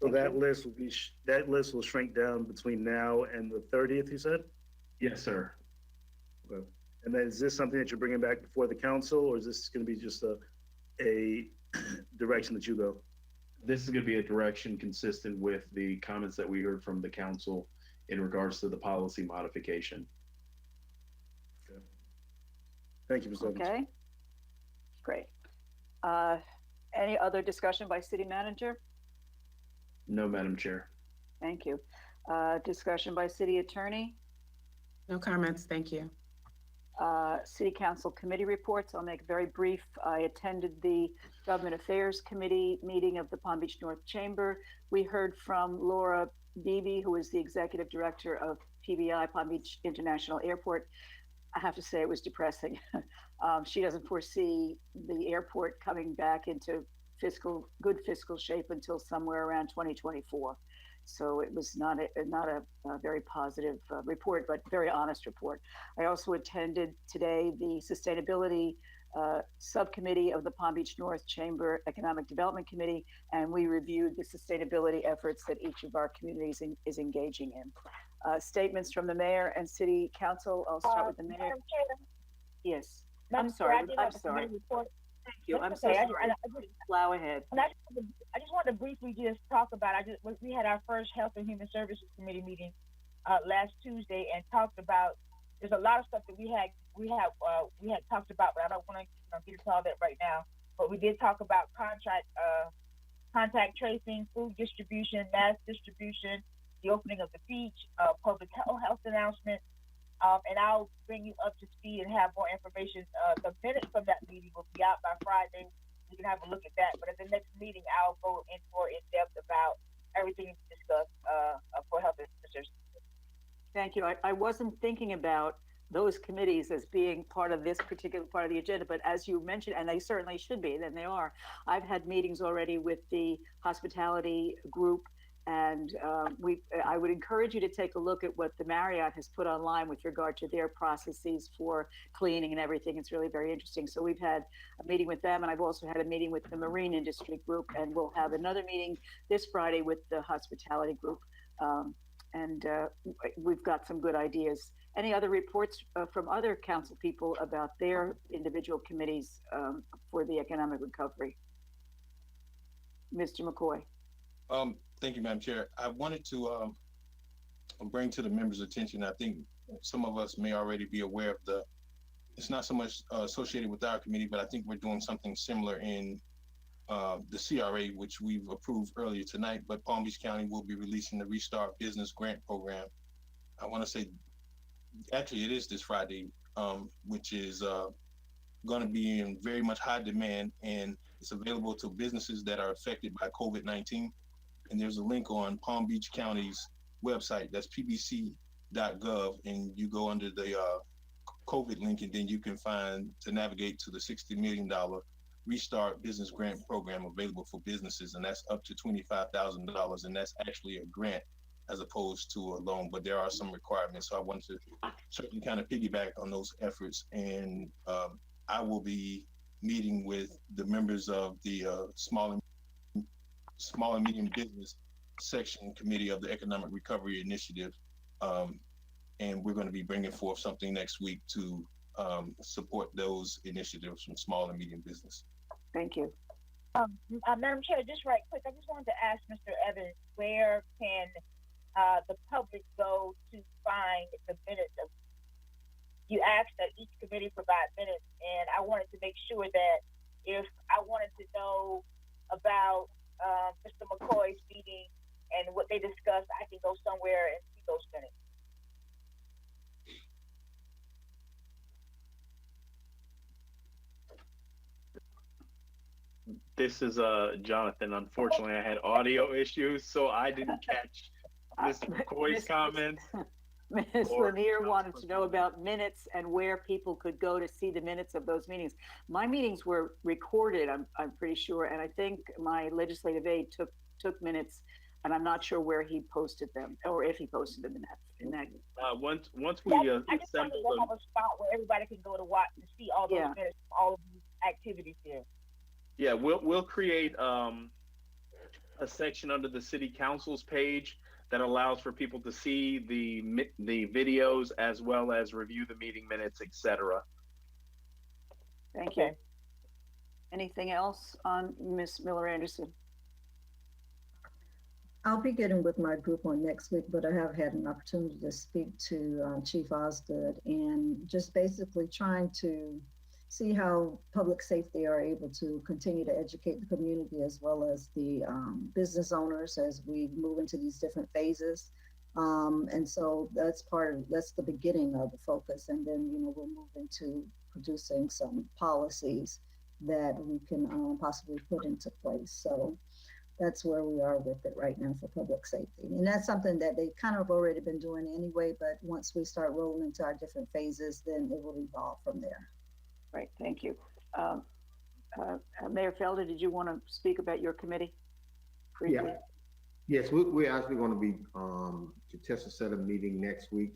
So that list will shrink down between now and the 30th, you said? Yes, sir. Okay. And then is this something that you're bringing back before the council, or is this going to be just a direction that you go? This is going to be a direction consistent with the comments that we heard from the council in regards to the policy modification. Thank you, Ms. Evans. Okay, great. Any other discussion by city manager? No, Madam Chair. Thank you. Discussion by city attorney? No comments, thank you. City council committee reports. I'll make very brief. I attended the Government Affairs Committee meeting of the Palm Beach North Chamber. We heard from Laura Beebe, who is the executive director of PBI, Palm Beach International Airport. I have to say it was depressing. She doesn't foresee the airport coming back into good fiscal shape until somewhere around 2024. So it was not a very positive report, but very honest report. I also attended today the sustainability subcommittee of the Palm Beach North Chamber Economic Development Committee, and we reviewed the sustainability efforts that each of our communities is engaging in. Statements from the mayor and city council. I'll start with the mayor. Madam Chair, Yes. Madam I'm sorry. Chair, I did I'm have a sorry. committee report. Thank you. I'm That's so okay. sorry. Plow ahead. And I just wanted to briefly just talk about. We had our first Health and Human Services Committee meeting last Tuesday and talked about. There's a lot of stuff that we had talked about, but I don't want to get into all that right now. But we did talk about contact tracing, food distribution, mass distribution, the opening of the beach, public health announcement. And I'll bring you up to speed and have more information. The minutes from that meeting will be out by Friday. You can have a look at that. But at the next meeting, I'll go more in depth about everything discussed for health officers. Thank you. I wasn't thinking about those committees as being part of this particular part of the agenda, but as you mentioned, and they certainly should be, then they are. I've had meetings already with the hospitality group, and I would encourage you to take a look at what the Marriott has put online with regard to their processes for cleaning and everything. It's really very interesting. So we've had a meeting with them, and I've also had a meeting with the marine industry group, and we'll have another meeting this Friday with the hospitality group. We've got some good ideas. Any other reports from other council people about their individual committees for the economic recovery? Mr. McCoy. Thank you, Madam Chair. I wanted to bring to the members' attention, I think some of us may already be aware of it's not so much associated with our committee, but I think we're doing something similar in the CRA, which we've approved earlier tonight, but Palm Beach County will be releasing the Restart Business Grant Program. I want to say, actually it is this Friday, which is going to be in very much high demand, and it's available to businesses that are affected by COVID-19. And there's a link on Palm Beach County's website, that's pbc.gov, and you go under the COVID link, and then you can navigate to the $60 million Restart Business Grant Program available for businesses, and that's up to $25,000, and that's actually a grant as opposed to a loan, but there are some requirements. So I want to certainly kind of piggyback on those efforts, and I will be meeting with the members of the small and medium business section committee of the Economic Recovery Initiative, and we're going to be bringing forth something next week to support those initiatives from small and medium business. Thank you. Madam Chair, just right quick, I just wanted to ask Mr. Evans, where can the public go to find the minutes of? You asked that each committee provide minutes, and I wanted to make sure that if I wanted to know about Mr. McCoy's meeting and what they discussed, I can go somewhere and see those minutes. This is Jonathan. Unfortunately, I had audio issues, so I didn't catch Mr. McCoy's comments. Ms. Lanier wanted to know about minutes and where people could go to see the minutes of those meetings. My meetings were recorded, I'm pretty sure, and I think my legislative aide took minutes, and I'm not sure where he posted them or if he posted them in that. Once we I just wanted to have a spot where everybody can go to watch and see all those minutes, all of these activities here. Yeah, we'll create a section under the city council's page that allows for people to see the videos as well as review the meeting minutes, etc. Thank you. Anything else on Ms. Miller-Anderson? I'll be getting with my group on next week, but I have had an opportunity to speak to Chief Osgood and just basically trying to see how public safety are able to continue to educate the community as well as the business owners as we move into these different phases. And so that's the beginning of the focus. And then, we'll move into producing some policies that we can possibly put into place. So that's where we are with it right now for public safety. And that's something that they kind of already been doing anyway, but once we start rolling into our different phases, then it will evolve from there. Right, thank you. Mayor Felder, did you want to speak about your committee briefly? Yeah. Yes, we're actually going to be to test a set of meeting next week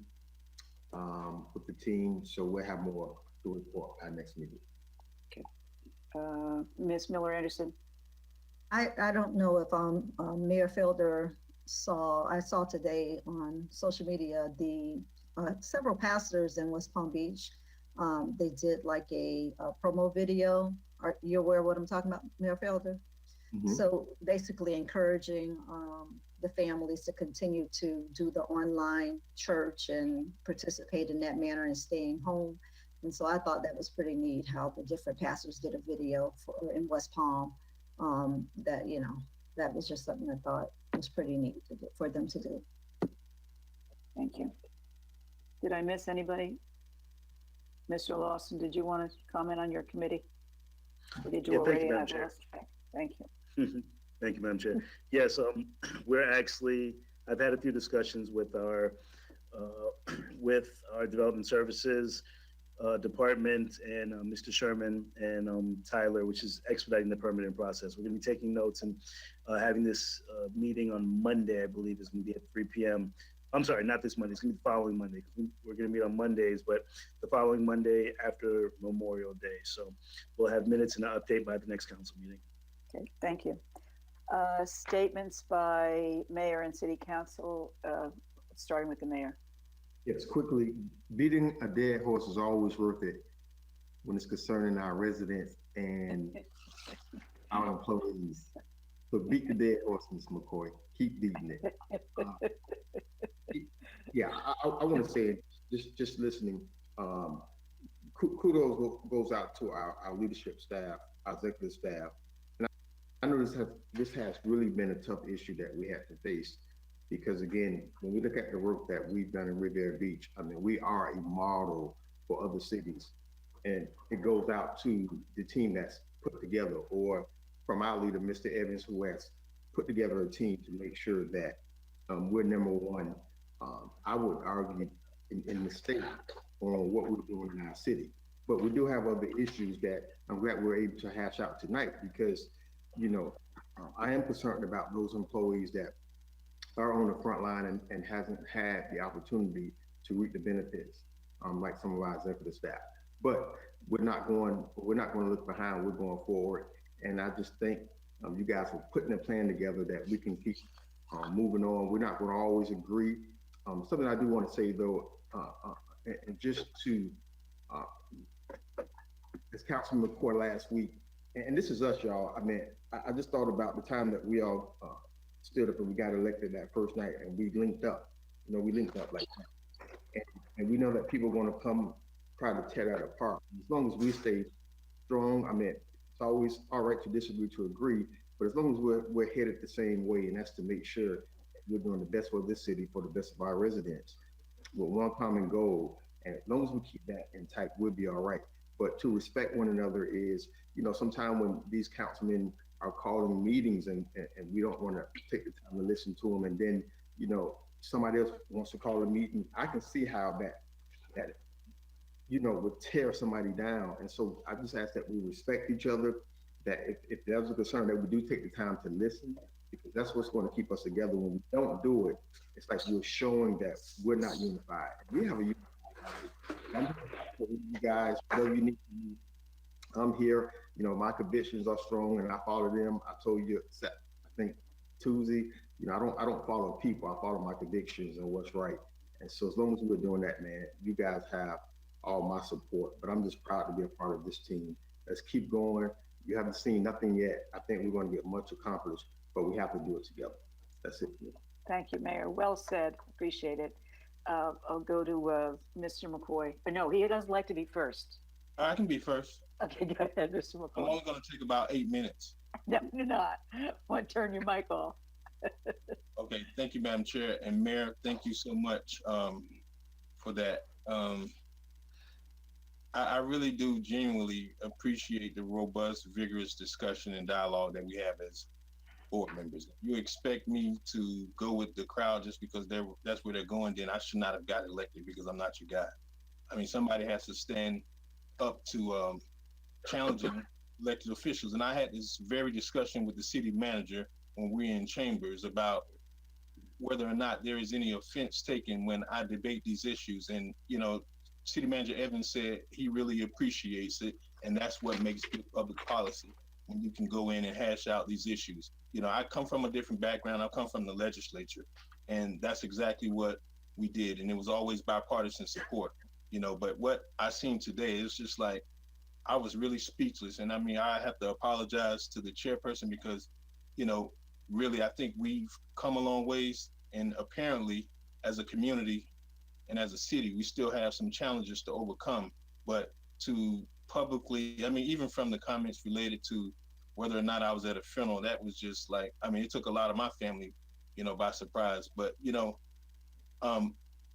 with the team, so we'll have more to report at next meeting. Okay. Ms. Miller Anderson. I don't know if Mayor Felder I saw today on social media the several pastors in West Palm Beach. They did like a promo video. Are you aware of what I'm talking about, Mayor Felder? Mm-hmm. So basically encouraging the families to continue to do the online church and participate in that manner and staying home. And so I thought that was pretty neat how the different pastors did a video in West Palm. That was just something I thought was pretty neat to do, for them to do. Thank you. Did I miss anybody? Mr. Lawson, did you want to comment on your committee? Or did you already have last track? Thank you. Thank you, Madam Chair. Yes, I've had a few discussions with our development services department and Mr. Sherman and Tyler, which is expediting the permitting process. We're going to be taking notes and having this meeting on Monday, I believe is going to be at 3 p.m. I'm sorry, not this Monday. It's going to be the following Monday. We're going to meet on Mondays, but the following Monday after Memorial Day. So we'll have minutes and an update by the next council meeting. Okay, thank you. Statements by mayor and city council, starting with the mayor. Yes, quickly, beating a dead horse is always worth it when it's concerning our residents and our employees. So beat the dead horse, Ms. McCoy. Keep beating it. Yeah, I want to say, just listening, kudos goes out to our leadership staff, our executive staff. And I know this has really been a tough issue that we had to face. Because again, when we look at the work that we've done in Riviera Beach, I mean, we are a model for other cities. And it goes out to the team that's put together, or from our leader, Mr. Evans, who has put together a team to make sure that we're number one, I would argue, in the state on what we're doing in our city. But we do have other issues that I'm glad we're able to hash out tonight because, I am concerned about those employees that are on the front line and hasn't had the opportunity to reap the benefits, like some of our executive staff. But we're not going to look behind. We're going forward, and I just think you guys are putting a plan together that we can keep moving on. We're not going to always agree. Something I do want to say though, and just to, as Councilman McCoy last week, and this is us, y'all. I mean, I just thought about the time that we all stood up and we got elected that first night and we linked up. We linked up like that. And we know that people are going to come try to tear that apart. As long as we stay strong, I mean, it's always all right to disagree, to agree, but as long as we're headed the same way, and that's to make sure that we're doing the best for this city, for the best of our residents, with one common goal. And as long as we keep that intact, we'll be all right. But to respect one another is, sometimes when these councilmen are calling meetings and we don't want to take the time to listen to them, and then somebody else wants to call a meeting, I can see how that would tear somebody down. And so I just ask that we respect each other, that if there's a concern, that we do take the time to listen, because that's what's going to keep us together. When we don't do it, it's like we're showing that we're not unified. We have a unified. I'm here for you guys, whatever you need from me. I'm here. My convictions are strong, and I follow them. I told you, I think Tuesday. I don't follow people. I follow my convictions and what's right. And so, as long as we're doing that, man, you guys have all my support. But I'm just proud to be a part of this team. Let's keep going. You haven't seen nothing yet. I think we're going to get much accomplished, but we have to do it together. That's it. Thank you, Mayor. Well said. Appreciate it. I'll go to Mr. McCoy. No, he doesn't like to be first. I can be first. Okay, go ahead, Mr. I'm McCoy. only going to take about 8 minutes. No, you're not. Want to turn your mic off. Okay, thank you, Madam Chair. And Mayor, thank you so much for that. I really do genuinely appreciate the robust, vigorous discussion and dialogue that we have as board members. If you expect me to go with the crowd just because that's where they're going, then I should not have got elected because I'm not your guy. I mean, somebody has to stand up to challenging elected officials. And I had this very discussion with the city manager when we were in chambers about whether or not there is any offense taken when I debate these issues. And, you know, City Manager Evans said he really appreciates it. And that's what makes good public policy, when you can go in and hash out these issues. You know, I come from a different background. I come from the legislature. And that's exactly what we did. And it was always bipartisan support, you know, but what I seen today is just like, I was really speechless. And I mean, I have to apologize to the chairperson because, you know, really, I think we've come a long ways. And apparently, as a community and as a city, we still have some challenges to overcome. But to publicly, I mean, even from the comments related to whether or not I was at a funeral, that was just like, I mean, it took a lot of my family, you know, by surprise. But, you know,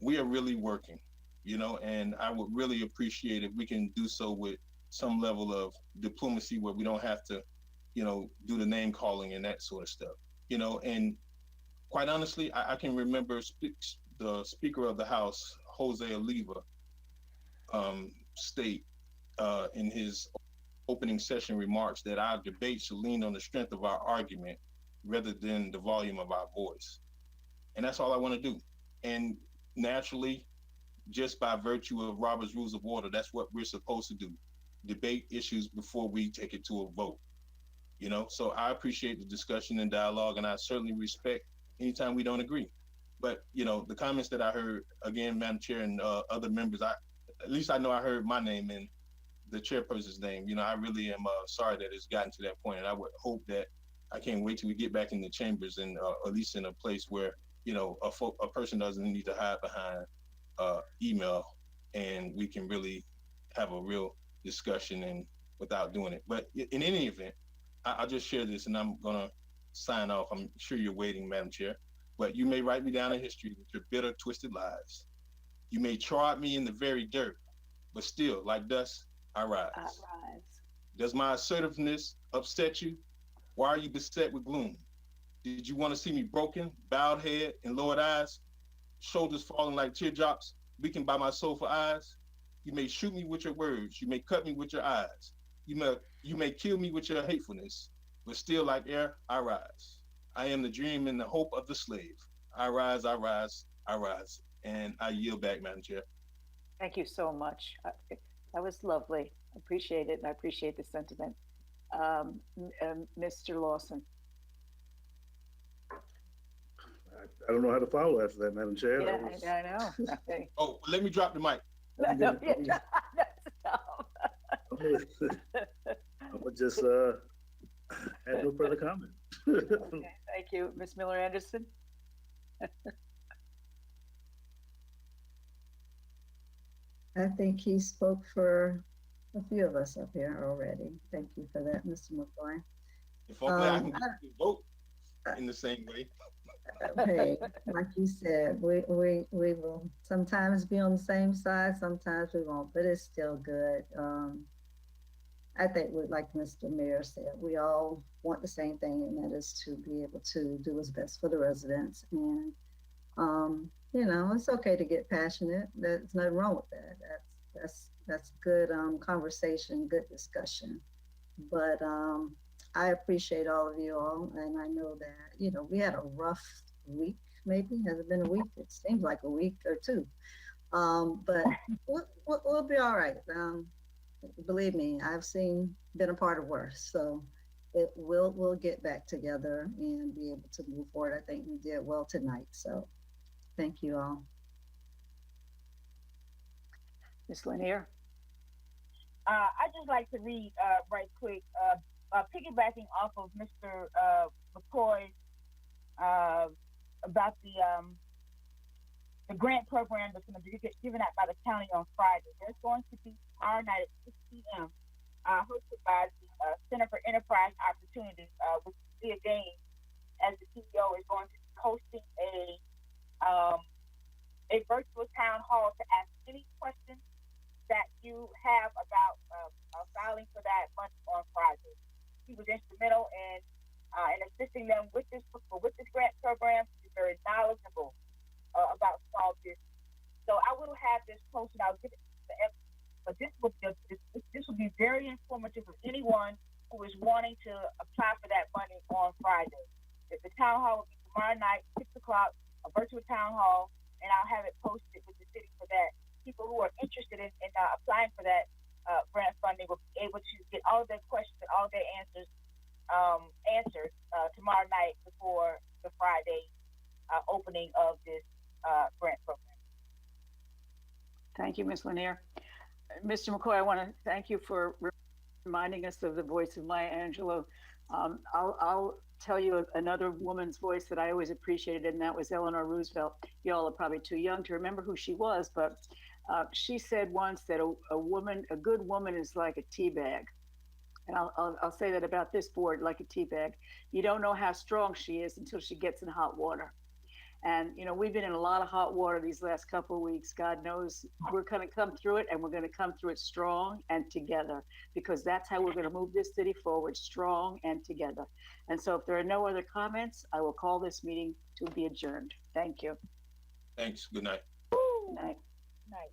we are really working, you know, and I would really appreciate if we can do so with some level of diplomacy where we don't have to, you know, do the name calling and that sort of stuff, you know. And quite honestly, I can remember the Speaker of the House, Jose Oliva, state in his opening session remarks that our debate should lean on the strength of our argument rather than the volume of our voice. And that's all I want to do. And naturally, just by virtue of Robert's Rules of Order, that's what we're supposed to do. Debate issues before we take it to a vote, you know? So I appreciate the discussion and dialogue, and I certainly respect anytime we don't agree. But, you know, the comments that I heard, again, Madam Chair and other members, at least I know I heard my name and the chairperson's name. You know, I really am sorry that it's gotten to that point, and I would hope that I can't wait till we get back in the chambers and at least in a place where, you know, a person doesn't need to hide behind email, and we can really have a real discussion and without doing it. But in any event, I'll just share this and I'm gonna sign off. I'm sure you're waiting, Madam Chair, but you may write me down in history with your bitter, twisted lies. You may trod me in the very dirt, but still, like dust, I rise. Does my assertiveness upset you? Why are you beset with gloom? Did you want to see me broken, bowed head, and lowered eyes? Shoulders falling like teardrops, weakened by my soulful eyes? You may shoot me with your words. You may cut me with your eyes. You may kill me with your hatefulness, but still like air, I rise. I am the dream and the hope of the slave. I rise, I rise, I rise. And I yield back, Madam Chair. Thank you so much. That was lovely. I appreciate it, and I appreciate the sentiment. Mr. Lawson. I don't know how to follow after that, Madam Chair. Yeah, I know. Okay. Oh, let me drop the mic. I'm gonna just have no further comment. Okay, thank you. Ms. Miller Anderson? I think he spoke for a few of us up here already. Thank you for that, Mr. McCoy. If only I can get to vote in the same way. Hey, like you said, we will sometimes be on the same side, sometimes we won't, but it's still good. I think like Mr. Mayor said, we all want the same thing, and that is to be able to do what's best for the residents. And you know, it's okay to get passionate. There's nothing wrong with that. That's good conversation, good discussion. But I appreciate all of you all, and I know that, you know, we had a rough week, maybe. Has it been a week? It seems like a week or two. But we'll be all right. Believe me, I've been a part of worse. So we'll get back together and be able to move forward. I think we did well tonight. So thank you all. Ms. Lanier? I'd just like to read right quick, piggybacking off of Mr. McCoy about the grant program that's going to be given out by the county on Friday. There's going to be tomorrow night at 6 p.m. Hosted by the Center for Enterprise Opportunities, with Leah Gaines as the CEO is going to be hosting a virtual town hall to ask any questions that you have about filing for that money on Friday. He was instrumental in assisting them with this grant program. He's very knowledgeable about small business. So I will have this posted. I'll give it to the but this will be very informative for anyone who is wanting to apply for that money on Friday. The town hall will be tomorrow night, 6 o'clock, a virtual town hall, and I'll have it posted with the city for that. People who are interested in applying for that grant funding will be able to get all their questions and all their answers answered tomorrow night before the Friday opening of this grant program. Thank you, Ms. Lanier. Mr. McCoy, I want to thank you for reminding us of the voice of Maya Angelou. I'll tell you another woman's voice that I always appreciated, and that was Eleanor Roosevelt. You all are probably too young to remember who she was, but she said once that a good woman is like a tea bag. And I'll say that about this board, like a tea bag. You don't know how strong she is until she gets in hot water. And, you know, we've been in a lot of hot water these last couple of weeks. God knows we're going to come through it, and we're going to come through it strong and together, because that's how we're going to move this city forward, strong and together. And so if there are no other comments, I will call this meeting to be adjourned. Thank you. Thanks. Good night. Good night. Night.